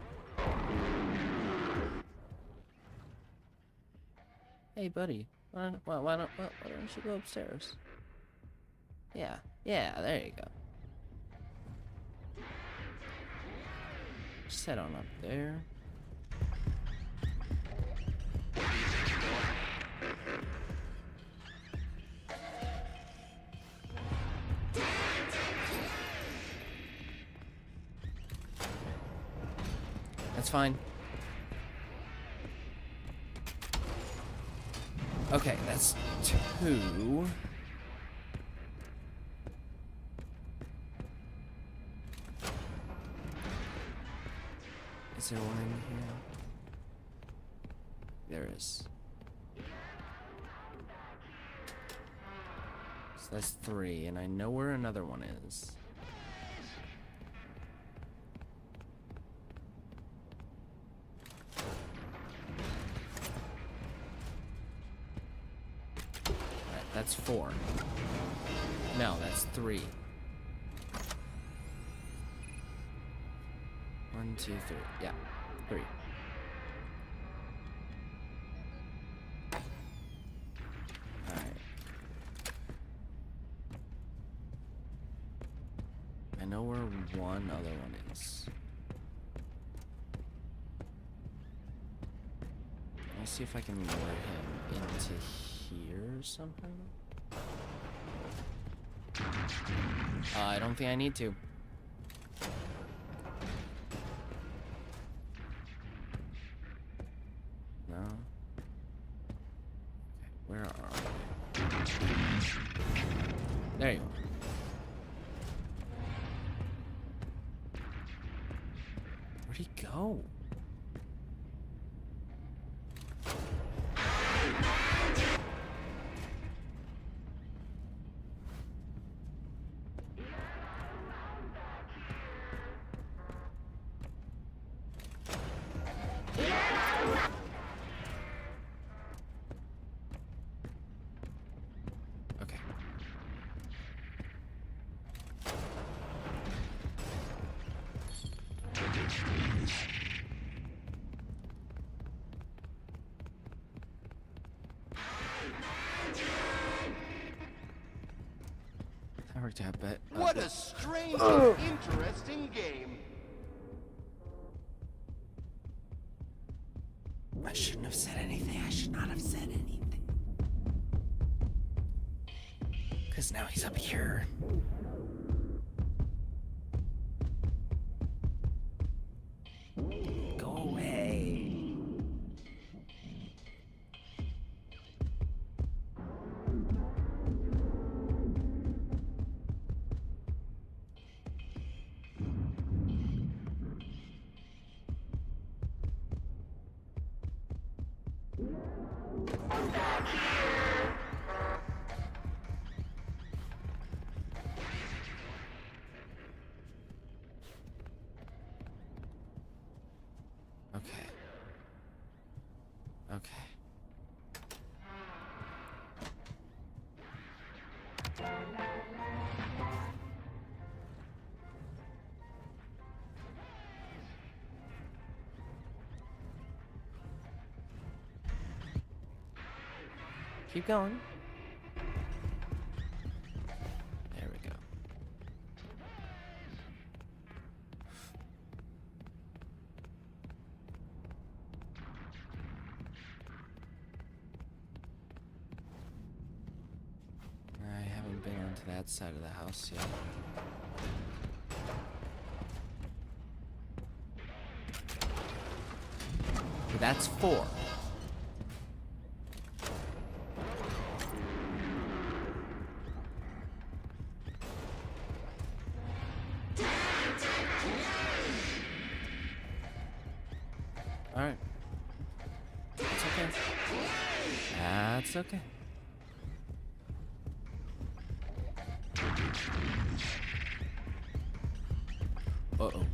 Hey, buddy. Why don't you go upstairs? Yeah, there you go. Just head on up there. Where do you think you're going? That's fine. Okay, that's 2. Is there one in here? There is. So that's 3, and I know where another one is. Alright, that's 4. No, that's 3. 1, 2, 3. Yeah, 3. Alright. I know where one other one is. Let's see if I can lure him into here somehow. I don't think I need to. No. Okay, where are we? There you are. Where'd he go? Okay. That worked out, but What a strange and interesting game. I shouldn't have said anything. I should not have said anything. Because now he's up here. Go away. Okay. Okay. Keep going. There we go. I haven't been onto that side of the house yet. But that's 4. Alright. That's okay. That's okay. Uh-oh.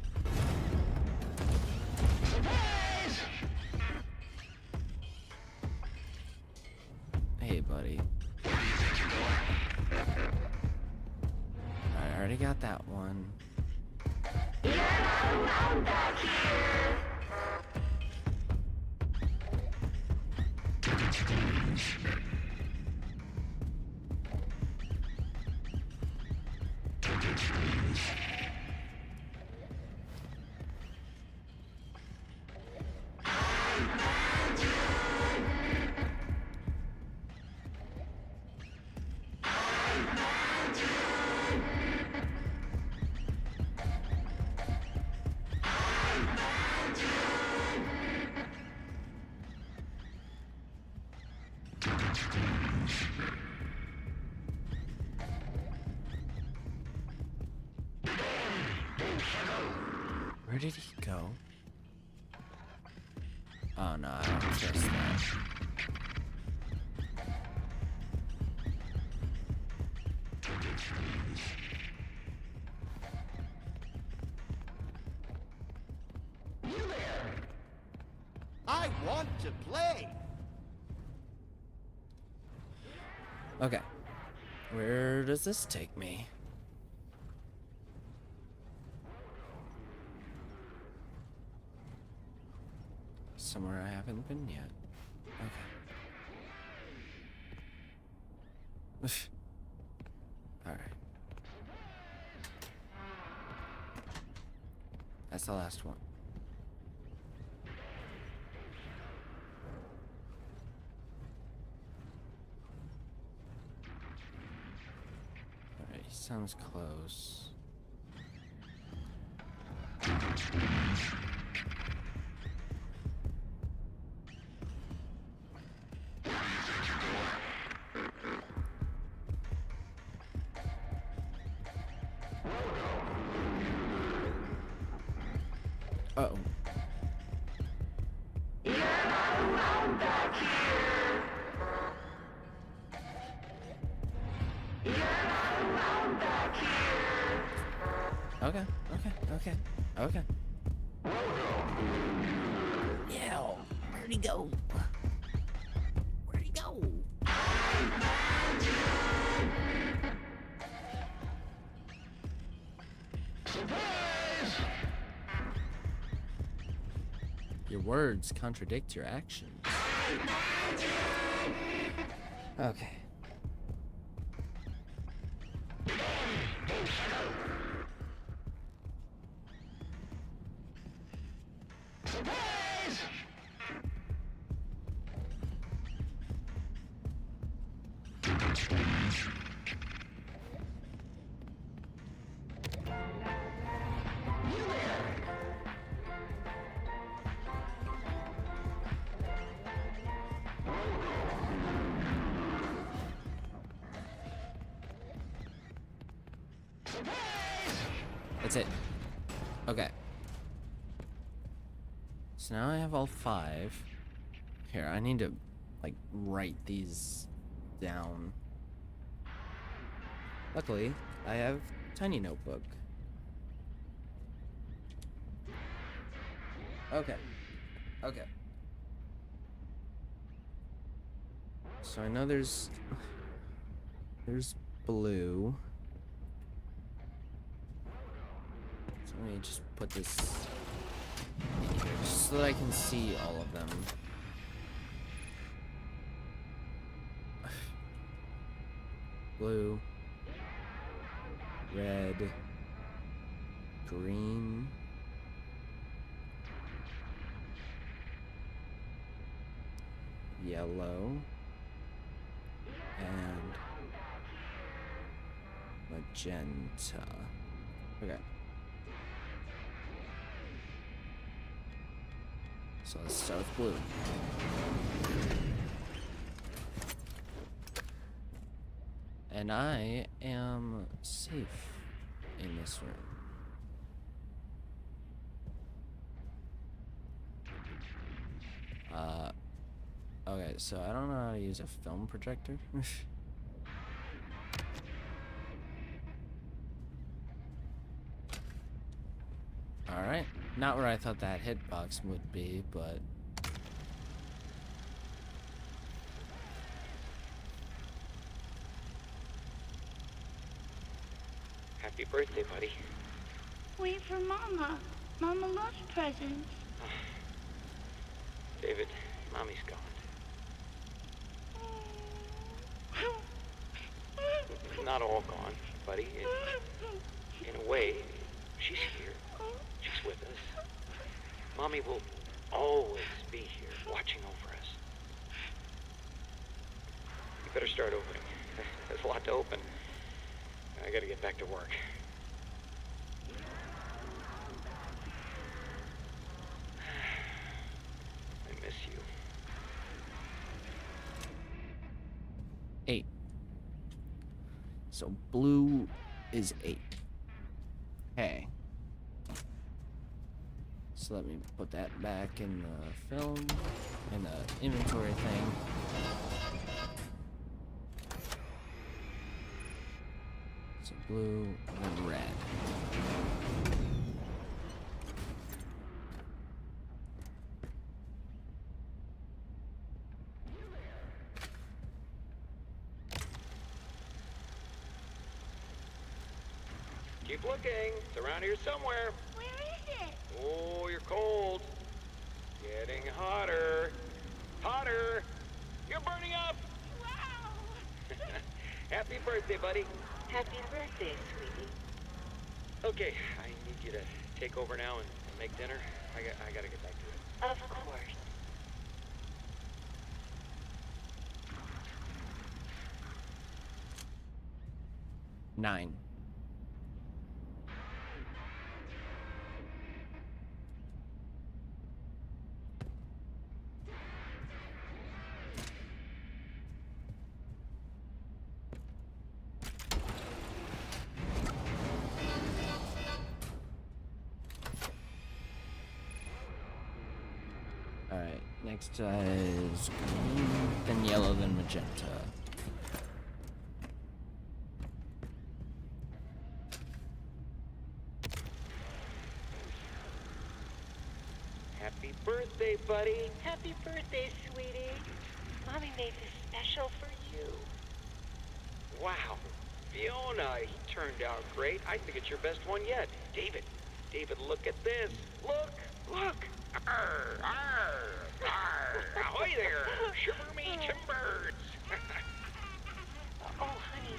Hey, buddy. I already got that one. Where did he go? Oh no, I don't trust that. I want to play. Okay. Where does this take me? Somewhere I haven't been yet. Okay. Alright. That's the last one. Alright, he sounds close. Uh-oh. Okay. Yeah, where'd he go? Where'd he go? Your words contradict your actions. Okay. That's it. Okay. So now I have all 5. Here, I need to, like, write these down. Luckily, I have a tiny notebook. Okay. So I know there's blue. So let me just put this in here just so that I can see all of them. Blue, red, green, yellow, and magenta. Okay. So let's start with blue. And I am safe in this room. Okay, so I don't know how to use a film projector. Alright, not where I thought that hitbox would be, but... Happy birthday, buddy. Wait for Mama. Mama loves presents. David, Mommy's gone. Not all gone, buddy. In a way, she's here. She's with us. Mommy will always be here, watching over us. You better start opening. There's a lot to open. I gotta get back to work. I miss you. So blue is 8. Okay. So let me put that back in the film, in the inventory thing. So blue, and then red. Keep looking. It's around here somewhere. Where is it? Oh, you're cold. Getting hotter. Hotter. You're burning up. Wow! Happy birthday, buddy. Happy birthday, sweetie. Okay, I need you to take over now and make dinner. I gotta get back to it. Of course. Nine. Alright, next is green, then yellow, then magenta. Happy birthday, buddy. Happy birthday, sweetie. Mommy made this special for you. Wow. Fiona, he turned out great. I think it's your best one yet. David, look at this. Look. Arr, arr, arr. Ahoy there. Shiver me timbers. Oh, honey,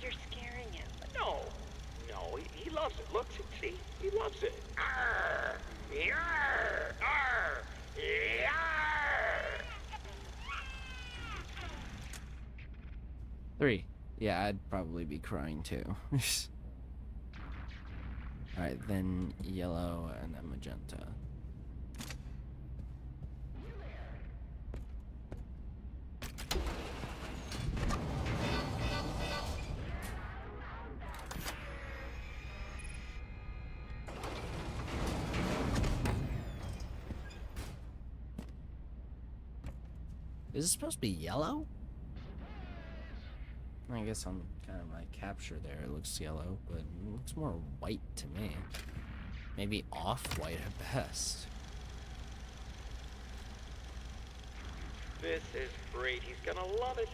you're scaring him. No, he loves it. Look, see, he loves it. Arr, yarr, arr, yarr. 3. Yeah, I'd probably be crying too. Alright, then yellow and then magenta. Is it supposed to be yellow? I guess on kind of my capture there it looks yellow, but it looks more white to me. Maybe off-white at best. This is great. He's gonna love it.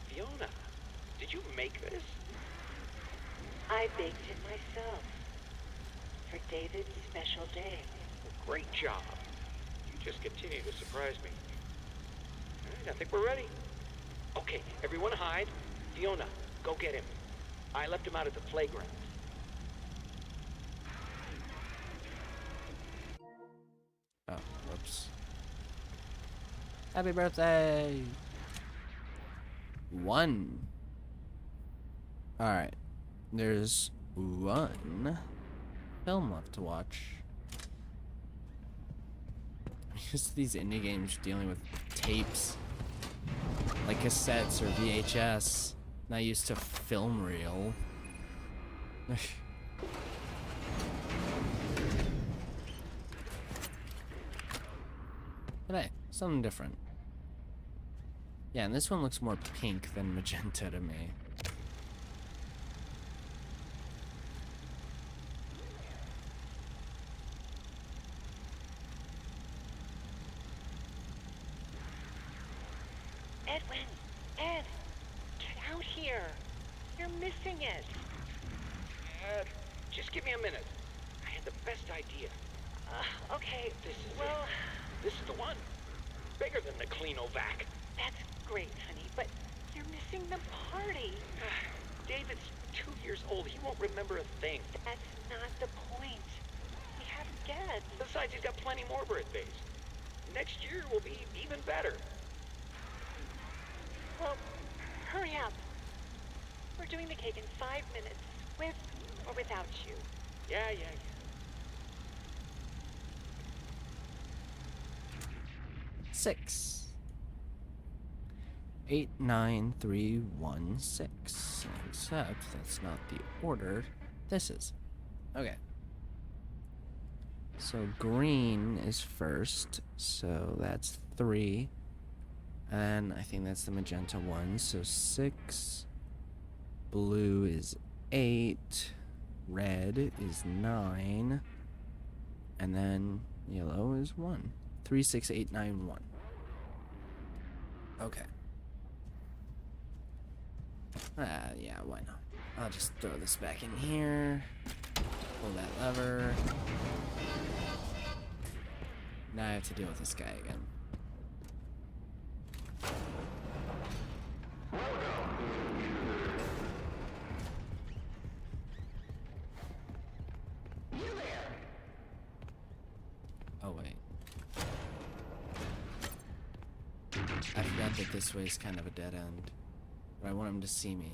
Fiona, did you make this? I baked it myself. For David's special day. Great job. You just continue to surprise me. All right, I think we're ready. Okay, everyone hide. Fiona, go get him. I left him out at the playground. Oh, whoops. Happy birthday! 1. Alright. There's 1 film left to watch. I'm used to these indie games dealing with tapes. Like cassettes or VHS. Not used to film reel. But hey, something different. Yeah, and this one looks more pink than magenta to me. Edwin! Ed! Get out here! You're missing it! Just give me a minute. I had the best idea. Okay, This is well... it. This is the one. Bigger than the Cleanovac. That's great, honey, but you're missing the party. David's 2 years old. He won't remember a thing. That's not the point. We have guests. Besides, he's got plenty more birthdays. Next year will be even better. Well, hurry up. We're doing the cake in 5 minutes, with or without you. Yeah. 6. 89316. Except that's not the order. This is. Okay. So green is first, so that's 3. And I think that's the magenta one, so 6. Blue is 8. Red is 9. And then yellow is 1. 3, 6, 8, 9, 1. Okay. Yeah, why not? I'll just throw this back in here. Pull that lever. Now I have to deal with this guy again. Oh, wait. I forgot that this way is kind of a dead end. But I want him to see me.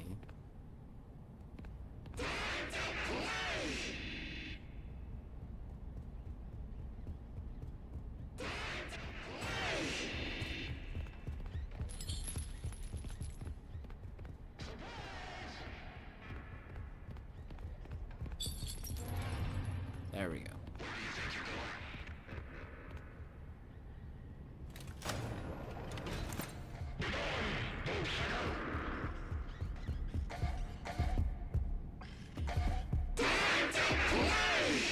There we go.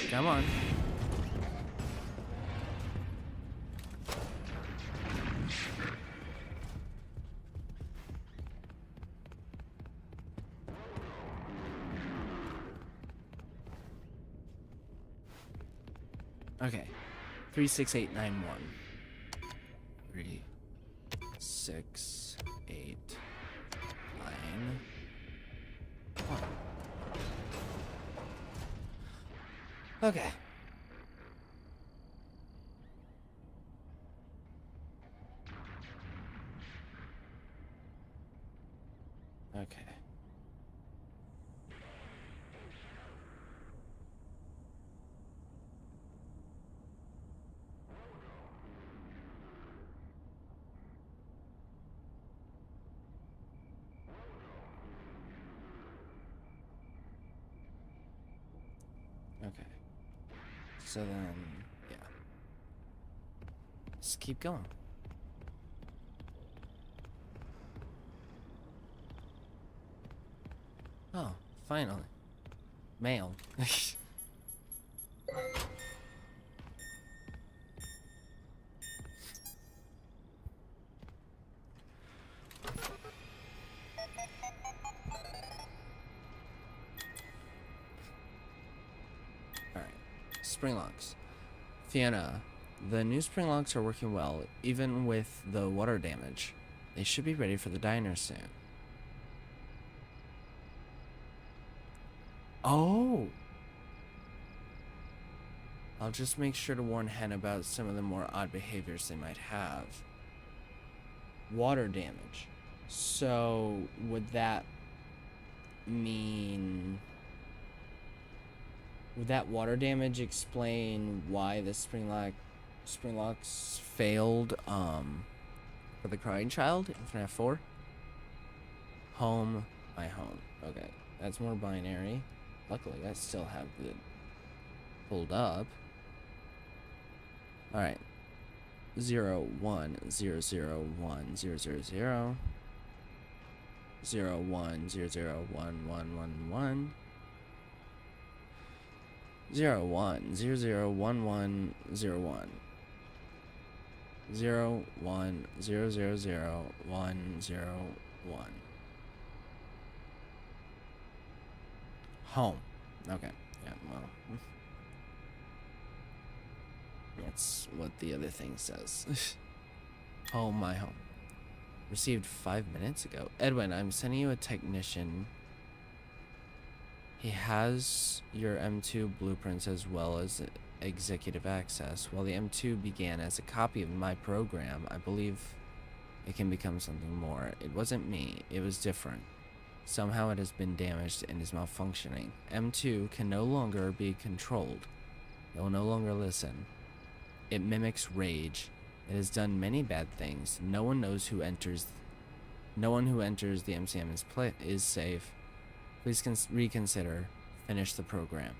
Come on. Okay. 3, 6, 8, 9, 1. 3, 6, 8, 9, 1. Okay. Okay. Okay. So then, yeah. Just keep going. Oh, finally. Mail. Spring locks. Fiona, the new spring locks are working well, even with the water damage. They should be ready for the diner soon. Oh! I'll just make sure to warn Hen about some of the more odd behaviors they might have. Water damage. So, would that mean... Would that water damage explain why the spring locks failed for the crying child in Fnaf 4? Home, my home. Okay, that's more binary. Luckily, I still have it pulled up. All right, 0 1 0 0 1 0 0 0 0 1 0 0 1 1 1 1 0 1 0 0 1 1 0 1 0 1 0 0 0 1 0 1. Home. Okay. Yeah, well. That's what the other thing says. Home, my home. Received 5 minutes ago. Edwin, I'm sending you a technician. He has your M2 blueprints as well as executive access. While the M2 began as a copy of my program, I believe it can become something more. It wasn't me. It was different. Somehow it has been damaged and is malfunctioning. M2 can no longer be controlled. It will no longer listen. It mimics rage. It has done many bad things. No one knows who enters No one who enters the MCM is safe. Please reconsider. Finish the program.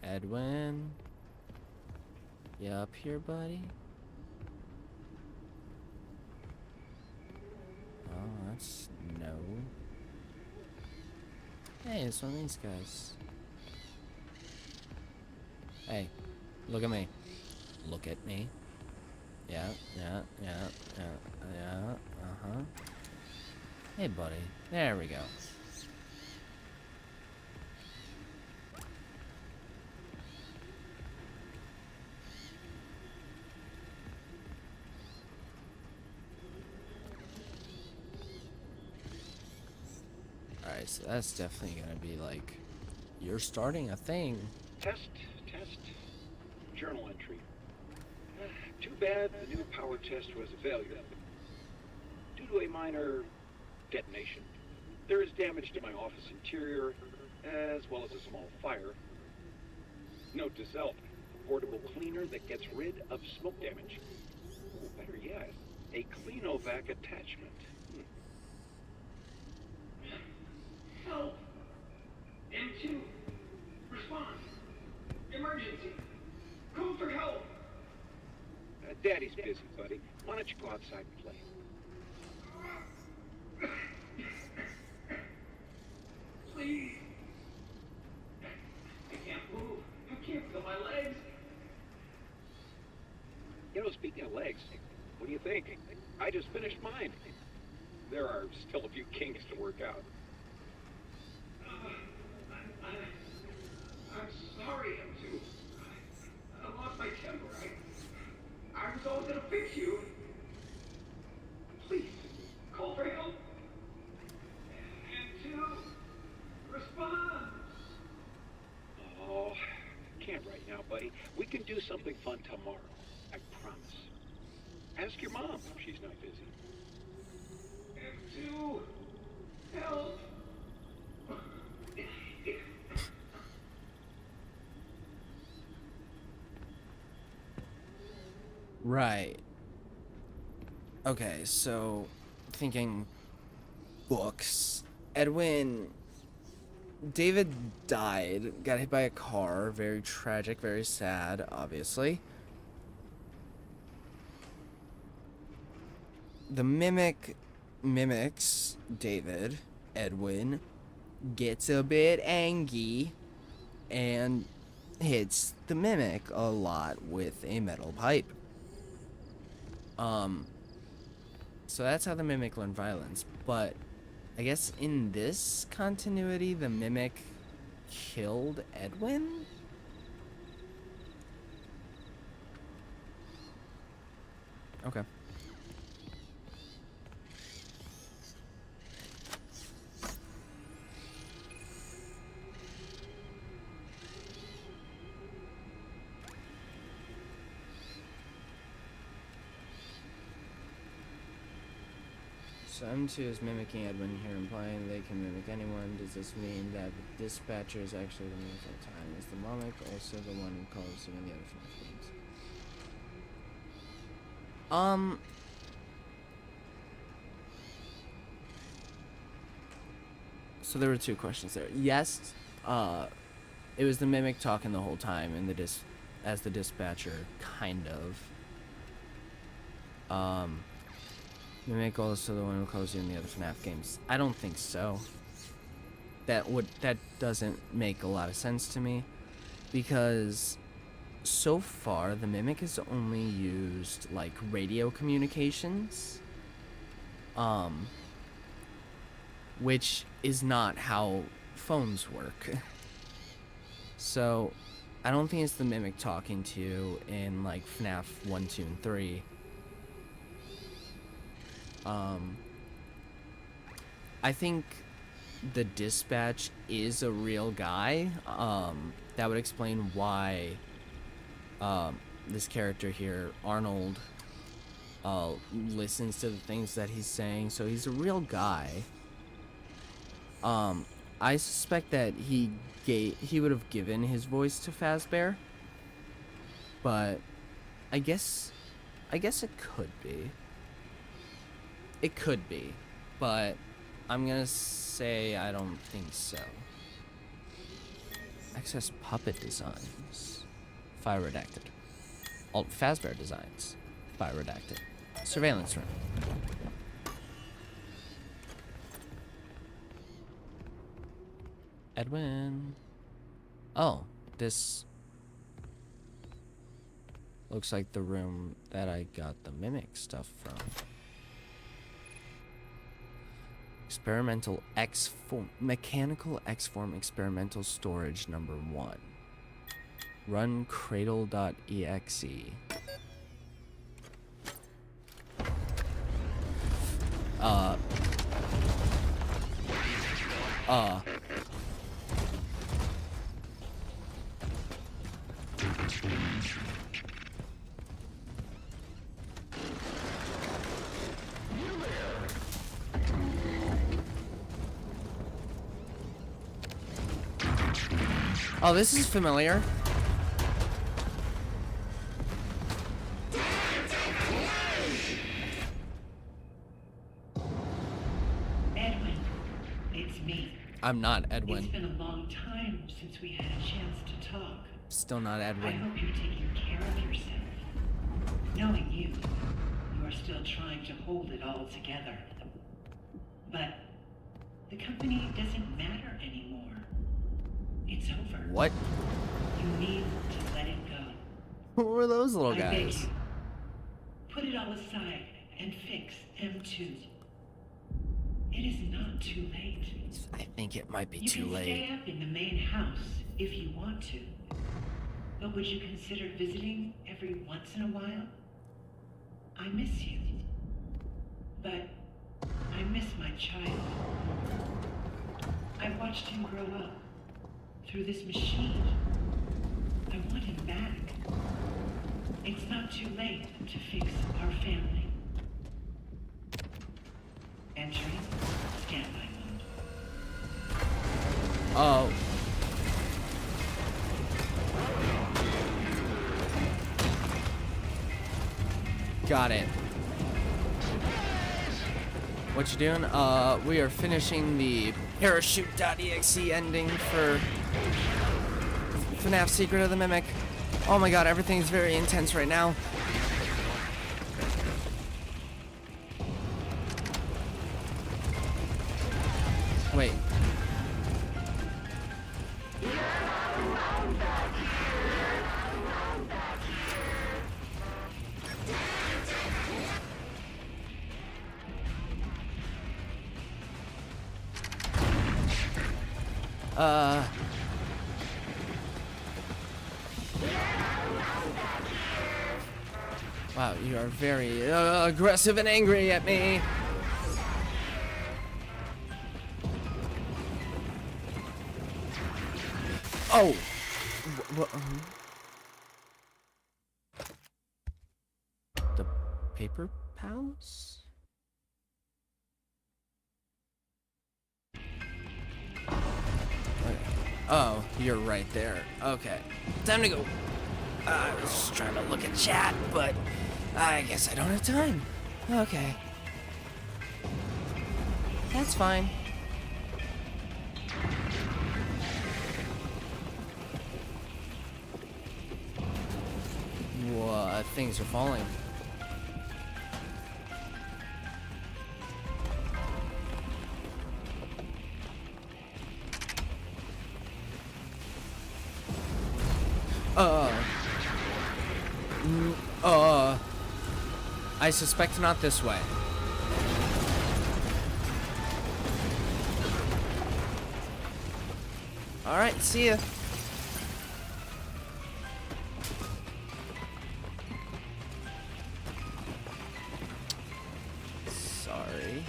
Edwin? You up here, buddy? Oh, that's no. Hey, it's one of these guys. Hey, look at me. Look at me. Yeah. Uh-huh. Hey, buddy. There we go. Alright, so that's definitely gonna be like, you're starting a thing. Test. Journal entry. Too bad the new power test was a failure. Due to a minor detonation, there is damage to my office interior, as well as a small fire. Note to self, portable cleaner that gets rid of smoke damage. Or better yet, a Cleanovac attachment. Help! M2! Respond! Emergency! Call for help! Daddy's busy, buddy. Why don't you go outside and play? Please! I can't move. I can't feel my legs. You know, speaking of legs, what do you think? I just finished mine. There are still a few kinks to work out. I'm sorry, M2. I lost my temper. I was always gonna fix you. Please, call for help. M2, respond. Oh, can't right now, buddy. We can do something fun tomorrow. I promise. Ask your mom if she's not busy. M2, help. Right. Okay, so thinking books. David died, got hit by a car, very tragic, very sad, obviously. The mimic mimics David. Edwin gets a bit angry and hits the mimic a lot with a metal pipe. So that's how the mimic learned violence, but I guess in this continuity, the mimic killed Edwin? Okay. So M2 is mimicking Edwin here, implying they can mimic anyone. Does this mean that the dispatcher is actually the mimic all the time? Is the mimic also the one who calls him in the other Fnaf games? So there were two questions there. Yes, it was the mimic talking the whole time, and as the dispatcher, kind of. Mimic also the one who calls you in the other Fnaf games. I don't think so. That doesn't make a lot of sense to me, because so far the mimic has only used like radio communications, which is not how phones work. So I don't think it's the mimic talking to you in like Fnaf 1, 2, and 3. I think the dispatch is a real guy. That would explain why this character here, Arnold, listens to the things that he's saying. So he's a real guy. I suspect that he would have given his voice to Fazbear, but I guess it could be. It could be, but I'm gonna say I don't think so. Access puppet designs. File redacted. Alt Fazbear designs. File redacted. Surveillance room. Edwin. Oh, this looks like the room that I got the mimic stuff from. Experimental X-form, mechanical X-form experimental storage number 1. Run cradle.exe. Oh, this is familiar. Edwin, it's me. I'm not Edwin. It's been a long time since we had a chance to talk. Still not I Edwin. hope you're taking care of yourself. Knowing you are still trying to hold it all together. But the company doesn't matter anymore. It's over. What? You need to let it go. Who were those little I beg guys? you, put it all aside and fix M2. It is not too late. I think it might be You too can late. stay up in the main house if you want to. But would you consider visiting every once in a while? I miss you. But I miss my child. I watched him grow up through this machine. I want him back. It's not too late to fix our family. Entering standby mode. Oh. Got it. What you doing? We are finishing the parachute.exe ending for Fnaf Secret of the Mimic. Oh my god, everything's very intense right now. Wait. Wow, you are very aggressive and angry at me. Oh! The paper pals? Oh, you're right there. Okay. Time to go. I was just trying to look at chat, but I guess I don't have time. Okay. That's fine. What? Things are falling. I suspect not this way. Alright, see ya. Sorry.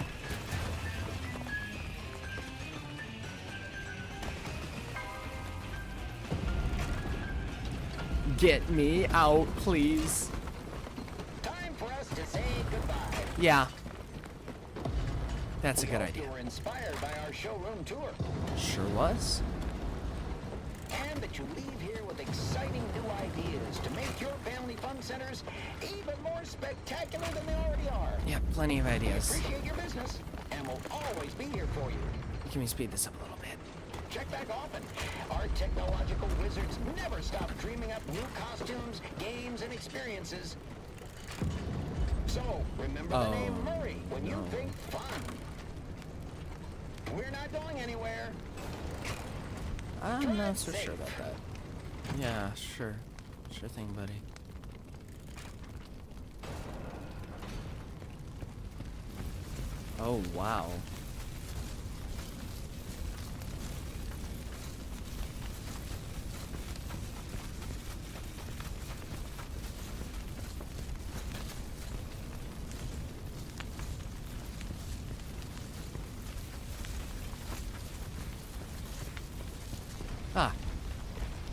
Get me out, please. Time for us to say goodbye. Yeah. That's a good idea. You were inspired by our showroom tour. Sure was. And that you leave here with exciting new ideas to make your family fun centers even more spectacular than they already are. Yeah, plenty of ideas. We appreciate your business, and we'll always be here for you. Can we speed this up a little bit? Check back often. Our technological wizards never stop dreaming up new costumes, games, and experiences. So, remember the name Murray when you think fun. We're not going anywhere. I'm not so sure about that. Yeah, sure. Sure thing, buddy. Oh, wow. Ah,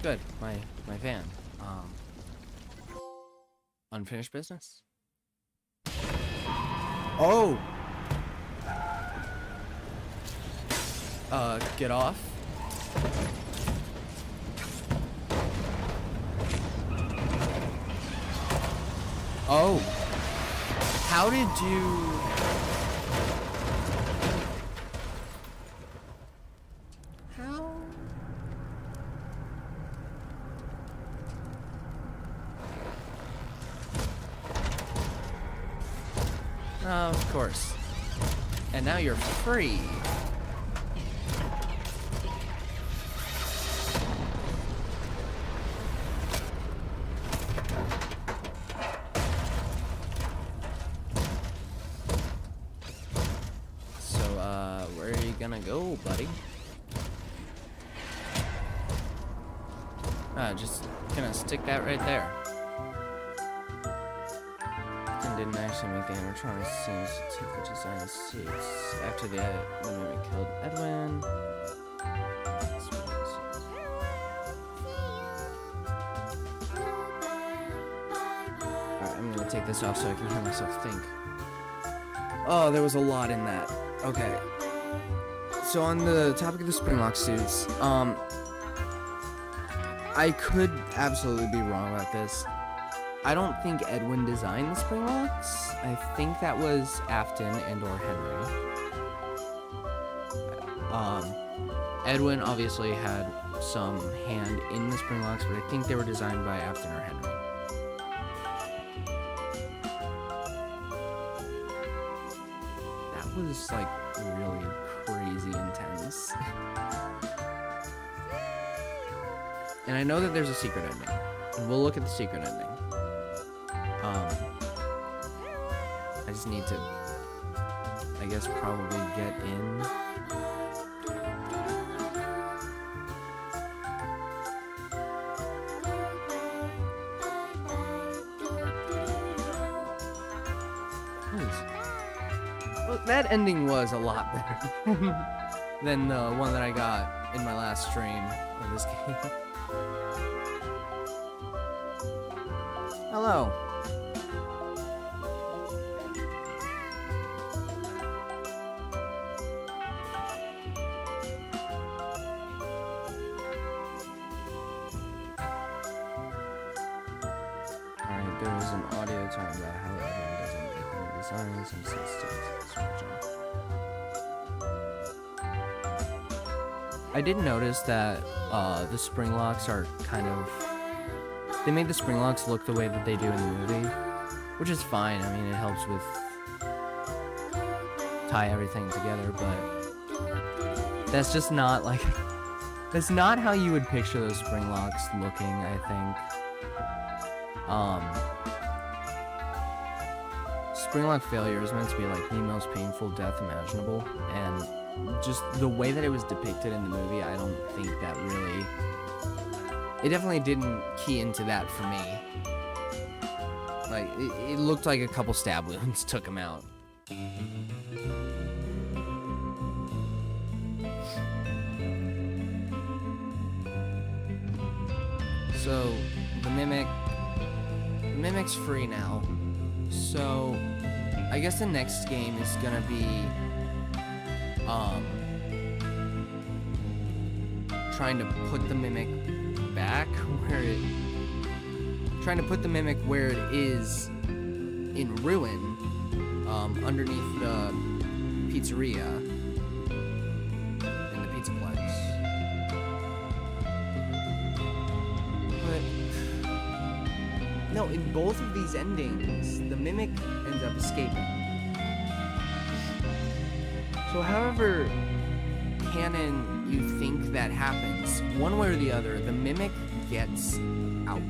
good. My van. Unfinished business. Oh. Get off. Oh. How did you? Of course. And now you're free. So, where are you gonna go, buddy? Just gonna stick that right there. Didn't actually make the animatronics scenes to take the design of suits. After the when we killed Edwin. Alright, I'm gonna take this off so I can hear myself think. Oh, there was a lot in that. Okay. So on the topic of the Springlock suits, I could absolutely be wrong about this. I don't think Edwin designed the Springlocks. I think that was Afton and or Henry. Edwin obviously had some hand in the Springlocks, but I think they were designed by Afton or Henry. That was like really crazy intense. And I know that there's a secret ending. And we'll look at the secret ending. I just need to, I guess, probably get in. Well, that ending was a lot better than the one that I got in my last stream of this game. Hello. Alright, there was an audio talking about how everyone doesn't make new designs and systems. I did notice that the Springlocks are kind of... They made the Springlocks look the way that they do in the movie, which is fine. I mean, it helps with tie everything together, but that's just not like... That's not how you would picture those Springlocks looking, I think. Springlock failure is meant to be like the most painful death imaginable, and just the way that it was depicted in the movie, I don't think that really... It definitely didn't key into that for me. Like, it looked like a couple stab wounds took him out. So, the Mimic's free now. So, I guess the next game is gonna be trying to put the mimic back where it, trying to put the mimic where it is in ruin, underneath the pizzeria in the Pizzaplex. But no, in both of these endings, the mimic ends up escaping. So however canon you think that happens, one way or the other, the mimic gets out.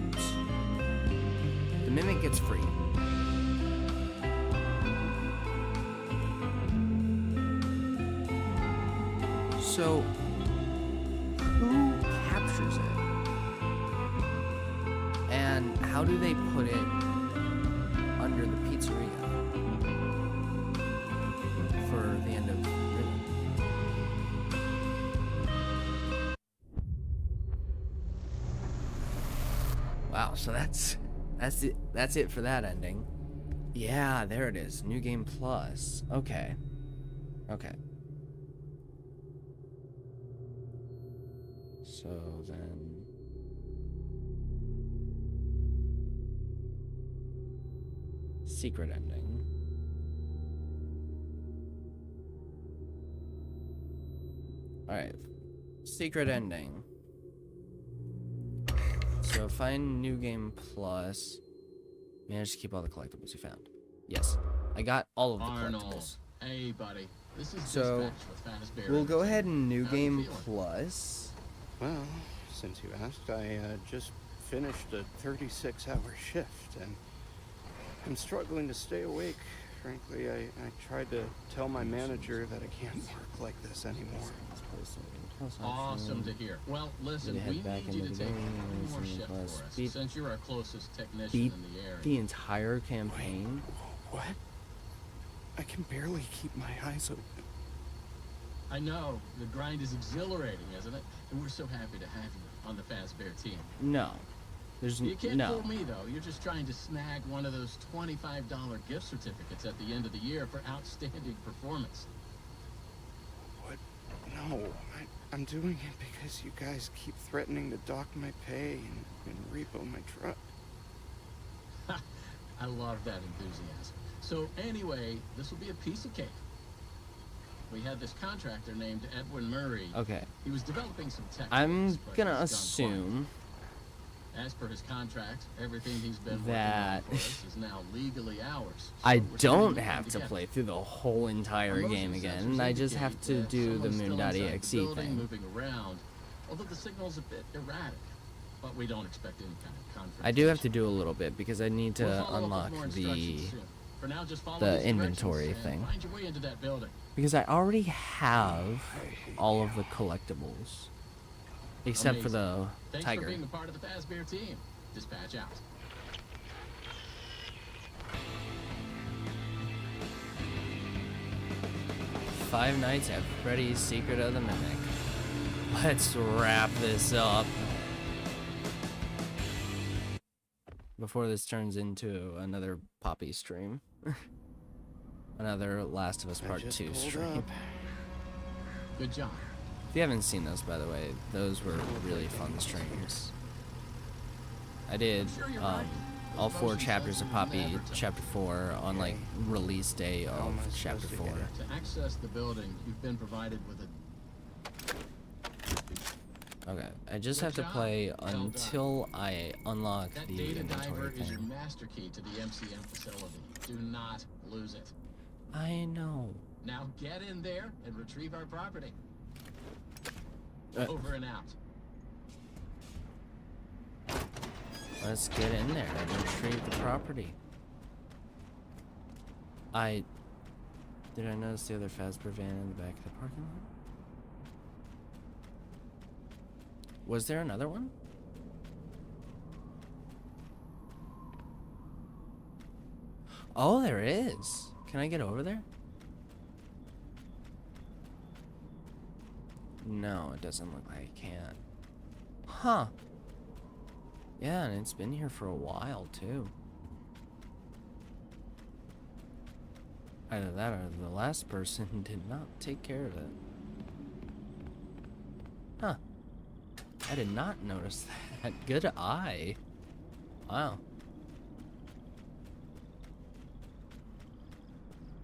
The mimic gets free. So, who captures it? And how do they put it under the pizzeria for the end of Ruin? Wow, so that's it for that ending. Yeah, there it is. New Game Plus. Okay. Okay. So then secret ending. Alright. Secret ending. So find New Game Plus. Manage to keep all the collectibles you found. Yes. I got all of the collectibles. Hey, buddy. This is So we'll go ahead and New Game Plus. Well, since you asked, I just finished a 36-hour shift, and I'm struggling to stay awake. Frankly, I tried to tell my manager that I can't work like this anymore. Awesome to hear. Well, listen, we need you to take one more shift for us, since you're our closest technician in the area. The entire campaign? What? I can barely keep my eyes open. I know. The grind is exhilarating, isn't it? And we're so happy to have you on the Fazbear team. No. There's You can't no. fool me, though. You're just trying to snag one of those $25 gift certificates at the end of the year for outstanding performance. What? No. I'm doing it because you guys keep threatening to dock my pay and repo my truck. I love that enthusiasm. So anyway, this will be a piece of cake. We had this contractor named Edwin Murray. Okay. He was developing some tech. I'm gonna assume as per his contract, everything he's been that working on for us is now legally ours. So I we're don't sending have you to in play through the whole entire Our game motion again. sensors I just have to indicate that do the someone's still inside the moon.exe building, thing. moving around, although the signal's a bit erratic. But we don't expect any kind of confrontation. I do have to do a little bit because I need We'll to follow up with unlock more the instructions soon. For now, just follow the these inventory directions and thing. Find your way into that building. Because I already have all of the collectibles. Except for the Thanks tiger. for being a part of the Fazbear team. Dispatch out. Five Nights at Freddy's Secret of the Mimic. Let's wrap this up before this turns into another Poppy stream. Another Last of Us Part 2 stream. Good job. If you haven't seen those, by the way, those were really fun streams. I did all 4 chapters of Poppy Chapter 4 on like release day of Chapter 4. To access the building, you've been provided with a... Okay, I just have to play until I unlock That the data inventory diver is your thing. master key to the MCM facility. Do not lose it. I know. Now get in there and retrieve our property. Uh. Over and out. Let's get in there and retrieve the property. Did I notice the other Fazbear van in the back of the parking lot? Was there another one? Oh, there is. Can I get over there? No, it doesn't look like I can. Huh. Yeah, and it's been here for a while, too. Either that or the last person did not take care of it. Huh. I did not notice that. Good eye. Wow.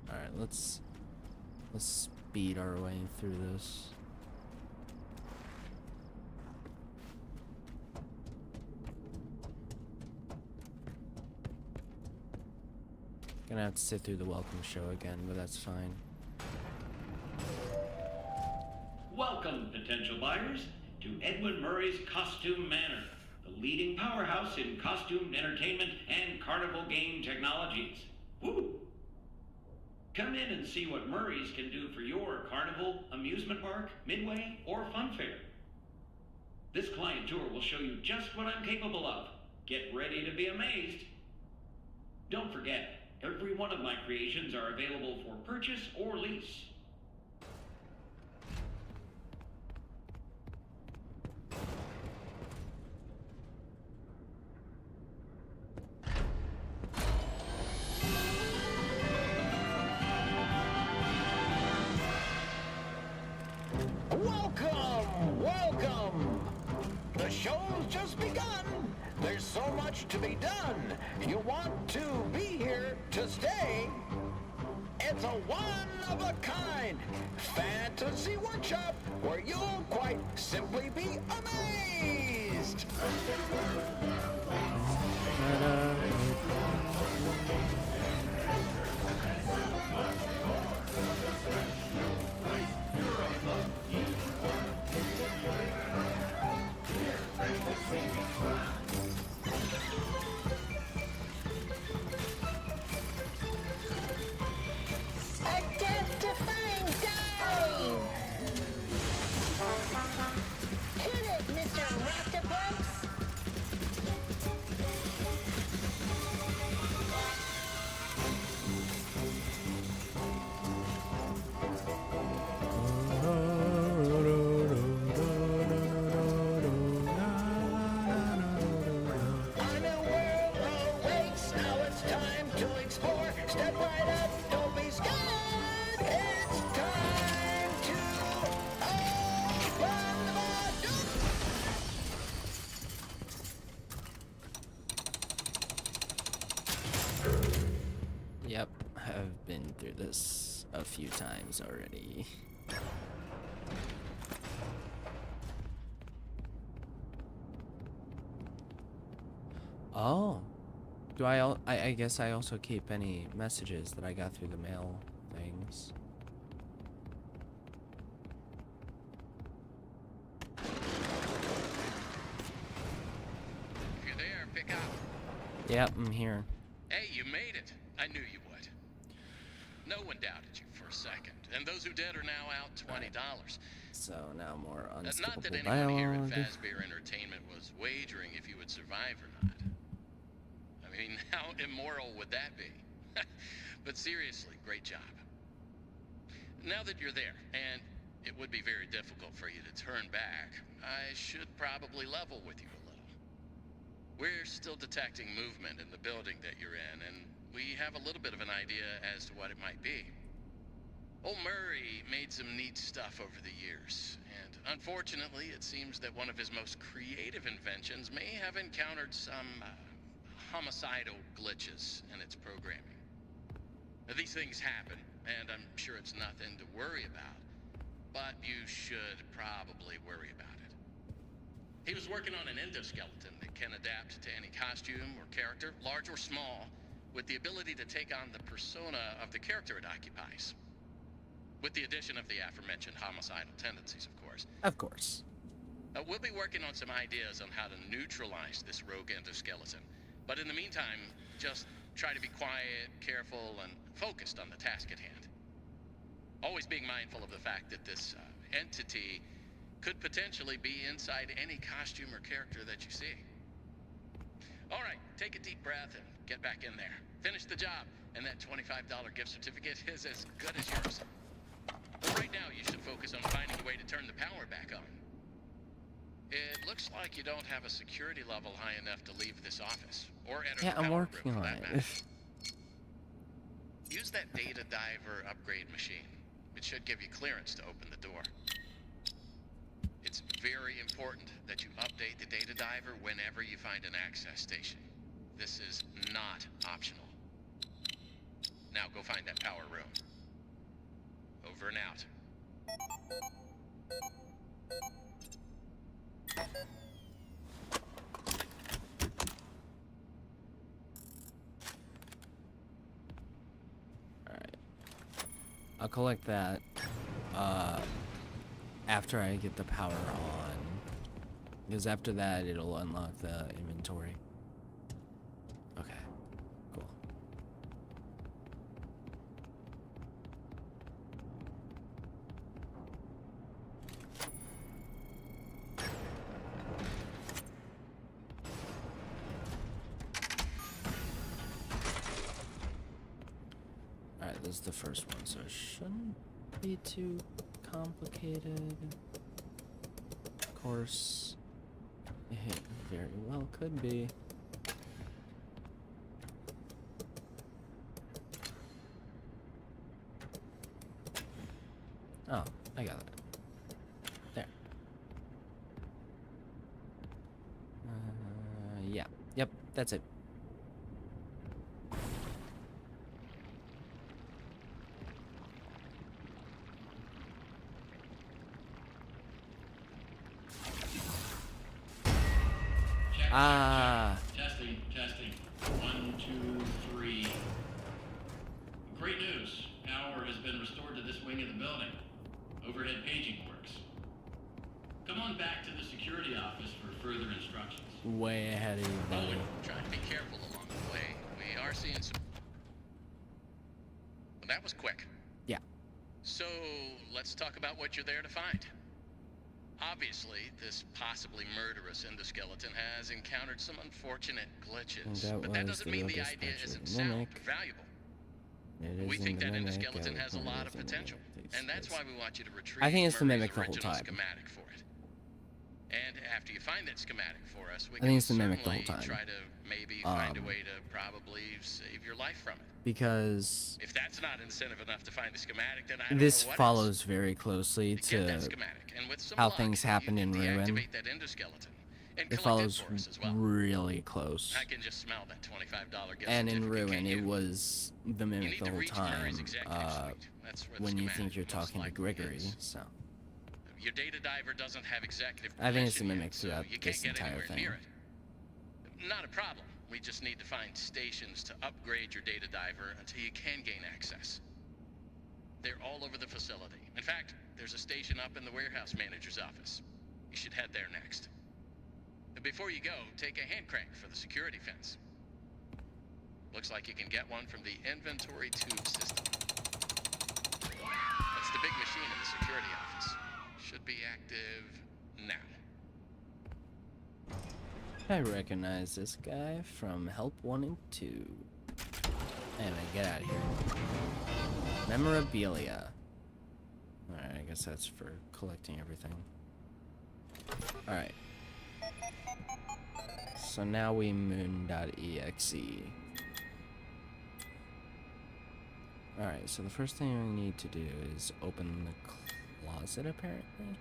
Alright, let's speed our way through this. Gonna have to sit through the welcome show again, but that's fine. Welcome, potential buyers, to Edwin Murray's Costume Manor, the leading powerhouse in costume entertainment and carnival game technologies. Woo! Come in and see what Murray's can do for your carnival, amusement park, midway, or fun fair. This client tour will show you just what I'm capable of. Get ready to be amazed. Don't forget, every one of my creations are available for purchase or lease. Welcome, welcome. The show's just begun. There's so much to be done. You want to be here to stay. It's a one-of-a-kind fantasy workshop where you'll quite simply be amazed. A death-defying dive! Hit it, Mr. Octopus! A new world awaits. Now it's time to explore. Step right up, don't be scared. It's time to open the door. Yep, I've been through this a few times already. Oh. Do I guess I also keep any messages that I got through the mail things. If you're there, pick up. Yep, I'm here. Hey, you made it. I knew you would. No one doubted you for a second. And those who did are now out $20. So now more Not unskippable that anyone here at dialogue. Fazbear Entertainment was wagering if you would survive or not. I mean, how immoral would that be? But seriously, great job. Now that you're there, and it would be very difficult for you to turn back, I should probably level with you a little. We're still detecting movement in the building that you're in, and we have a little bit of an idea as to what it might be. Old Murray made some neat stuff over the years, and unfortunately, it seems that one of his most creative inventions may have encountered some homicidal glitches in its programming. Now, these things happen, and I'm sure it's nothing to worry about, but you should probably worry about it. He was working on an endoskeleton that can adapt to any costume or character, large or small, with the ability to take on the persona of the character it occupies. With the addition of the aforementioned homicidal tendencies, of course. Of course. We'll be working on some ideas on how to neutralize this rogue endoskeleton. But in the meantime, just try to be quiet, careful, and focused on the task at hand. Always being mindful of the fact that this entity could potentially be inside any costume or character that you see. All right, take a deep breath and get back in there. Finish the job, and that $25 gift certificate is as good as yours. But right now, you should focus on finding a way to turn the power back on. It looks like you don't have a security level high enough to leave this office, or enter Yeah, the I'm power working room for on that it. matter. Use that data diver upgrade machine. It should give you clearance to open the door. It's very important that you update the data diver whenever you find an access station. This is not optional. Now go find that power room. Over and out. Alright. I'll collect that after I get the power on. Because after that, it'll unlock the inventory. Okay, cool. Alright, this is the first one, so it shouldn't be too complicated. Of course, it very well could be. Oh, I got it. There. Yeah. Yep, that's it. Testing, testing. 1, 2, 3. Great news. Power has been restored to this wing of the building. Overhead paging works. Come on back to the security office for further instructions. Way ahead of you, buddy. Try to be careful along the way. We are seeing some... Well, that was quick. Yeah. So, let's talk about what you're there to find. Obviously, this possibly murderous endoskeleton has encountered some unfortunate glitches, but that doesn't mean the idea isn't sound or valuable. We think that endoskeleton has a lot of potential, and that's why we want you to retrieve I think it's the Murray's mimic the whole original time. schematic for it. And after you find that schematic for us, we I think can it's the mimic the whole certainly time. try to maybe find a way to probably save your life from it. Because If that's not incentive enough to find the schematic, then I don't this know what follows very closely is. Get that to schematic, and with some how luck, things you happen can in Ruin. deactivate that endoskeleton and It collect follows for us as well. really close. I can just smell that $25 gift And in certificate, Ruin, can't it you? was the mimic need the to whole reach time. Murray's executive suite. That's where the When you schematic think you're most talking to likely Gregory, is. so Your data diver doesn't have executive I think it's the permission mimic yet, so throughout you this can't get entire anywhere thing. near it. Not a problem. We just need to find stations to upgrade your data diver until you can gain access. They're all over the facility. In fact, there's a station up in the warehouse manager's office. You should head there next. But before you go, take a hand crank for the security fence. Looks like you can get one from the inventory tube system. That's the big machine in the security office. Should be active now. I recognize this guy from Help 1 and 2. Anyway, get out of here. Memorabilia. Alright, I guess that's for collecting everything. Alright. So now we moon.exe. Alright, so the first thing we need to do is open the closet, apparently.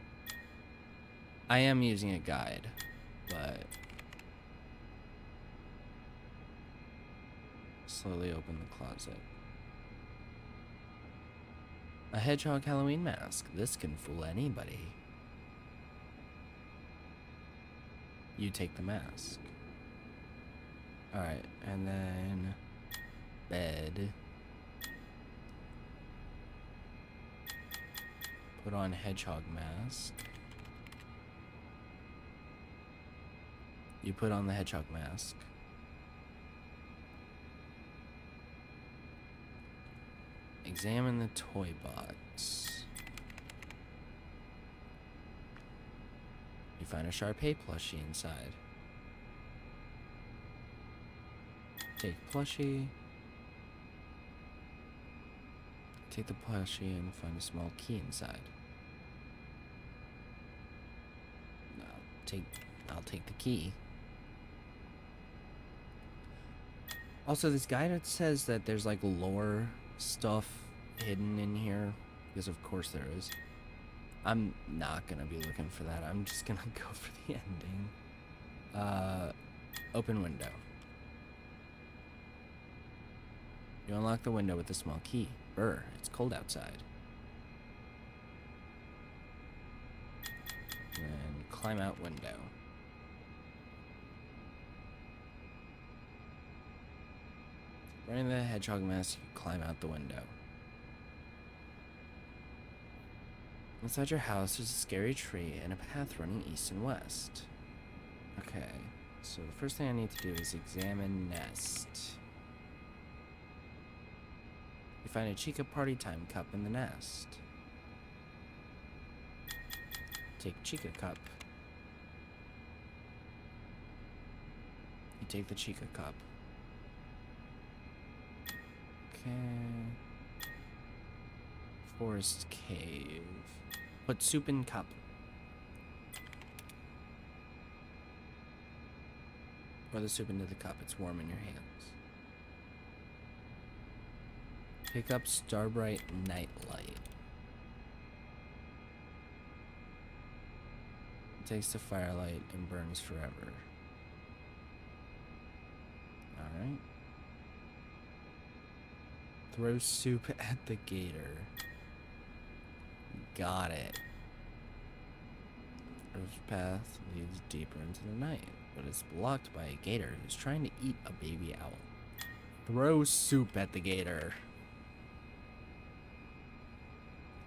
I am using a guide, but... slowly open the closet. A hedgehog Halloween mask. This can fool anybody. You take the mask. Alright, and then... bed. Put on hedgehog mask. You put on the hedgehog mask. Examine the toy box. You find a Sharpay plushie inside. Take plushie. Take the plushie and find a small key inside. I'll take the key. Also, this guide says that there's like lore stuff hidden in here, because of course there is. I'm not gonna be looking for that. I'm just gonna go for the ending. Open window. You unlock the window with a small key. Brr, it's cold outside. And climb out window. Running the hedgehog mask, you climb out the window. Inside your house, there's a scary tree and a path running east and west. Okay, so the first thing I need to do is examine nest. You find a Chica Party Time cup in the nest. Take Chica cup. You take the Chica cup. Okay. Forest cave. Put soup in cup. Pour the soup into the cup. It's warm in your hands. Pick up Starbright Nightlight. It takes the firelight and burns forever. Alright. Throw soup at the gator. Got it. First path leads deeper into the night, but it's blocked by a gator who's trying to eat a baby owl. Throw soup at the gator.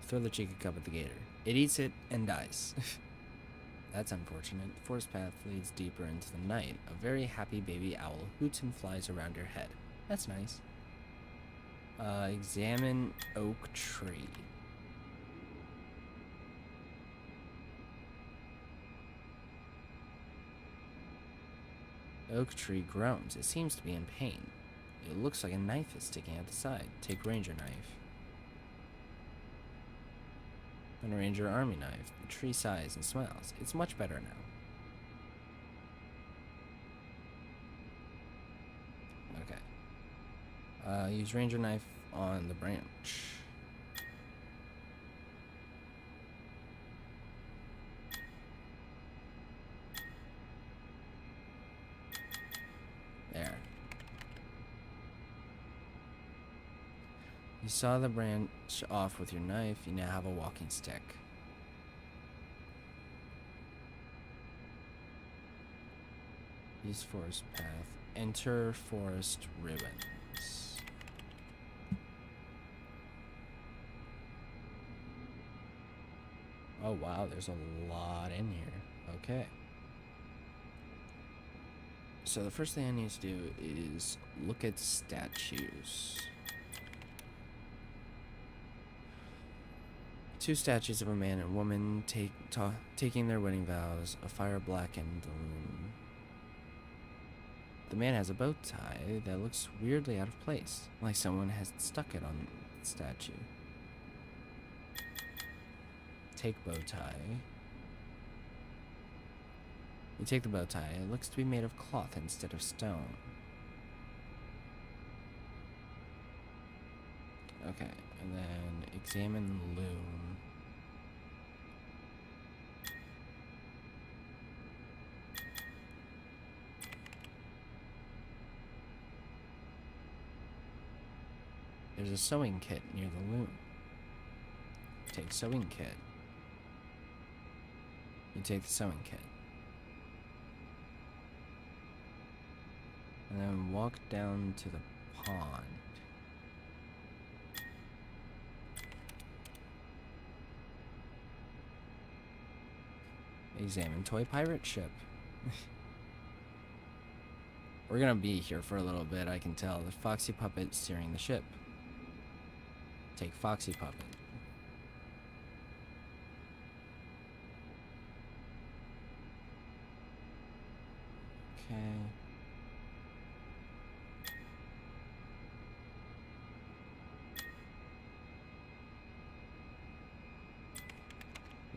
Throw the Chica cup at the gator. It eats it and dies. That's unfortunate. The forest path leads deeper into the night. A very happy baby owl hoots and flies around your head. That's nice. Examine oak tree. Oak tree groans. It seems to be in pain. It looks like a knife is sticking out the side. Take ranger knife. And a ranger army knife. The tree sighs and smiles. It's much better now. Okay. Use ranger knife on the branch. There. You saw the branch off with your knife. You now have a walking stick. Use forest path. Enter forest ribbons. Oh wow, there's a lot in here. Okay. So the first thing I need to do is look at statues. Two statues of a man and woman taking their wedding vows, a fire-blackened loom. The man has a bow tie that looks weirdly out of place, like someone has stuck it on the statue. Take bow tie. You take the bow tie. It looks to be made of cloth instead of stone. Okay, and then examine the loom. There's a sewing kit near the loom. Take sewing kit. You take the sewing kit. And then walk down to the pond. Examine toy pirate ship. We're gonna be here for a little bit, I can tell. The Foxy Puppet steering the ship. Take Foxy Puppet. Okay.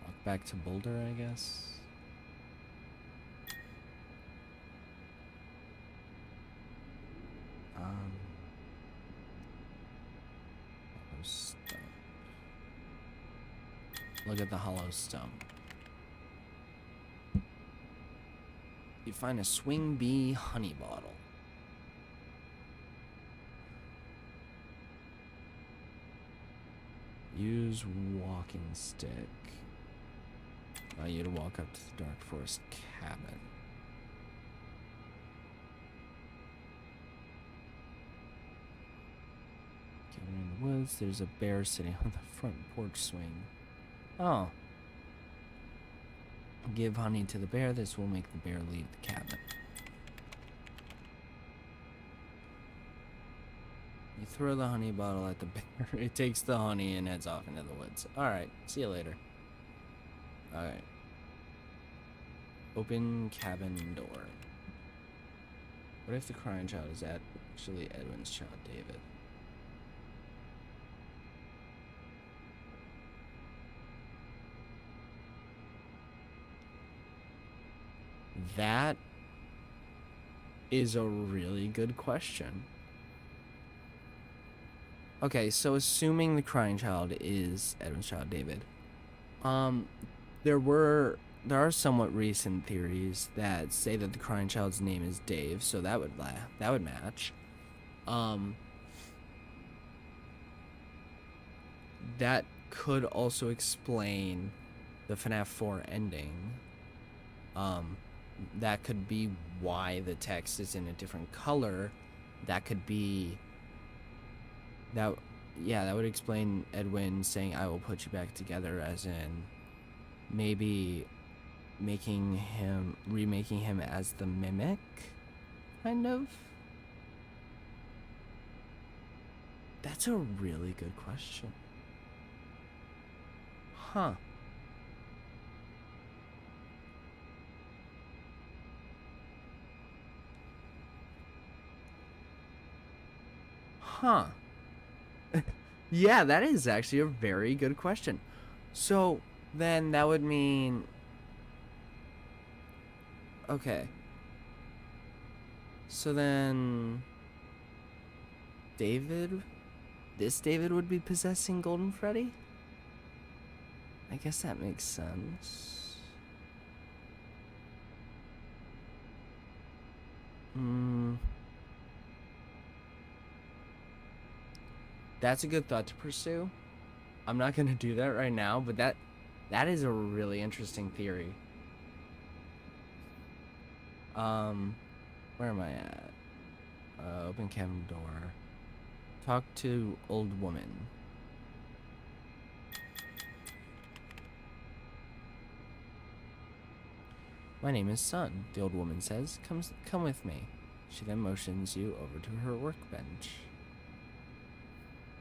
Walk back to Boulder, I guess. look at the hollow stump. You find a swing bee honey bottle. Use walking stick. Allow you to walk up to the dark forest cabin. Cabin in the woods. There's a bear sitting on the front porch swing. Oh. Give honey to the bear. This will make the bear leave the cabin. You throw the honey bottle at the bear. It takes the honey and heads off into the woods. Alright, see you later. Alright. Open cabin door. What if the crying child is actually Edwin's child, David? That is a really good question. Okay, so assuming the crying child is Edwin's child, David, there are somewhat recent theories that say that the crying child's name is Dave, so that would match. That could also explain the FNAF 4 ending. That could be why the text is in a different color. That could be that would explain Edwin saying I will put you back together, as in maybe remaking him as the mimic, kind of. That's a really good question. Huh. Huh. Yeah, that is actually a very good question. So, then that would mean... Okay. So then... This David would be possessing Golden Freddy? I guess that makes sense. That's a good thought to pursue. I'm not gonna do that right now, but that is a really interesting theory. Where am I at? Open cabin door. Talk to old woman. My name is Sun, the old woman says. Come with me. She then motions you over to her workbench.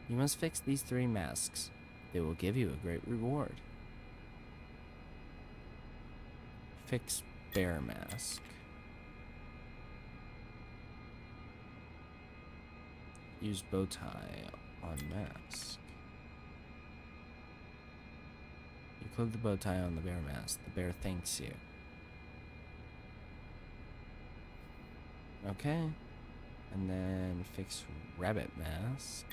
You must fix these 3 masks. They will give you a great reward. Fix bear mask. Use bow tie on mask. You clip the bow tie on the bear mask. The bear thanks you. Okay. And then fix rabbit mask.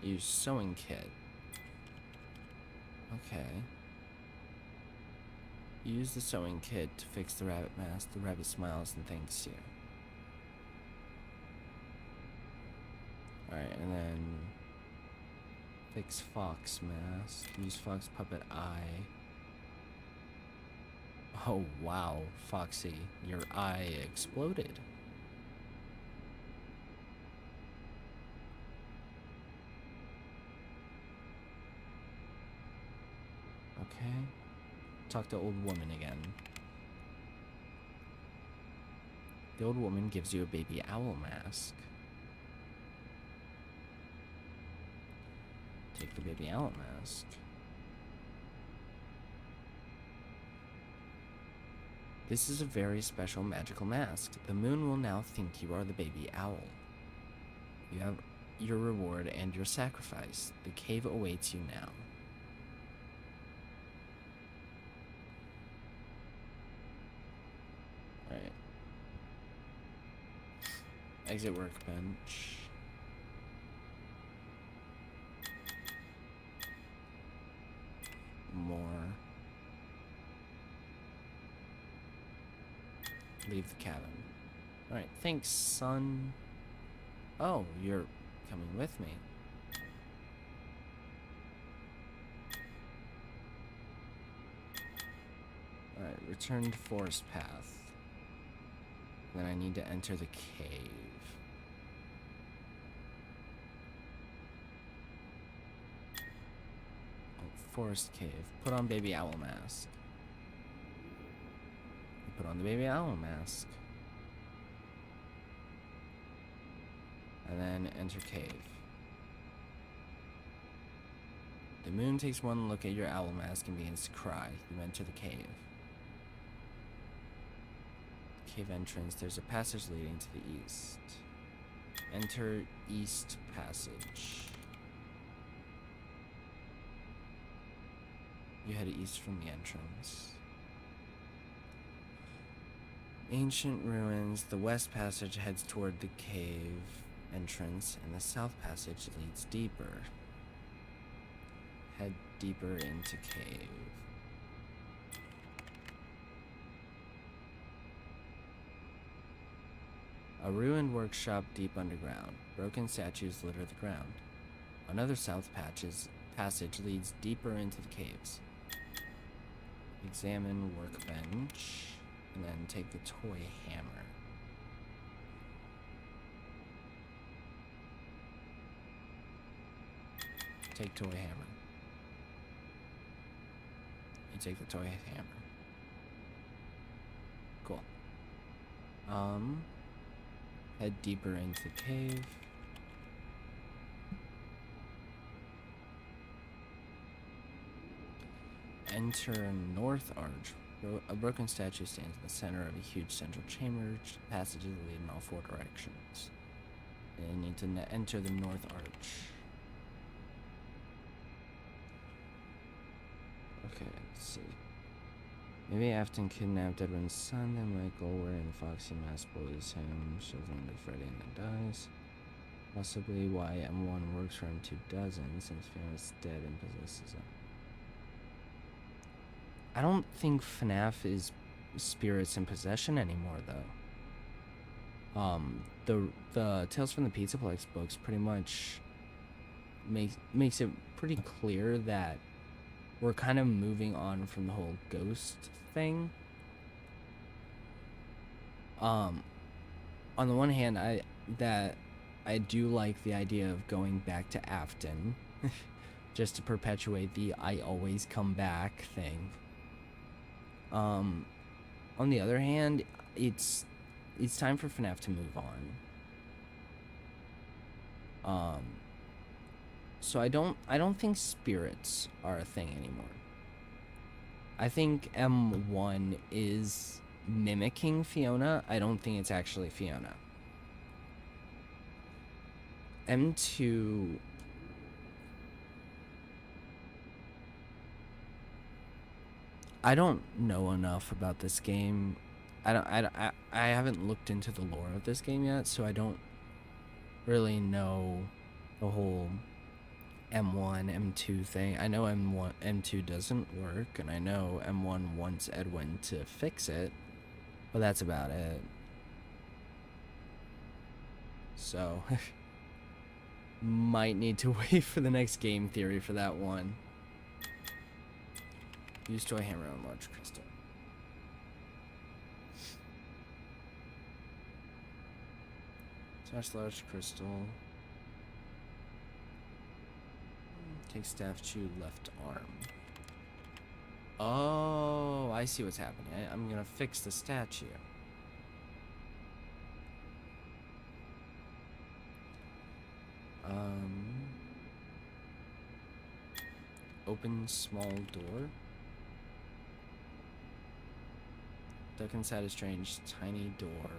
Use sewing kit. Okay. Use the sewing kit to fix the rabbit mask. The rabbit smiles and thanks you. Alright, and then fix fox mask. Use fox puppet eye. Oh wow, Foxy, your eye exploded. Okay. Talk to old woman again. The old woman gives you a baby owl mask. Take the baby owl mask. This is a very special magical mask. The moon will now think you are the baby owl. You have your reward and your sacrifice. The cave awaits you now. Alright. Exit workbench. More. Leave the cabin. Alright, thanks, son. Oh, you're coming with me. Alright, return to forest path. Then I need to enter the cave. Oh, forest cave. Put on baby owl mask. Put on the baby owl mask. And then enter cave. The moon takes one look at your owl mask and begins to cry. You enter the cave. Cave entrance. There's a passage leading to the east. Enter east passage. You head east from the entrance. Ancient ruins. The west passage heads toward the cave entrance, and the south passage leads deeper. Head deeper into cave. A ruined workshop deep underground. Broken statues litter the ground. Another south passage leads deeper into the caves. Examine workbench, and then take the toy hammer. Take toy hammer. You take the toy hammer. Cool. Head deeper into the cave. Enter North Arch. A broken statue stands in the center of a huge central chamber. Passages lead in all four directions. And you need to enter the North Arch. Okay, let's see. Maybe Afton kidnapped Edwin's son, then Michael, wearing the foxy mask, bullies him, shows him to Freddy, and then dies. Possibly why M1 works for M2 doesn't, since Fiona's dead and possesses him. I don't think Fnaf is spirits in possession anymore, though. The Tales from the Pizzaplex books pretty much makes it pretty clear that we're kind of moving on from the whole ghost thing. On the one hand, I do like the idea of going back to Afton, just to perpetuate the I always come back thing. On the other hand, it's time for FNAF to move on. So I don't think spirits are a thing anymore. I think M1 is mimicking Fiona. I don't think it's actually Fiona. M2 I don't know enough about this game. I haven't looked into the lore of this game yet, so I don't really know the whole M1, M2 thing. I know M2 doesn't work, and I know M1 wants Edwin to fix it, but that's about it. So, might need to wait for the next game theory for that one. Use toy hammer on large crystal. Smash large crystal. Take staff to left arm. Oh, I see what's happening. I'm gonna fix the statue. Open small door. Duck inside a strange tiny door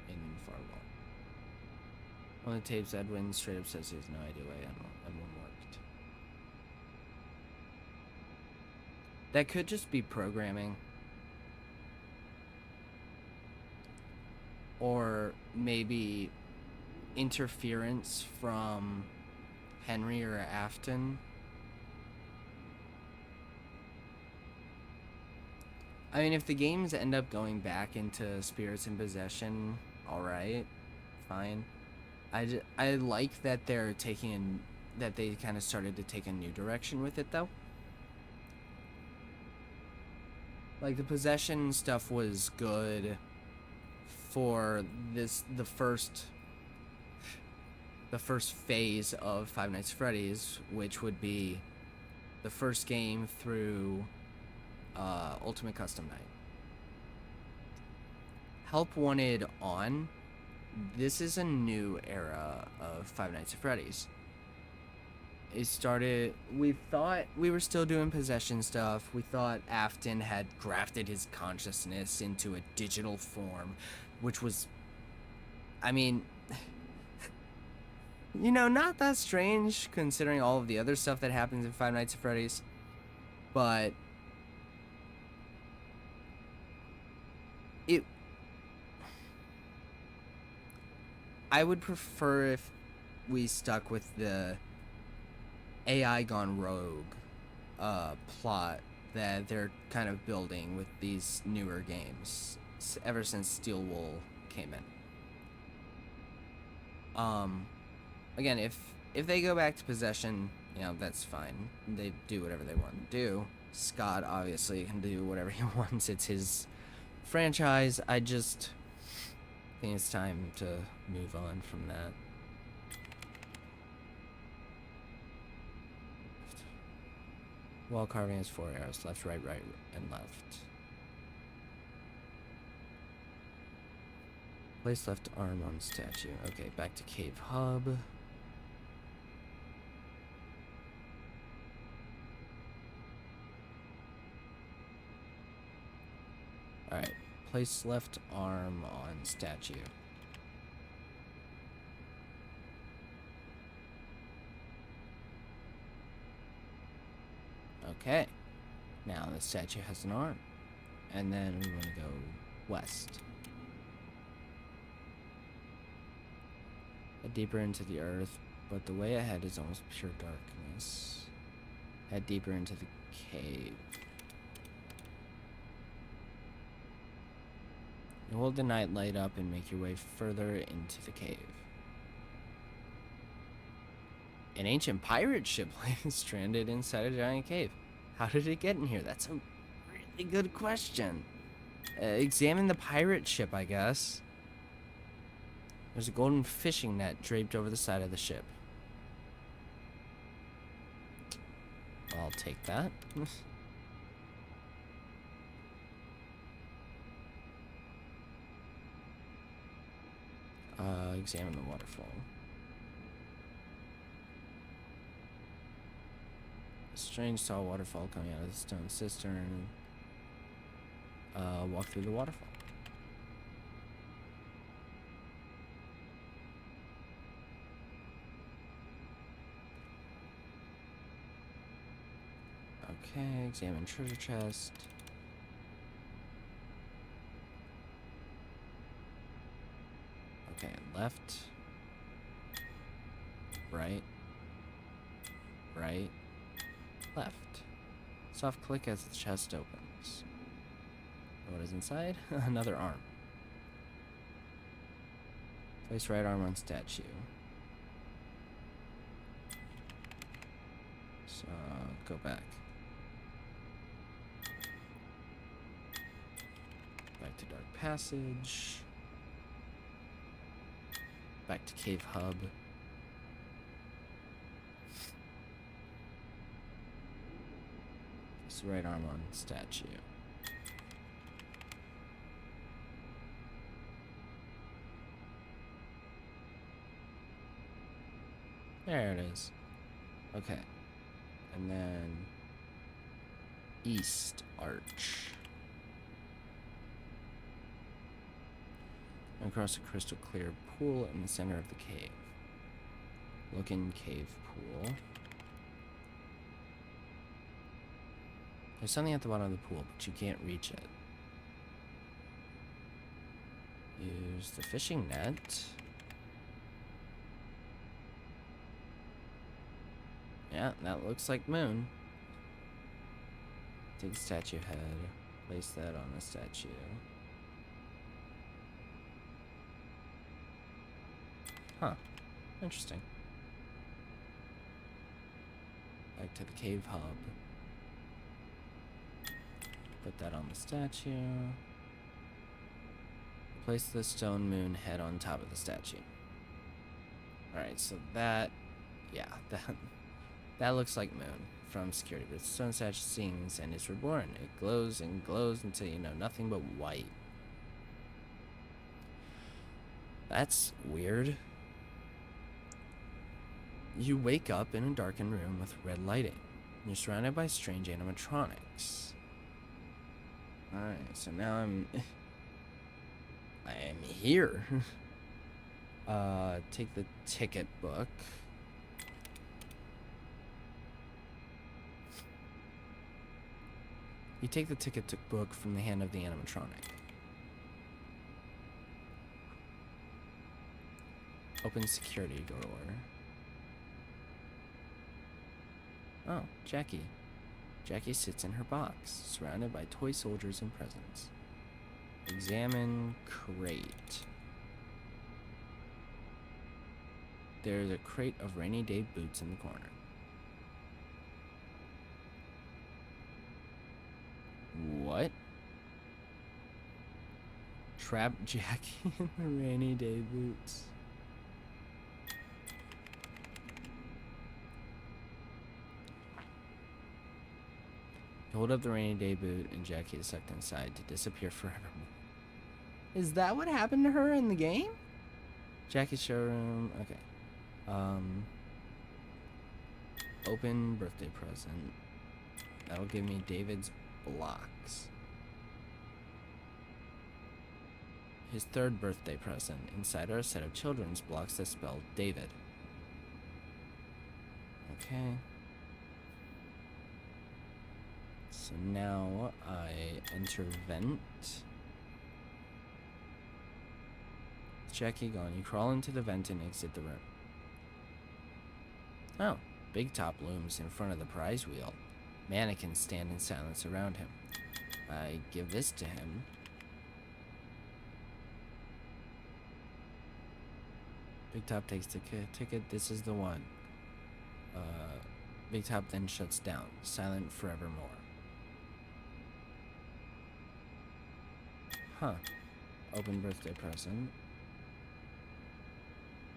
in far wall. One of the tapes, Edwin straight up says he has no idea why M1 worked. That could just be programming. Or maybe interference from Henry or Afton. I mean, if the games end up going back into Spirits in Possession, alright, fine. I like that they're taking that they kind of started to take a new direction with it, though. Like, the Possession stuff was good for the first phase of Five Nights at Freddy's, which would be the first game through Ultimate Custom Night. Help Wanted on. This is a new era of Five Nights at Freddy's. It started, we thought we were still doing possession stuff. We thought Afton had grafted his consciousness into a digital form, which was, I mean, you know, not that strange considering all of the other stuff that happens in Five Nights at Freddy's. But I would prefer if we stuck with the AI gone rogue plot that they're kind of building with these newer games ever since Steel Wool came in. Again, if they go back to Possession, you know, that's fine. They do whatever they want to do. Scott obviously can do whatever he wants. It's his franchise. I just think it's time to move on from that. Wall carving has 4 arrows. Left, right, right, and left. Place left arm on statue. Okay, back to Cave Hub. Alright, place left arm on statue. Okay, now the statue has an arm. And then we want to go west. Head deeper into the earth, but the way ahead is almost pure darkness. Head deeper into the cave. You hold the night light up and make your way further into the cave. An ancient pirate ship lay stranded inside a giant cave. How did it get in here? That's a really good question. Examine the pirate ship, I guess. There's a golden fishing net draped over the side of the ship. I'll take that. Examine the waterfall. A strange tall waterfall coming out of the stone cistern. Walk through the waterfall. Okay, examine treasure chest. Okay, left, right, right, left. Soft click as the chest opens. What is inside? Another arm. Place right arm on statue. So, go back. Back to Dark Passage. Back to Cave Hub. Place the right arm on statue. There it is. Okay. And then East Arch. Across a crystal clear pool in the center of the cave. Look in cave pool. There's something at the bottom of the pool, but you can't reach it. Use the fishing net. Yeah, that looks like Moon. Take the statue head. Place that on the statue. Huh. Interesting. Back to the cave hub. Put that on the statue. Place the stone moon head on top of the statue. Alright, so that... yeah, that looks like Moon from security. But the stone statue sings and is reborn. It glows and glows until you know nothing but white. That's weird. You wake up in a darkened room with red lighting. You're surrounded by strange animatronics. Alright, so now I'm here. Take the ticket book. You take the ticket book from the hand of the animatronic. Open security door. Oh, Jackie. Jackie sits in her box, surrounded by toy soldiers and presents. Examine crate. There's a crate of rainy day boots in the corner. What? Trap Jackie in the rainy day boots. Hold up the rainy day boot and Jackie is sucked inside to disappear forevermore. Is that what happened to her in the game? Jackie's showroom. Okay. Open birthday present. That'll give me David's blocks. His third birthday present. Inside are a set of children's blocks that spell David. Okay. So now I enter vent. Jackie gone. You crawl into the vent and exit the room. Oh, Big Top looms in front of the prize wheel. Mannequins stand in silence around him. I give this to him. Big Top takes the ticket. This is the one. Big Top then shuts down, silent forevermore. Huh. Open birthday present.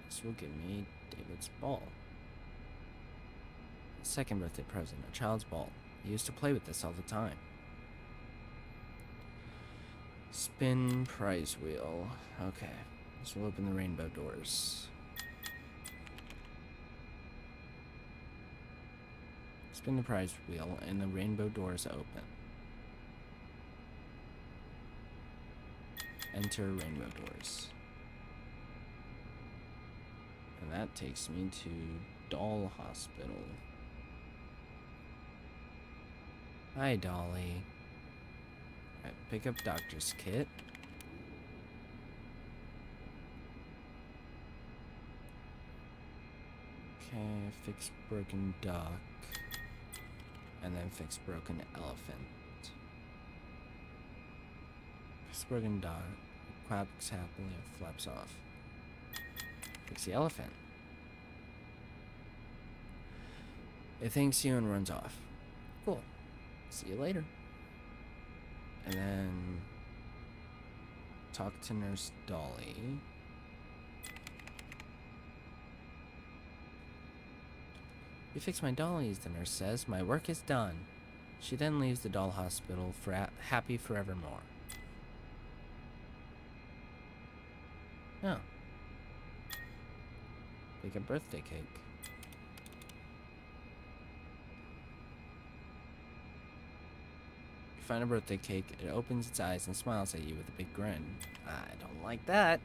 This will give me David's ball. Second birthday present, a child's ball. He used to play with this all the time. Spin prize wheel. Okay. This will open the rainbow doors. Spin the prize wheel and the rainbow doors open. Enter rainbow doors. And that takes me to Doll Hospital. Hi, Dolly. Alright, pick up doctor's kit. Okay, fix broken duck. And then fix broken elephant. Fix broken duck. Quacks happily and flaps off. Fix the elephant. It thanks you and runs off. Cool. See you later. And then talk to Nurse Dolly. You fix my dollies, the nurse says. My work is done. She then leaves the doll hospital for happy forevermore. Oh. Like a birthday cake. You find a birthday cake, it opens its eyes and smiles at you with a big grin. I don't like that.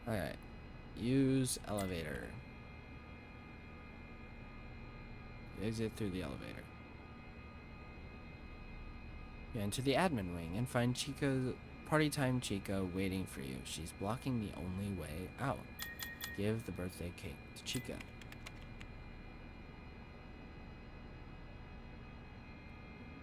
Alright. Use elevator. You exit through the elevator. You enter the admin wing and find Party Time Chica waiting for you. She's blocking the only way out. Give the birthday cake to Chica.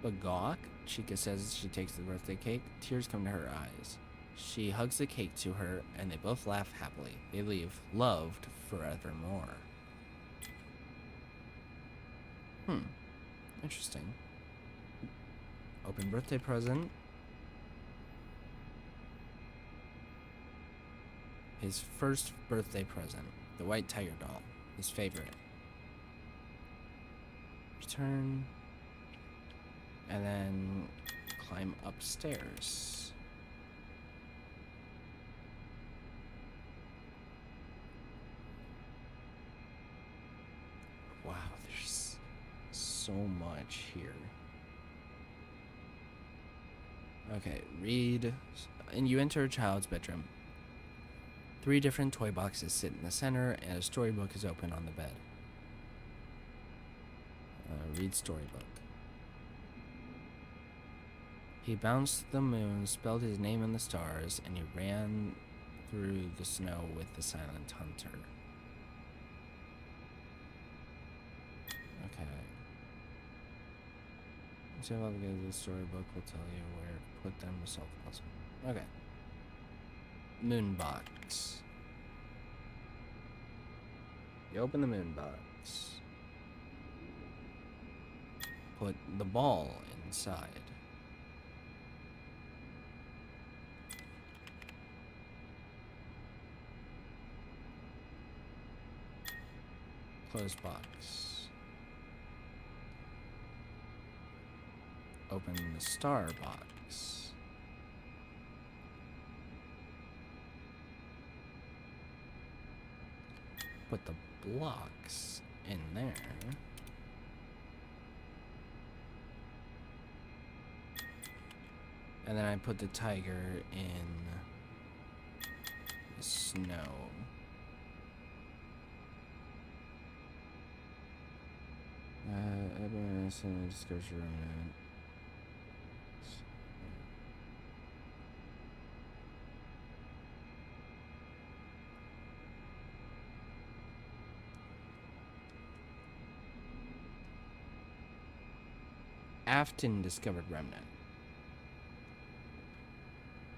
Bagawk, Chica says as she takes the birthday cake. Tears come to her eyes. She hugs the cake to her, and they both laugh happily. They leave, loved forevermore. Interesting. Open birthday present. His first birthday present. The white tiger doll. His favorite. Return. And then climb upstairs. Wow, there's so much here. Okay, read. And you enter a child's bedroom. 3 different toy boxes sit in the center, and a storybook is open on the bed. Read storybook. He bounced the moon, spelled his name in the stars, and he ran through the snow with the silent hunter. Okay. So the storybook will tell you where to put them to solve the puzzle. Okay. Moon box. You open the moon box. Put the ball inside. Close box. Open the star box. Put the blocks in there. And then I put the tiger in the snow. Disclosure remnant. Afton discovered remnant.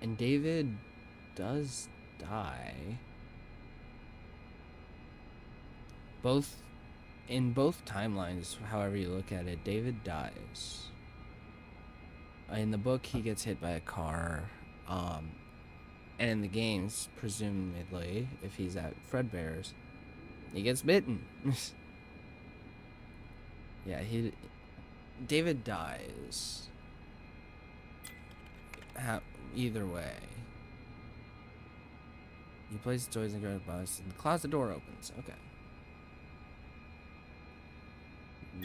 And David does die. In both timelines, however you look at it, David dies. In the book, he gets hit by a car. And in the games, presumably, if he's at Fredbear's, he gets bitten. Yeah, David dies. Either way. He places the toys in the garage box, and the closet door opens. Okay.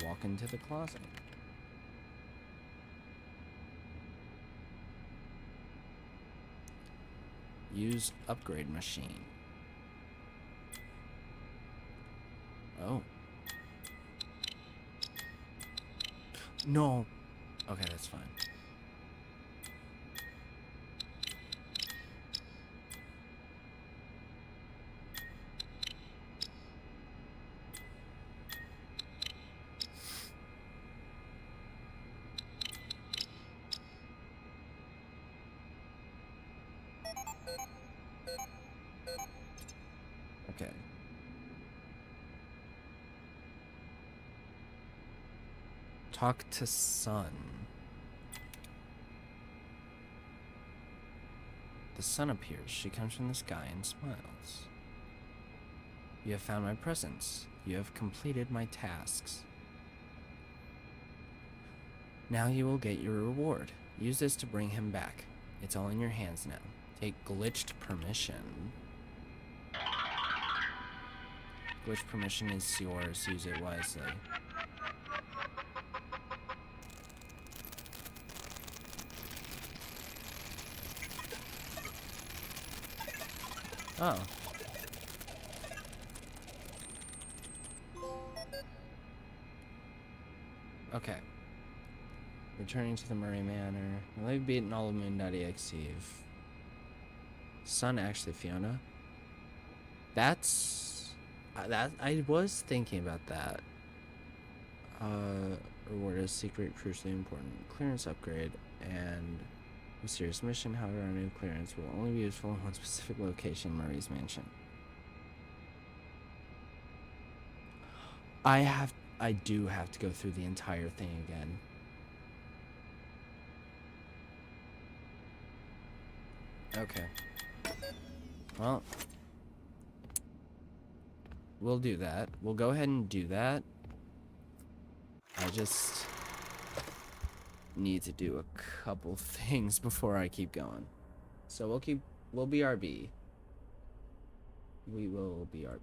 Walk into the closet. Use upgrade machine. Oh. No. Okay, that's fine. Okay. Talk to Sun. The sun appears. She comes from the sky and smiles. You have found my presence. You have completed my tasks. Now you will get your reward. Use this to bring him back. It's all in your hands now. Take glitched permission. Glitched permission is yours. Use it wisely. Oh. Okay. Returning to the Murray Manor. Well, they've beaten all of Moon.exe. Sun, actually, Fiona. That's... that I was thinking about that. reward is secret, crucially important clearance upgrade, and mysterious mission. However, our new clearance will only be useful in one specific location, Murray's mansion. I do have to go through the entire thing again. Okay. Well, we'll do that. We'll go ahead and do that. I just need to do a couple things before I keep going. So we'll BRB. We will BRB.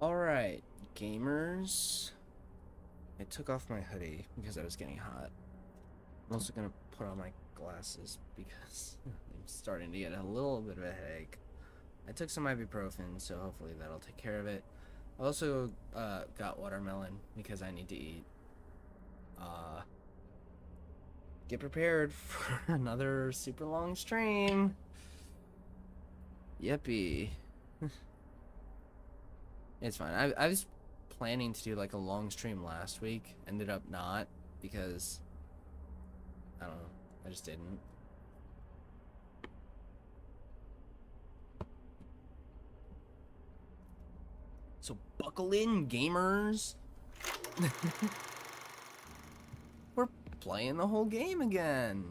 Alright, gamers. I took off my hoodie because I was getting hot. I'm also gonna put on my glasses because I'm starting to get a little bit of a headache. I took some ibuprofen, so hopefully that'll take care of it. I also got watermelon because I need to eat. Get prepared for another super long stream. Yippee. It's fine. I was planning to do like a long stream last week. Ended up not because I don't know. I just didn't. So buckle in, gamers. We're playing the whole game again.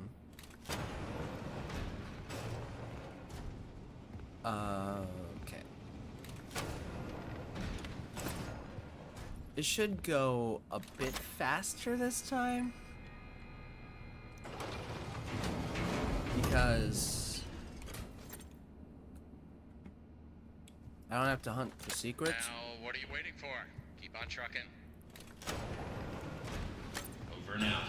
Okay. It should go a bit faster this time. Because I don't have to hunt for secrets. Now, what are you waiting for? Keep on trucking. Over and out.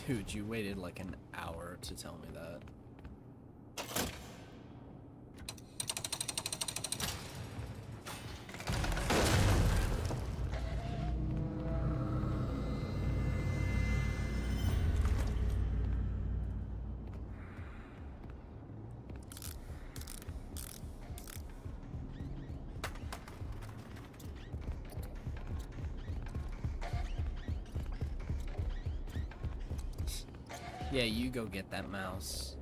Dude, you waited like an hour to tell me that. Yeah, you go get that mouse.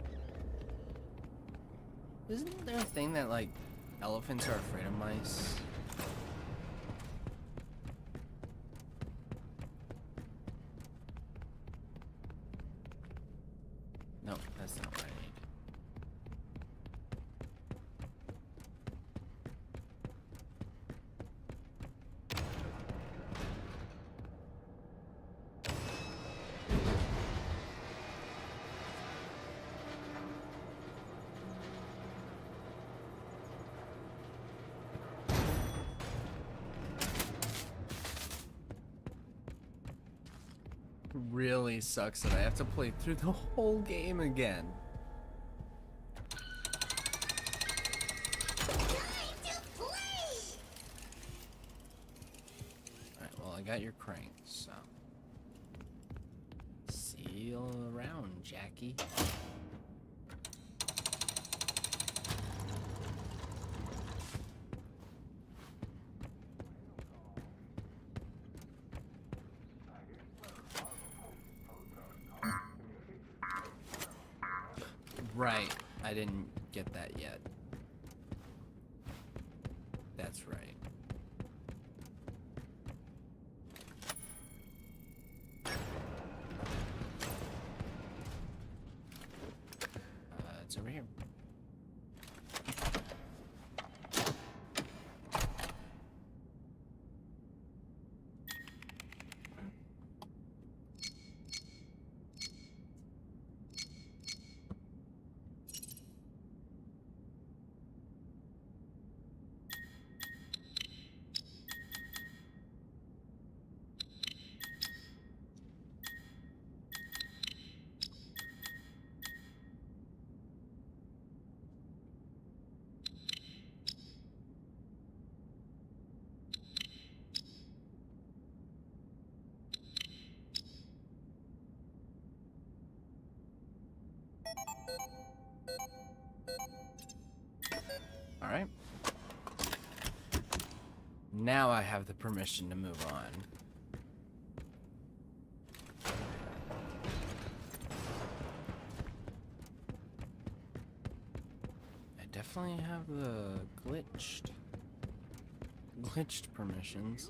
Isn't there a thing that, like, elephants are afraid of mice? No, that's not what I need. Really sucks that I have to play through the whole game again. Alright, well, I got your crank, so. See you around, Jackie. Right, I didn't get that yet. That's right. It's over here. Alright. Now I have the permission to move on. I definitely have the glitched permissions.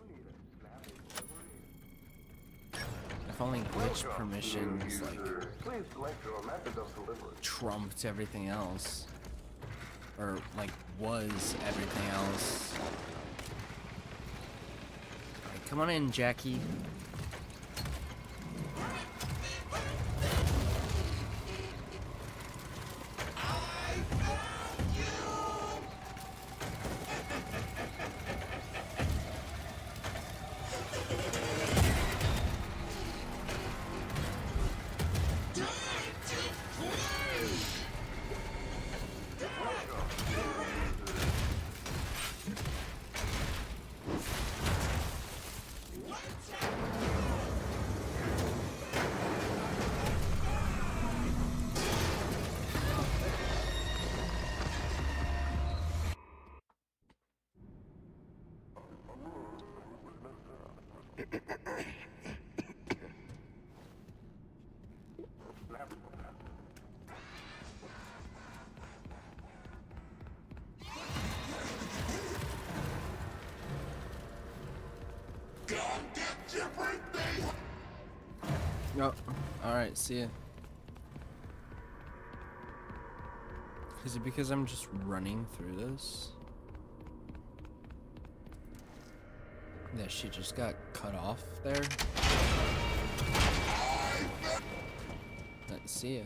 If only glitched permissions, like, trumped everything else. Or, like, was everything else. Alright, come on in, Jackie. Oh, alright, see ya. Is it because I'm just running through this? Yeah, she just got cut off there. See ya.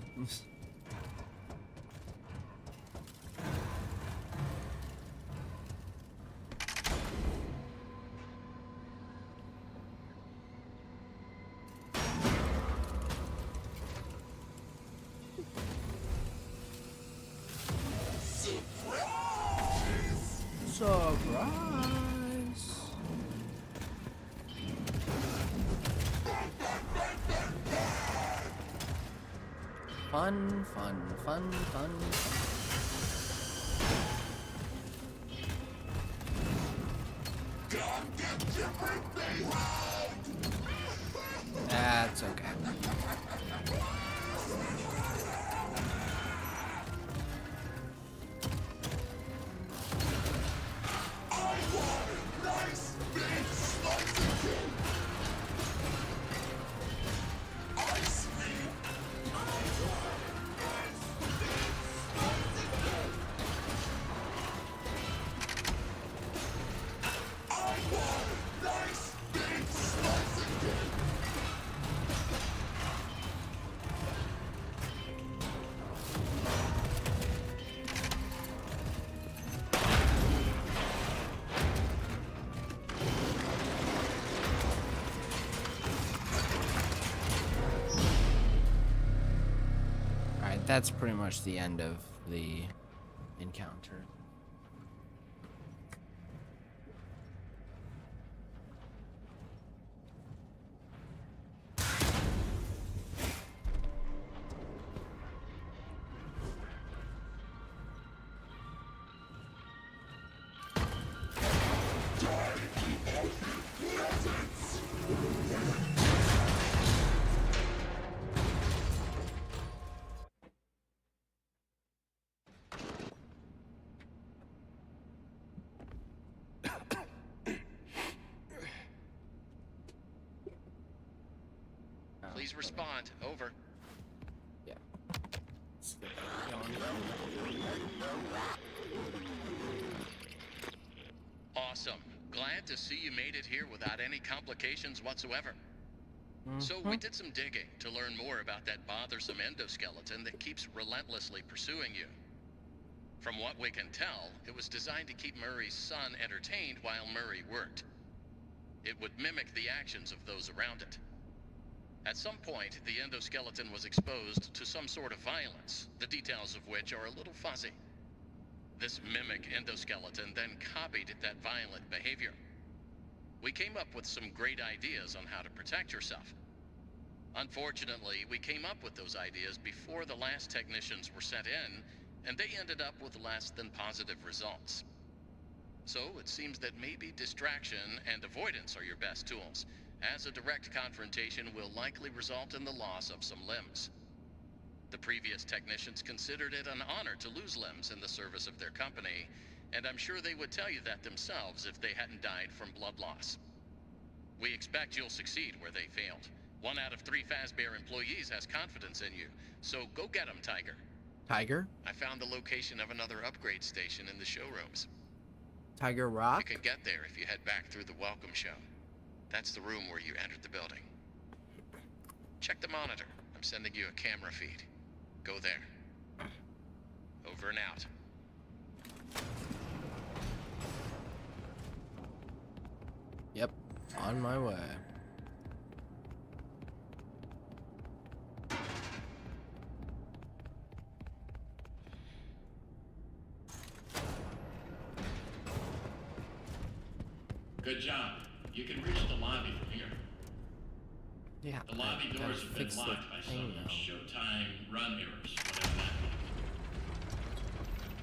Surprise! Fun, fun, fun, fun, fun. That's okay. That's pretty much the end of the encounter. Please respond. Over. Yeah. Awesome. Glad to see you made it here without any complications whatsoever. So we did some digging to learn more about that bothersome endoskeleton that keeps relentlessly pursuing you. From what we can tell, it was designed to keep Murray's son entertained while Murray worked. It would mimic the actions of those around it. At some point, the endoskeleton was exposed to some sort of violence, the details of which are a little fuzzy. This mimic endoskeleton then copied that violent behavior. We came up with some great ideas on how to protect yourself. Unfortunately, we came up with those ideas before the last technicians were sent in, and they ended up with less than positive results. So it seems that maybe distraction and avoidance are your best tools, as a direct confrontation will likely result in the loss of some limbs. The previous technicians considered it an honor to lose limbs in the service of their company, and I'm sure they would tell you that themselves if they hadn't died from blood loss. We expect you'll succeed where they failed. 1 out of 3 Fazbear employees has confidence in you, so go get them, Tiger. Tiger? I found the location of another upgrade station in the showrooms. Tiger Rock? You can get there if you head back through the welcome show. That's the room where you entered the building. Check the monitor. I'm sending you a camera feed. Go there. Over and out. Yep, on my way. Good job. You can reach the lobby from here. Yeah. The lobby doors have been locked by some showtime run errors, whatever that means.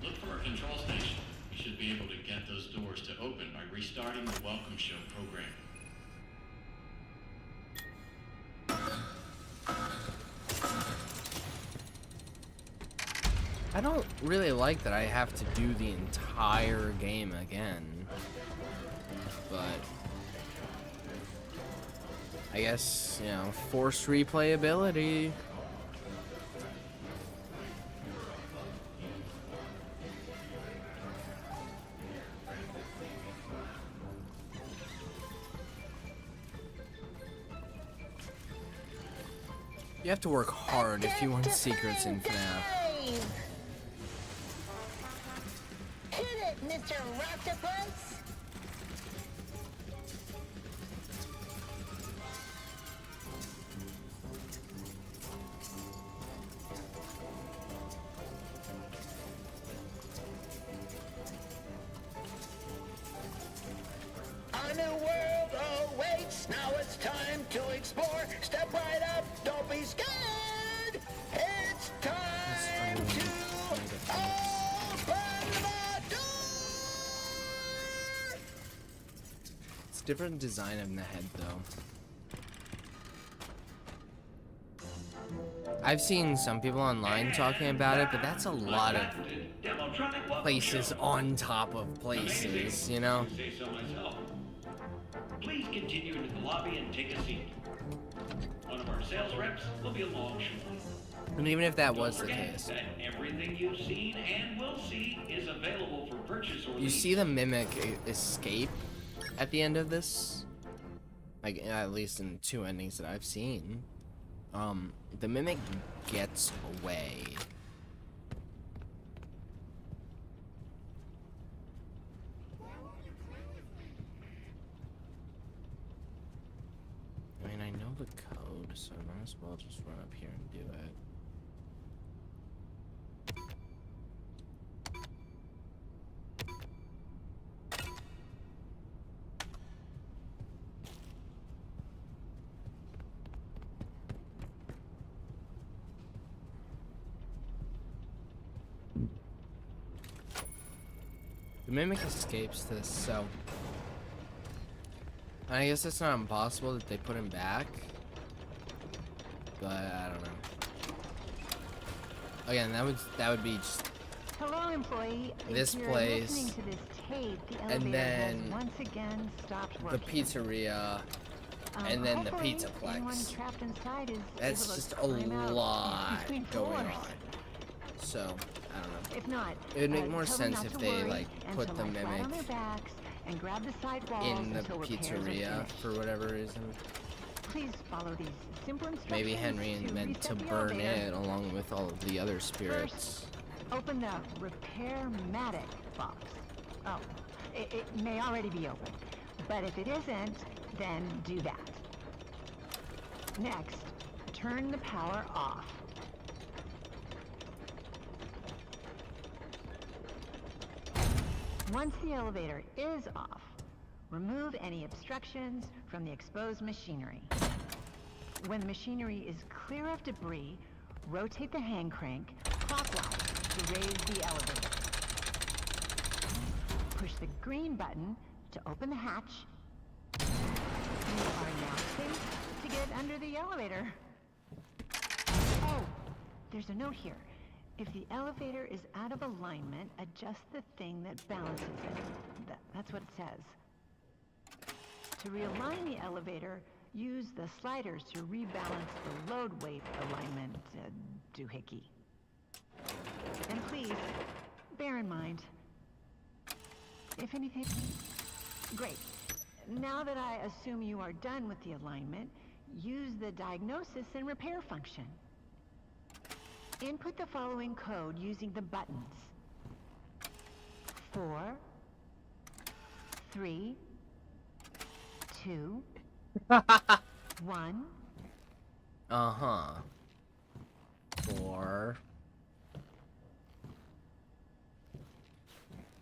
Look for a control station. You should be able to get those doors to open by restarting the welcome show program. I don't really like that I have to do the entire game again, but I guess, you know, forced replayability. You have to work hard if you want secrets in Fnaf. Hit it, Mr. Octopus! A new world awaits. Now it's time to explore. Step right up. Don't be scared. It's time to open the door. It's a different design in the head, though. I've seen some people online talking about it, but that's a lot of places on top of places, you know? Say so myself. Please continue into the lobby and take a seat. One of our sales reps will be along shortly. And even if that was Don't the forget case, that everything you've seen and will see is available for purchase or you lease. see the mimic escape at the end of this? Like, at least in 2 endings that I've seen. The mimic gets away. I mean, I know the code, so I might as well just run up here and do it. The mimic escapes this, so I guess it's not impossible that they put him back, but I don't know. Again, that would be just Hello, employee. this if you're place, listening to this tape, the and elevator then has once again stopped the working. pizzeria, and then the Hopefully, pizza anyone plex. trapped inside is That's able to just a climb out lot between going floors. on. So I don't know. If not, It would make more tell them sense not if to they worry like and put to the lie flat mimic on their backs and grab the side walls in the until repairs are pizzeria finished. for whatever reason. Please follow these simple instructions. Maybe Henry meant to reset the burn elevator. it along with all of the other spirits. Open the repair-matic box. Oh, it may already be open, but if it isn't, then do that. Next, turn the power off. Once the elevator is off, remove any obstructions from the exposed machinery. When the machinery is clear of debris, rotate the hand crank clockwise to raise the elevator. Push the green button to open the hatch. You are now safe to get under the elevator. Oh, there's a note here. If the elevator is out of alignment, adjust the thing that balances it. That's what it says. To realign the elevator, use the sliders to rebalance the load weight alignment doohickey. And please, bear in mind, if anything... Great. Now that I assume you are done with the alignment, use the diagnosis and repair function. Input the following code using the buttons. 4, 3, 2, 1. Uh-huh. 4,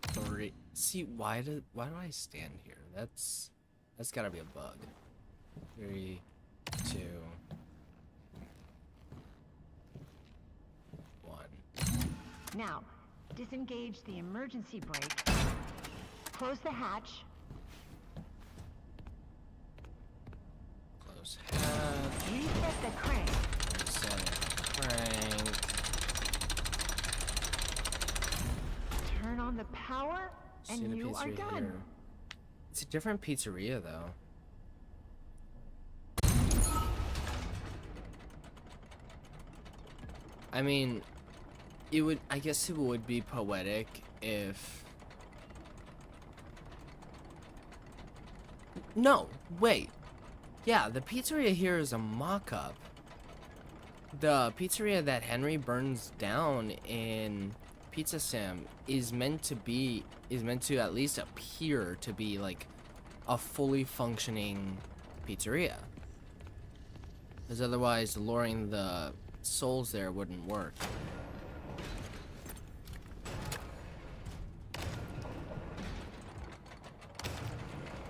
3. See, why do I stand here? That's gotta be a bug. 3, 2, 1. Now, disengage the emergency brake. Close the hatch. Close hatch. Reset the crank. Reset crank. Turn on the power, See and the you are pizzeria done. here. It's a different pizzeria, though. I mean, I guess it would be poetic if... No, wait. Yeah, the pizzeria here is a mock-up. The pizzeria that Henry burns down in Pizza Sim is meant to at least appear to be like a fully functioning pizzeria. Because otherwise luring the souls there wouldn't work.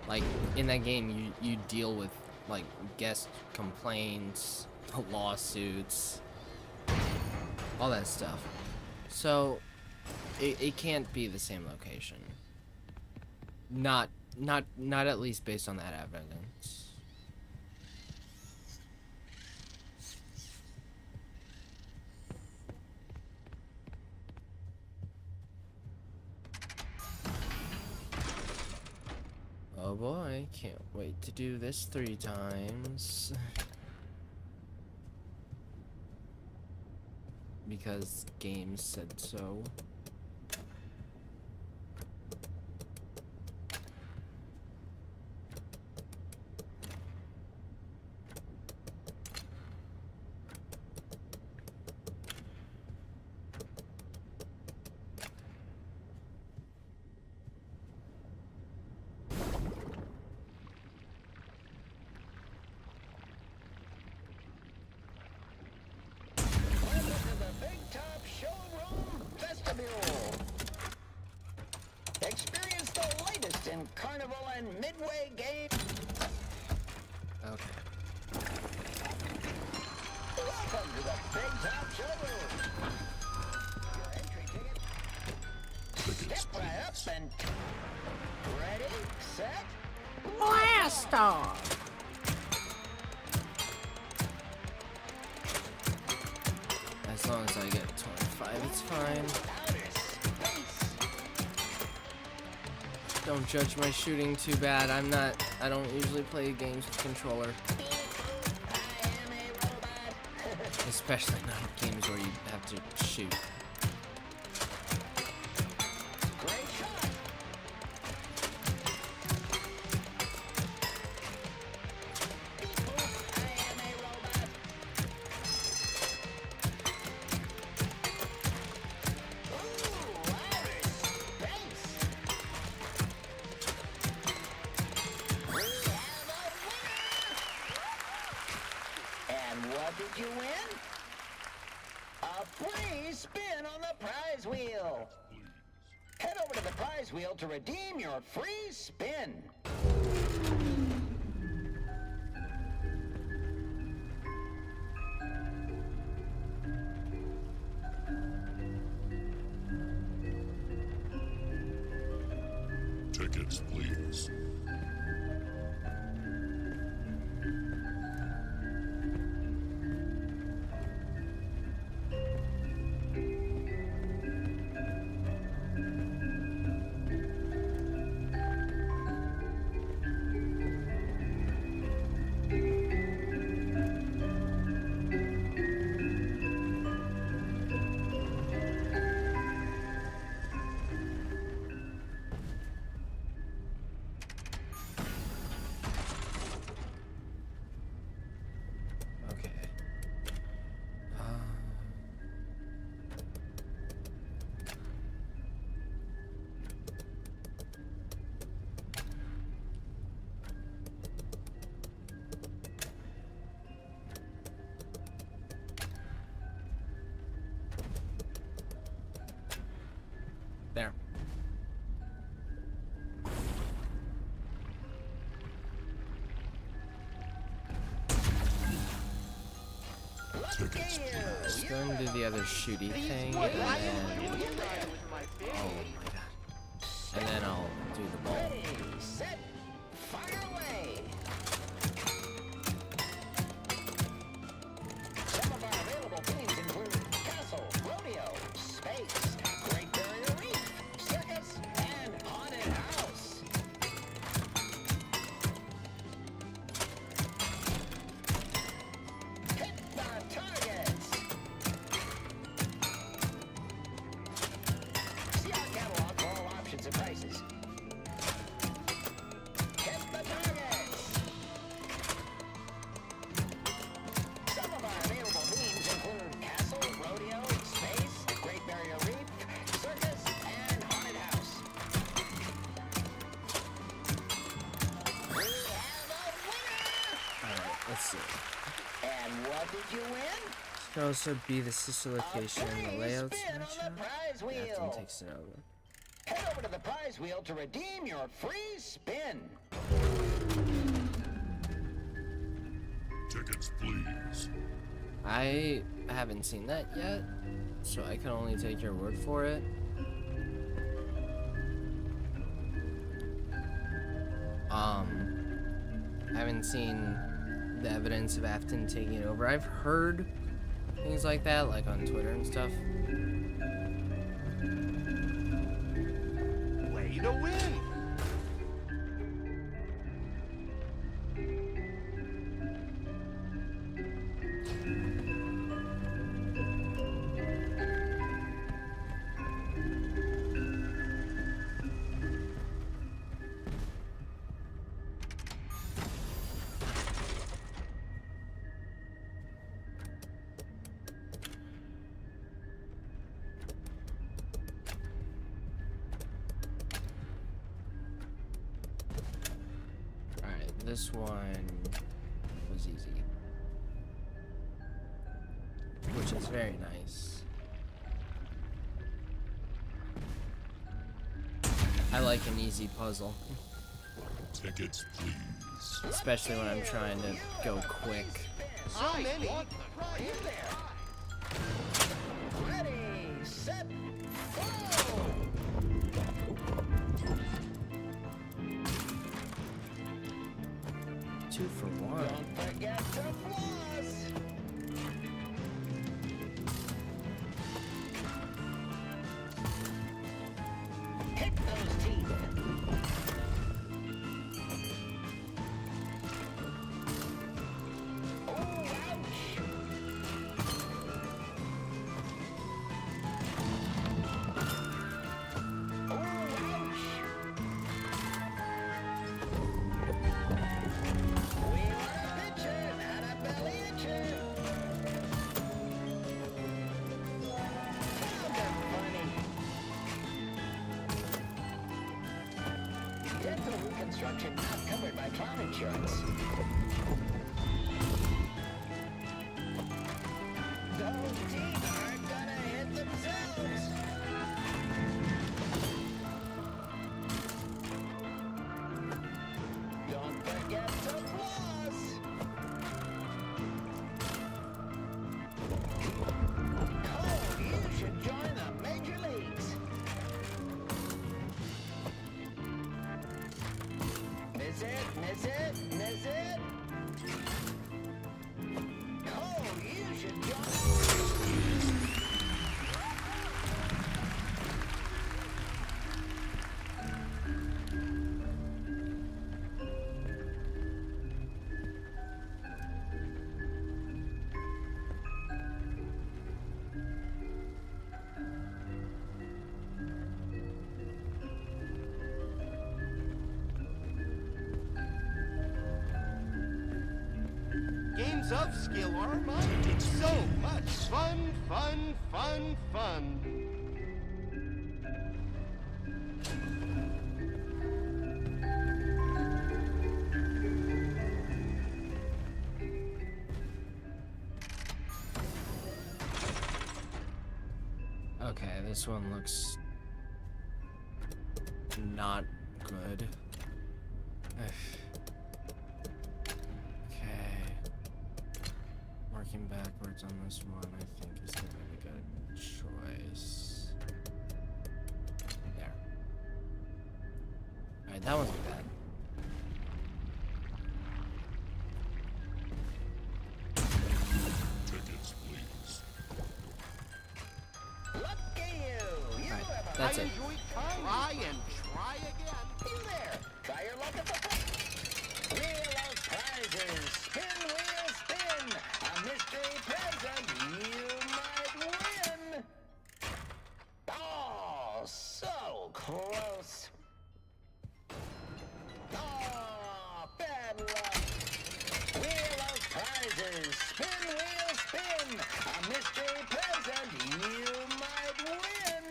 Like in that game you deal with like guest complaints, lawsuits, all that stuff. So it can't be the same location. Not at least based on that evidence. Oh boy, can't wait to do this 3 times. Because games said so. Experience the latest in Carnival and Midway games. Okay. Welcome to the Big Top Showroom. Your entry ticket. Step right up and ready, set, Blast off! As long as I get 25, it's fine. Don't judge my shooting too bad. I don't usually play games with controller. Especially not games where you have to shoot. What did you win? A free spin on the prize wheel. Head over to the prize wheel to redeem your free spin. Tickets, please. There. Let's go and do the other shooty thing, and then... Oh my god. And then I'll do the ball. Ready, set, fire away. Some of our available themes include castle, rodeo, space, Great Barrier Reef, circus, and haunted house. Hit the targets. let's see. And what did you win? Could also be the sister location, the layout Spin on the prize wheel. Yeah, it takes it over. Head over to the prize wheel to redeem your free spin. Tickets, please. I haven't seen that yet, so I can only take your word for it. I haven't seen the evidence of Afton taking it over. I've heard things like that, like on Twitter and stuff. Way to win! This one was easy, which is very nice. I like an easy puzzle, Tickets, please. especially when I'm trying to go quick. So many. Ready, set, go! 2 for 1. Don't forget to floss. Hit those teeth. Oh, ouch. Oh, ouch. We want a picture, not a belly itcher. Sounds are funny. Dental reconstruction not covered by clown insurance. Those teeth aren't gonna hit themselves. Don't forget to floss. Oh, you should join the major leagues. Miss it, miss it, miss it. Oh, you should join. Games of skill are mine. It's so much fun, fun, fun, fun. Okay, this one looks not good. Okay. Working backwards on this one, I think is gonna be a good choice. There. Alright, that wasn't bad. Tickets, please. Lucky you! You Alright, have a that's it. Try and try again. You there! Try your luck at the Wheel of prizes! Spin, wheel, spin! A mystery present you might win! Oh, so close! Oh, bad luck! Wheel of prizes! Spin, wheel, spin! A mystery present you might win!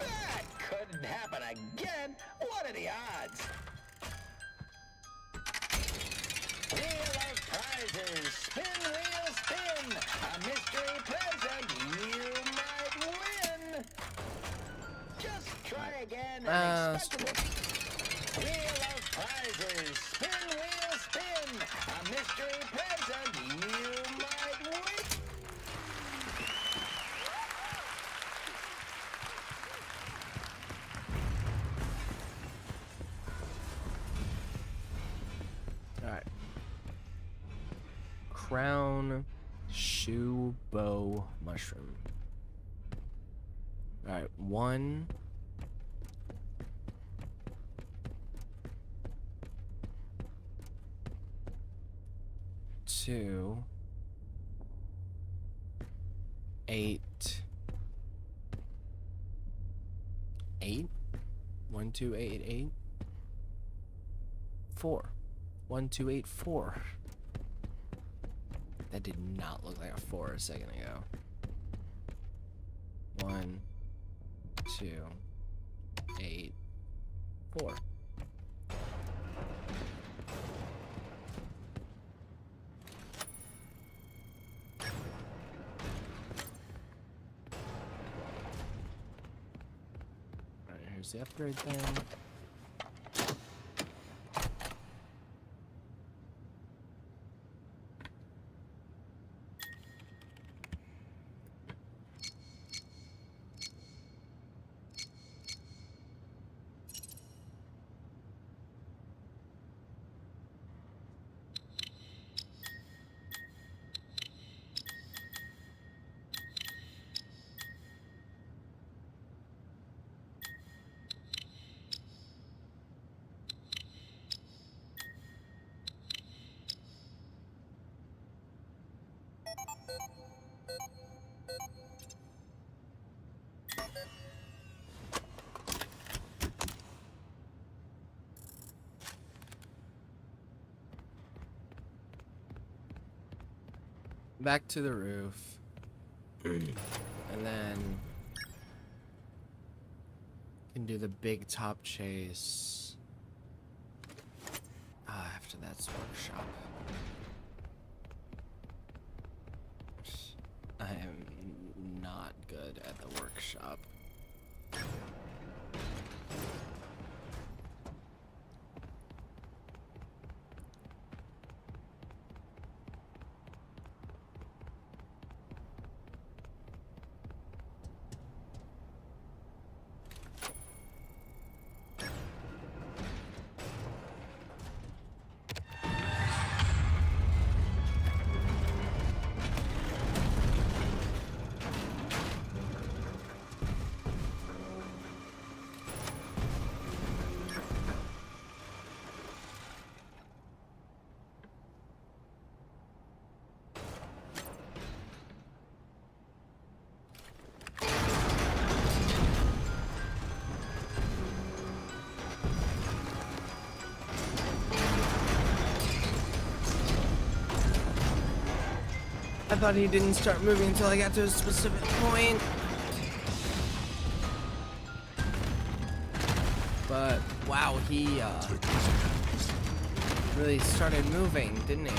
That couldn't happen again! What are the odds? Wheel of prizes. Spin, wheel, spin. A mystery present you might win. Just try again and expect to Wheel of prizes. Spin, wheel, spin. A mystery present you might win. Alright. Crown shoe bow mushroom. Alright, 1. 2. 8. 8. 1, 2, 8, 8. 4. 1, 2, 8, 4. That did not look like a 4 a second ago. 1, 2, 8, 4. Alright, here's the upgrade thing. Back to the roof. And then can do the big top chase after that's workshop. I am not good at the workshop. I thought he didn't start moving until I got to a specific point. But wow, he really started moving, didn't he?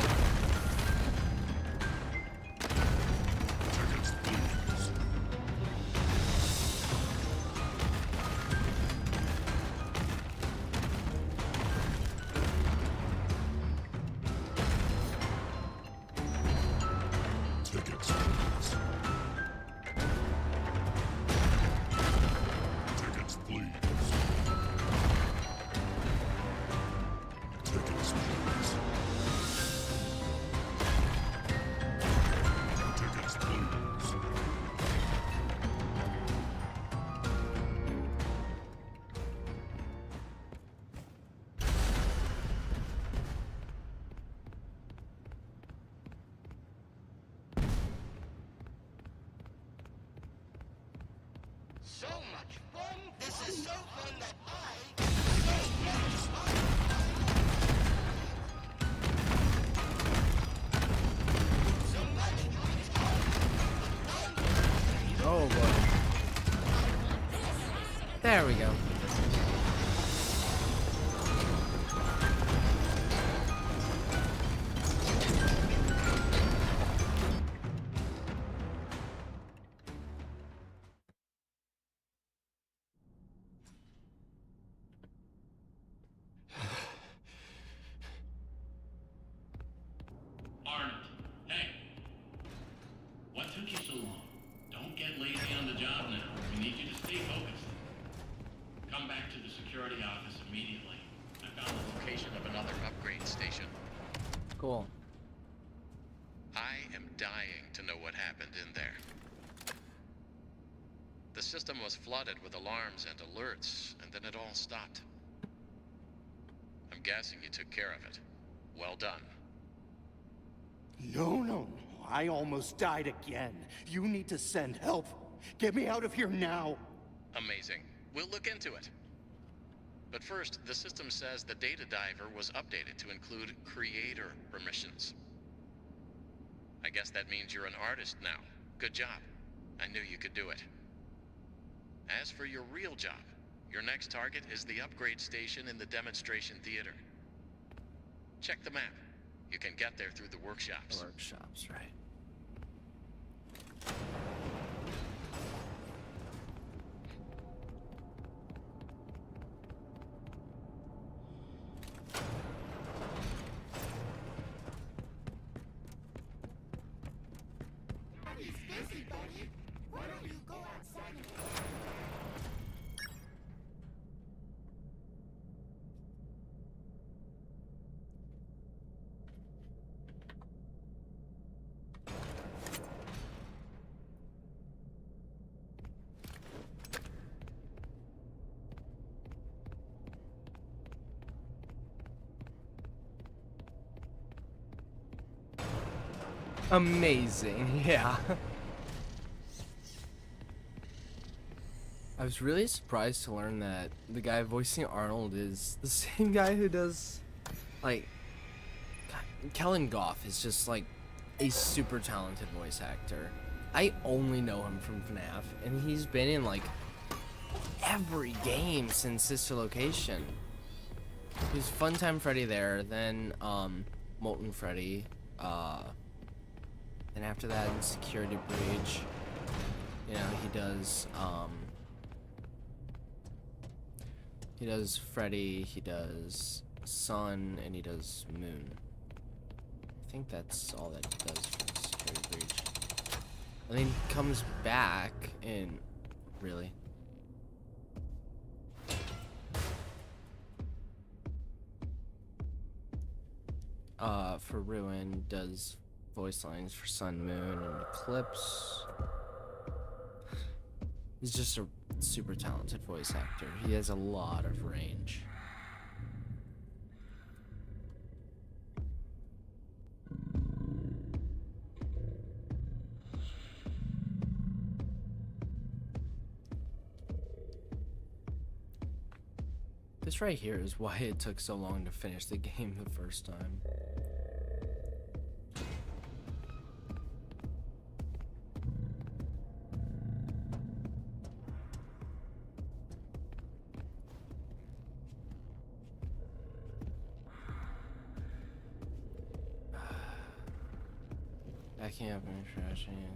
So much fun! This is so fun that I so much fun! So much fun! Oh boy. There we go. Come back to the security office immediately. I found the Location of another upgrade station. Cool. I am dying to know what happened in there. The system was flooded with alarms and alerts, and then it all stopped. I'm guessing you took care of it. Well done. No. I almost died again. You need to send help. Get me out of here now. Amazing. We'll look into it. But first, the system says the data diver was updated to include creator permissions. I guess that means you're an artist now. Good job. I knew you could do it. As for your real job, your next target is the upgrade station in the demonstration theater. Check the map. You can get there through the workshops. Workshops, right. He's busy, buddy. Why don't you go outside and play? Amazing, yeah. I was really surprised to learn that the guy voicing Arnold is the same guy who does, like, Kellen Goff is just like a super talented voice actor. I only know him from Fnaf, and he's been in like every game since Sister Location. He was Funtime Freddy there, then Molten Freddy, and after that in Security Breach, you know, he does Freddy, he does Sun, and he does Moon. I think that's all that he does for Security Breach. And then he comes back in, really? For Ruin, does voice lines for Sun, Moon, and Eclipse. He's just a super talented voice actor. He has a lot of range. This right here is why it took so long to finish the game the first time. Backing up and trashing.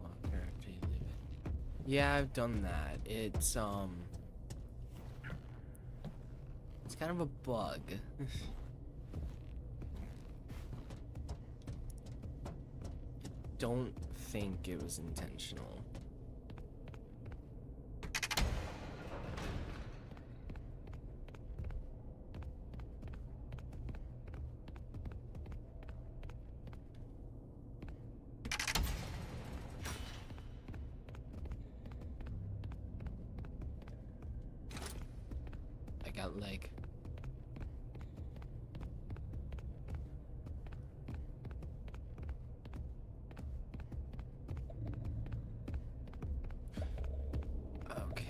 Lock character, you leave it. Yeah, I've done that. It's kind of a bug. Don't think it was intentional. I got leg. Okay.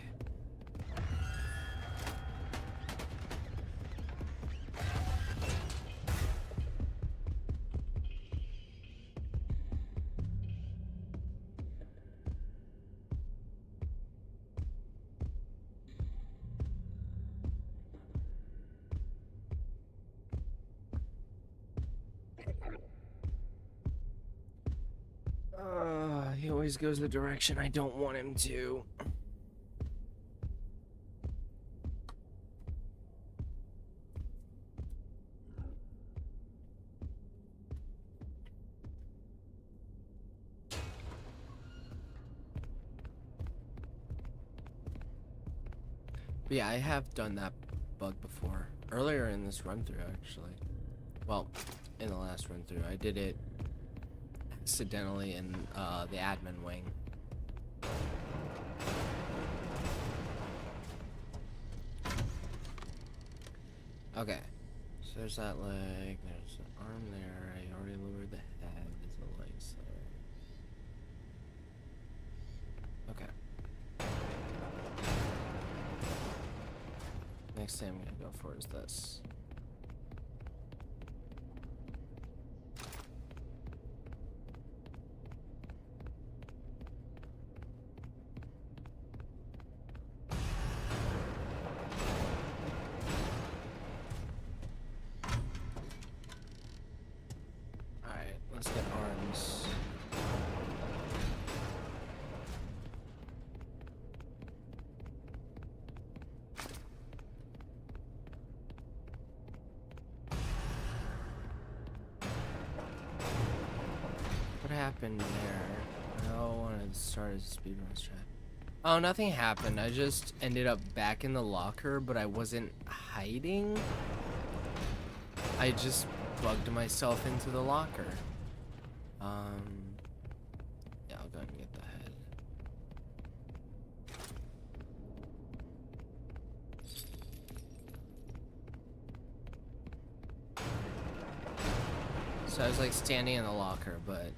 He always goes the direction I don't want him to. But yeah, I have done that bug before. Earlier in this run-through, actually. Well, in the last run-through. I did it accidentally in the admin wing. Okay. So there's that leg, there's an arm there. I already lowered the head. There's the legs there. Okay. Next thing I'm gonna go for is this. Alright, let's get arms. What happened there? I wanted to start as a speedrun strat. Oh, nothing happened. I just ended up back in the locker, but I wasn't hiding. I just bugged myself into the locker. Yeah, I'll go ahead and get the head. So I was like standing in the locker, but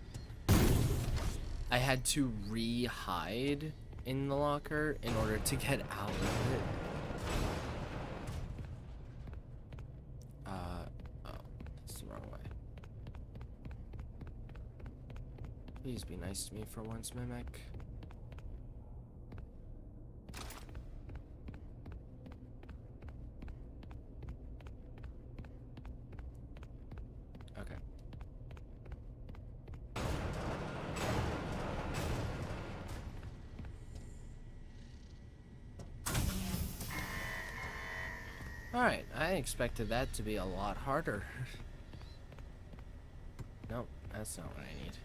I had to re-hide in the locker in order to get out of it. Oh, that's the wrong way. Please be nice to me for once, Mimic. Okay. Alright, I expected that to be a lot harder. Nope, that's not what I need.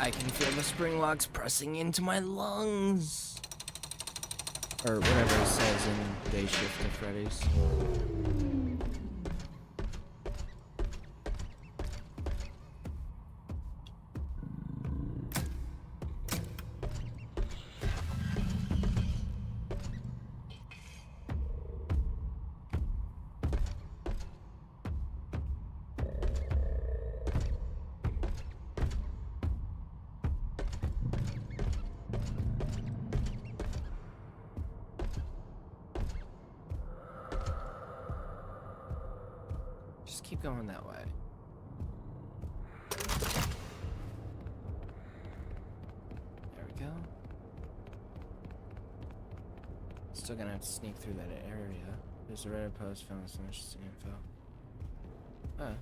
I can feel the spring locks pressing into my lungs. Or whatever it says in Day Shift of Freddy's. Just keep going that way. There we go. Still gonna have to sneak through that area. There's a Reddit post found some interesting info. Huh.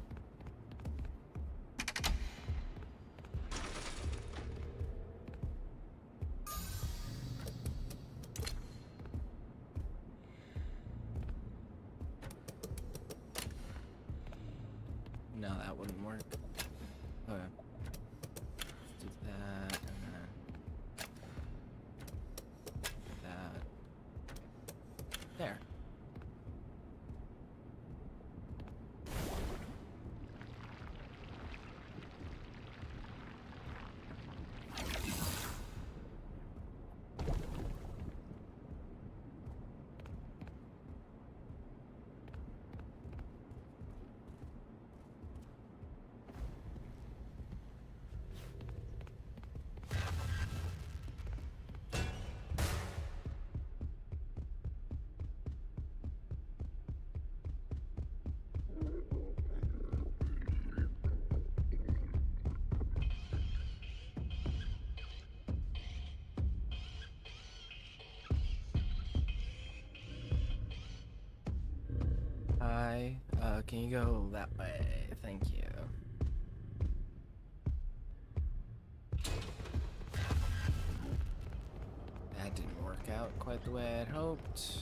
No, that wouldn't work. Okay. Let's do that, and then that. There. Hi. Can you go that way? Thank you. That didn't work out quite the way I'd hoped.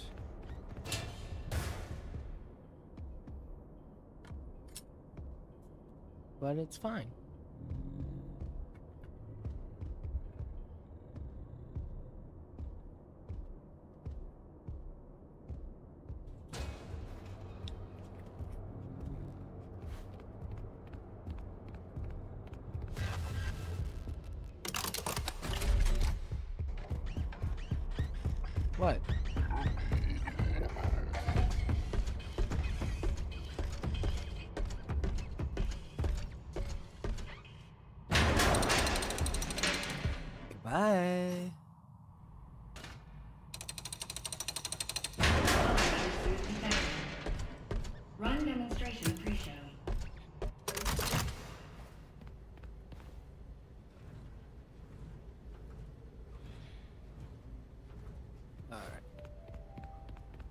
But it's fine. What? Goodbye. Run demonstration pre-show.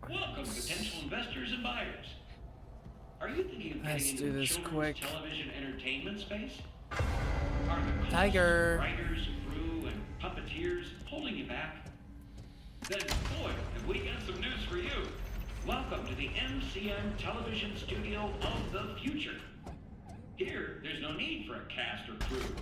Welcome, potential investors and buyers. Are you thinking of Let's getting do into the this children's quick. television entertainment space? Are the costs, Tiger. writers, crew, and puppeteers holding you back? Then, boy, have we got some news for you. Welcome to the MCM television studio of the future. Here, there's no need for a cast or crew.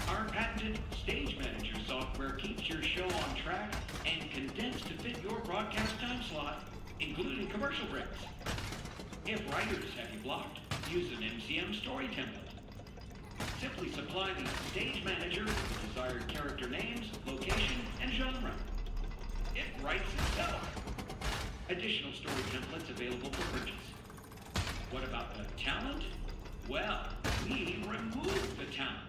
Our patented Stage Manager software keeps your show on track and condensed to fit your broadcast time slot, including commercial breaks. If writers have you blocked, use an MCM story template. Simply supply the Stage Manager with desired character names, location, and genre. It writes itself. Additional story templates available for purchase. What about the talent? Well, we remove the talent.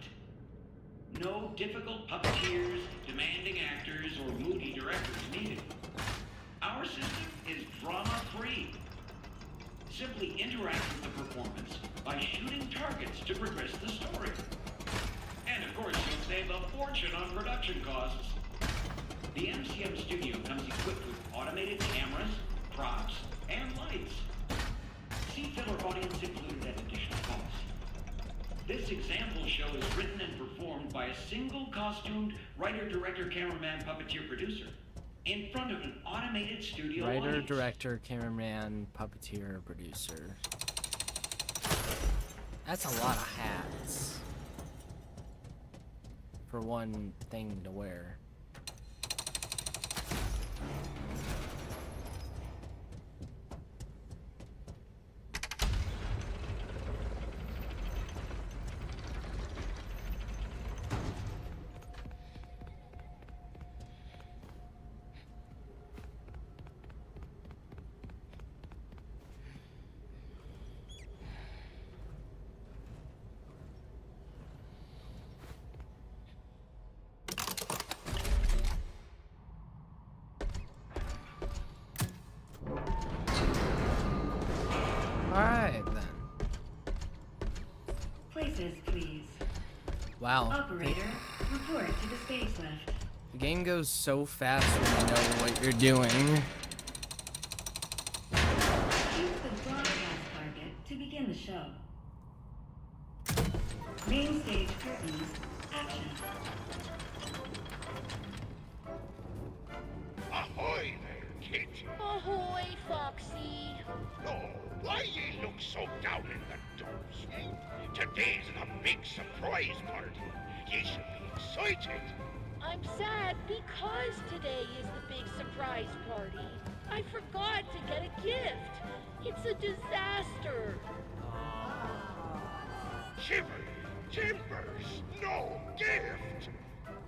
No difficult puppeteers, demanding actors, or moody directors needed. Our system is drama-free. Simply interact with the performance by shooting targets to progress the story. And of course, you'll save a fortune on production costs. The MCM studio comes equipped with automated cameras, props, and lights. See filler audience included at additional cost. This example show is written and performed by a single costumed writer, director, cameraman, puppeteer, producer in front of an automated studio Writer, audience. director, cameraman, puppeteer, producer. That's a lot of hats for one thing to wear. Alright then. Places, please. Wow. Operator, report to the stage left. The game goes so fast when you know what you're doing. Choose the broadcast target to begin the show. Main stage curtains, action. Ahoy there, kid. Ahoy, Foxy. Oh, why ye look so down in the dumps, hmm? Today's the big surprise party. Ye should be excited. I'm sad because today is the big surprise party. I forgot to get a gift. It's a disaster. Shiver, timbers, no gift.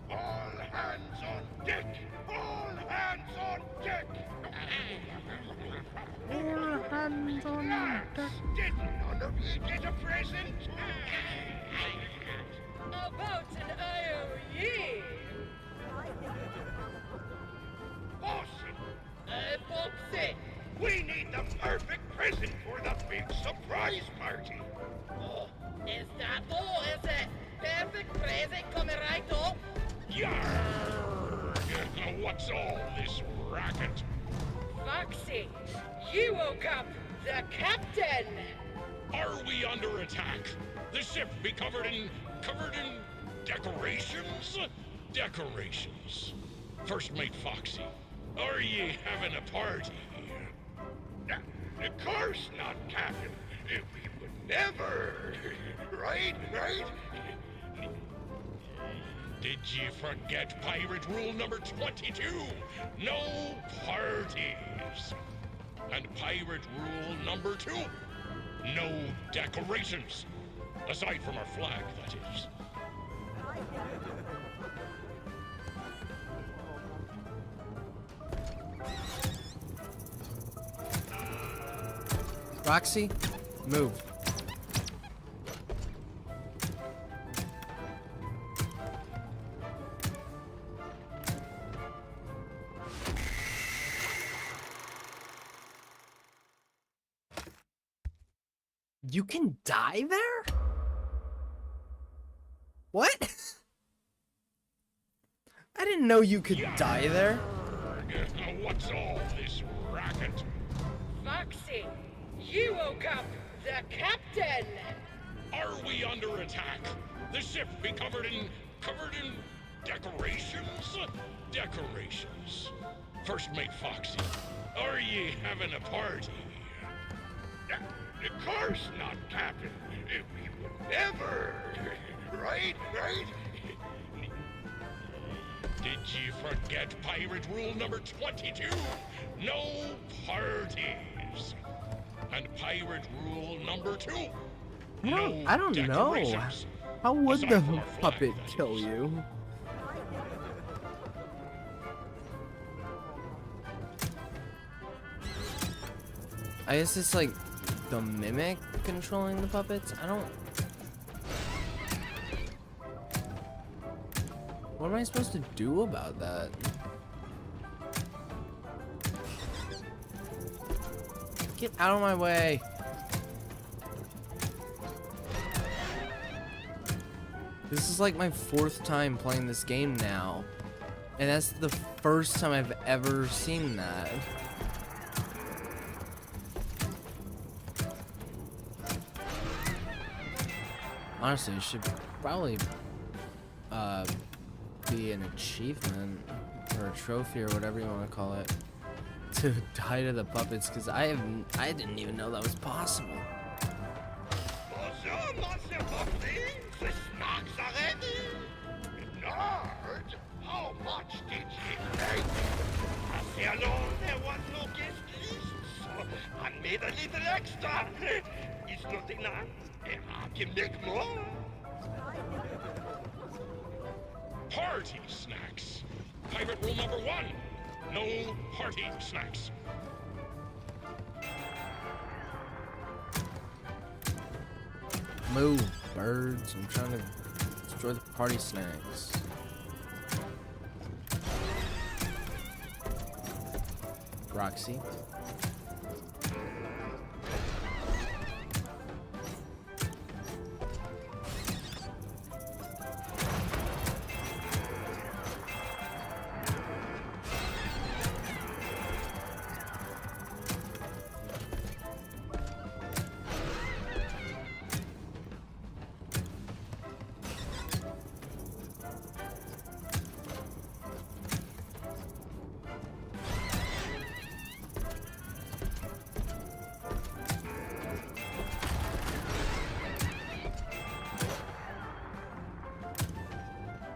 All hands on deck. All hands on deck. All hands on deck. Did none of you get a present? About an IOE. Awesome. Foxy. We need the perfect present for the big surprise party. Oh, is that all, is it? Perfect present coming right up. Yarr! What's all this racket? Foxy, you woke up the captain! Are we under attack? The ship be covered in decorations? Decorations. First Mate Foxy, are ye having a party? Of course not, Captain. We would never. Right? Did you forget pirate rule number 22? No parties. And pirate rule number 2, no decorations. Aside from our flag, that is. Roxy, move. You can die there? What? I didn't know you could die there. What's all this racket? Foxy, you woke up the captain! Are we under attack? The ship be covered in decorations? Decorations. First Mate Foxy, are ye having a party? Of course not, Captain. We would never. Right? Did you forget pirate rule number 22? No parties. And pirate rule number 2. I don't know. How would the puppet kill you? I guess it's like the mimic controlling the puppets. I don't. What am I supposed to do about that? Get out of my way. This is like my 4th time playing this game now. And that's the first time I've ever seen that. Honestly, it should probably be an achievement or a trophy or whatever you want to call it to die to the puppets, because I didn't even know that was possible. Bonjour, Monsieur Foxy. The snacks are ready. Nerd, how much did you make? After all, there was no guest list, so I made a little extra. It's not enough. I can make more. Party snacks. Pirate rule number 1, no party snacks. Move, birds. I'm trying to destroy the party snacks. Roxy.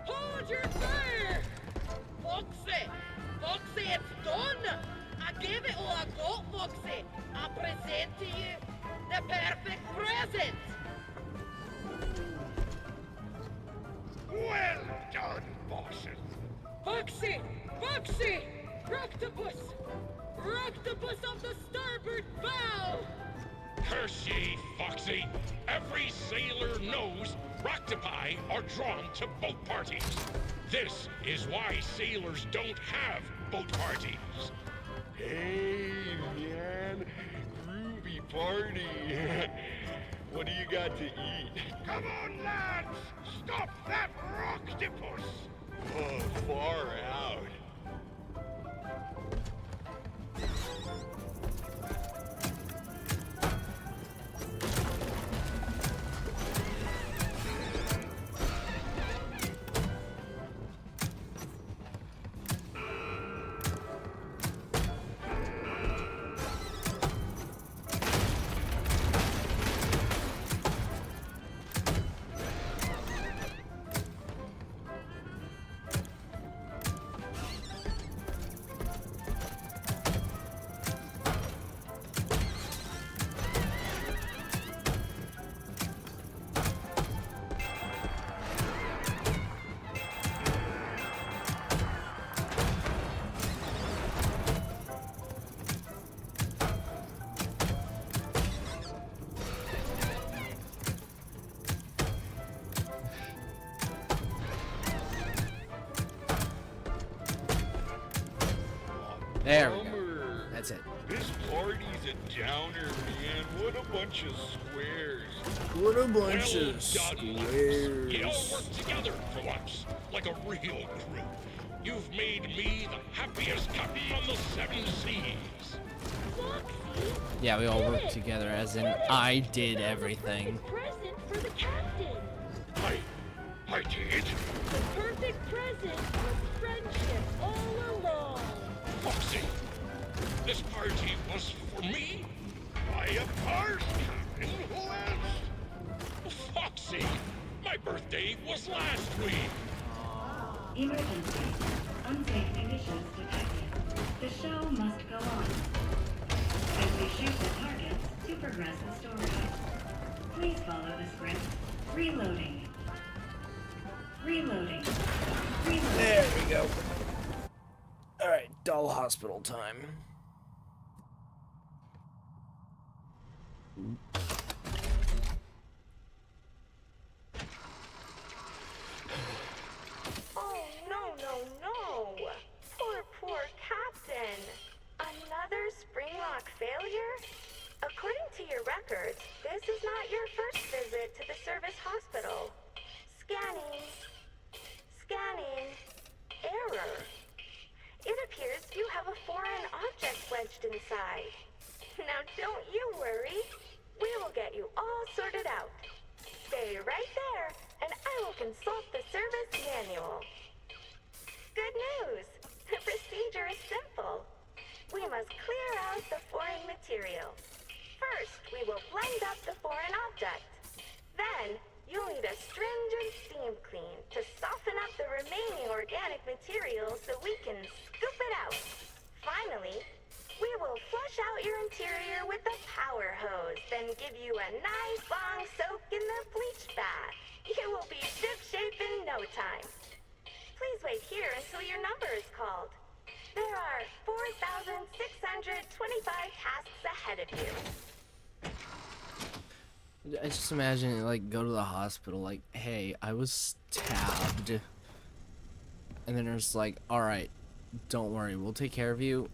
Hold your fire! Foxy! Foxy, it's done! I gave it all I got, Foxy! I present to you the perfect present! Well done, bosses. Foxy! Foxy! Roctopus! Roctopus of the starboard bow! Curse ye, Foxy. Every sailor knows Roctopi are drawn to boat parties. This is why sailors don't have boat parties. Hey, man. Groovy party. What do you got to eat? Come on, lads! Stop that Roctopus! Oh, far out. There we go. Bummer. That's it. This party's a downer, man. What a bunch of squares. What a bunch Well of done, squares. You all work together for once, like a real crew. You've made me the happiest captain on the 7 seas. Yeah, we all work together, as in I did everything. Present for the captain. I did? The perfect present was friendship all along. Foxy, this party was for me? Why, of course, Captain. Who else? Foxy, my birthday was last week. Emergency. Unsafe conditions detected. The show must go on. Simply shoot the targets to progress the story. Please follow the script. Reloading. Reloading. Reloading. There we go. Alright, doll hospital time. Oh, no. Poor Captain. Another Springlock failure? According to your records, this is not your first visit to the service hospital. Scanning. Error. It appears you have a foreign object wedged inside. Now don't you worry. We will get you all sorted out. Stay right there, and I will consult the service manual. Good news! The procedure is simple. We must clear out the foreign material. First, we will blend up the foreign object. Then, you'll need a stringent steam clean to soften up the remaining organic material so we can scoop it out. Finally, we will flush out your interior with a power hose, then give you a nice long soak in the bleach bath. You will be shipshape in no time. Please wait here until your number is called. There are 4,625 tasks ahead of you. I just imagine, like, go to the hospital, like, hey, I was stabbed. And then it's like, alright, don't worry, we'll take care of you.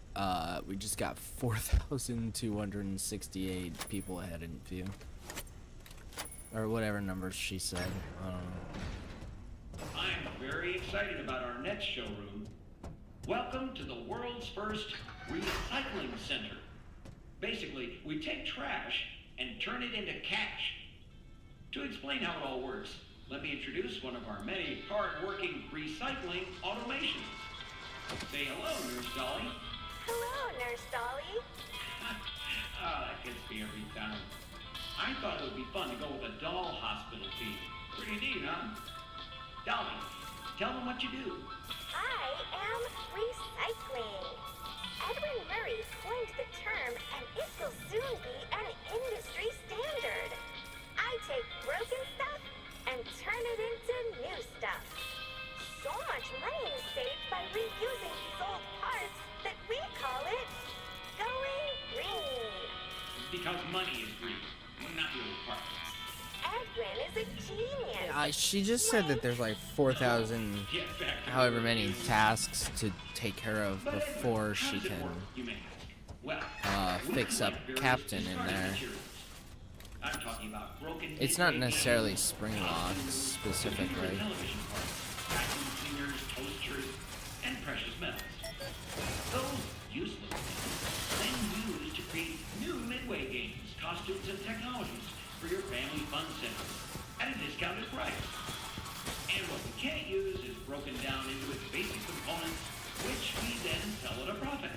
We just got 4,268 people ahead of you. Or whatever numbers she said. I don't know. I'm very excited about our next showroom. Welcome to the world's first recycling center. Basically, we take trash and turn it into cash. To explain how it all works, let me introduce one of our many hard-working recycling automations. Say hello, Nurse Dolly. Hello, Nurse Dolly. That gets me every time. I thought it would be fun to go with a doll hospital theme. Pretty neat, huh? Dolly, tell them what you do. I am recycling. Edwin Murray coined the term, and it will soon be an industry standard. I take broken stuff and turn it into new stuff. So much money is saved by reusing these old parts that we call it going green. Because money is green, not the old parts. Edwin is a genius. She just said that there's like 4,000, however many tasks to take care of before she can fix up Captain in there. I'm talking about broken. It's not necessarily spring locks specifically. Vacuum cleaners, toasters, and precious metals. Those useless things then used to create new Midway games, costumes, and technologies for your family fun center at a discounted price. And what we can't use is broken down into its basic components, which we then sell at a profit.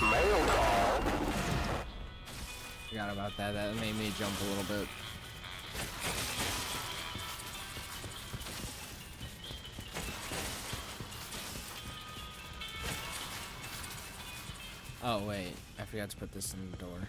Mail call. Forgot about that. That made me jump a little bit. Oh wait, I forgot to put this in the door.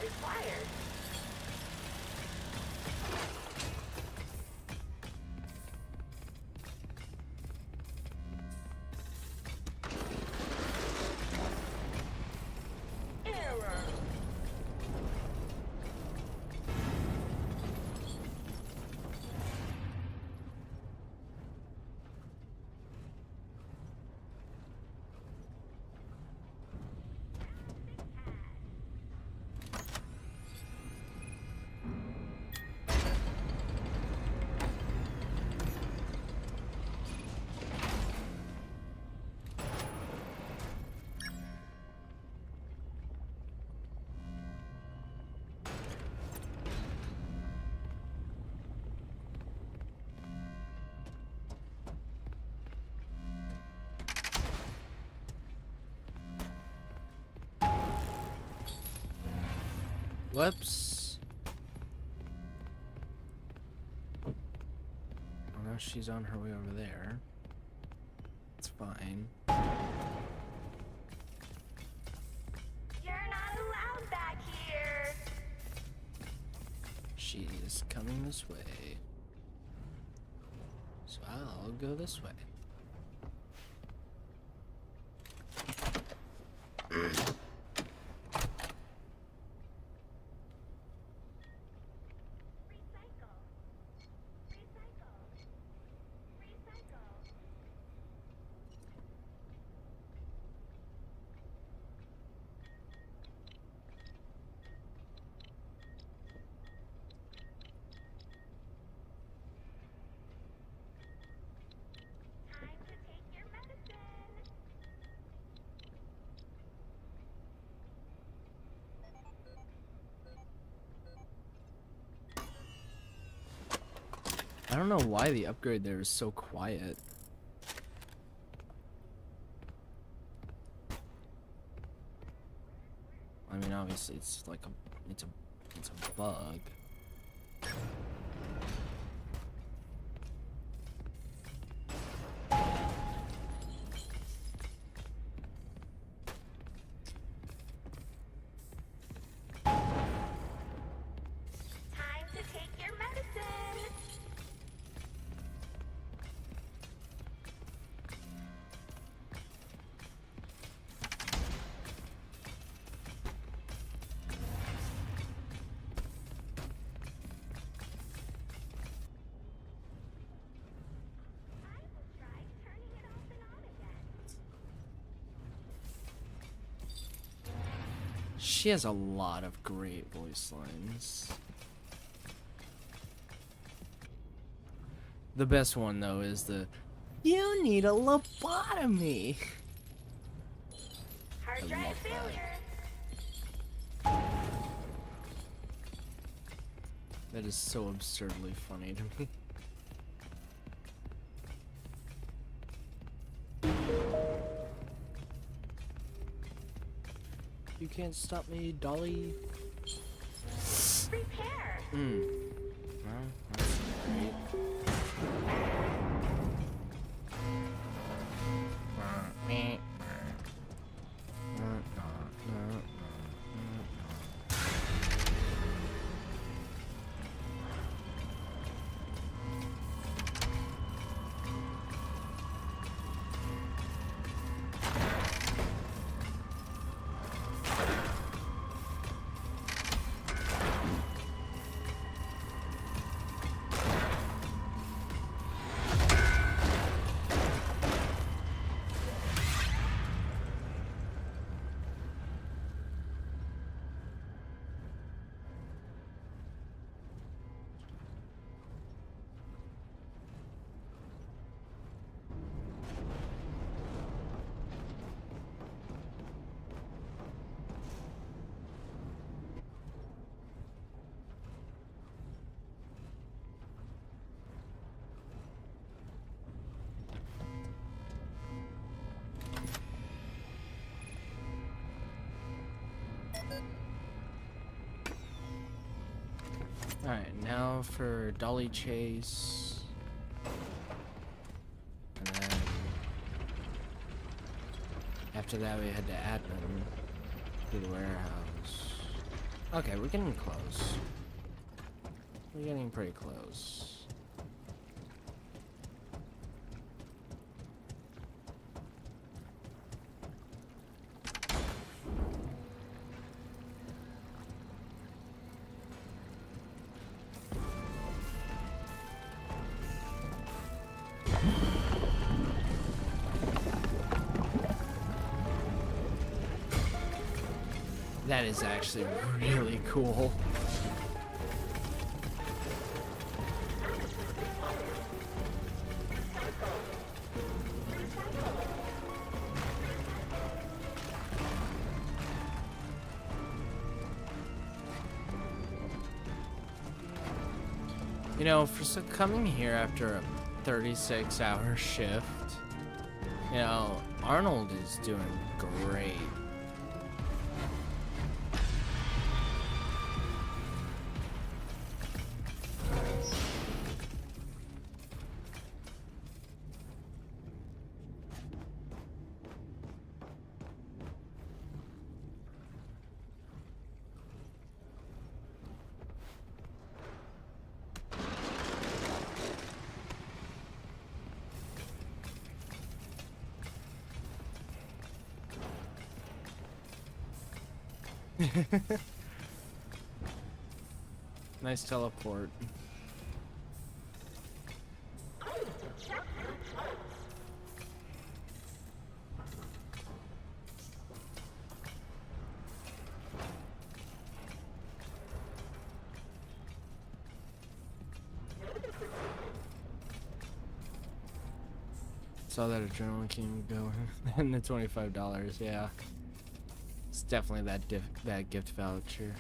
required. Error. Whoops. Well, now she's on her way over there. It's fine. You're not allowed back here. She is coming this way. So I'll go this way. I don't know why the upgrade there is so quiet. I mean, obviously it's like it's a bug. Time to take your medicine. She has a lot of great voice lines. The best one though is the "You need a lobotomy." Hard drive failure. That is so absurdly funny to me. You can't stop me, Dolly. Repair. Well, that's great. Alright, now for Dolly Chase. And then after that we head to admin to the warehouse. Okay, we're getting close. We're getting pretty close. That is actually really cool. You know, for coming here after a 36-hour shift, you know, Arnold is doing great. Nice teleport. Saw that adrenaline king go and the $25, yeah. It's definitely that gift voucher.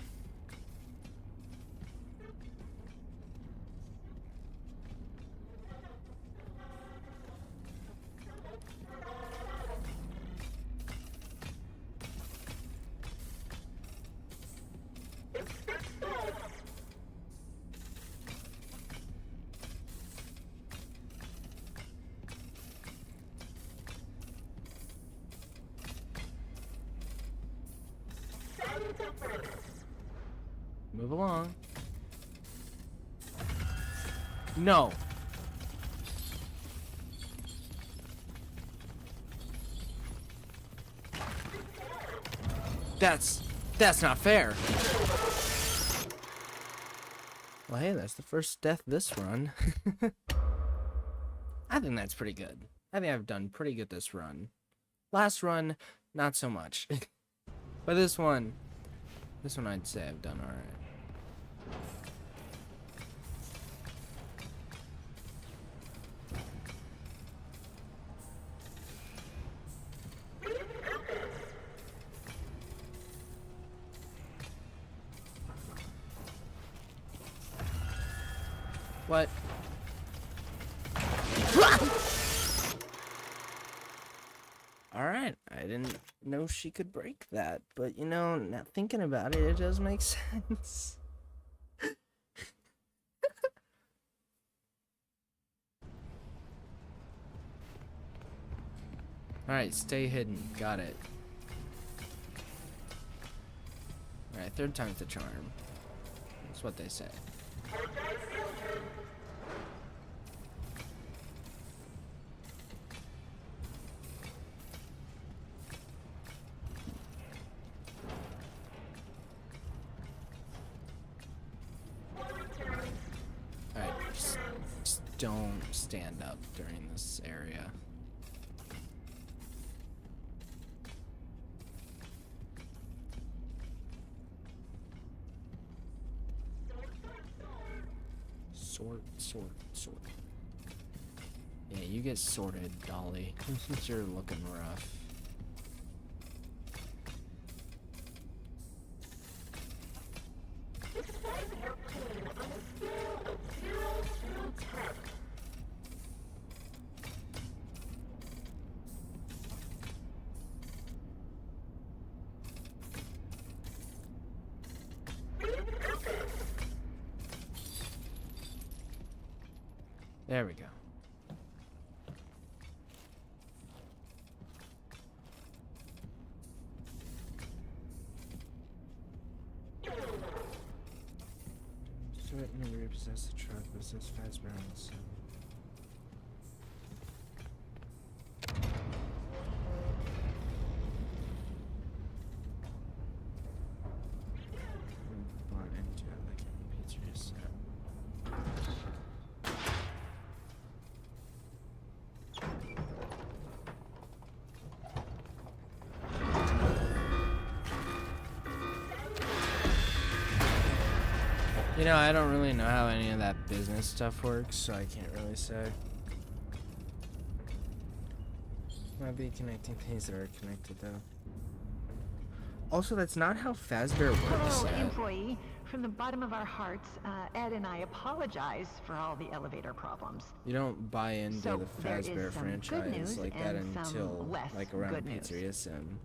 Move along. No. That's not fair. Well, hey, that's the first death this run. I think that's pretty good. I think I've done pretty good this run. Last run, not so much. But this one I'd say I've done alright. What? Alright, I didn't know she could break that, but you know, now thinking about it, it does make sense. Alright, stay hidden. Got it. Alright, third time's the charm. That's what they say. Alright, just don't stand up during this area. Sort. Yeah, you get sorted, Dolly. You're looking rough. There we go. Never repossessed the truck, but it's fast balance. Bought into it like a pizzeria set. You know, I don't really know how any of that business stuff works, so I can't really say. Might be connecting things that are connected, though. Also, that's not how Fazbear works. Hello, employee. From the bottom of our hearts, Ed and I apologize for all the elevator problems. You don't buy into So, the there is Fazbear some franchise good news like that and some until less like around good news. Pizzeria Sim.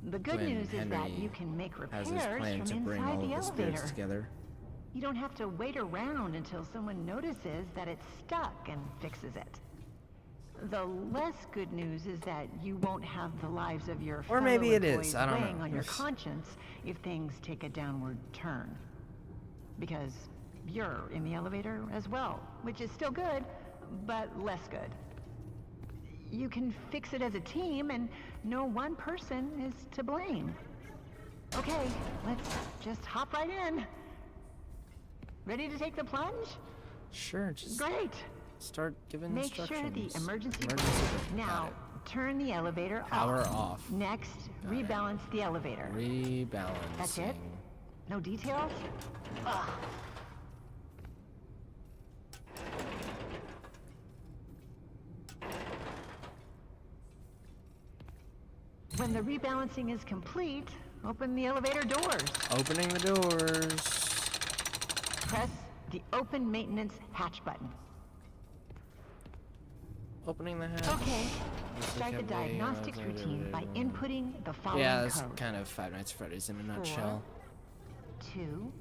The good when news is that Henry you can make repairs has his plan from to bring inside all the of the spirits elevator. together. You don't have to wait around until someone notices that it's stuck and fixes it. The less good news is that you won't have the lives of your Or maybe it employees is, I don't weighing know. on your conscience if things take a downward turn. Because you're in the elevator as well, which is still good, but less good. You can fix it as a team, and no one person is to blame. Okay, let's just hop right in. Ready to take the plunge? Sure, just Great. start giving Make sure instructions. the emergency brake. now Got it. turn the elevator Power off. Next, rebalance the elevator. Rebalancing. That's it? No details? Ugh. When the rebalancing is complete, open the elevator doors. Opening the doors. Press the open maintenance hatch button. Opening the hatch. Okay. Let's Start the look at way, diagnostics routine by inputting the following Yeah, that's code. kind of Five Nights at Freddy's in a 4, nutshell. 2,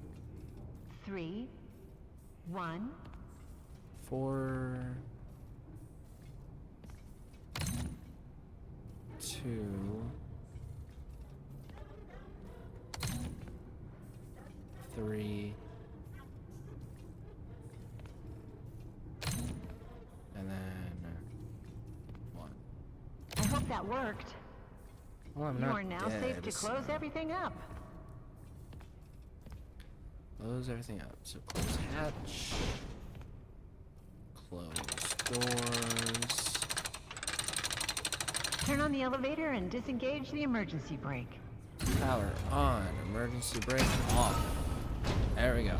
3, 1. 4, 2, 3, and then 1. I hope that worked. Well, I'm You not are now dead, safe to close so- everything up. Close everything up. So close hatch. Close doors. Turn on the elevator and disengage the emergency brake. Power on. Emergency brake off. There we go.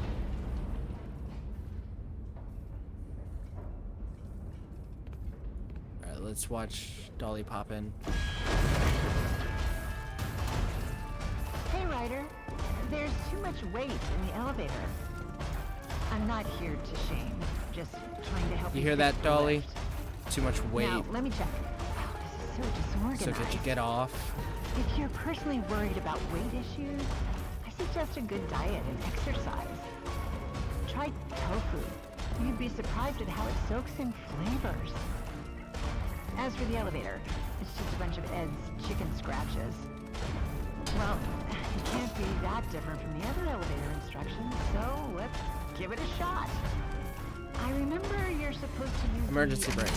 Alright, let's watch Dolly pop in. Hey, Ryder. There's too much weight in the elevator. I'm not here to shame. Just trying to help you. You hear fix that, the Dolly? lift. Too much weight. Now, let me check. Wow, this is so So disorganized. could you get off? If you're personally worried about weight issues, I suggest a good diet and exercise. Try tofu. You'd be surprised at how it soaks in flavors. As for the elevator, it's just a bunch of Ed's chicken scratches. Well, it can't be that different from the other elevator instructions, so let's give it a shot. I remember you're supposed to use Emergency the... brake.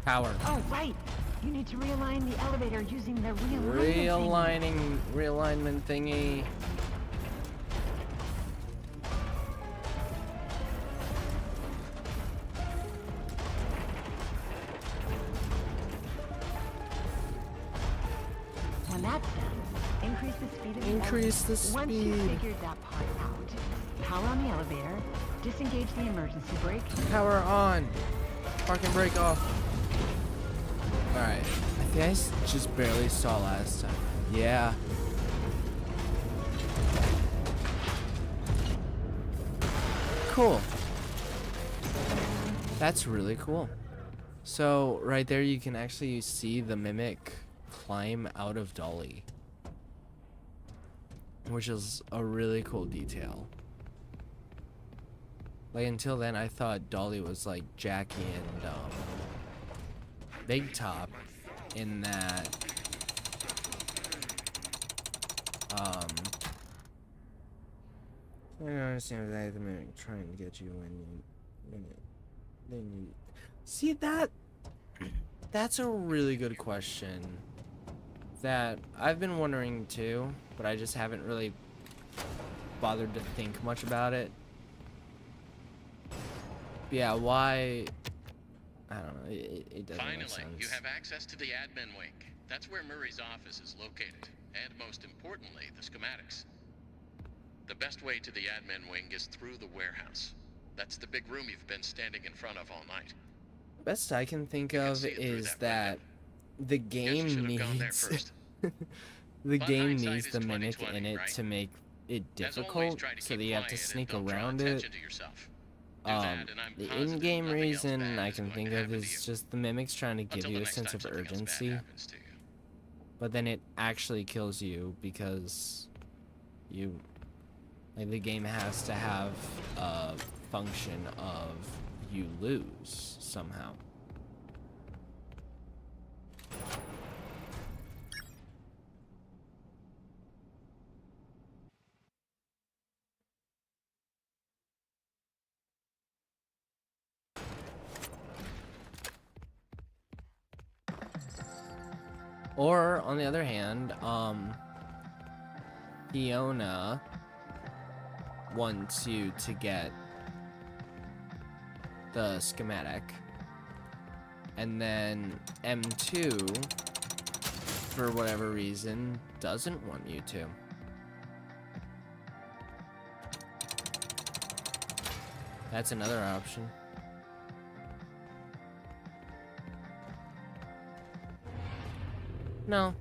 Power. Oh, right. You need to realign the elevator using the realignment Realignment thingy. When that's done, increase the speed of the Increase the elevator. Once you speed. figured that part out, power on the elevator, disengage the emergency brake. Power on. Parking brake off. Alright. I think I just barely saw last time. Yeah. Cool. That's really cool. So, right there you can actually see the mimic climb out of Dolly. Which is a really cool detail. Like, until then, I thought Dolly was like Jackie and Big Top in that I don't understand that the mimic trying to get you when you see that. That's a really good question that I've been wondering too, but I just haven't really bothered to think much about it. Yeah, why? I don't know. It doesn't make sense. Finally, you have access to the admin wing. That's where Murray's office is located, and most importantly, the schematics. The best way to the admin wing is through the warehouse. That's the big room you've been standing in front of all night. Best I can think of is that the game needs the game needs the mimic in it to make it difficult, so that you have to sneak around it. The in-game reason I can think of is just the mimic's trying to give you a sense of urgency, but then it actually kills you because the game has to have a function of you lose somehow. Or, on the other hand, Fiona wants you to get the schematic, and then M2, for whatever reason, doesn't want you to. That's another option. No.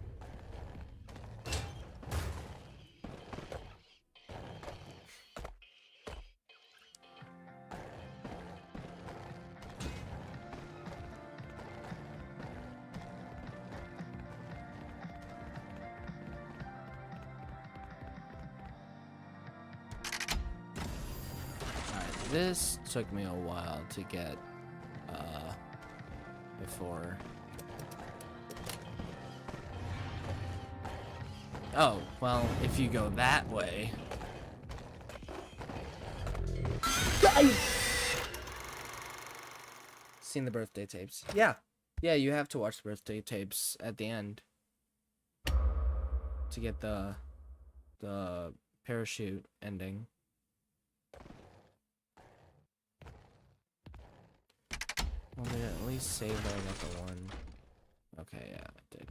Alright, this took me a while to get, before. Oh, well, if you go that way. Seen the birthday tapes. Yeah. Yeah, you have to watch the birthday tapes at the end to get the parachute ending. Well, did it at least save that I got the one? Okay, yeah, it did.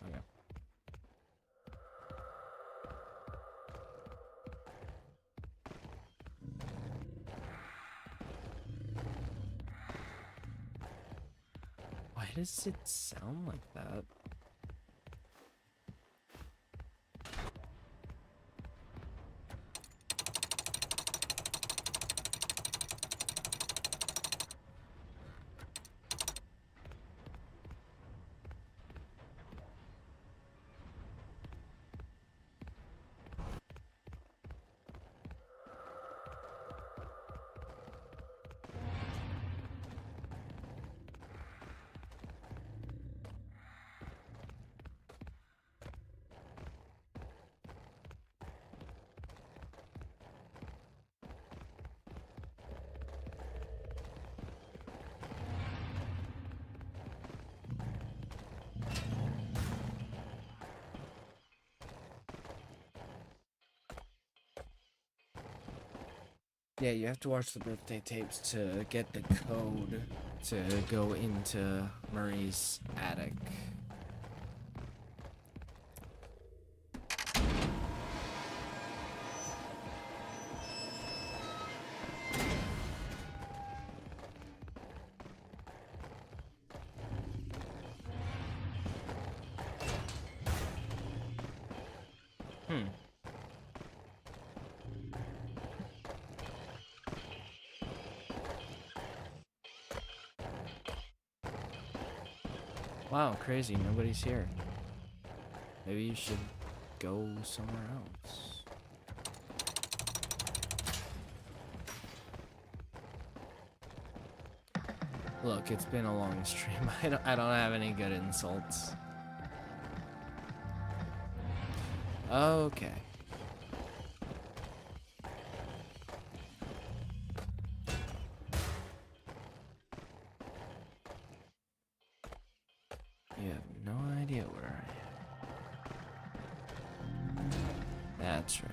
Okay. Why does it sound like that? Yeah, you have to watch the birthday tapes to get the code to go into Murray's attic. Wow, crazy, nobody's here. Maybe you should go somewhere else. Look, it's been a long stream. I don't have any good insults. Okay. You have no idea where I am. That's right.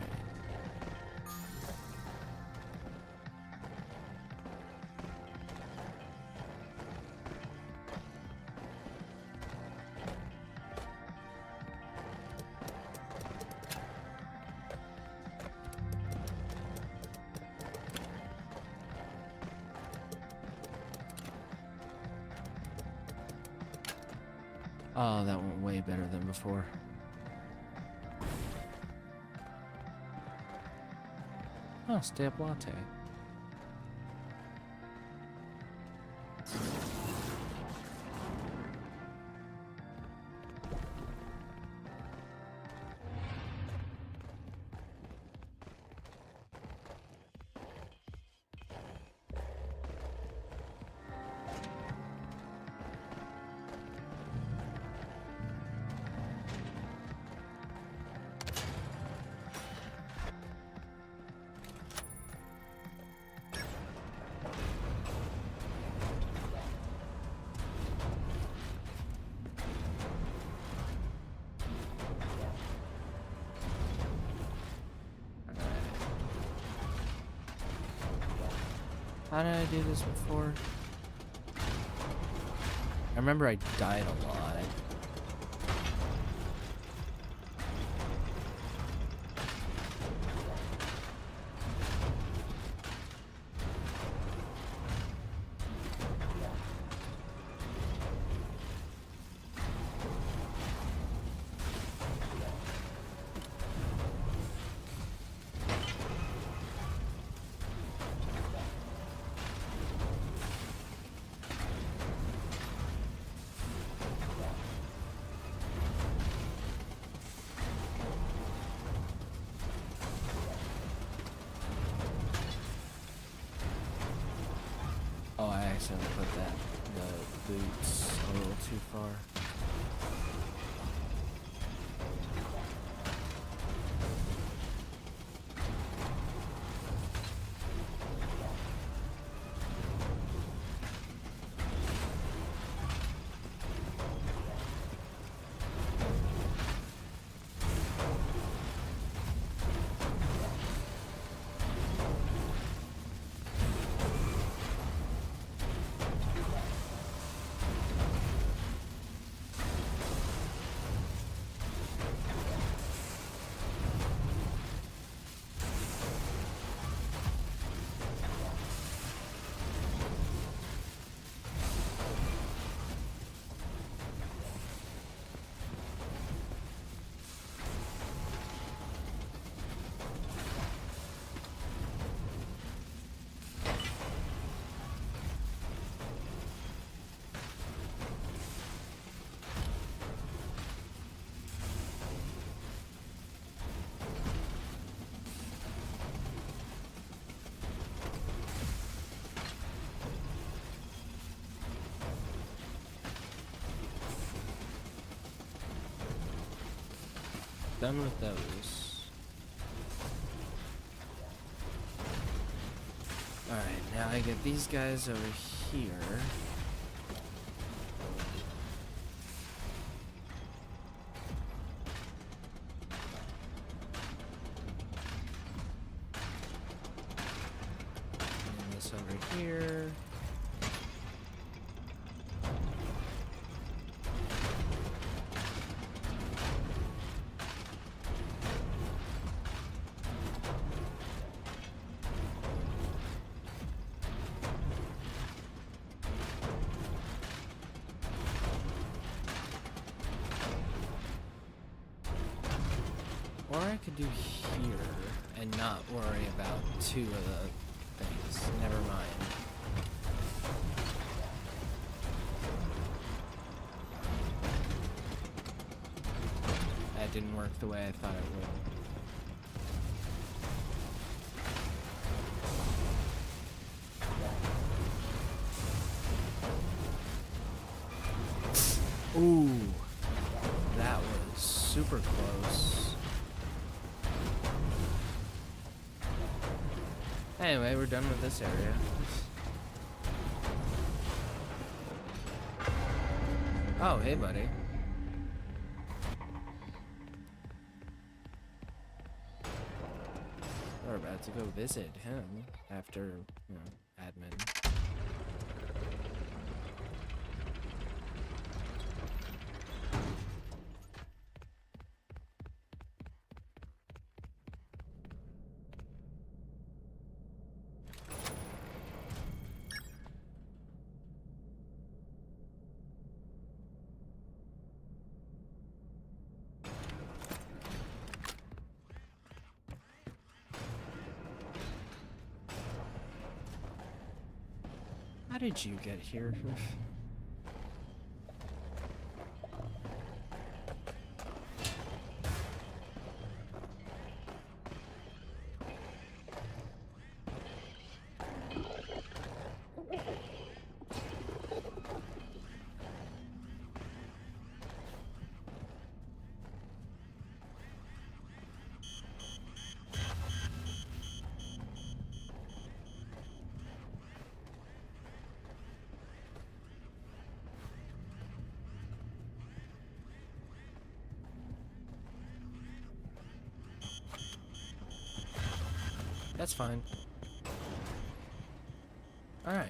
Oh, that went way better than before. Oh, stay-up latte. How did I do this before? I remember I died a lot. Oh, I accidentally put the boots a little too far. Done with those. Alright, now I get these guys over here. And this over here. Or I could do here and not worry about two of the things. Never mind. That didn't work the way I thought it would. Ooh. That was super close. Anyway, we're done with this area. Oh, hey, buddy. We're about to go visit him after, you know, admin. How did you get here? That's fine. Alright.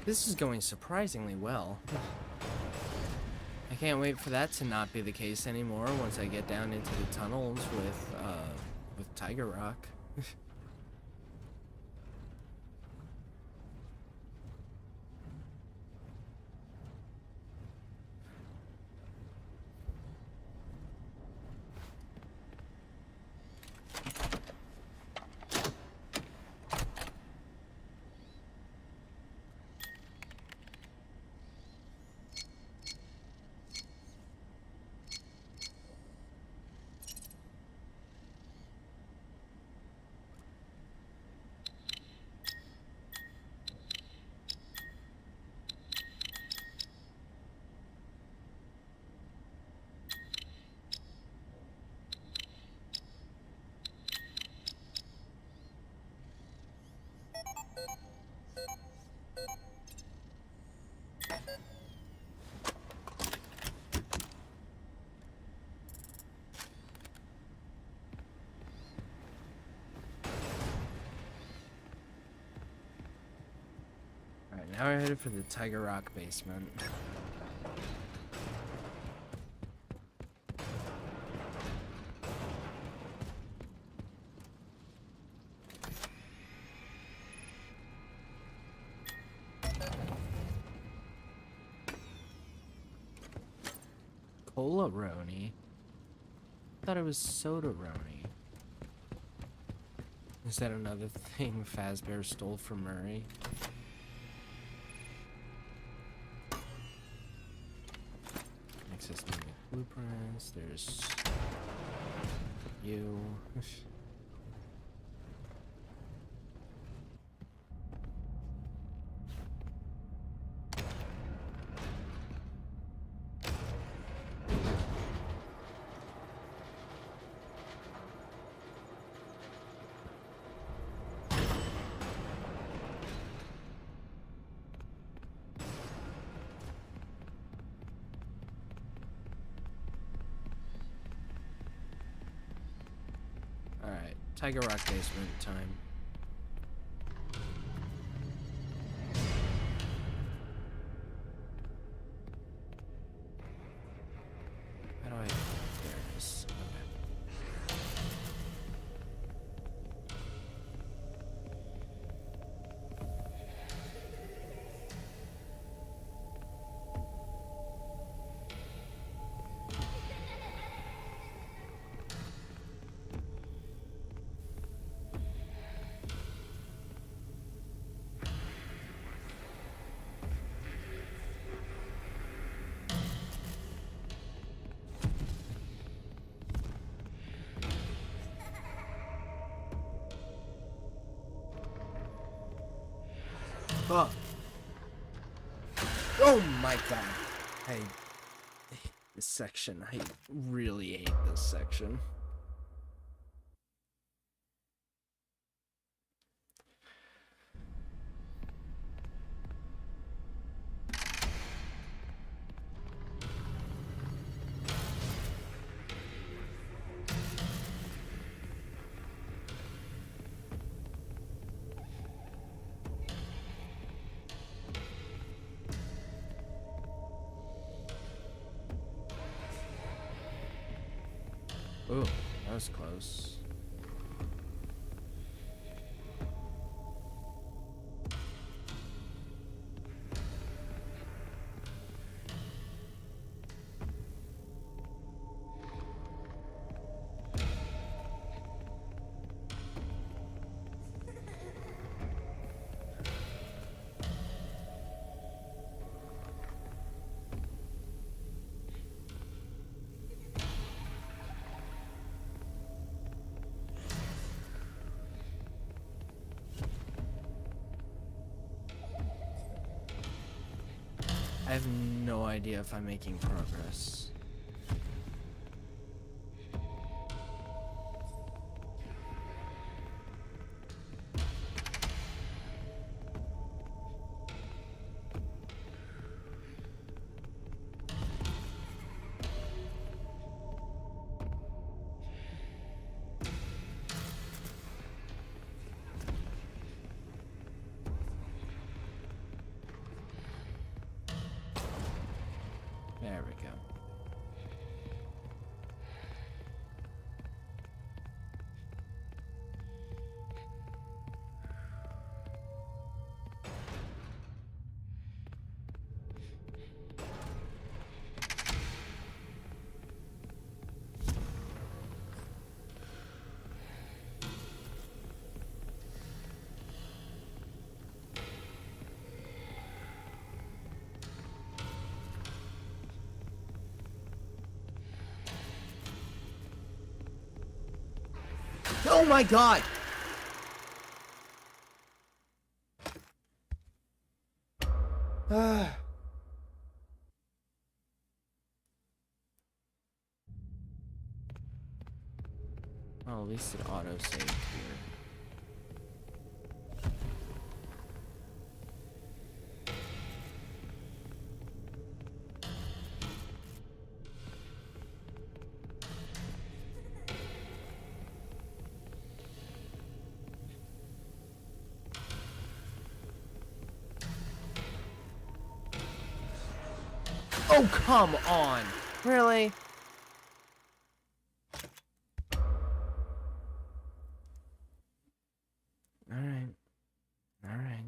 This is going surprisingly well. I can't wait for that to not be the case anymore once I get down into the tunnels with Tiger Rock. Now we're headed for the Tiger Rock basement. Cola-roni? I thought it was soda-roni. Is that another thing Fazbear stole from Murray? Access menu blueprints. There's you. Alright, Tiger Rock basement time. How do I... There it is. Okay. Oh. Oh my god. I hate this section. I really hate this section. Ooh, that was close. I have no idea if I'm making progress. There we go. Oh my god! Well, at least it auto-saved here. Oh, come on! Really? Alright. Alright.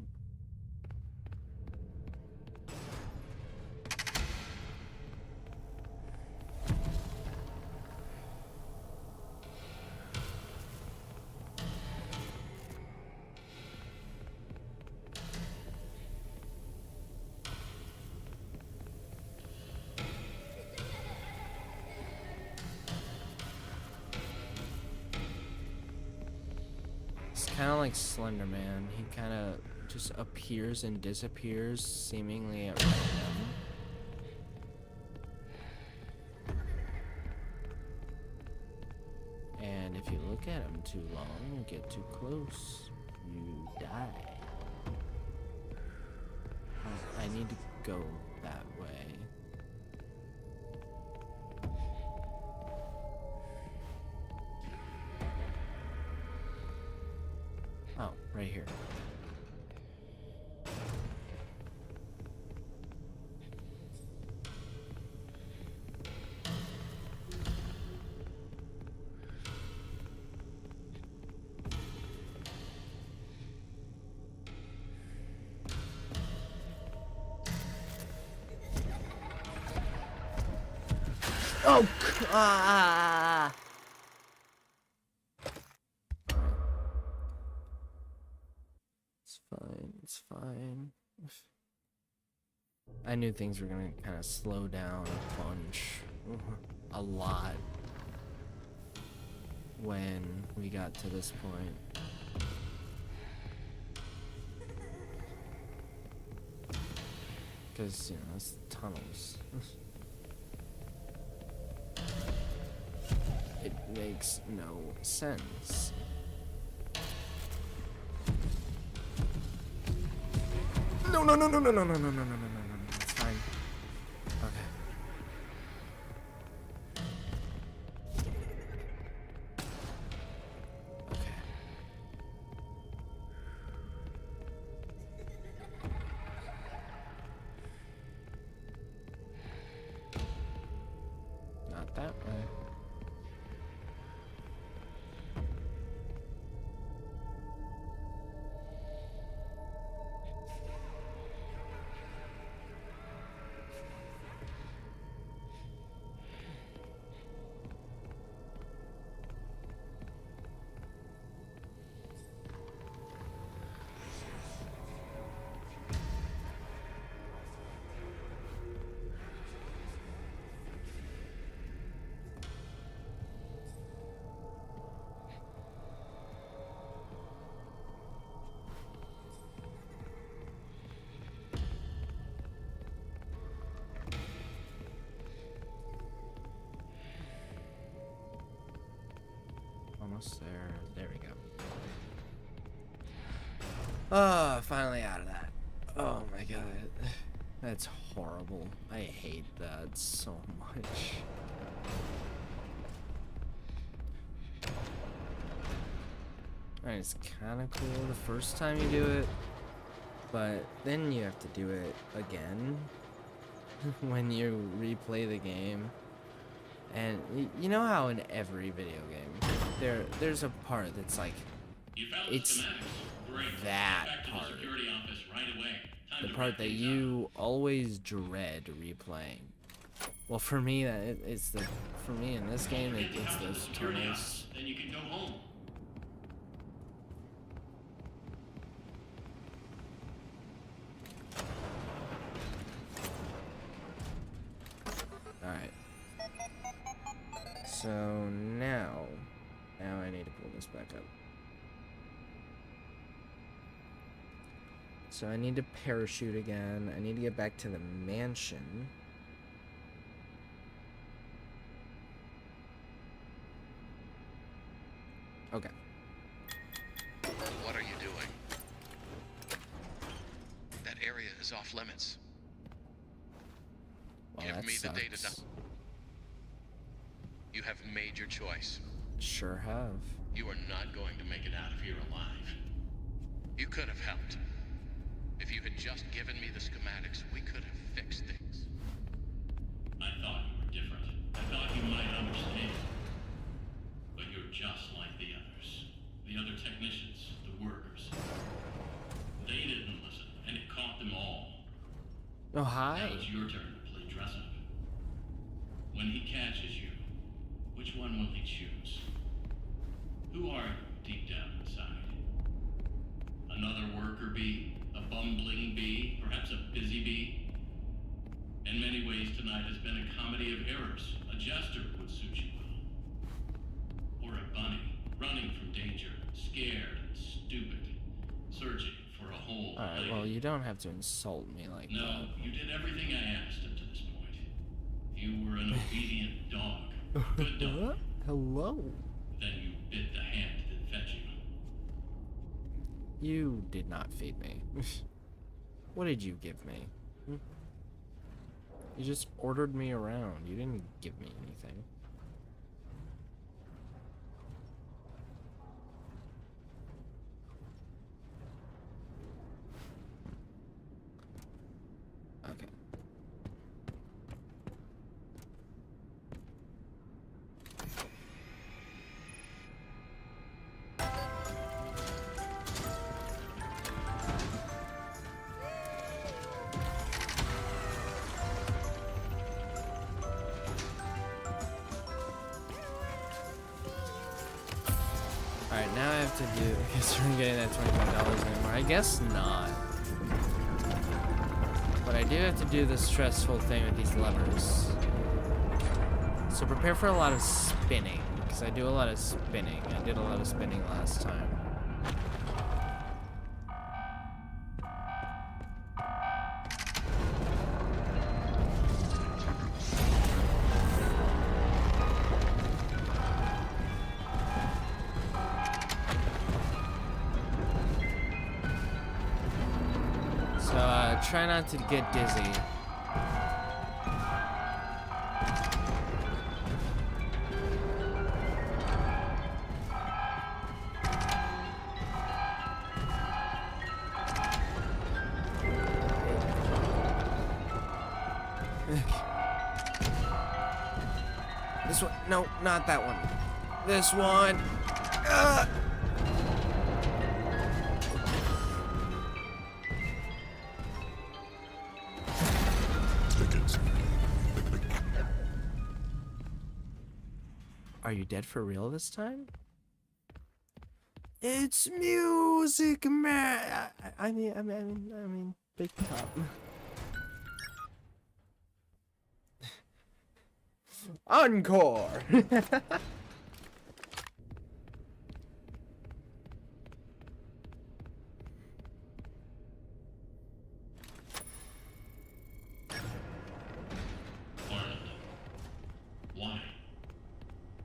It's kind of like Slender Man. He kind of just appears and disappears seemingly at random. And if you look at him too long, you get too close, you die. I need to go that way. Oh, right here. Oh, ah! It's fine. It's fine. I knew things were gonna kind of slow down a bunch, a lot, when we got to this point. Because, you know, it's tunnels. It makes no sense. No, no, no, no, no, no, no, no, no, no, no, no, no, no. It's fine. Okay. Okay. Not that way. almost there. There we go. Oh, finally out of that. Oh my god. That's horrible. I hate that so much. Alright, it's kind of cool the first time you do it, but then you have to do it again when you replay the game. And you know how in every video game there's a part that's like, it's that part, the part that you always dread replaying. Well, for me, it's the, for me in this game, it's those tunnels. Then you can go home. Alright. So now I need to pull this back up. So I need to parachute again. I need to get back to the mansion. Okay. What are you doing? That area is off limits. Well, Give that me the data. sucks. You have made your choice. Sure have. You are not going to make it out of here alive. You could have helped. If you had just given me the schematics, we could have fixed things. I thought you were different. I thought you might understand. But you're just like the others. The other technicians, the workers. They didn't listen, and it caught them all. Oh, hi. Now it's your turn to play dress up. When he catches you, which one will he choose? Who are you deep down inside? Another worker bee? A bumbling bee? Perhaps a busy bee? In many ways, tonight has been a comedy of errors. A jester would suit you well. Or a bunny, running from danger, scared and stupid, searching for a hole. Alright, well, you don't have to insult me like that. No, you did everything I asked up to this point. You were an obedient dog. Good dog. Hello? Then you bit the hand that fed you. You did not feed me. What did you give me? You just ordered me around. You didn't give me anything. Okay. Alright, now I have to do, I guess we're getting that $25 anymore. I guess not. But I do have to do the stressful thing with these levers. So prepare for a lot of spinning, because I do a lot of spinning. I did a lot of spinning last time. Try not to get dizzy. This one, no, not that one. This one. Are you dead for real this time? It's music, man. I mean, big top. Encore.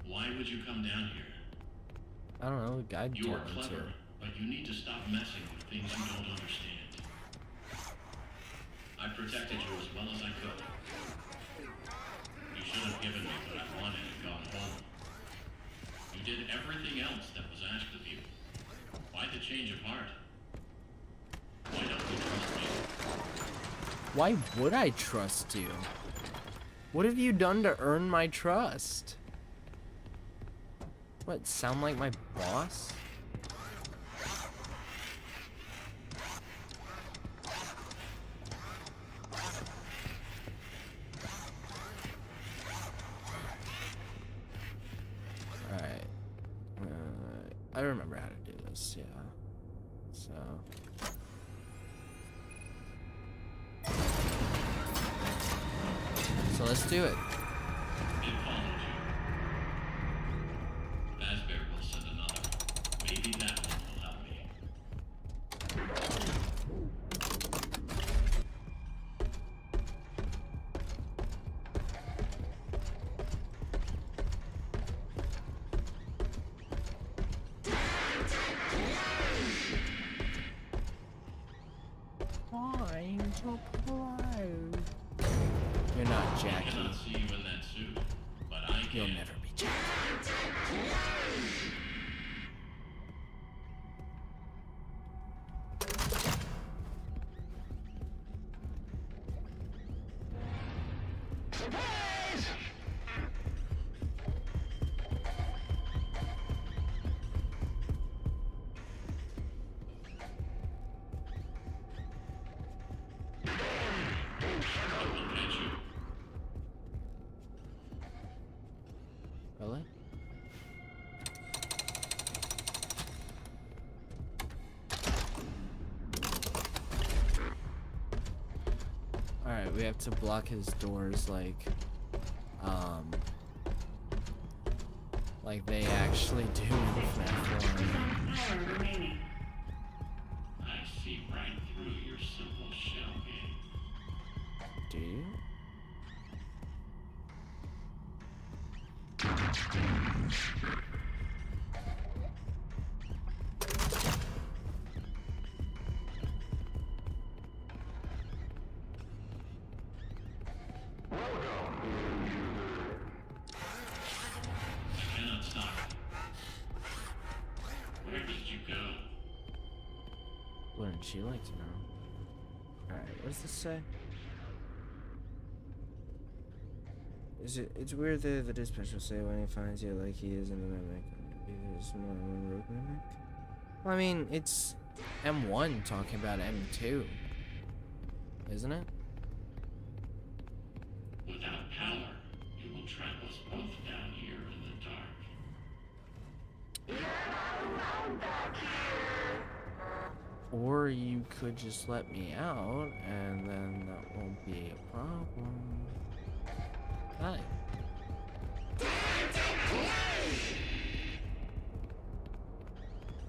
Why would you come down here? I don't know, guide You are me clever, to. but you need to stop messing with things you don't understand. I protected you as well as I could. You should have given me what I wanted and gone home. You did everything else that was asked of you. Why the change of heart? Why don't you trust me? Why would I trust you? What have you done to earn my trust? What, sound like my boss? Alright. I remember how to do this, yeah. So let's do it. It followed you. Fazbear will send another. Maybe that one will help me. Time to play. You're not Jackie. I cannot see you in that suit, but I can. You'll never be Jackie. Really? Alright, we have to block his doors like they actually do in Fnaf 1. Power remaining. I see right through your simple shell game. Do you? I cannot stop it. Where did you go? Wouldn't she like to know? Alright, what does this say? It's weird that the dispatch will say when he finds you like he is in the mimic. There's more than one rogue mimic. Well, I mean, it's M1 talking about M2. Isn't it? Without power, you will trap us both down here in the dark. Or you could just let me out, and then that won't be a problem. Hi.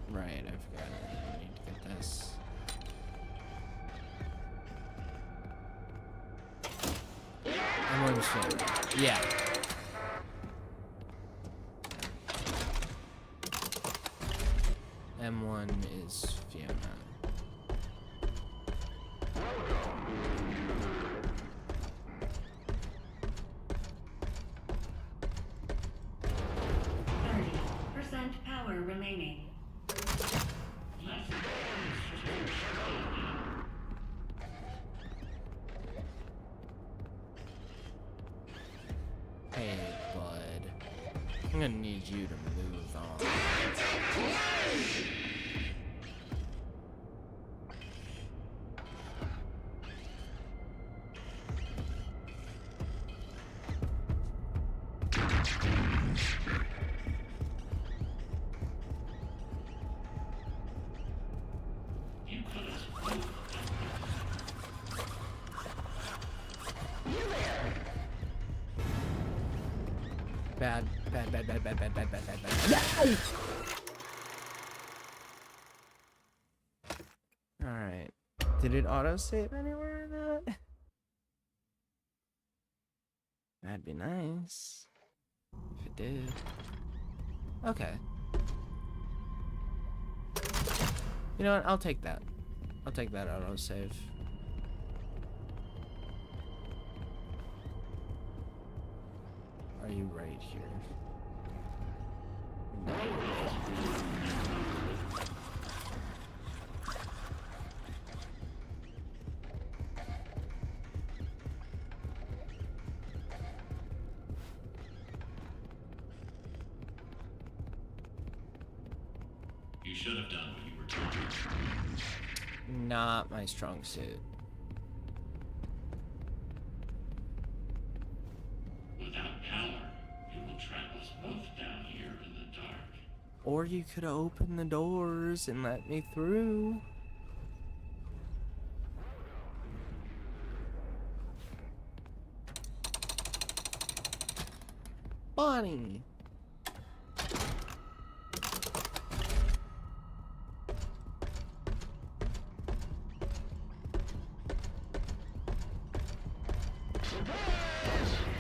Right, I forgot. I need to get this. M1's Fiona. Yeah. M1 is Fiona. Power remaining. Hey, bud. I'm gonna need you to move on. Bad. Alright. Did it autosave anywhere in that? That'd be nice. If it did. Okay. You know what? I'll take that. I'll take that autosave. Are you right here? No. You should have done what you were told. Not my strong suit. Without power, it will trap us both down here in the dark. Or you could open the doors and let me through. Bonnie!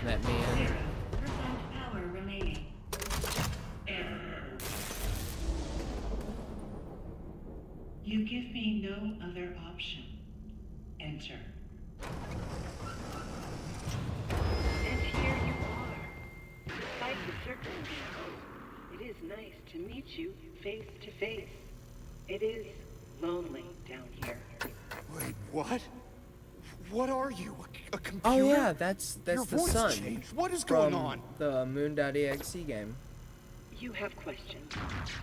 Let me in. 0% power remaining. Error. You give me no other option. Enter. And here you are. Despite the circumstances, it is nice to meet you face to face. It is lonely down here. Wait, what? What are you? A computer? Oh yeah, that's Your the voice sun. changed. What is from going on? The Moon.exe game. You have questions,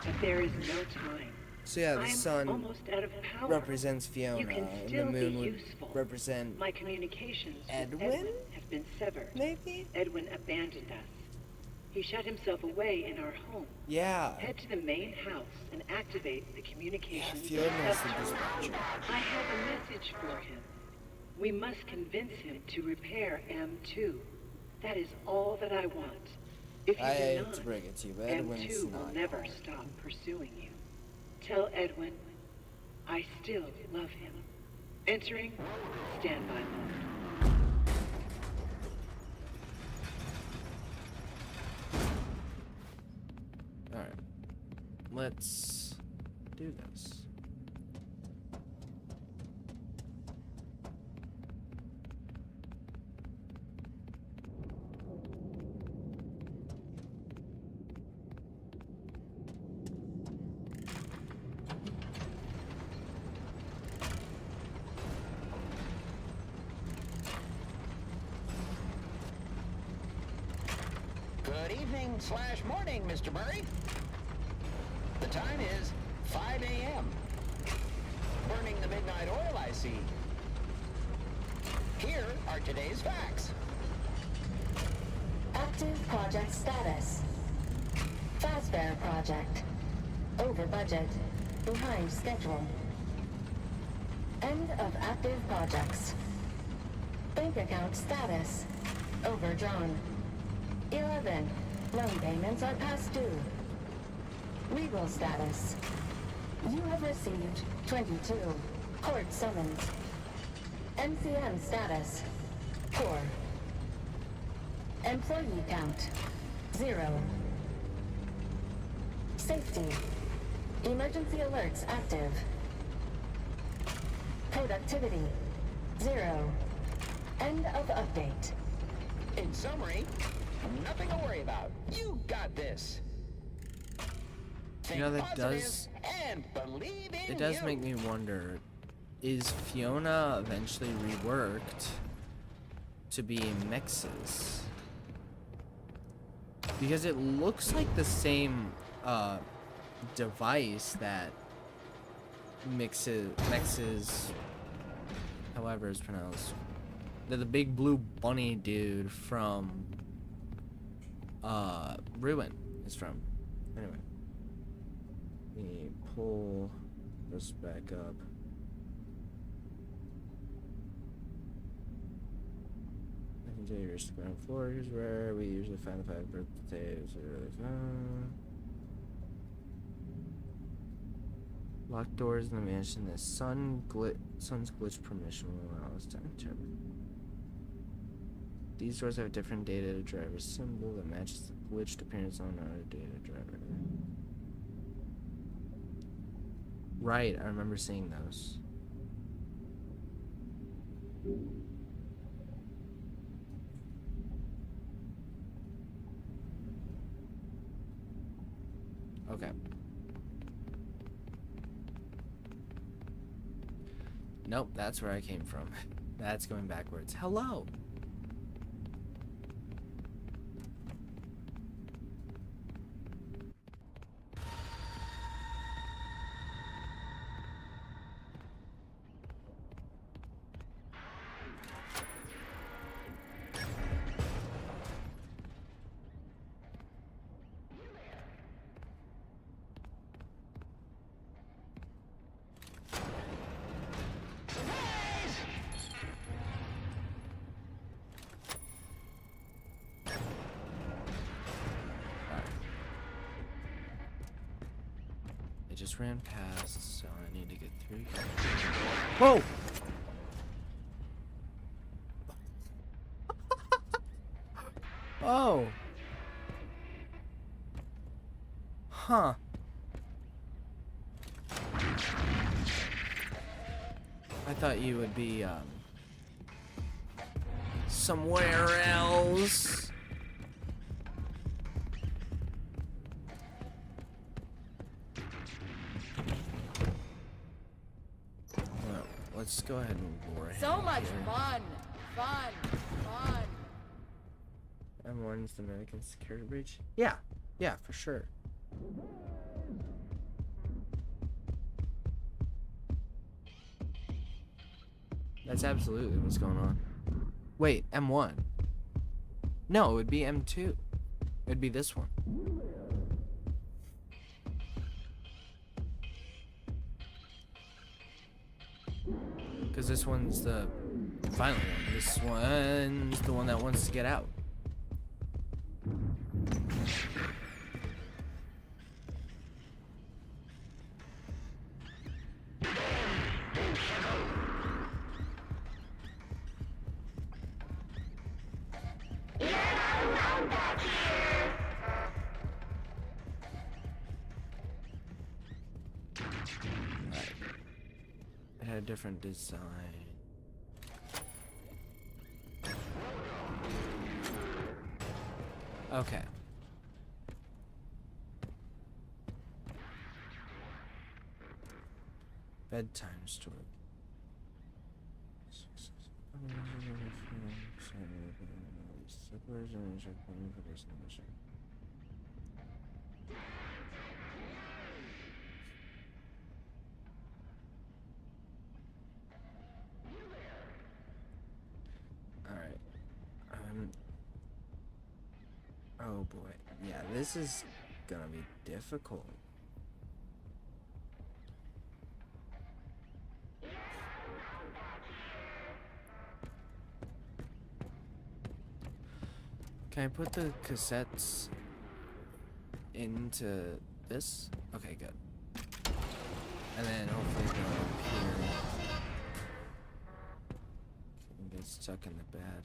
but there is no time. So yeah, the I'm sun almost out of power. represents Fiona, You can and the still be moon would useful. represent My communications with Edwin? Edwin have been severed. Maybe? Edwin abandoned us. He shut himself away in our home. Yeah. Head to the main house and activate the communications. Fiona is the receptor. dispatcher. I have a message for him. We must convince him to repair M2. That is all that I want. If you I do hate not, to break it to you, but Edwin's M2 will not never home. stop pursuing you. Tell Edwin, I still love him. Entering standby mode. Alright. Let's do this. Good evening / morning, Mr. Murray. The time is 5 a.m. Burning the midnight oil, I see. Here are today's facts. Active project status. Fazbear project. Over budget. Behind schedule. End of active projects. Bank account status. Overdrawn. 11. Loan payments are past due. Legal status. You have received 22. Court summons. MCM status. Poor. Employee count. 0. Safety. Emergency alerts active. Productivity. 0. End of update. In summary, nothing to worry about. You got this. You know, Think that positive does... and believe in It does you. make me wonder, is Fiona eventually reworked to be Mex's? Because it looks like the same device that Mex's, however it's pronounced, the big blue bunny dude from Ruin is from. Anyway, let me pull this back up. Interiors to ground floor is where we usually find the 5 birthdays. Locked doors in the mansion. The sun's glitch permission will allow us to enter. These doors have different data driver symbol that matches the glitched appearance on our data driver. Right, I remember seeing those. Okay. Nope, that's where I came from. That's going backwards. Hello! I just ran past, so I need to get through here. Whoa! Oh! Huh. I thought you would be, somewhere else. Well, let's go ahead and lure him So much here. fun! M1's the American security breach? Yeah. Yeah, for sure. That's absolutely what's going on. Wait, M1. No, it would be M2. It'd be this one. Because this one's the violent one. This one's the one that wants to get out. It had a different design. Okay. Bedtime story. Alright. Oh boy. Yeah, this is gonna be difficult. Can I put the cassettes into this? Okay, good. And then hopefully they'll appear. Can get stuck in the bed.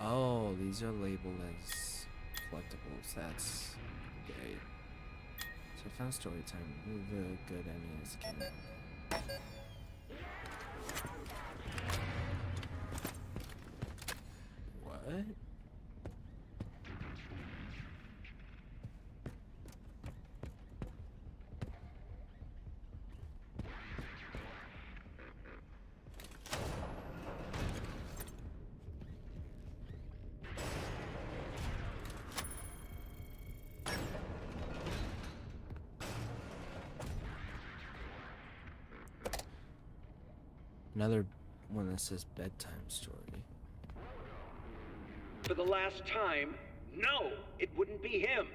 Oh, these are labeled as collectibles. That's great. So I found story time. Move the good ending as can. What? Another one that says bedtime story. For the last time, no, it wouldn't be him.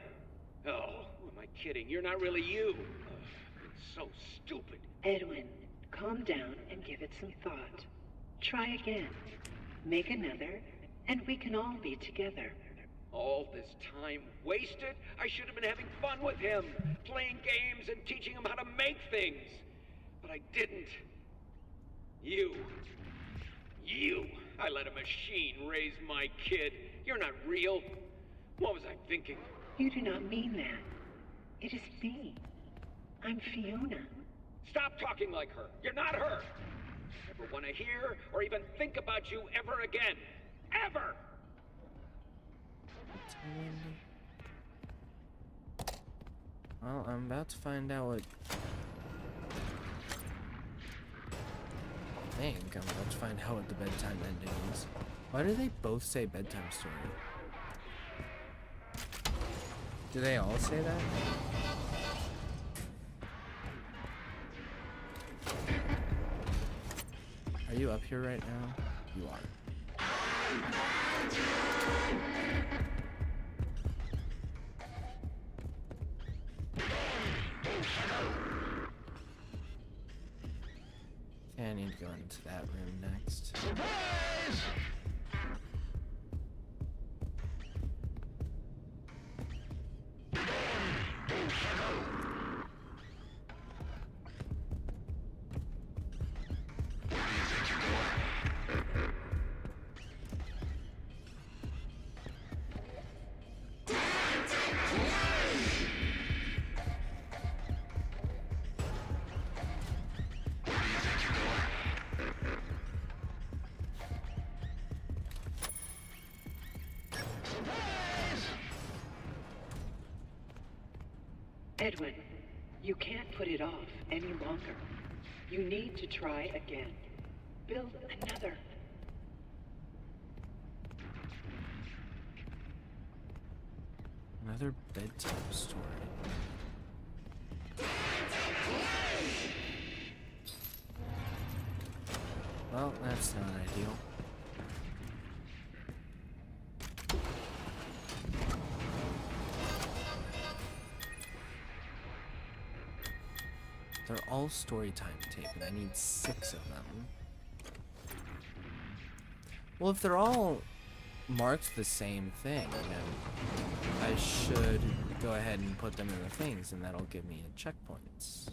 Oh, who am I kidding? You're not really you. Ugh, it's so stupid. Edwin, calm down and give it some thought. Try again. Make another, and we can all be together. All this time wasted? I should have been having fun with him, playing games and teaching him how to make things. But I didn't. You, I let a machine raise my kid. You're not real. What was I thinking? You do not mean that. It is me. I'm Fiona. Stop talking like her. You're not her. I never want to hear or even think about you ever again. Ever! Well, I'm about to find out what... I think I'm about to find out what the bedtime ending is. Why do they both say bedtime story? Do they all say that? Are you up here right now? You are. Okay, I need to go into that room next. Edwin, you can't put it off any longer. You need to try again. Build another. Another bedtime story. Well, that's not ideal. They're all story time tape, and I need 6 of them. Well, if they're all marked the same thing, then I should go ahead and put them in the things, and that'll give me checkpoints.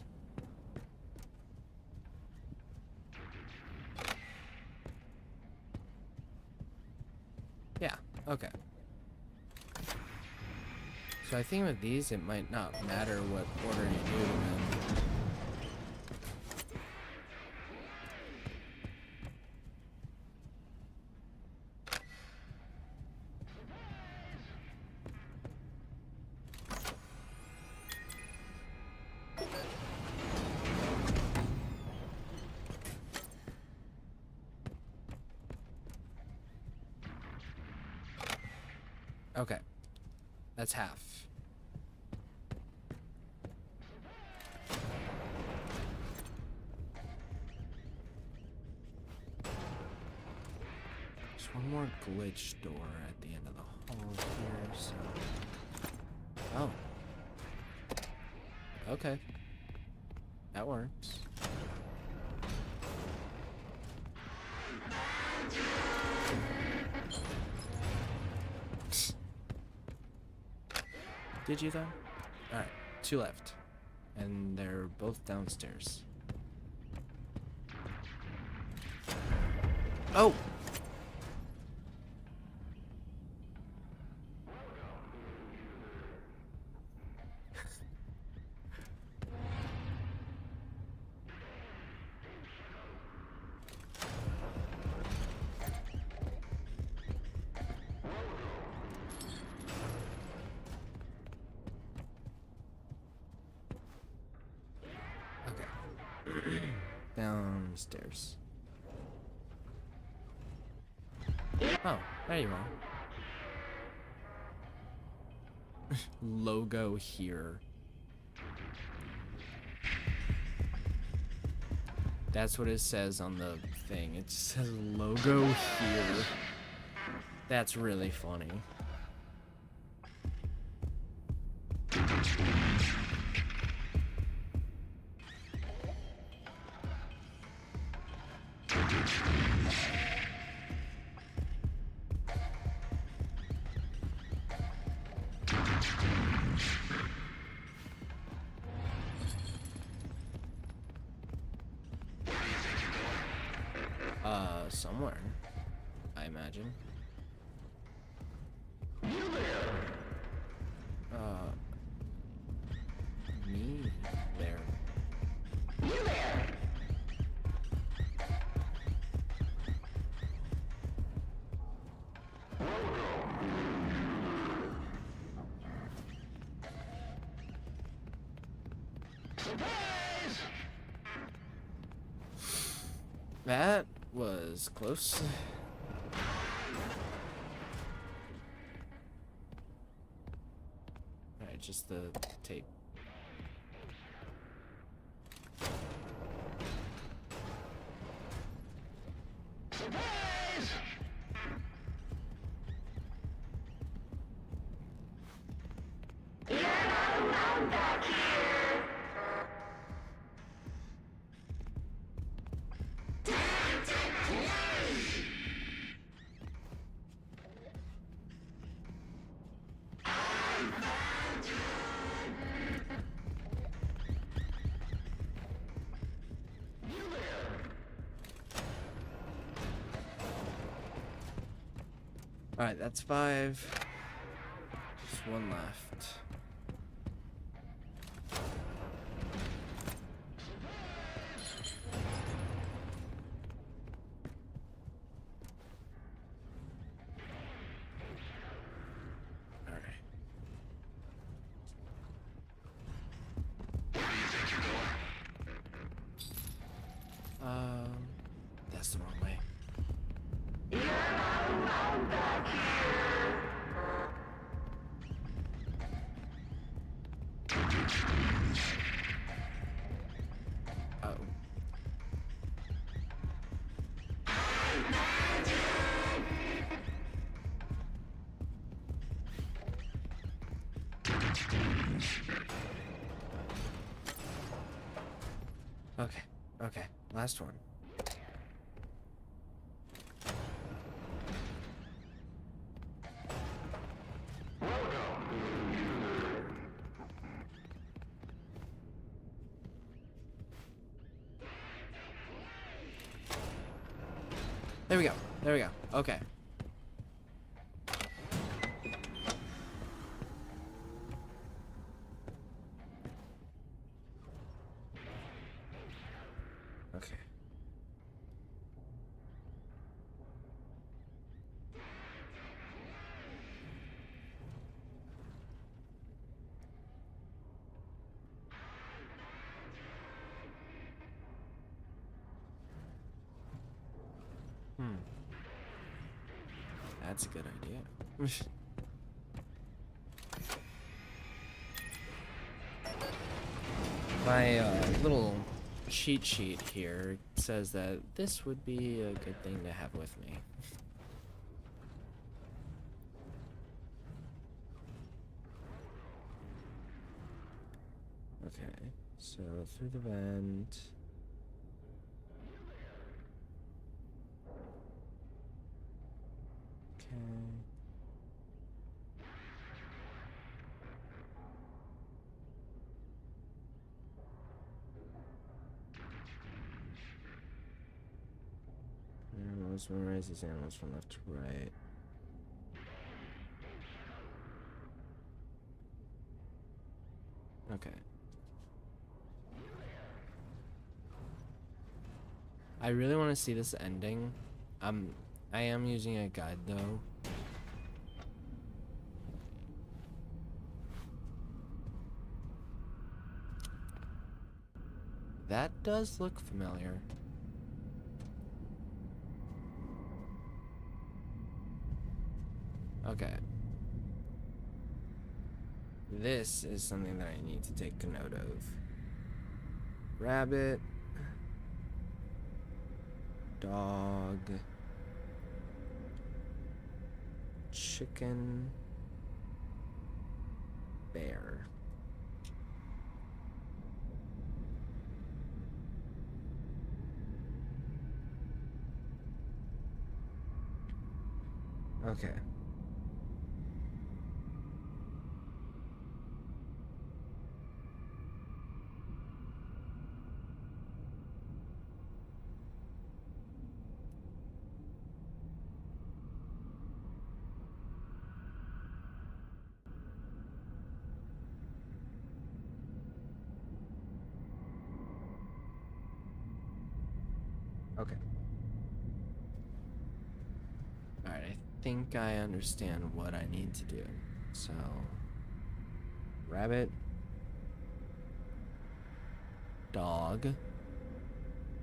Yeah, okay. So I think with these, it might not matter what order you do them in. Okay, that's half. There's one more glitch door at the end of the hall here, so... Oh. Okay. That works. Did you though? Alright, 2 left. And they're both downstairs. Oh! Downstairs. Oh, there you are. Logo here. That's what it says on the thing. It says logo here. That's really funny. Somewhere, I imagine. That was close. Alright, just the tape. Alright, that's 5. Just one left. Alright. Where do you think you're going? That's the wrong way. Oh. Okay, okay, last one. There we go. There we go. Okay. Okay. That's a good idea. My little cheat sheet here says that this would be a good thing to have with me. Okay, so through the vent. Okay. Let's memorize these animals from left to right. Okay. I really want to see this ending. I am using a guide though. That does look familiar. Okay. This is something that I need to take a note of. Rabbit. Dog. Chicken. Bear. Okay. Okay. Alright, I think I understand what I need to do. So, rabbit, Dog.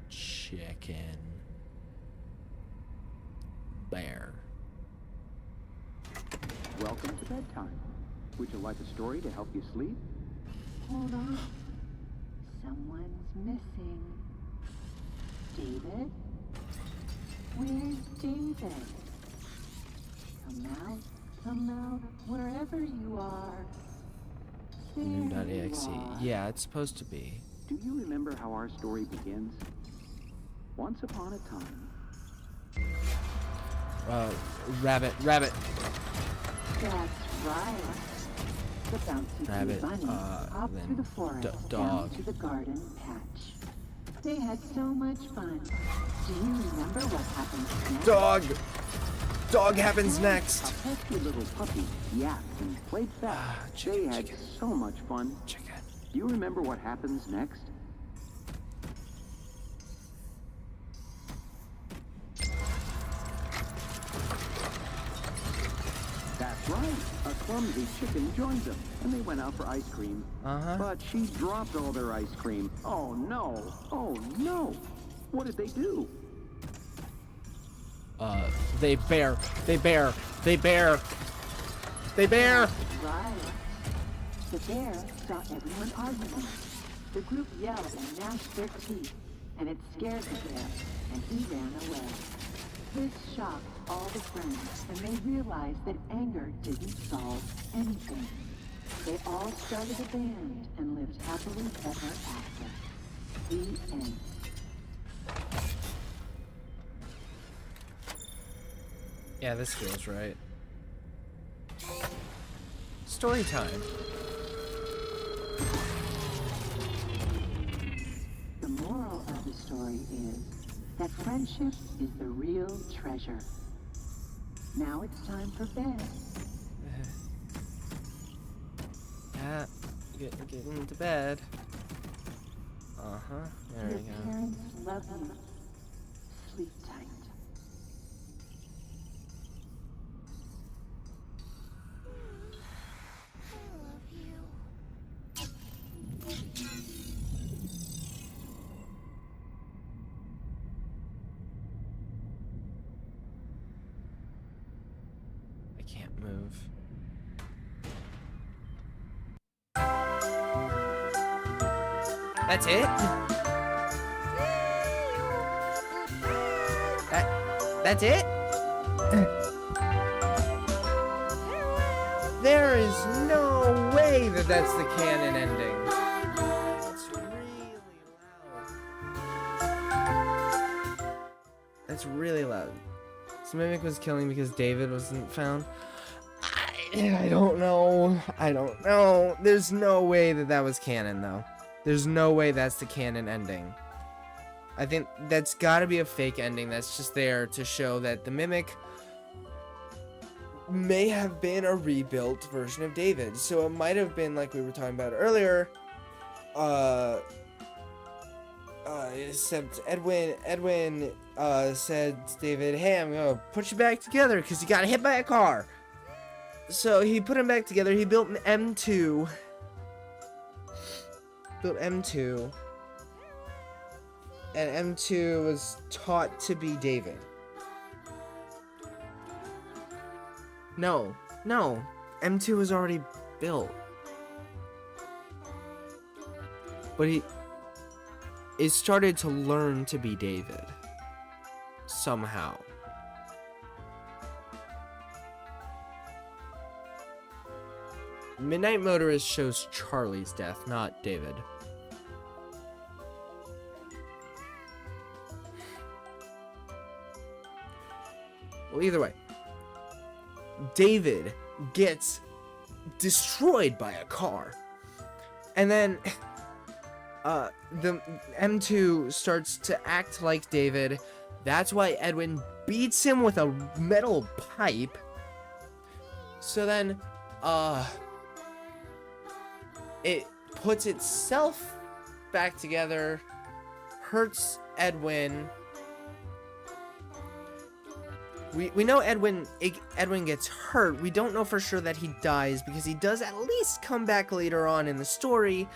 Chicken. Bear. Welcome to bedtime. Would you like a story to help you sleep? Hold on. Someone's missing. David? Where's David? Come out, wherever you are. New.exe. Yeah, it's supposed to be. Do you remember how our story begins? Once upon a time. Rabbit. That's right. The bouncy Rabbit, bunny hopped then through the forest dog. down to the garden patch. They had so much fun. Do you remember what happened next? Dog! Dog happens next! A pesky little puppy yapped and played fast. They had so much fun. Chicken. Do you remember what happens next? That's right. A clumsy chicken joined them, and they went out for ice cream. But she dropped all their ice cream. Oh no! Oh no! What did they do? They bear. Right. The bear saw everyone arguing. The group yelled and gnashed their teeth, and it scared the bear, and he ran away. This shocked all the friends, and they realized that anger didn't solve anything. They all started a band and lived happily ever after. The end. Yeah, this feels right. Story time. The moral of the story is that friendship is the real treasure. Now it's time for bed. Yeah, get into bed. There we Your go. parents love you. Sleep tight. I can't move. That's it? That's it? There is no way that that's the canon ending. That's really loud. That's really loud. So Mimic was killing because David wasn't found. I don't know. I don't know. There's no way that that was canon, though. There's no way that's the canon ending. I think that's gotta be a fake ending that's just there to show that the Mimic may have been a rebuilt version of David. So it might have been like we were talking about earlier. Except Edwin said to David, hey, I'm gonna put you back together because you got hit by a car. So he put him back together. He built an M2. And M2 was taught to be David. No. M2 was already built. But he started to learn to be David. Somehow. Midnight Motorist shows Charlie's death, not David. Well, either way, David gets destroyed by a car. And then the M2 starts to act like David. That's why Edwin beats him with a metal pipe. So then, it puts itself back together, hurts Edwin. We know Edwin gets hurt. We don't know for sure that he dies because he does at least come back later on in the story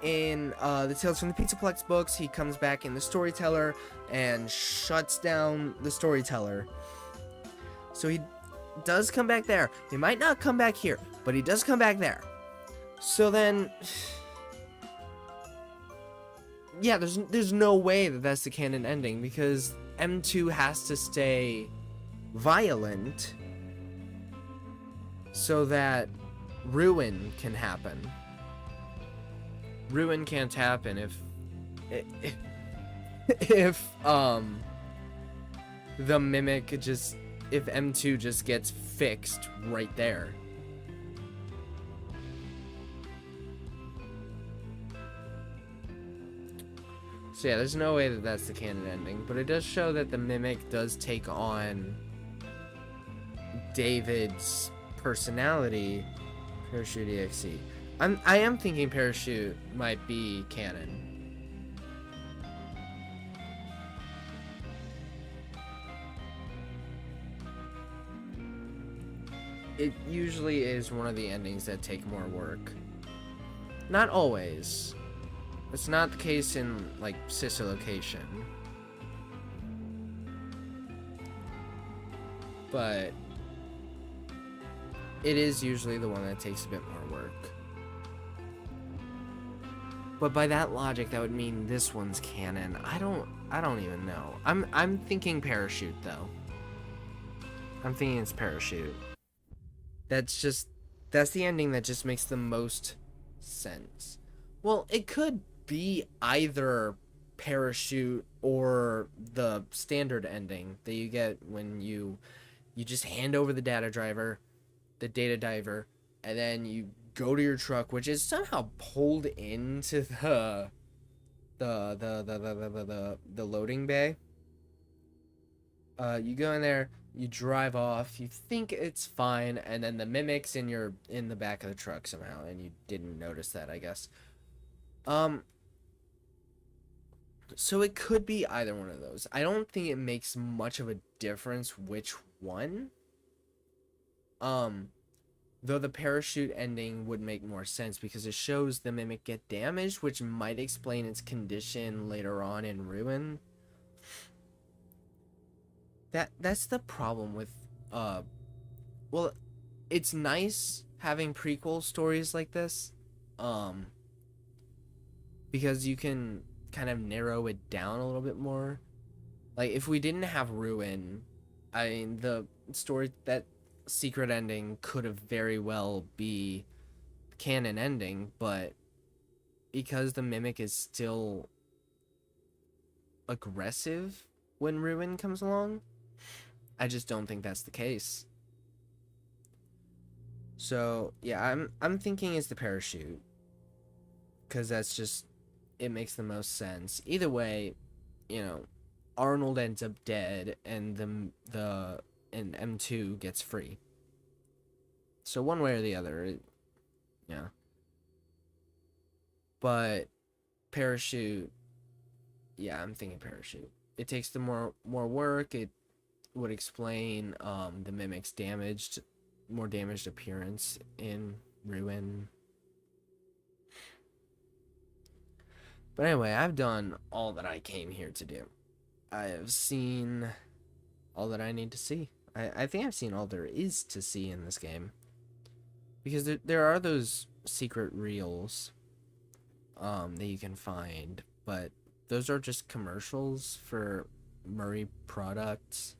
in the Tales from the Pizzaplex books, he comes back in the Storyteller and shuts down the Storyteller. So he does come back there. He might not come back here, but he does come back there. So then, yeah, there's no way that that's the canon ending, because M2 has to stay violent so that ruin can happen. Ruin can't happen if the mimic just, if M2 just gets fixed right there. So yeah, there's no way that that's the canon ending, but it does show that the mimic does take on David's personality. Parachute EXE. I am thinking Parachute might be canon. It usually is one of the endings that take more work. Not always. It's not the case in, like, Sister Location. But it is usually the one that takes a bit more work. But by that logic, that would mean this one's canon. I don't even know. I'm thinking Parachute, though. I'm thinking it's Parachute. That's the ending that just makes the most sense. Well, it could be either Parachute or the standard ending that you get when you just hand over the data diver, and then you go to your truck, which is somehow pulled into the loading bay. You go in there, you drive off, you think it's fine, and then the mimic's in the back of the truck somehow, and you didn't notice that, I guess. So it could be either one of those. I don't think it makes much of a difference which one. Though the Parachute ending would make more sense because it shows the mimic get damaged, which might explain its condition later on in Ruin. That's the problem with well, it's nice having prequel stories like this, because you can kind of narrow it down a little bit more. Like, if we didn't have Ruin, I mean, the story, that secret ending could have very well be canon ending, but because the mimic is still aggressive when Ruin comes along, I just don't think that's the case. So yeah, I'm thinking it's the Parachute, because that's just, it makes the most sense. Either way, you know, Arnold ends up dead, and and M2 gets free. So one way or the other, yeah. But Parachute, yeah, I'm thinking Parachute. It takes the more work. It would explain the mimic's more damaged appearance in Ruin. But anyway, I've done all that I came here to do. I have seen all that I need to see. I think I've seen all there is to see in this game. Because there are those secret reels that you can find, but those are just commercials for Murray products.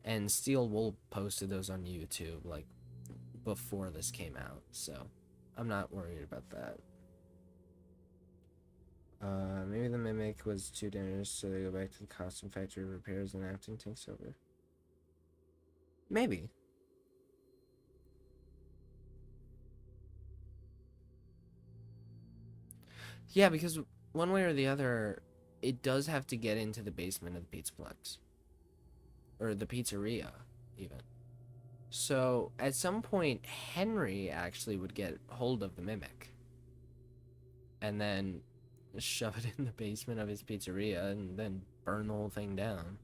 And Steel Wool posted those on YouTube, like, before this came out, so I'm not worried about that. Maybe the mimic was too dangerous, so they go back to the costume factory, repairs, and acting takes over. Maybe. Yeah, because one way or the other, it does have to get into the basement of the Pizzaplex. Or the pizzeria, even. So, at some point, Henry actually would get hold of the mimic. And then shove it in the basement of his pizzeria and then burn the whole thing down.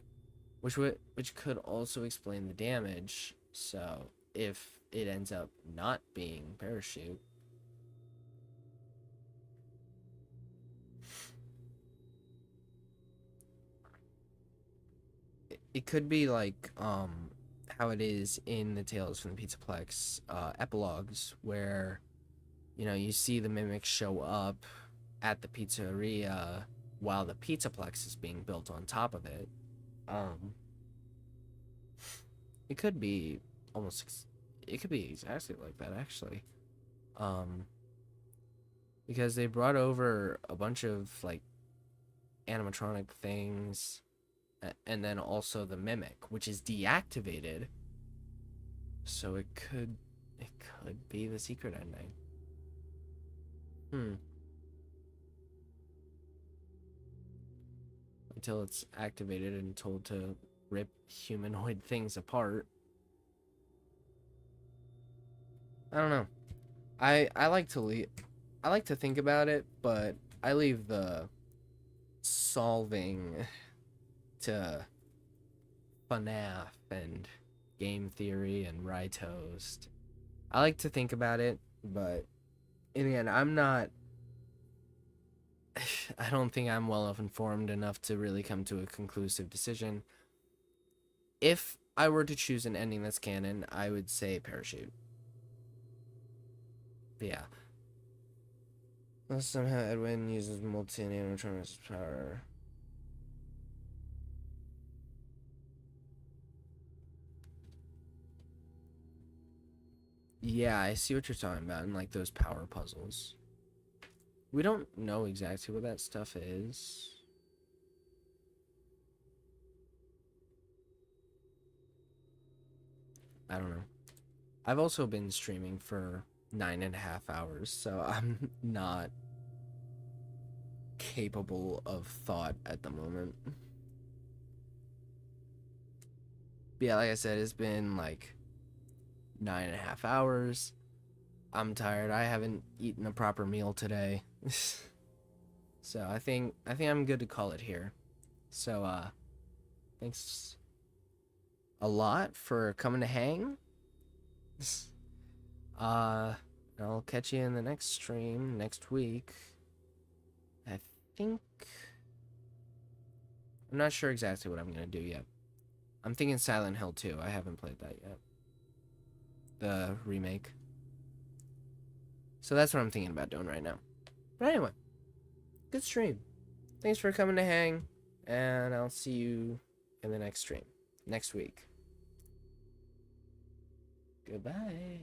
Which could also explain the damage. So, if it ends up not being Parachute. it could be like how it is in the Tales from the Pizzaplex epilogues, where you see the mimics show up at the pizzeria while the Pizzaplex is being built on top of it. It could be it could be exactly like that, actually. Because they brought over a bunch of like animatronic things, and then also the mimic, which is deactivated. So it could be the secret ending. Until it's activated and told to rip humanoid things apart. I don't know. I like to think about it, but I leave the solving to Fnaf and game theory and Rye Toast. I like to think about it, but in the end, I don't think I'm well informed enough to really come to a conclusive decision. If I were to choose an ending that's canon, I would say Parachute. But yeah. Somehow Edwin uses multi-animatronics power. Yeah, I see what you're talking about in like those power puzzles. We don't know exactly what that stuff is. I don't know. I've also been streaming for 9.5 hours, so I'm not capable of thought at the moment. But yeah, like I said, it's been like 9.5 hours. I'm tired. I haven't eaten a proper meal today. So I think I'm good to call it here. So thanks a lot for coming to hang. I'll catch you in the next stream next week. I think I'm not sure exactly what I'm gonna do yet. I'm thinking Silent Hill 2. I haven't played that yet. The remake. So that's what I'm thinking about doing right now. But anyway, good stream. Thanks for coming to hang, and I'll see you in the next stream next week. Goodbye.